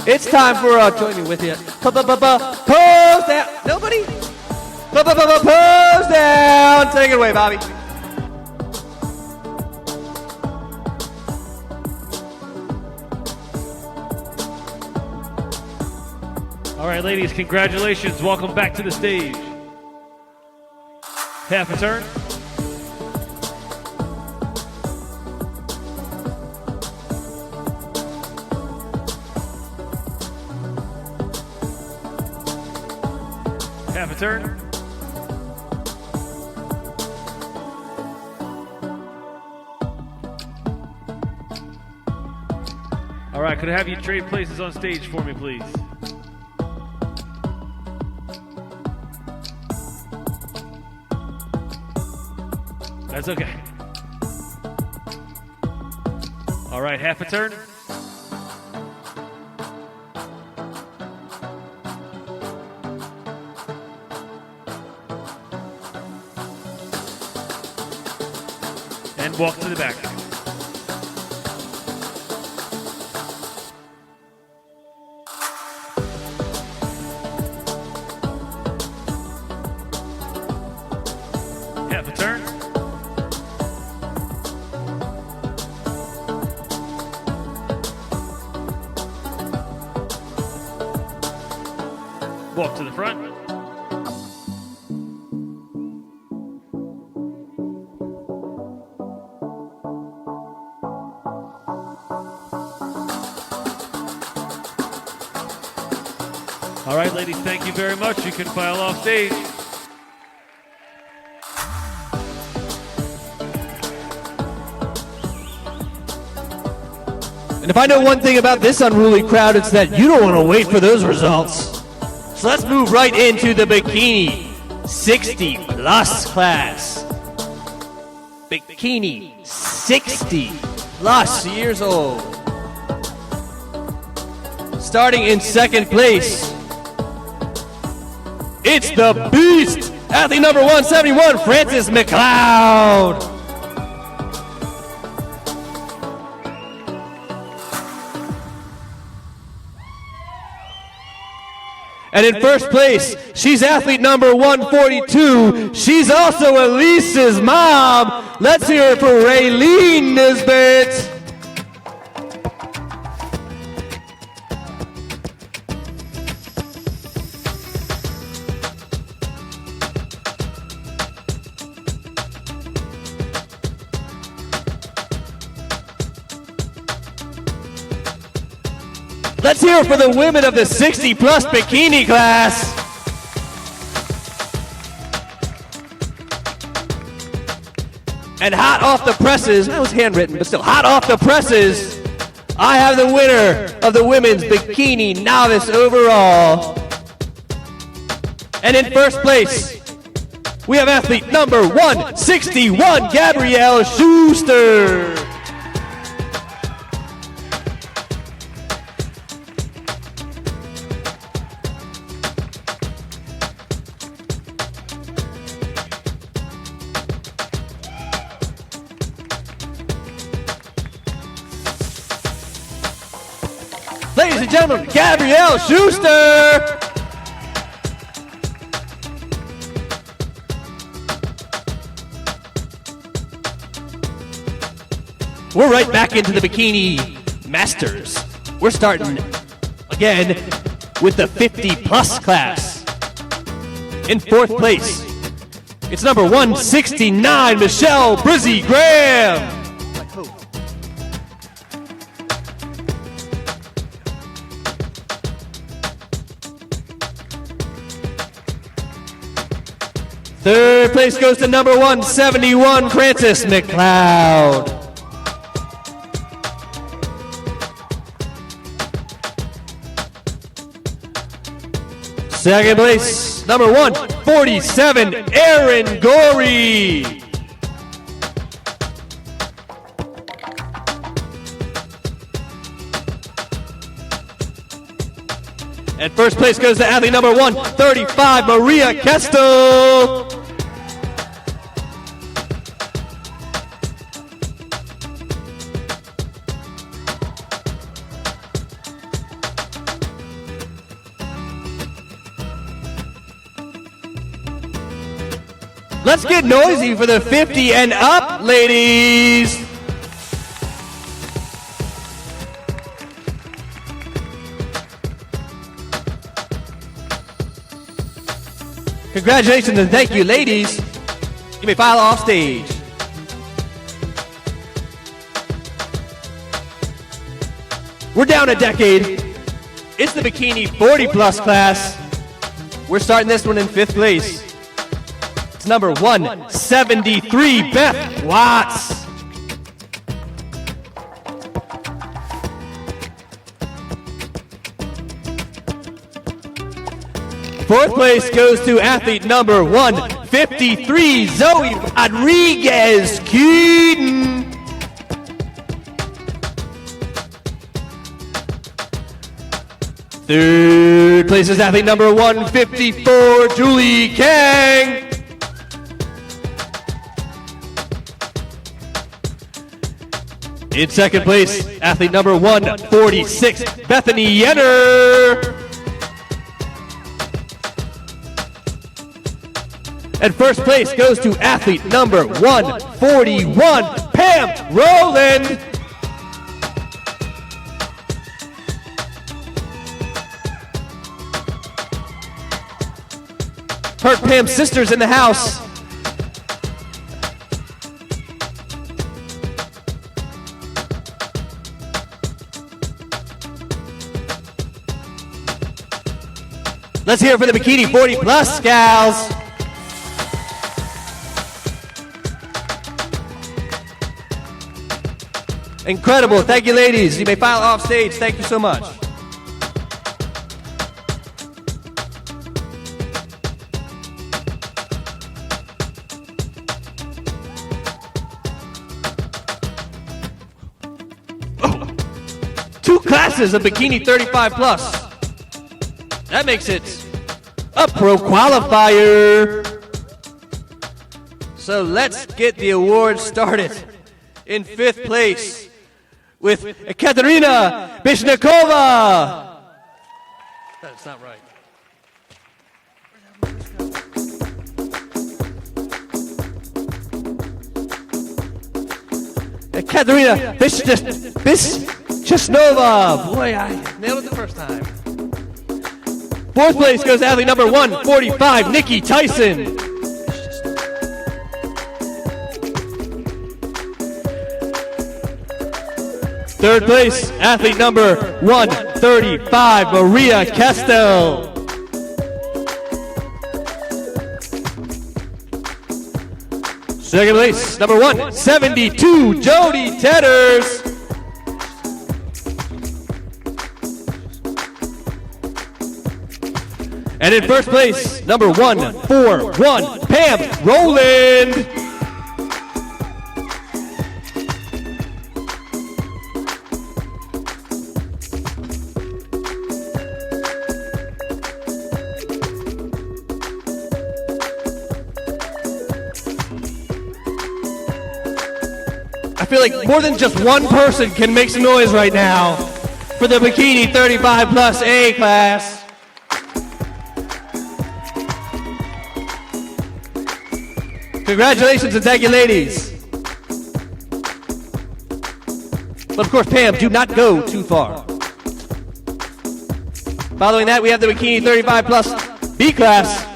It's time for join me with you. Pose down. Nobody? Pose down. Take it away, Bobby. All right, ladies, congratulations. Welcome back to the stage. Half a turn. Half a turn. All right, could I have you trade places on stage for me, please? That's okay. All right, half a turn. And walk to the back. walk to the front. All right, ladies, thank you very much. You can file off stage. And if I know one thing about this unruly crowd, it's that you don't want to wait for those results. So let's move right into the Bikini 60 plus class. Bikini 60 plus years old. Starting in second place, it's the Beast, athlete number 171, Francis McLeod. And in first place, she's athlete number 142. She's also Elise's mom. Let's hear it for Raylene Nisbet. Let's hear it for the women of the 60 plus bikini class. And hot off the presses, that was handwritten, but still hot off the presses, I have the winner of the women's bikini novice overall. And in first place, we have athlete number 161, Gabrielle Schuster. Ladies and gentlemen, Gabrielle Schuster. We're right back into the Bikini Masters. We're starting again with the 50 plus class. In fourth place, it's number 169, Michelle Brizzy Graham. Third place goes to number 171, Francis McLeod. Second place, number 147, Aaron Gorey. And first place goes to athlete number 135, Maria Kestel. Let's get noisy for the 50 and up, ladies. Congratulations and thank you, ladies. You may file off stage. We're down a decade. It's the Bikini 40 plus class. We're starting this one in fifth place. It's number 173, Beth Watts. Fourth place goes to athlete number 153, Zoe Rodriguez Keaton. Third place is athlete number 154, Julie Kang. In second place, athlete number 146, Bethany Yenner. And first place goes to athlete number 141, Pam Rowland. Hurt Pam sisters in the house. Let's hear it for the Bikini 40 Plus gals. Incredible. Thank you, ladies. You may file off stage. Thank you so much. Oh. 2 classes of Bikini 35 Plus. That makes it a pro qualifier. So let's get the awards started. In 5th place with Katerina Bishnikova. That's not right. Katerina Bishnikova. Boy, I nailed it the first time. 4th place goes athlete number 145, Nikki Tyson. 3rd place, athlete number 135, Maria Kestel. 2nd place, number 172, Jody Tedders. And in 1st place, number 141, Pam Rowland. I feel like more than just one person can make some noise right now for the Bikini 35 Plus A class. Congratulations and thank you, ladies. But of course, Pam, do not go too far. Following that, we have the Bikini 35 Plus B class.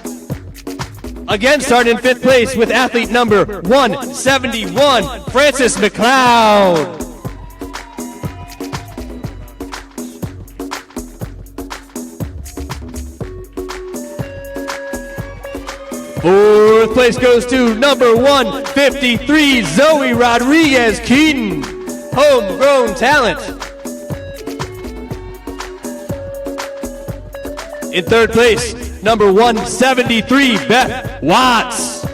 Again, starting in 5th place with athlete number 171, Frances McLeod. Fourth place goes to number 153, Zoe Rodriguez Keaton, homegrown talent. In 3rd place, number 173, Beth Watts.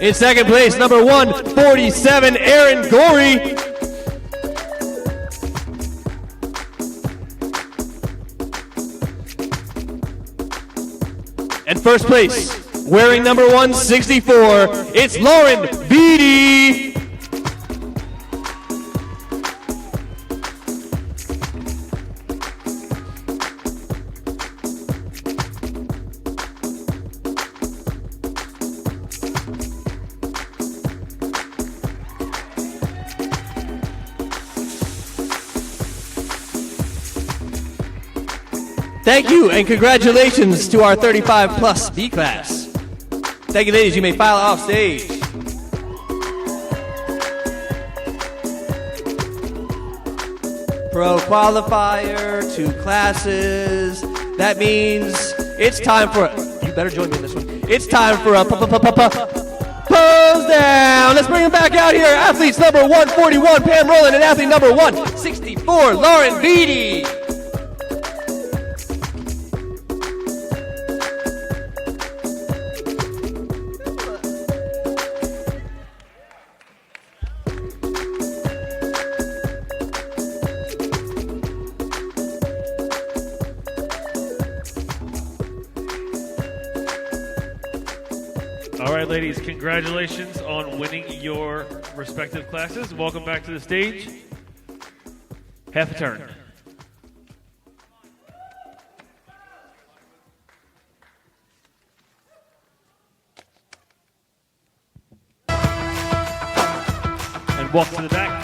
In 2nd place, number 147, Erin Gorey. And 1st place, wearing number 164, it's Lauren Beatty. Thank you and congratulations to our 35 Plus B class. Thank you, ladies. You may file off stage. Pro qualifier, 2 classes. That means it's time for you better join me in this one. It's time for a pose down. Let's bring them back out here. Athletes number 141, Pam Rowland, and athlete number 164, Lauren Beatty. All right, ladies, congratulations on winning your respective classes. Welcome back to the stage. Half a turn. And walk to the back.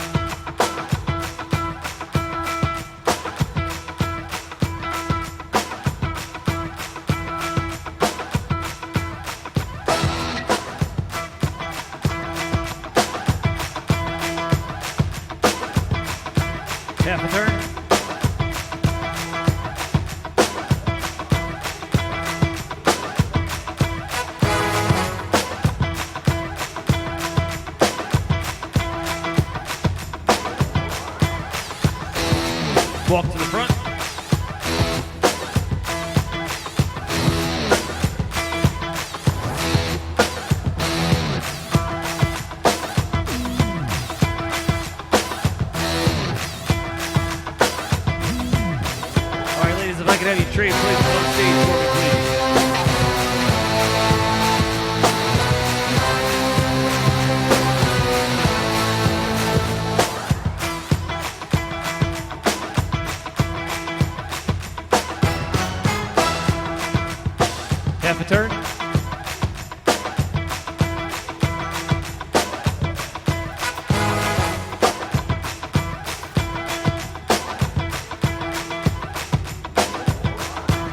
Half a turn.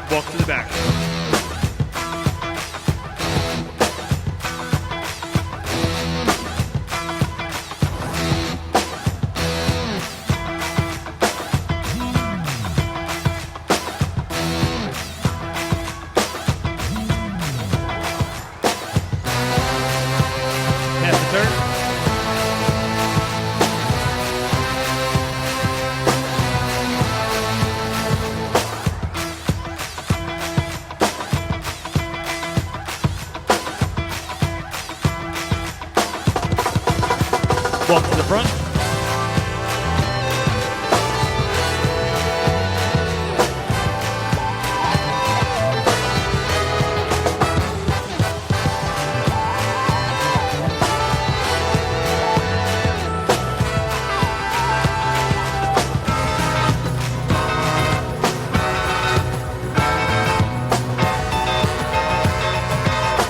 Walk to the back. Walk to the front.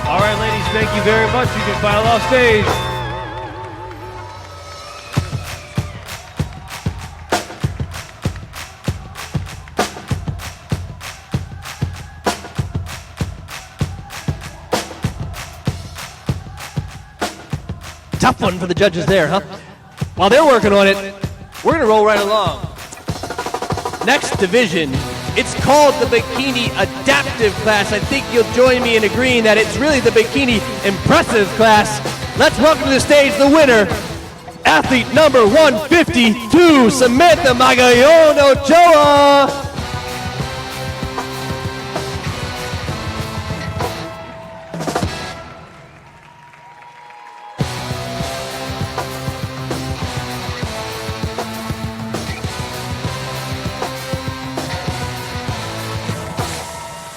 All right, ladies, thank you very much. You can file off stage. Tough one for the judges there, huh? While they're working on it, we're going to roll right along. Next division, it's called the Bikini Adaptive class. I think you'll join me in agreeing that it's really the Bikini Impressive class. Let's welcome to the stage the winner, athlete number 152, Samantha Magayon Ochoa.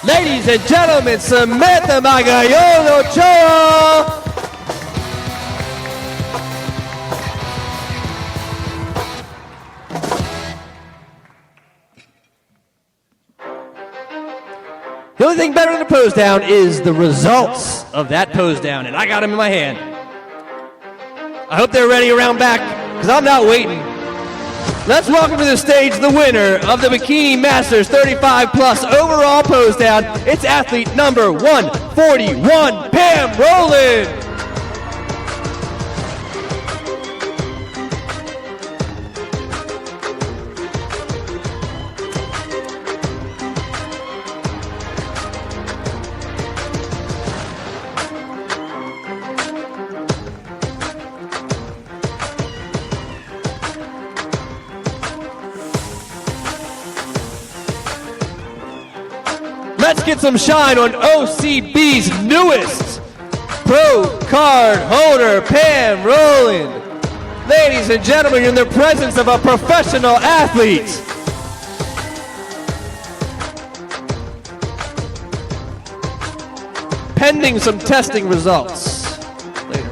Ladies and gentlemen, Samantha Magayon Ochoa. The only thing better than a pose down is the results of that pose down, and I got them in my hand. I hope they're ready around back, because I'm not waiting. Let's welcome to the stage the winner of the Bikini Masters 35 plus overall pose down. It's athlete number 141, Pam Rowland. Let's get some shine on OCB's newest pro card holder, Pam Rowland. Ladies and gentlemen, you're in the presence of a professional athlete. Pending some testing results later.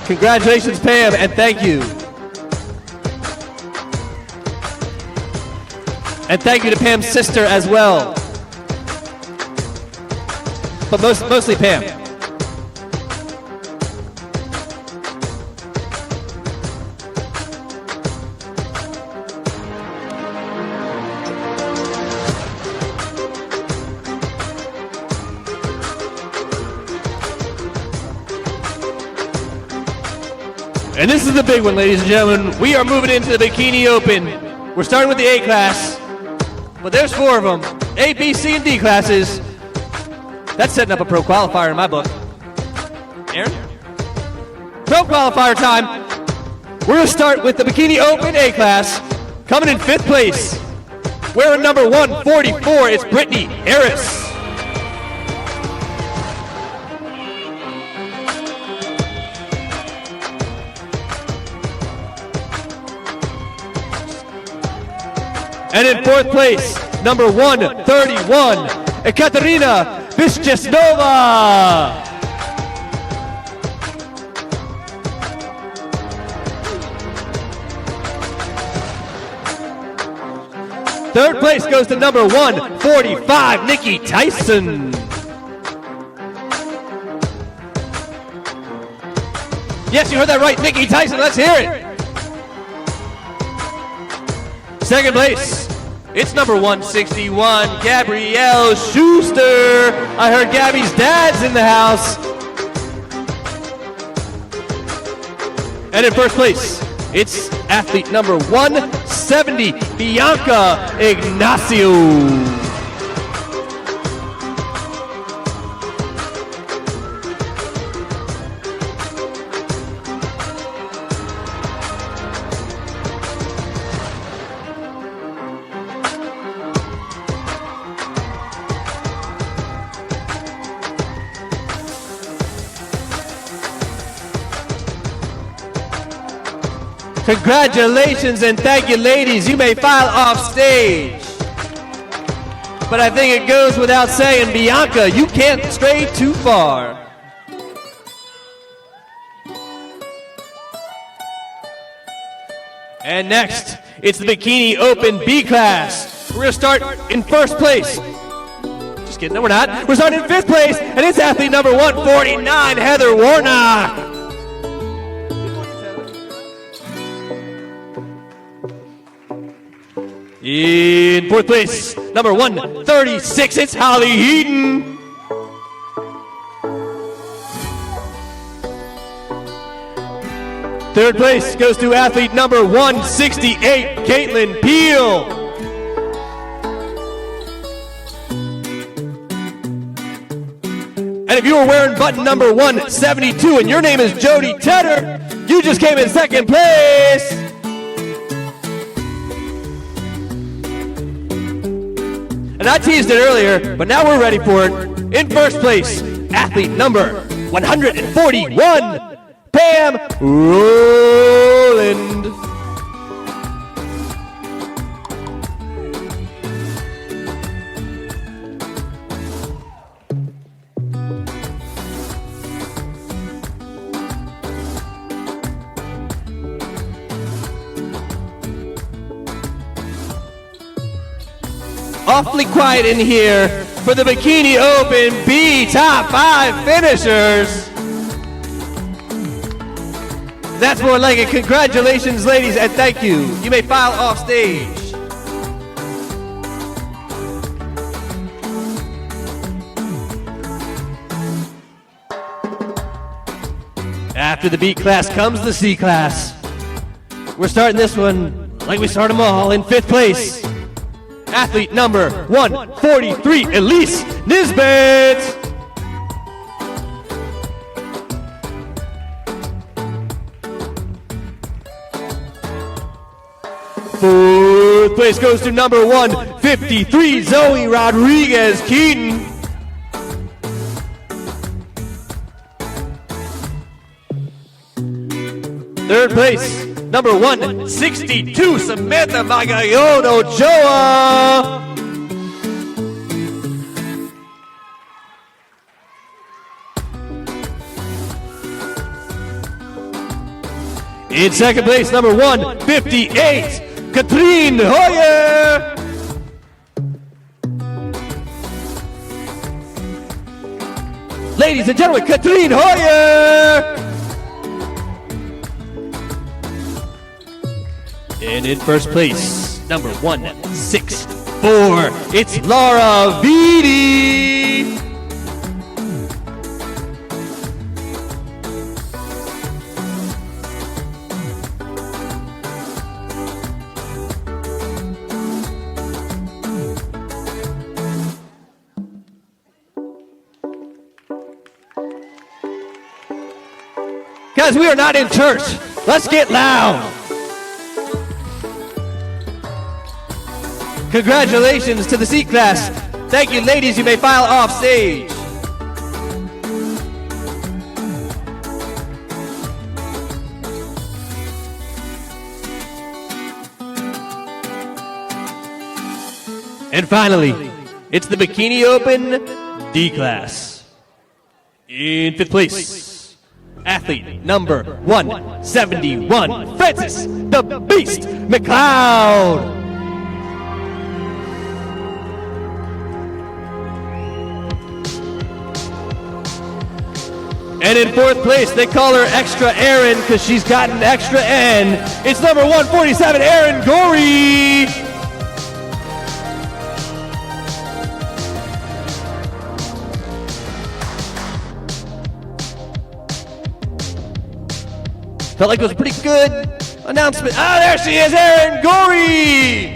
Congratulations, Pam, and thank you. And thank you to Pam's sister as well. But mostly Pam. And this is the big one, ladies and gentlemen. We are moving into the Bikini Open. We're starting with the A class, but there's 4 of them. A, B, C, and D classes. That's setting up a pro qualifier in my book. Aaron? Pro qualifier time. We're going to start with the Bikini Open A class. Coming in 5th place, wearing number 144, it's Brittany Harris. And in 4th place, number 131, Ekaterina Vischesnova. Third place goes to number 145, Nikki Tyson. Yes, you heard that right, Nikki Tyson. Let's hear it. Second place, it's number 161, Gabrielle Schuster. I heard Gabby's dad's in the house. And in first place, it's athlete number 170, Bianca Ignacio. Congratulations and thank you, ladies. You may file off stage. But I think it goes without saying, Bianca, you can't stray too far. And next, it's the Bikini Open B class. We're going to start in first place. Just kidding, no we're not. We're starting in fifth place, and it's athlete number 149, Heather Warnock. In fourth place, number 136, it's Holly Heaton. Third place goes to athlete number 168, Caitlin Peel. And if you were wearing button number 172 and your name is Jody Tedder, you just came in second place. And I teased it earlier, but now we're ready for it. In first place, athlete number 141, Pam Rowland. Awfully quiet in here for the Bikini Open B top 5 finishers. That's more like it. Congratulations, ladies, and thank you. You may file off stage. After the B class comes the C class. We're starting this one like we start them all in fifth place. Athlete number 143, Elise Nisbet. Fourth place goes to number 153, Zoe Rodriguez Keaton. Third place, number 162, Samantha Magayon Ochoa. In second place, number 158, Katrine Hoyer. Ladies and gentlemen, Katrine Hoyer. And in first place, number 164, it's Laura Vitti. Guys, we are not in church. Let's get loud. Congratulations to the C class. Thank you, ladies. You may file off stage. And finally, it's the Bikini Open D class. In fifth place, athlete number 171, Francis the Beast McLeod. And in fourth place, they call her Extra Erin because she's got an extra N. It's number 147, Erin Gorey. Felt like it was a pretty good announcement. Ah, there she is, Erin Gorey.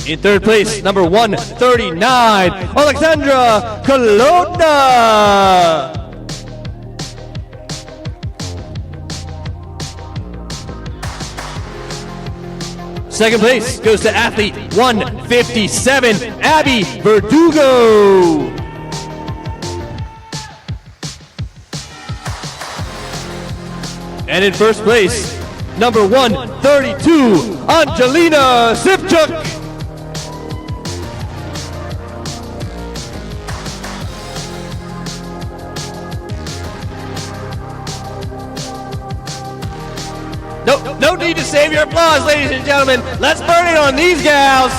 In third place, number 139, Alexandra Kolodna. Second place goes to athlete 157, Abby Verdugo. And in first place, number 132, Angelina Sipchuk. No need to save your applause, ladies and gentlemen. Let's burn it on these gals.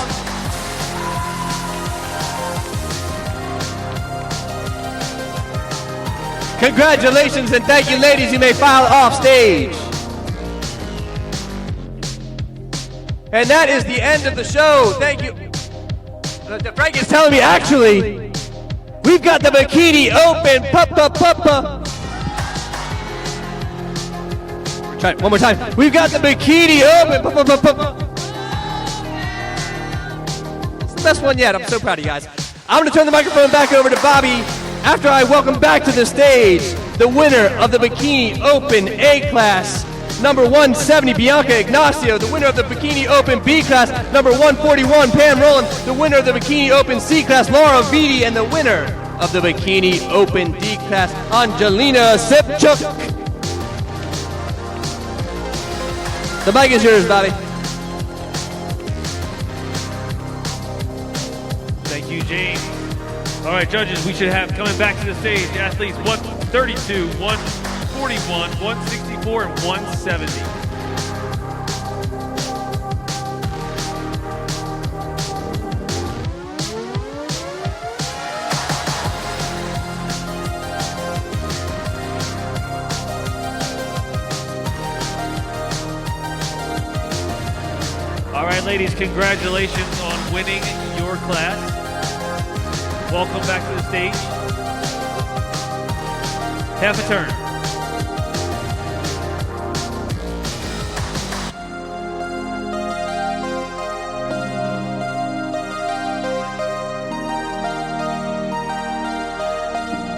Congratulations and thank you, ladies. You may file off stage. And that is the end of the show. Thank you. Frank is telling me, actually, we've got the Bikini Open. Puppa. Try it one more time. We've got the Bikini Open. It's the best one yet. I'm so proud of you guys. I'm going to turn the microphone back over to Bobby after I welcome back to the stage the winner of the Bikini Open A class, number 170, Bianca Ignacio, the winner of the Bikini Open B class, number 141, Pam Rowland, the winner of the Bikini Open C class, Laura Vitti, and the winner of the Bikini Open D class, Angelina Sipchuk. The mic is yours, Bobby. Thank you, James. All right, judges, we should have coming back to the stage athletes 132, 141, 164, and 170. All right, ladies, congratulations on winning your class. Welcome back to the stage. Half a turn.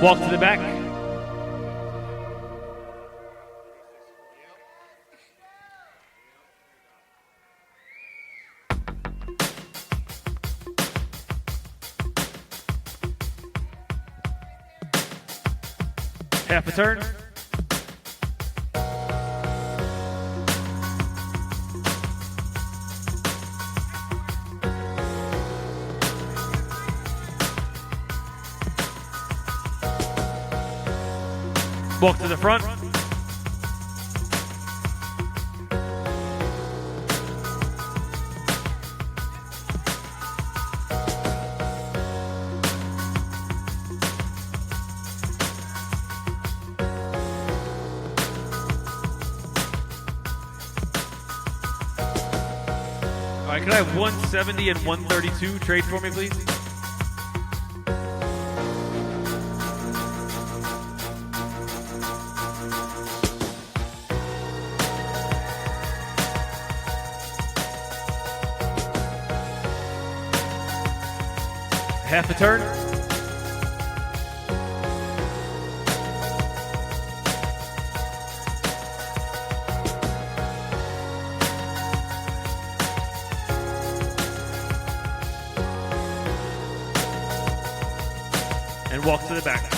Walk to the back. Half a turn. Walk to the front. All right, can I have 170 and 132 trade for me, please? Half a turn. And walk to the back.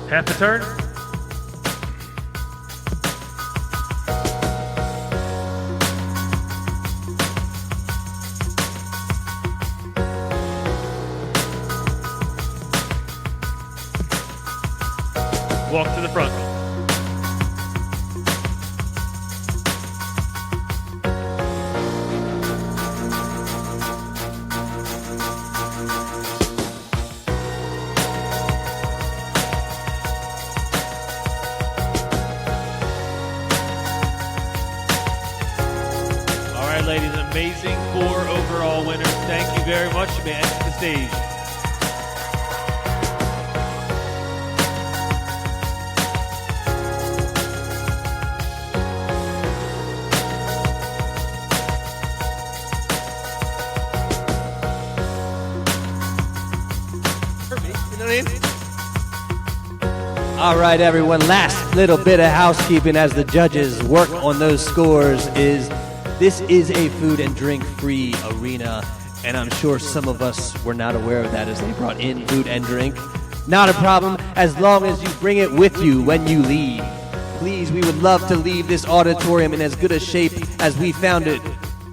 Half a turn. walk to the front. All right, ladies, amazing 4 overall winners. Thank you very much. You may exit the stage. All right, everyone. Last little bit of housekeeping as the judges work on those scores is this is a food and drink free arena, and I'm sure some of us were not aware of that as they brought in food and drink. Not a problem as long as you bring it with you when you leave. Please, we would love to leave this auditorium in as good a shape as we found it,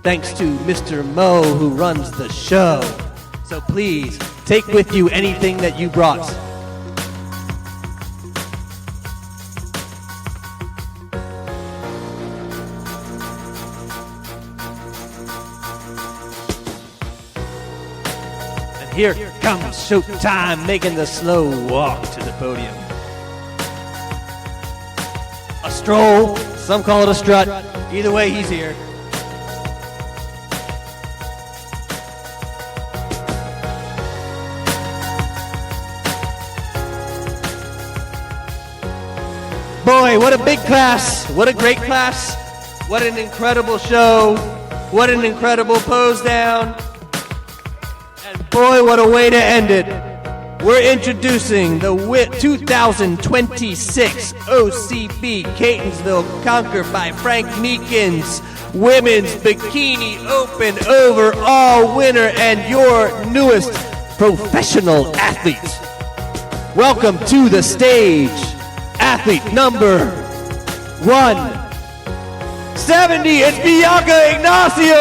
thanks to Mr. Mo who runs the show. So please, take with you anything that you brought. Here comes Showtime, making the slow walk to the podium. A stroll, some call it a strut. Either way, he's here. Boy, what a big class. What a great class. What an incredible show. What an incredible pose down. Boy, what a way to end it. We're introducing the 2026 OCB Catonsville Conquer by Frank Meekins Women's Bikini Open Overall winner and your newest professional athlete. Welcome to the stage, athlete number 170. It's Bianca Ignacio!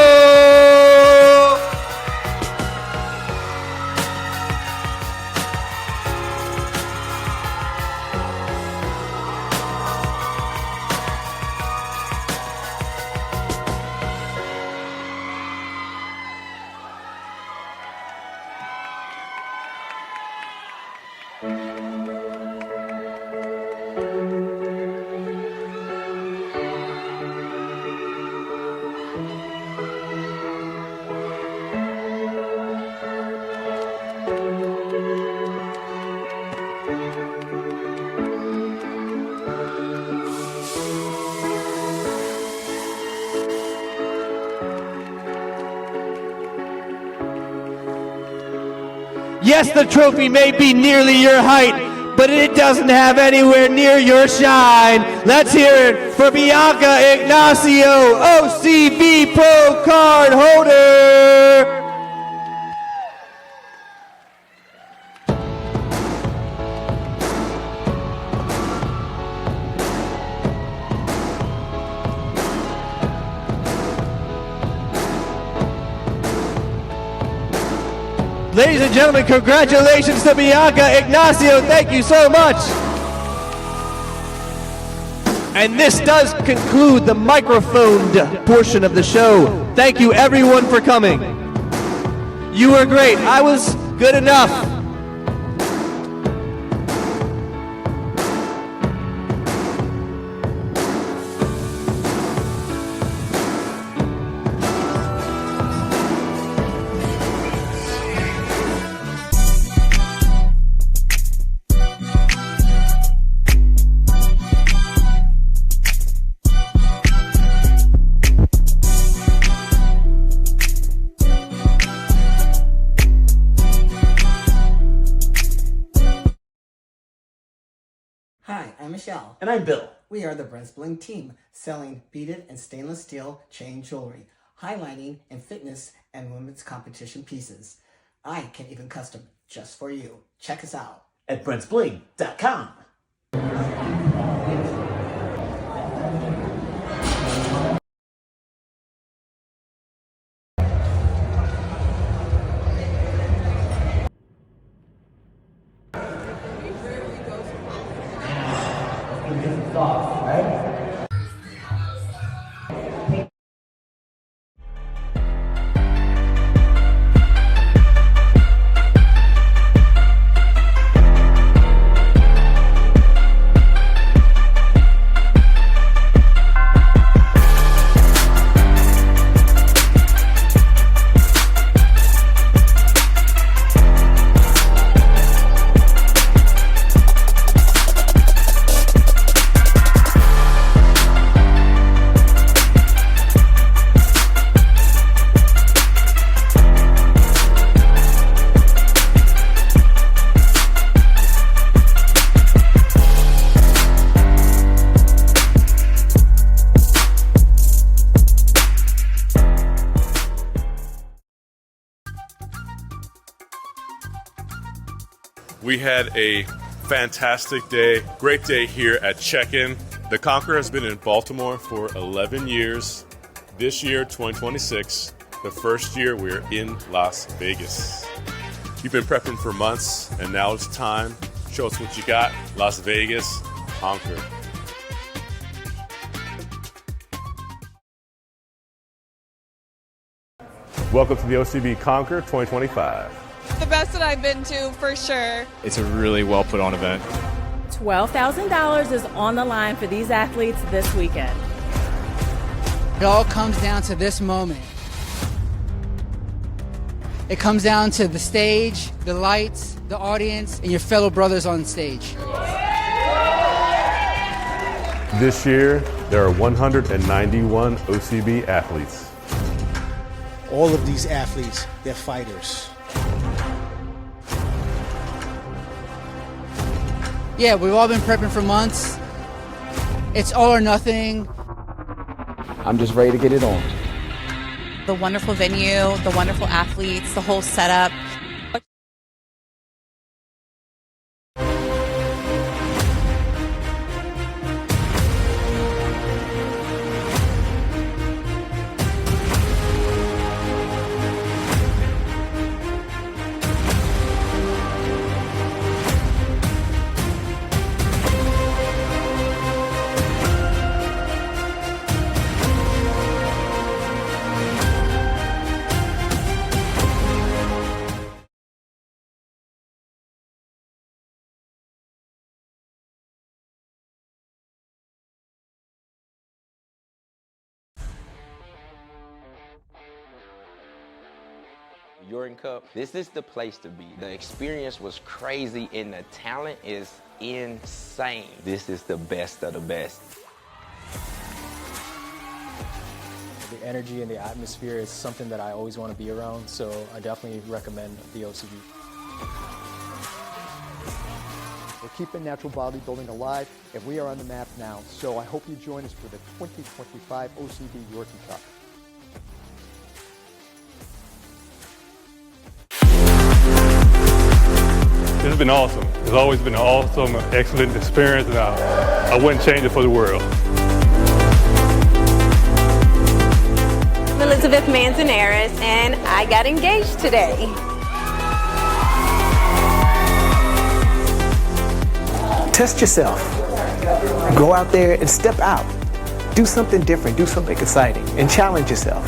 Yes, the trophy may be nearly your height, but it doesn't have anywhere near your shine. Let's hear it for Bianca Ignacio, OCB Pro Card holder. Ladies and gentlemen, congratulations to Bianca Ignacio. Thank you so much. And this does conclude the microphoned portion of the show. Thank you everyone for coming. You were great. I was good enough. Hi, I'm Michelle. And I'm Bill. We are the Brent's Bling team, selling beaded and stainless steel chain jewelry, highlighting and fitness and women's competition pieces. I can even custom just for you. Check us out at brentsbling.com. different thoughts, right? We had a fantastic day, great day here at Check-In. The Conquer has been in Baltimore for 11 years. This year, 2026, the first year we're in Las Vegas. You've been prepping for months, and now it's time. Show us what you got. Las Vegas, Conquer. Welcome to the OCB Conquer 2025. The best that I've been to, for sure. It's a really well put on event. $12,000 is on the line for these athletes this weekend. It all comes down to this moment. It comes down to the stage, the lights, the audience, and your fellow brothers on stage. This year, there are 191 OCB athletes. All of these athletes, they're fighters. Yeah, we've all been prepping for months. It's all or nothing. I'm just ready to get it on. The wonderful venue, the wonderful athletes, the whole setup. Jordan Cup, this is the place to be. The experience was crazy and the talent is insane. This is the best of the best. The energy and the atmosphere is something that I always want to be around, so I definitely recommend the OCB. We're keeping natural bodybuilding alive, and we are on the map now, so I hope you join us for the 2025 OCB Jordan Cup. It's been awesome. It's always been an awesome, excellent experience, and I wouldn't change it for the world. I'm Elizabeth Manzanares, and I got engaged today. Test yourself. Go out there and step out. Do something different, do something exciting, and challenge yourself.